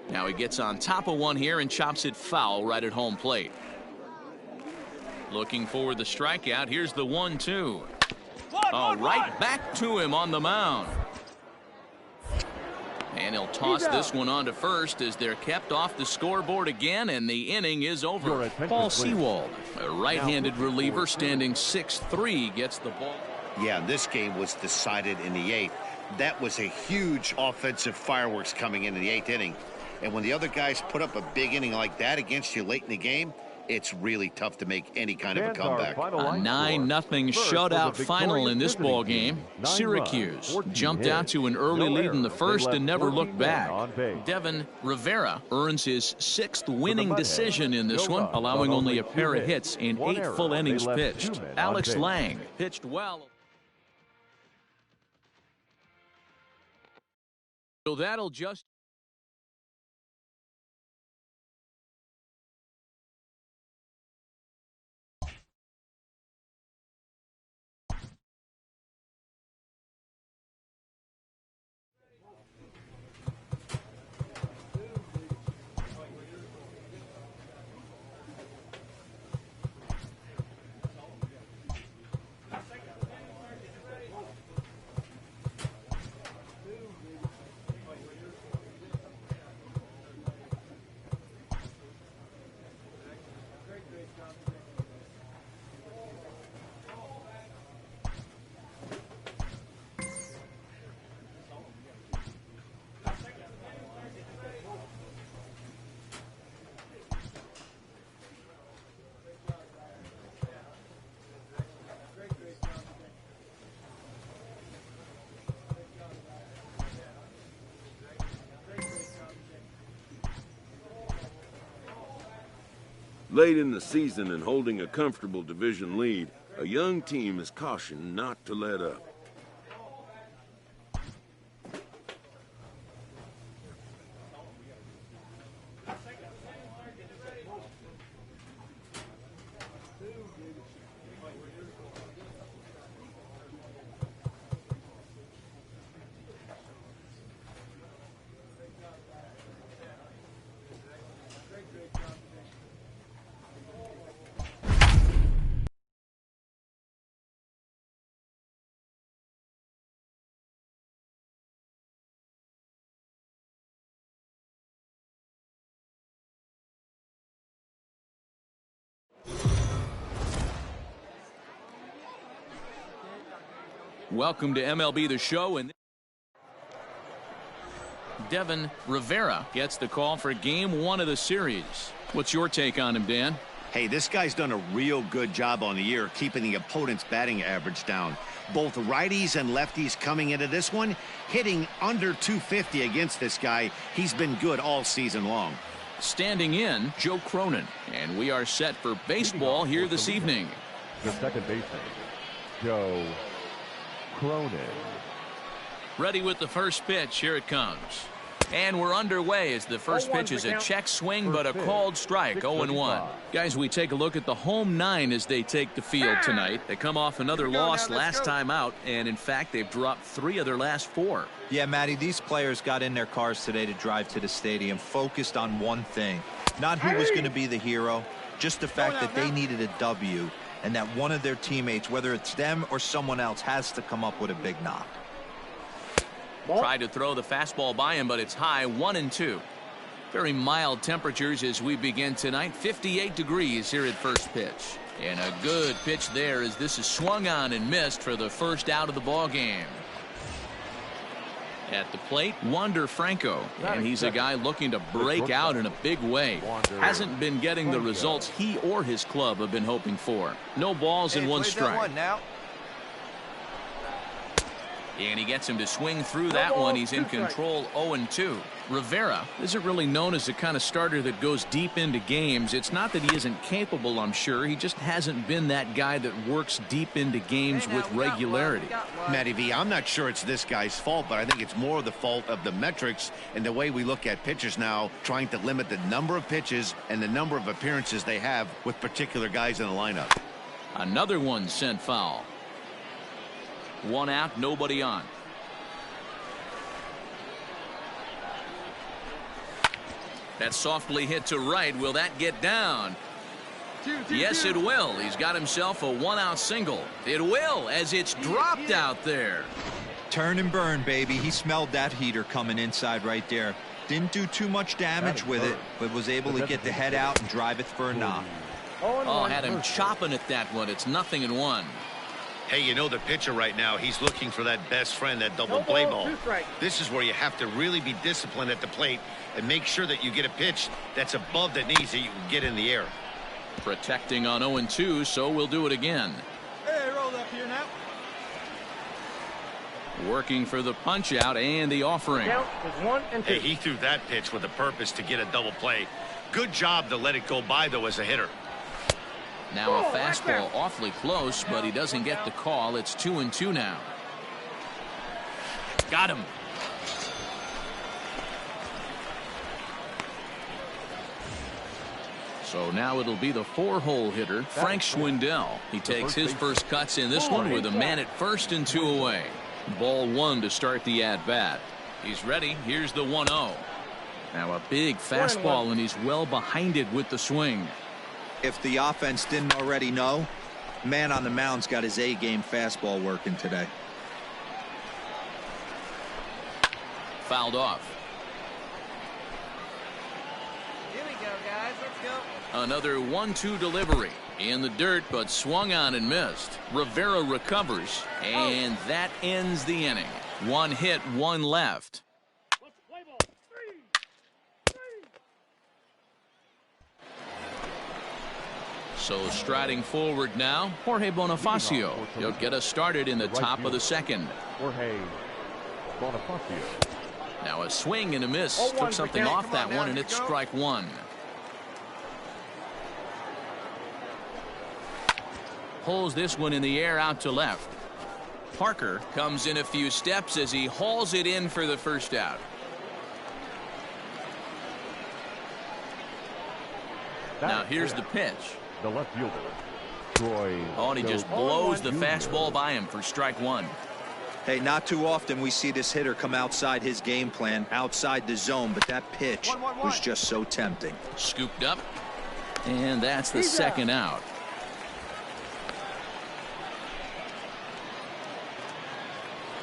Now he gets on top of one here and chops it foul right at home plate. Looking for the strikeout. Here's the 1-2. Oh, right back to him on the mound. And he'll toss this one on to first as they're kept off the scoreboard again, and the inning is over. Paul Sewald, a right-handed reliever standing 6'3", gets the ball. Yeah, this game was decided in the 8th. That was a huge offensive fireworks coming into the 8th inning. And when the other guys put up a big inning like that against you late in the game, it's really tough to make any kind of a comeback. A 9-0 shutout final in this ball game. Syracuse jumped out to an early lead in the first and never looked back. Devin Rivera earns his 6th winning decision in this one, allowing only a pair of hits in 8 full innings pitched. Alex Lang pitched well. So that'll just Late in the season and holding a comfortable division lead, a young team is cautioned not to let up. Welcome to MLB The Show, and Devin Rivera gets the call for Game 1 of the series. What's your take on him, Dan? Hey, this guy's done a real good job on the year keeping the opponent's batting average down. Both righties and lefties coming into this one, hitting under 250 against this guy. He's been good all season long. Standing in, Joe Cronin, and we are set for baseball here this evening. The second baseman, Joe Cronin. Ready with the first pitch. Here it comes. And we're underway as the first pitch is a check swing, but a called strike. 0-1. Guys, we take a look at the home 9 as they take the field tonight. They come off another loss last time out, and in fact, they've dropped 3 of their last 4. Yeah, Matty, these players got in their cars today to drive to the stadium, focused on one thing. Not who was going to be the hero, just the fact that they needed a W, and that one of their teammates, whether it's them or someone else, has to come up with a big knock. Tried to throw the fastball by him, but it's high. 1-2. Very mild temperatures as we begin tonight. 58 degrees here at first pitch. And a good pitch there as this is swung on and missed for the first out of the ball game. At the plate, Wander Franco, and he's a guy looking to break out in a big way. Hasn't been getting the results he or his club have been hoping for. No balls and 1 strike. And he gets him to swing through that one. He's in control. 0-2. Rivera isn't really known as the kind of starter that goes deep into games. It's not that he isn't capable, I'm sure. He just hasn't been that guy that works deep into games with regularity. Matty V, I'm not sure it's this guy's fault, but I think it's more the fault of the metrics and the way we look at pitchers now, trying to limit the number of pitches and the number of appearances they have with particular guys in the lineup. Another one sent foul. 1 out, nobody on. That's softly hit to right. Will that get down? Yes, it will. He's got himself a 1-out single. It will, as it's dropped out there. Turn and burn, baby. He smelled that heater coming inside right there. Didn't do too much damage with it, but was able to get the head out and drive it for a knock. Oh, had him chopping at that one. It's 0-1. Hey, you know the pitcher right now, he's looking for that best friend, that double play ball. This is where you have to really be disciplined at the plate and make sure that you get a pitch that's above the knees that you can get in the air. Protecting on 0-2, so we'll do it again. Hey, roll up here now. Working for the punch out and the offering. Hey, he threw that pitch with a purpose to get a double play. Good job to let it go by, though, as a hitter. Now a fastball awfully close, but he doesn't get the call. It's 2-2 now. Got him. So now it'll be the 4-hole hitter, Frank Schwindel. He takes his first cuts in this one with a man at first and 2 away. Ball 1 to start the at-bat. He's ready. Here's the 1-0. Now a big fastball, and he's well behind it with the swing. If the offense didn't already know, man on the mound's got his A-game fastball working today. Fouled off. Here we go, guys. Let's go. Another 1-2 delivery. In the dirt, but swung on and missed. Rivera recovers, and that ends the inning. 1 hit, 1 left. So striding forward now, Jorge Bonifacio. He'll get us started in the top of the second. Jorge Bonifacio. Now a swing and a miss. Took something off that one, and it's strike 1. pulls this one in the air out to left. Parker comes in a few steps as he hauls it in for the first out. Now here's the pitch. The left fielder, Troy. Oh, and he just blows the fastball by him for strike one. Hey, not too often we see this hitter come outside his game plan, outside the zone, but that pitch was just so tempting. Scooped up, and that's the second out.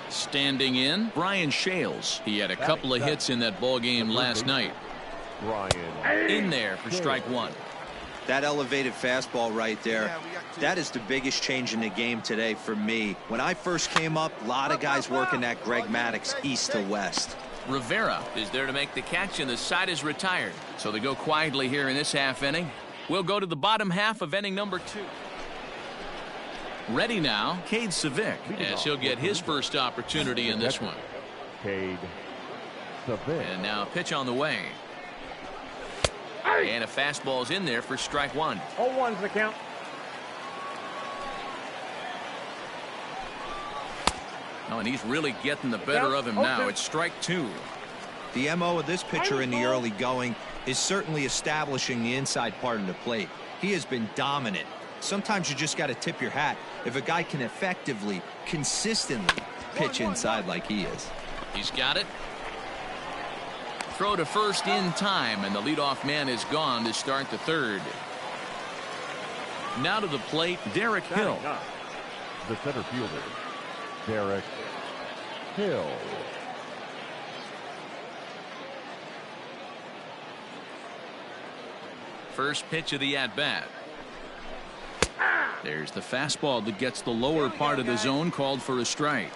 Standing in, Brian Shales. He had a couple of hits in that ball game last night. Brian in there for strike one. That elevated fastball right there, that is the biggest change in the game today for me. When I first came up, a lot of guys working that Greg Maddux east to west. Rivera is there to make the catch, and the side is retired. So they go quietly here in this half inning. We'll go to the bottom half of inning number 2. Ready now, Cade Savick, as he'll get his first opportunity in this one. Cade Savick. And now pitch on the way. And a fastball's in there for strike one. 0-1's the count. Oh, and he's really getting the better of him now. It's strike two. The MO of this pitcher in the early going is certainly establishing the inside part of the plate. He has been dominant. Sometimes you just got to tip your hat if a guy can effectively, consistently pitch inside like he is. He's got it. Throw to first in time, and the leadoff man is gone to start the third. Now to the plate, Derek Hill. The center fielder, Derek Hill. First pitch of the at-bat. There's the fastball that gets the lower part of the zone, called for a strike.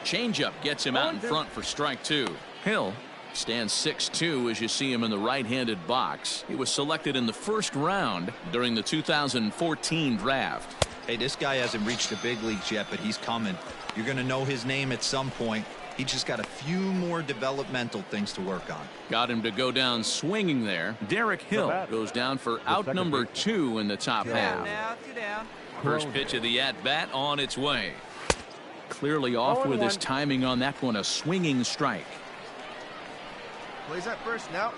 Changeup gets him out in front for strike two. Hill stands 6'2" as you see him in the right-handed box. He was selected in the first round during the 2014 draft. Hey, this guy hasn't reached the big leagues yet, but he's coming. You're going to know his name at some point. He just got a few more developmental things to work on. Got him to go down swinging there. Derek Hill goes down for out number 2 in the top half. Two down. First pitch of the at-bat on its way. Clearly off with his timing on that one, a swinging strike. Plays that first now.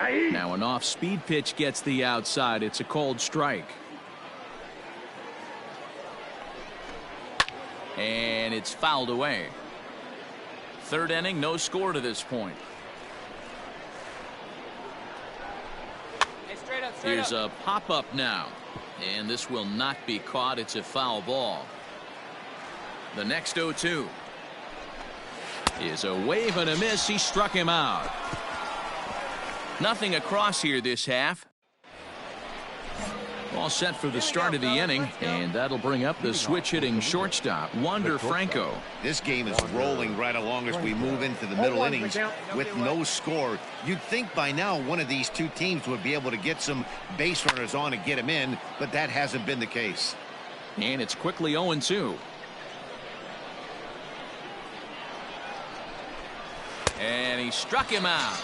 Now an off-speed pitch gets the outside. It's a cold strike. And it's fouled away. Third inning, no score to this point. Hey, straight up, Here's a pop-up now. And this will not be caught. It's a foul ball. The next 0-2 is a wave and a miss. He struck him out. Nothing across here this half. All set for the start of the inning, and that'll bring up the switch-hitting shortstop, Wander Franco. This game is rolling right along as we move into the middle innings with no score. You'd think by now one of these two teams would be able to get some base runners on and get him in, but that hasn't been the case. And it's quickly 0-2. And he struck him out.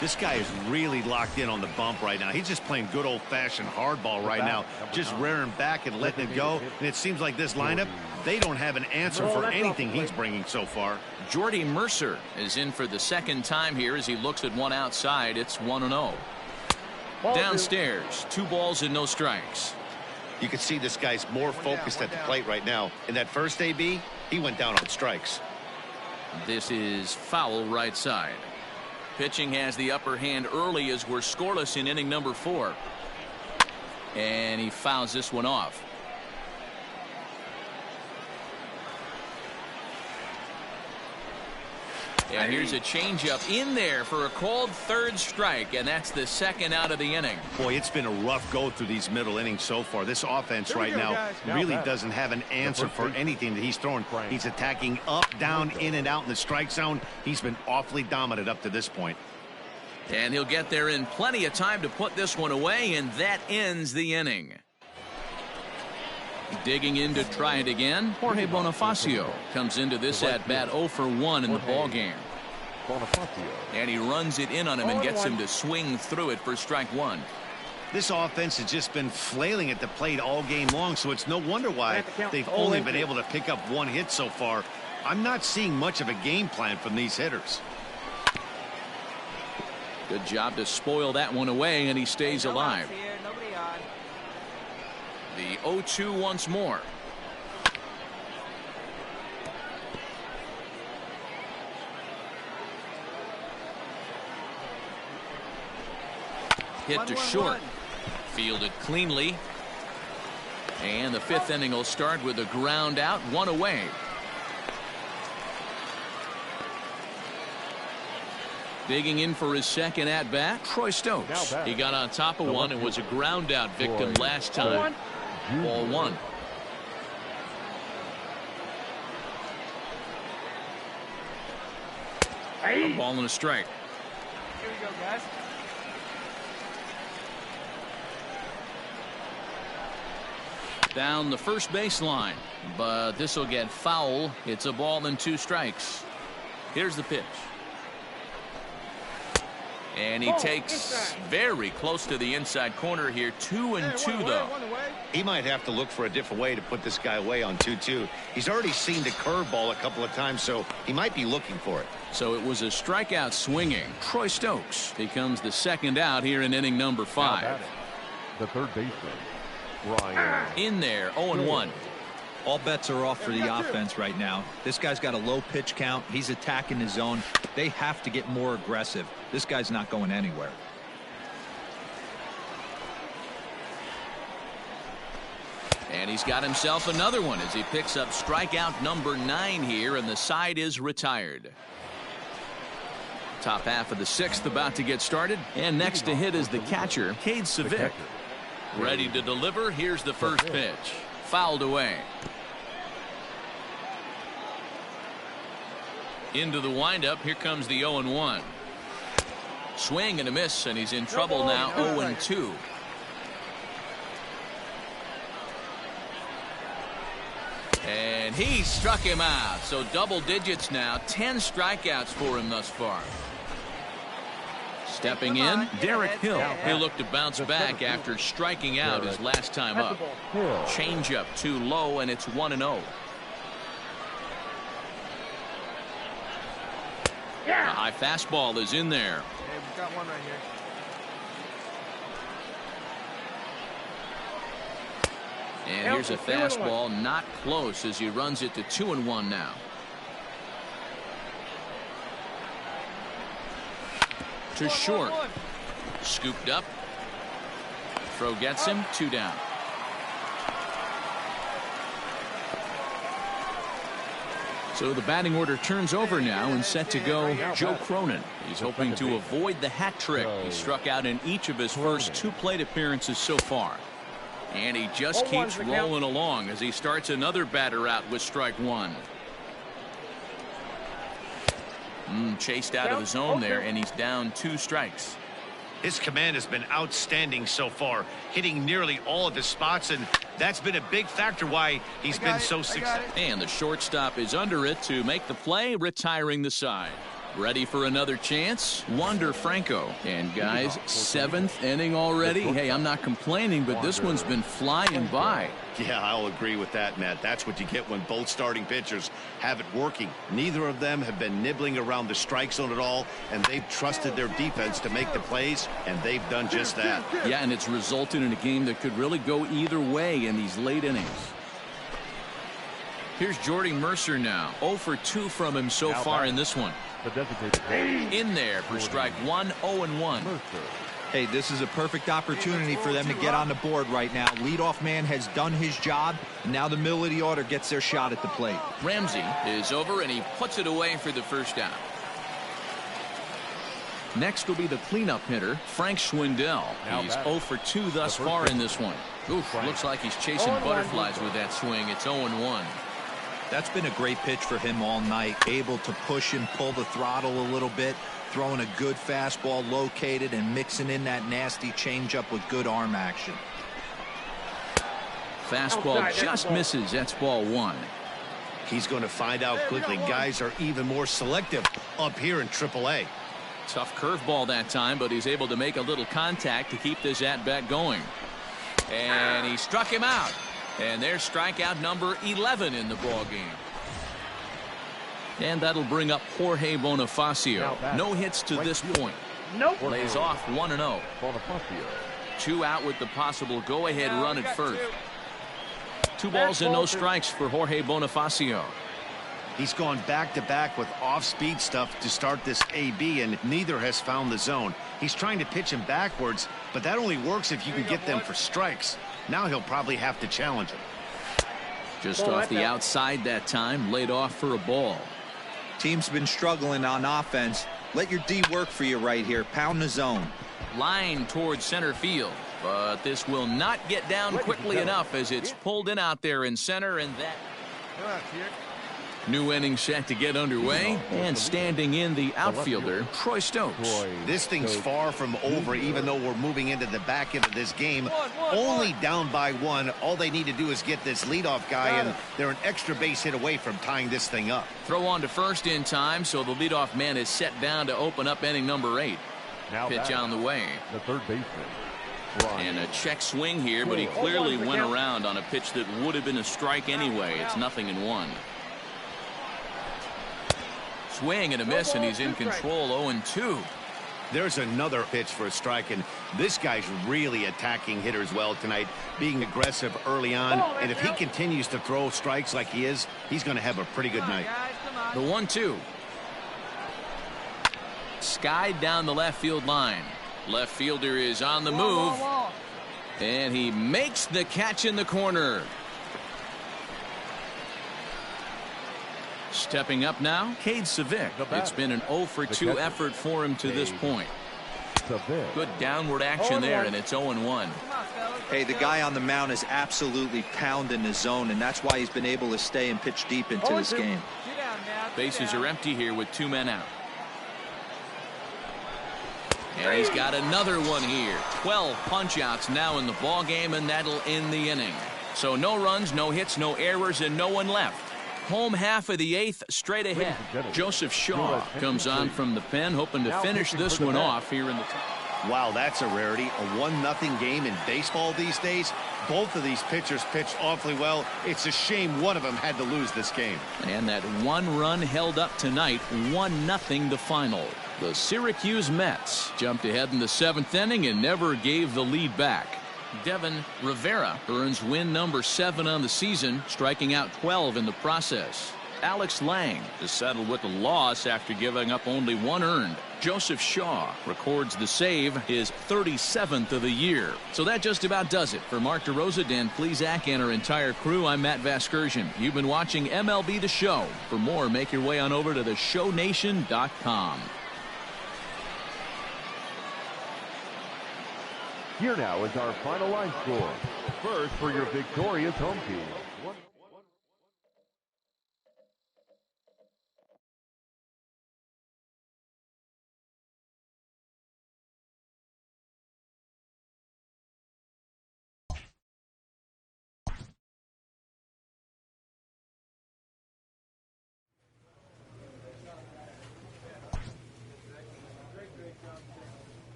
This guy is really locked in on the bump right now. He's just playing good old-fashioned hardball right now, just rearing back and letting it go. And it seems like this lineup, they don't have an answer for anything he's bringing so far. Jordy Mercer is in for the second time here as he looks at one outside. It's 1-0. Downstairs, 2 balls and no strikes. You can see this guy's more focused at the plate right now. In that first AB, he went down on strikes. This is foul right side. Pitching has the upper hand early as we're scoreless in inning number 4. And he fouls this one off. And here's a changeup in there for a called third strike, and that's the second out of the inning. Boy, it's been a rough go through these middle innings so far. This offense right now really doesn't have an answer for anything that he's throwing. He's attacking up, down, in and out in the strike zone. He's been awfully dominant up to this point. And he'll get there in plenty of time to put this one away, and that ends the inning. Digging in to try it again, Jorge Bonifacio comes into this at-bat 0 for 1 in the ballgame. And he runs it in on him and gets him to swing through it for strike one. This offense has just been flailing at the plate all game long, so it's no wonder why they've only been able to pick up one hit so far. I'm not seeing much of a game plan from these hitters. Good job to spoil that one away, and he stays alive. The 0-2 once more. Hit to short. Fielded cleanly. And the fifth inning will start with a ground out, one away. Digging in for his second at bat, Troy Stokes. He got on top of one and was a ground out victim last time. Ball one. A ball and a strike. Here we go, guys. Down the first baseline, but this will get foul. It's a ball and two strikes. Here's the pitch. And he takes very close to the inside corner here. 2-2 though. He might have to look for a different way to put this guy away on 2-2. He's already seen the curveball a couple of times, so he might be looking for it. So it was a strikeout swinging Troy Stokes becomes the second out here in inning number 5. The third baseman, Ryan. In there, 0-1. All bets are off for the offense right now. This guy's got a low pitch count. He's attacking his zone. They have to get more aggressive. This guy's not going anywhere. And he's got himself another one as he picks up strikeout number 9 here, and the side is retired. Top half of the 6th about to get started, and next to hit is the catcher, Cade Savick. Ready to deliver. Here's the first pitch. Fouled away. Into the windup. Here comes the 0-1. Swing and a miss, and he's in trouble now. 0-2. And he struck him out. So double digits now. 10 strikeouts for him thus far. Stepping in, Derek Hill. He'll look to bounce back after striking out his last time up. Changeup too low, and it's 1-0. A high fastball is in there. Hey, we've got one right here. And here's a fastball, not close, as he runs it to 2-1 now. To short. Scooped up. Throw gets him. 2 down. So the batting order turns over now and set to go Joe Cronin. He's hoping to avoid the hat trick. He struck out in each of his first 2 plate appearances so far. And he just keeps rolling along as he starts another batter out with strike 1. Chased out of the zone there, and he's down 2 strikes. His command has been outstanding so far, hitting nearly all of his spots, and that's been a big factor why he's been so successful. And the shortstop is under it to make the play, retiring the side. Ready for another chance? Wander Franco. And guys, 7th inning already. Hey, I'm not complaining, but this one's been flying by. Yeah, I'll agree with that, Matt. That's what you get when both starting pitchers have it working. Neither of them have been nibbling around the strike zone at all, and they've trusted their defense to make the plays, and they've done just that. Yeah, and it's resulted in a game that could really go either way in these late innings. Here's Jordy Mercer now. 0 for 2 from him so far in this one. In there for strike 1, 0-1. Hey, this is a perfect opportunity for them to get on the board right now. Leadoff man has done his job, and now the middle of the order gets their shot at the plate. Ramsey is over, and he puts it away for the first out. Next will be the cleanup hitter, Frank Schwindel. He's 0 for 2 thus far in this one. Oof, looks like he's chasing butterflies with that swing. It's 0-1. That's been a great pitch for him all night. Able to push and pull the throttle a little bit, throwing a good fastball located and mixing in that nasty changeup with good arm action. Fastball just misses. That's ball 1. He's going to find out quickly. Guys are even more selective. up here in AAA. Tough curveball that time, but he's able to make a little contact to keep this at-bat going. And he struck him out. And there's strikeout number 11 in the ballgame. And that'll bring up Jorge Bonifacio. No hits to this point. Nope. Lays off 1-0. Bonifacio. 2 out with the possible go-ahead run at first. 2 balls and no strikes for Jorge Bonifacio. He's gone back-to-back with off-speed stuff to start this AB, and neither has found the zone. He's trying to pitch him backwards, but that only works if you can get them for strikes. Now he'll probably have to challenge him. Just off the outside that time, laid off for a ball. Team's been struggling on offense. Let your D work for you right here. Pound the zone. Line towards center field, but this will not get down quickly enough as it's pulled in out there in center, and that new inning set to get underway, and standing in the outfielder, Troy Stokes. This thing's far from over, even though we're moving into the back end of this game. Only down by 1. All they need to do is get this leadoff guy, and they're an extra base hit away from tying this thing up. Throw on to first in time, so the leadoff man is set down to open up inning number 8. Pitch on the way. The third baseman. And a check swing here, but he clearly went around on a pitch that would have been a strike anyway. It's 0-1. Swing and a miss, and he's in control. 0-2. There's another pitch for a strike, and this guy's really attacking hitters well tonight, being aggressive early on. And if he continues to throw strikes like he is, he's going to have a pretty good night. The 1-2. Skied down the left field line. Left fielder is on the move, and he makes the catch in the corner. Stepping up now, Cade Savick. It's been an 0-for-2 effort for him to this point. Good downward action there, and it's 0-1. Hey, the guy on the mound is absolutely pounding the zone, and that's why he's been able to stay and pitch deep into this game. Bases are empty here with 2 men out. And he's got another one here. 12 punch-outs now in the ball game, and that'll end the inning. So no runs, no hits, no errors, and no one left. Home half of the 8th straight ahead. Joseph Shaw comes on from the pen, hoping to finish this one off here in the top. Wow, that's a rarity. A 1-0 game in baseball these days. Both of these pitchers pitched awfully well. It's a shame one of them had to lose this game. And that 1 run held up tonight. 1-0 the final. The Syracuse Mets jumped ahead in the 7th inning and never gave the lead back. Devin Rivera earns win number 7 on the season, striking out 12 in the process. Alex Lang is settled with a loss after giving up only 1 earned. Joseph Shaw records the save, his 37th of the year. So that just about does it. For Mark DeRosa, Dan Plesac, and our entire crew, I'm Matt Vasgersian. You've been watching MLB The Show. For more, make your way on over to theshownation.com. Here now is our final line score. First for your victorious home team.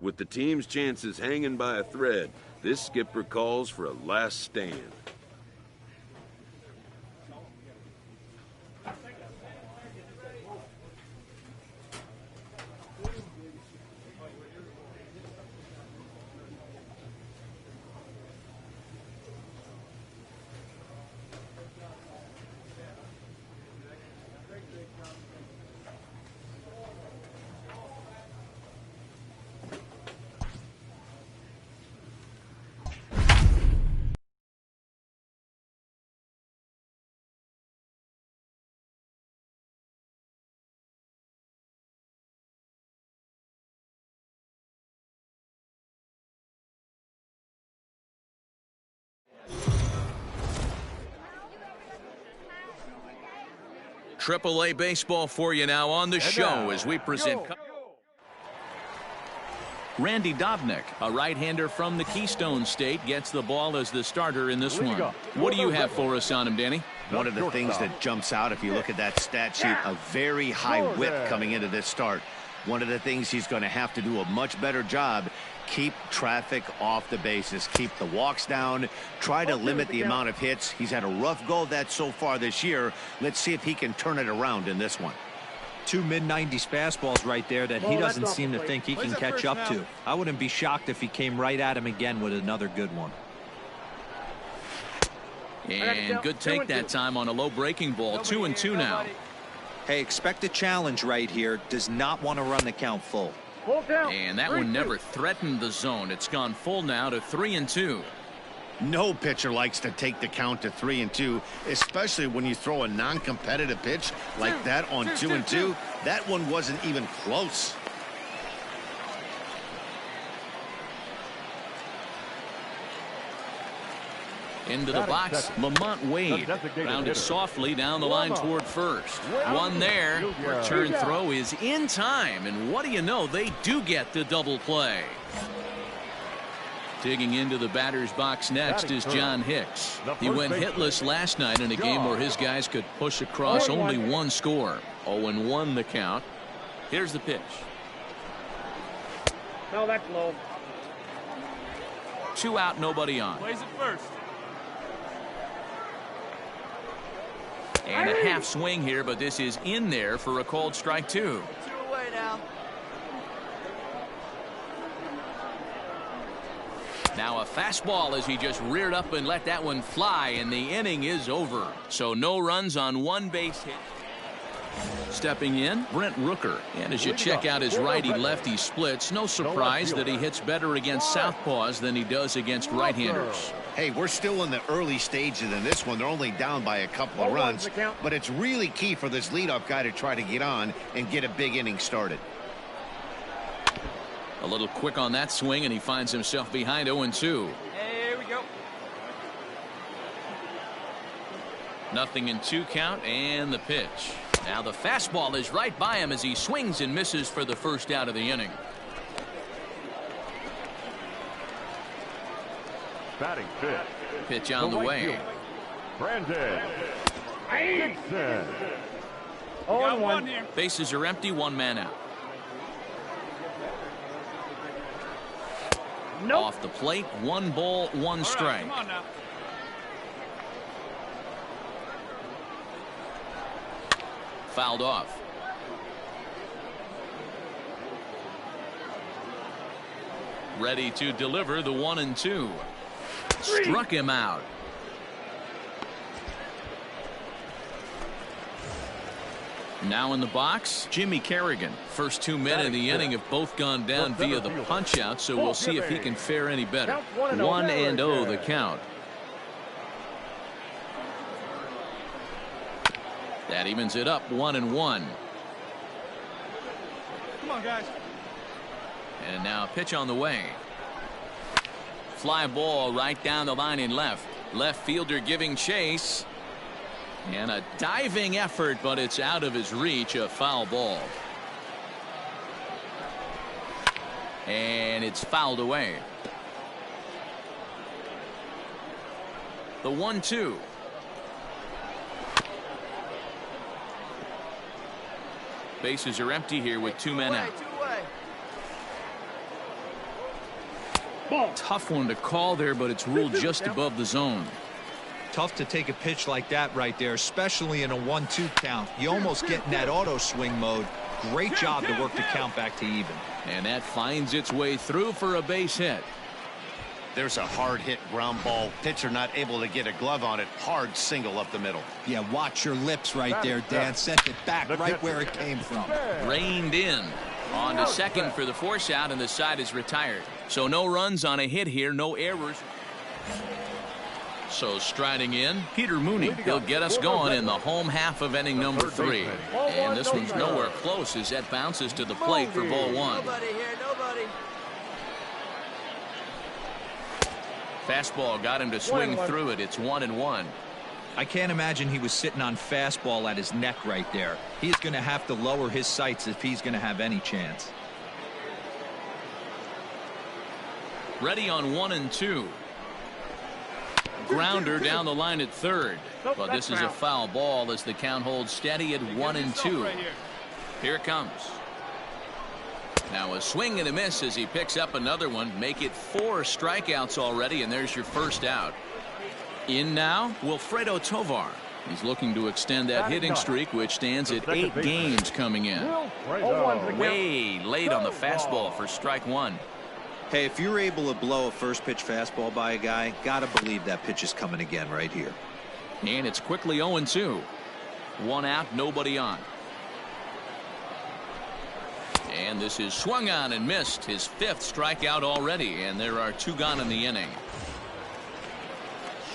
With the team's chances hanging by a thread, this skipper calls for a last stand. Triple-A baseball for you now on the show as we present Randy Dobnik, a right-hander from the Keystone State, gets the ball as the starter in this one. What do you have for us on him, Danny? One of the things that jumps out if you look at that stat sheet, a very high whip coming into this start. One of the things he's going to have to do a much better job, keep traffic off the bases, keep the walks down, try to limit the amount of hits. He's had a rough go of that so far this year. Let's see if he can turn it around in this one. 2 mid-90s fastballs right there that he doesn't seem to think he can catch up to. I wouldn't be shocked if he came right at him again with another good one. And good take that time on a low breaking ball. 2-2 now. Hey, expect a challenge right here. Does not want to run the count full. And that one never threatened the zone. It's gone full now to 3-2. No pitcher likes to take the count to 3-2, especially when you throw a non-competitive pitch like that on 2-2. That one wasn't even close. Into the box, Lamont Wade rounded softly down the line toward first. One there. Return throw is in time, and what do you know, they do get the double play. Digging into the batter's box next is John Hicks. He went hitless last night in a game where his guys could push across only one score. 0-1 the count. Here's the pitch. No, that's low. 2 out, nobody on. Plays it first. And a half swing here, but this is in there for a called strike 2. 2 away now. Now a fastball as he just reared up and let that one fly, and the inning is over. So no runs on one base hit. Stepping in, Brent Rooker. And as you check out his righty-lefty splits, no surprise that he hits better against southpaws than he does against right-handers. Hey, we're still in the early stages in this one. They're only down by a couple of runs, but it's really key for this leadoff guy to try to get on and get a big inning started. A little quick on that swing, and he finds himself behind 0-2. Here we go. 0-2 count, and the pitch. Now the fastball is right by him as he swings and misses for the first out of the inning. Batting fifth. Pitch on the way. Brandon Gibson. 0-1 here. Bases are empty, 1 man out. Off the plate, 1 ball, 1 strike. Come on now. Fouled off. Ready to deliver the 1-2. Struck him out. Now in the box, Jimmy Kerrigan. First 2 men in the inning have both gone down via the punch out, so we'll see if he can fare any better. 1-0 the count. That evens it up, 1-1. Come on, guys. And now a pitch on the way. Fly ball right down the line in left. Left fielder giving chase. And a diving effort, but it's out of his reach. A foul ball. And it's fouled away. The 1-2. Bases are empty here with 2 men out. Tough one to call there, but it's ruled just above the zone. Tough to take a pitch like that right there, especially in a 1-2 count. You almost get in that auto swing mode. Great job to work the count back to even. And that finds its way through for a base hit. There's a hard hit ground ball. Pitcher not able to get a glove on it. Hard single up the middle. Yeah, watch your lips right there, Dan. Sent it back right where it came from. Reined in. On to second for the force out, and the side is retired. So no runs on a hit here, no errors. So striding in, Peter Mooney. He'll get us going in the home half of inning number 3. And this one's nowhere close as that bounces to the plate for ball 1. Nobody here, nobody. Fastball got him to swing through it. It's 1-1. I can't imagine he was sitting on fastball at his neck right there. He's going to have to lower his sights if he's going to have any chance. Ready on 1 and 2. Grounder down the line at third. But this is a foul ball as the count holds steady at 1 and 2. Here it comes. Now a swing and a miss as he picks up another one. Make it 4 strikeouts already, and there's your first out. In now, Wilfredo Tovar. He's looking to extend that hitting streak, which stands at 8 games coming in. Way late on the fastball for strike 1. Hey, if you're able to blow a first pitch fastball by a guy, gotta believe that pitch is coming again right here. And it's quickly 0-2. 1 out, nobody on. And this is swung on and missed. His 5th strikeout already, and there are 2 gone in the inning.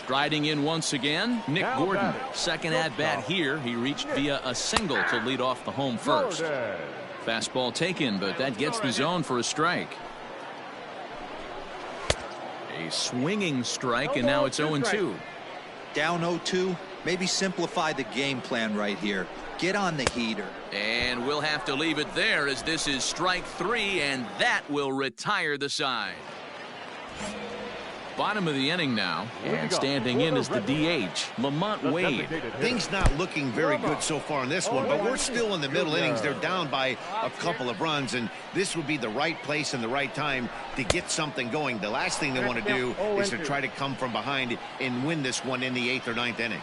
Striding in once again, Nick Gordon. Second at bat here. He reached via a single to lead off the home first. Fastball taken, but that gets the zone for a strike. A swinging strike, and now it's 0-2. Down 0-2. Maybe simplify the game plan right here. Get on the heater. And we'll have to leave it there as this is strike 3, and that will retire the side. Bottom of the inning now, and standing in is the DH, Lamont Wade. Things not looking very good so far in this one, but we're still in the middle innings. They're down by a couple of runs, and this would be the right place and the right time to get something going. The last thing they want to do is to try to come from behind and win this one in the 8th or 9th inning.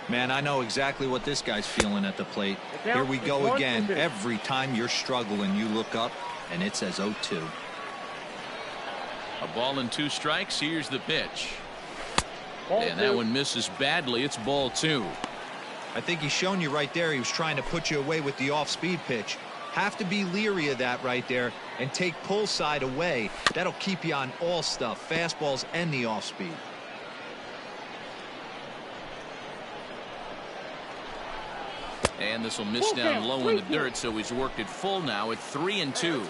Man, I know exactly what this guy's feeling at the plate. Here we go again. Every time you're struggling, you look up, and it says 0-2. A ball and 2 strikes. Here's the pitch. And that one misses badly. It's ball 2. I think he's shown you right there. He was trying to put you away with the off-speed pitch. Have to be leery of that right there and take pull side away. That'll keep you on all stuff, fastballs and the off-speed. And this will miss down low in the dirt, so he's worked it full now at 3-2.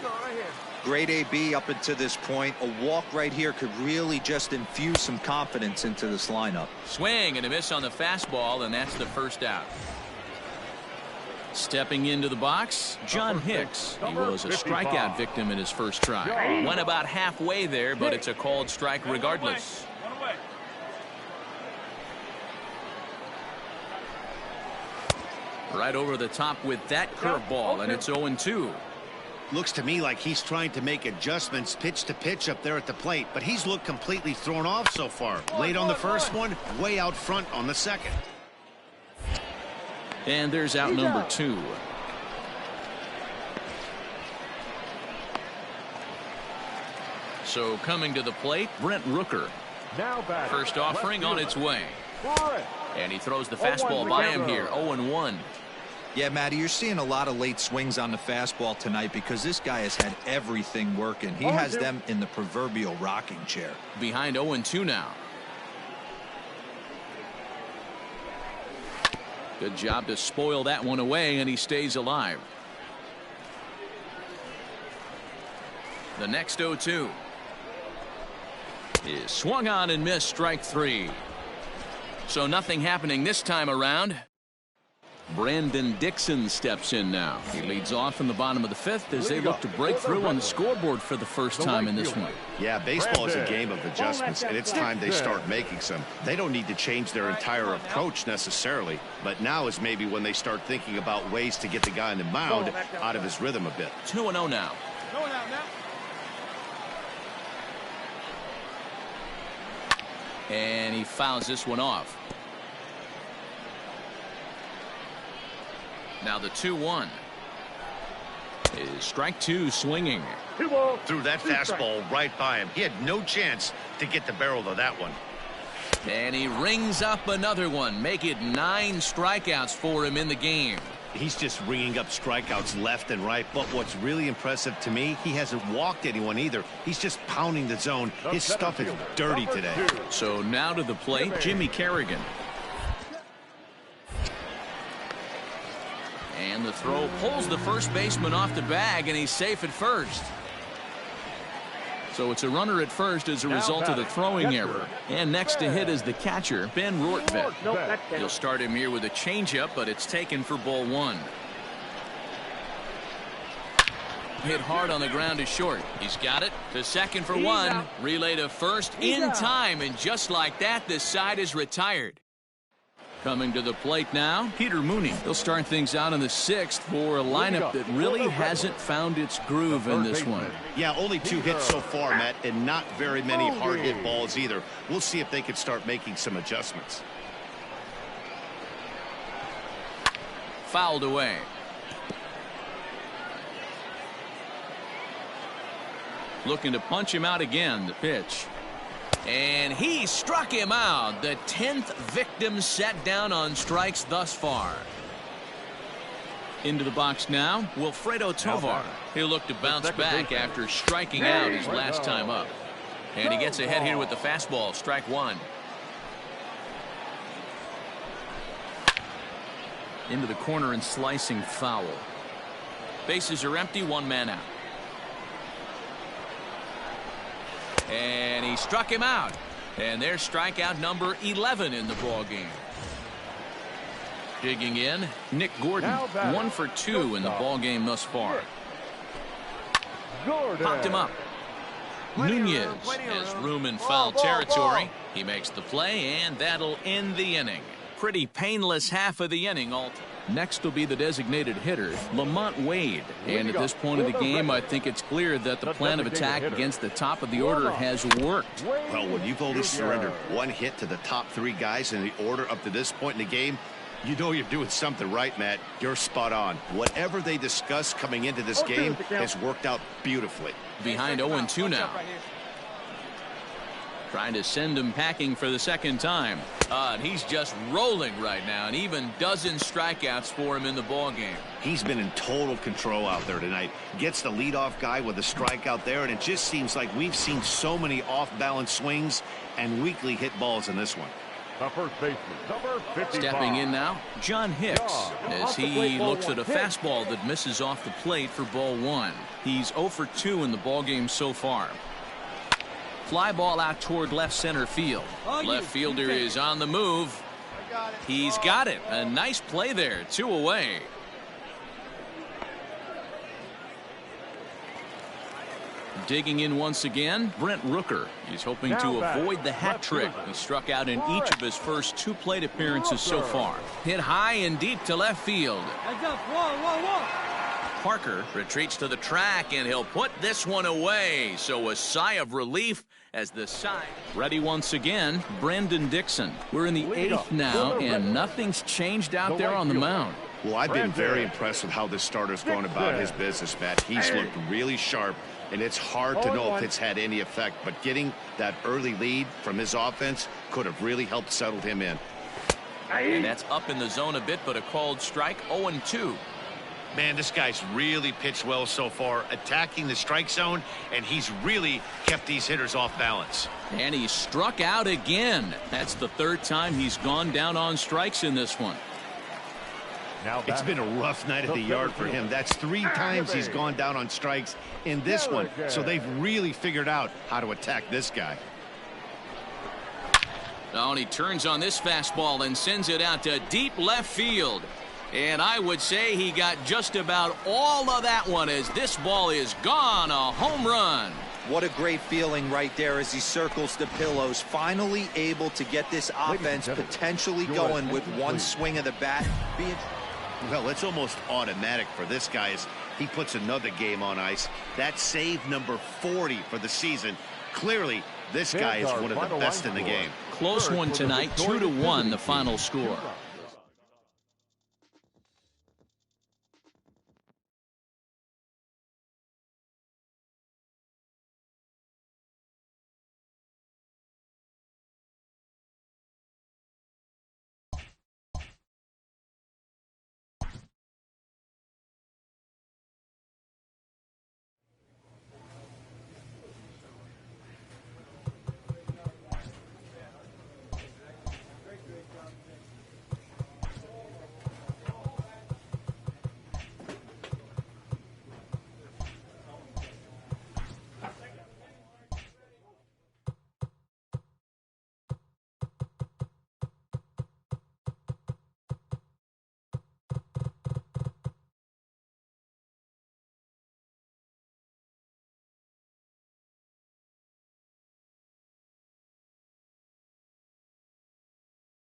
Great AB up until this point. A walk right here could really just infuse some confidence into this lineup. Swing and a miss on the fastball, and that's the first out. Stepping into the box, John Hicks. He was a strikeout victim in his first try. Went about halfway there, but it's a called strike regardless. Right over the top with that curveball, and it's 0-2. Looks to me like he's trying to make adjustments pitch to pitch up there at the plate, but he's looked completely thrown off so far. Late on the first one, way out front on the second. And there's out number 2. So coming to the plate, Brent Rooker. First offering on its way. And he throws the fastball by him here. 0-1. Yeah, Matty, you're seeing a lot of late swings on the fastball tonight because this guy has had everything working. He has them in the proverbial rocking chair. Behind 0-2 now. Good job to spoil that one away, and he stays alive. The next 0-2 is swung on and missed, strike 3. So nothing happening this time around. Brandon Dixon steps in now. He leads off in the bottom of the 5th as they look to break through on the scoreboard for the first time in this one. Yeah, baseball is a game of adjustments, and it's time they start making some. They don't need to change their entire approach necessarily, but now is maybe when they start thinking about ways to get the guy on the mound out of his rhythm a bit. 2-0 now. And he fouls this one off. Now the 2-1 is strike 2 swinging. Threw that fastball right by him. He had no chance to get the barrel of that one. And he rings up another one. Make it 9 strikeouts for him in the game. He's just ringing up strikeouts left and right. But what's really impressive to me, he hasn't walked anyone either. He's just pounding the zone. His stuff is dirty today. So now to the plate, Jimmy Kerrigan. And the throw pulls the first baseman off the bag, and he's safe at first. So it's a runner at first as a result of the throwing error. And next to hit is the catcher, Ben Rortvedt. He'll start him here with a changeup, but it's taken for ball 1. Hit hard on the ground to short. He's got it to second for 1. Relay to first in time, and just like that, this side is retired. Coming to the plate now, Peter Mooney. He'll start things out in the 6th for a lineup that really hasn't found its groove in this one. Yeah, only 2 hits so far, Matt, and not very many hard hit balls either. We'll see if they can start making some adjustments. Fouled away. Looking to punch him out again, the pitch. And he struck him out. The 10th victim set down on strikes thus far. Into the box now, Wilfredo Tovar. He'll look to bounce back after striking out his last time up. And he gets ahead here with the fastball, strike 1. Into the corner and slicing foul. Bases are empty, 1 man out. And he struck him out. And there's strikeout number 11 in the ball game. Digging in, Nick Gordon, 1 for 2 in the ball game thus far. Popped him up. Nunez has room in foul territory. He makes the play, and that'll end the inning. Pretty painless half of the inning. Next will be the designated hitter, Lamont Wade. And at this point of the game, I think it's clear that the plan of attack against the top of the order has worked. Well, when you've only surrendered 1 hit to the top 3 guys in the order up to this point in the game, you know you're doing something right, Matt. You're spot on. Whatever they discussed coming into this game has worked out beautifully. Behind 0-2 now. Trying to send him packing for the 2nd time. And he's just rolling right now, and even dozen strikeouts for him in the ball game. He's been in total control out there tonight. Gets the leadoff guy with a strikeout there, and it just seems like we've seen so many off-balance swings and weakly hit balls in this one. The first baseman, number 55. Stepping in now, John Hicks, as he looks at a fastball that misses off the plate for ball 1. He's 0 for 2 in the ball game so far. Fly ball out toward left center field. Left fielder is on the move. He's got it. A nice play there. 2 away. Digging in once again, Brent Rooker. He's hoping to avoid the hat trick. He struck out in each of his first 2 plate appearances so far. Hit high and deep to left field. Parker retreats to the track, and he'll put this one away. So a sigh of relief as the side. Ready once again, Brandon Dixon. We're in the 8th now, and nothing's changed out there on the mound. Well, I've been very impressed with how this starter's going about his business, Matt. He's looked really sharp, and it's hard to know if it's had any effect. But getting that early lead from his offense could have really helped settle him in. And that's up in the zone a bit, but a called strike. 0-2. Man, this guy's really pitched well so far, attacking the strike zone, and he's really kept these hitters off balance. And he struck out again. That's the 3rd time he's gone down on strikes in this one. It's been a rough night at the yard for him. That's 3 times he's gone down on strikes in this one. So they've really figured out how to attack this guy. Oh, and he turns on this fastball and sends it out to deep left field. And I would say he got just about all of that one as this ball is gone. A home run. What a great feeling right there as he circles the pillows. Finally able to get this offense potentially going with 1 swing of the bat. Well, it's almost automatic for this guy as he puts another game on ice. That's save number 40 for the season. Clearly, this guy is one of the best in the game. Close one tonight, 2-1 the final score.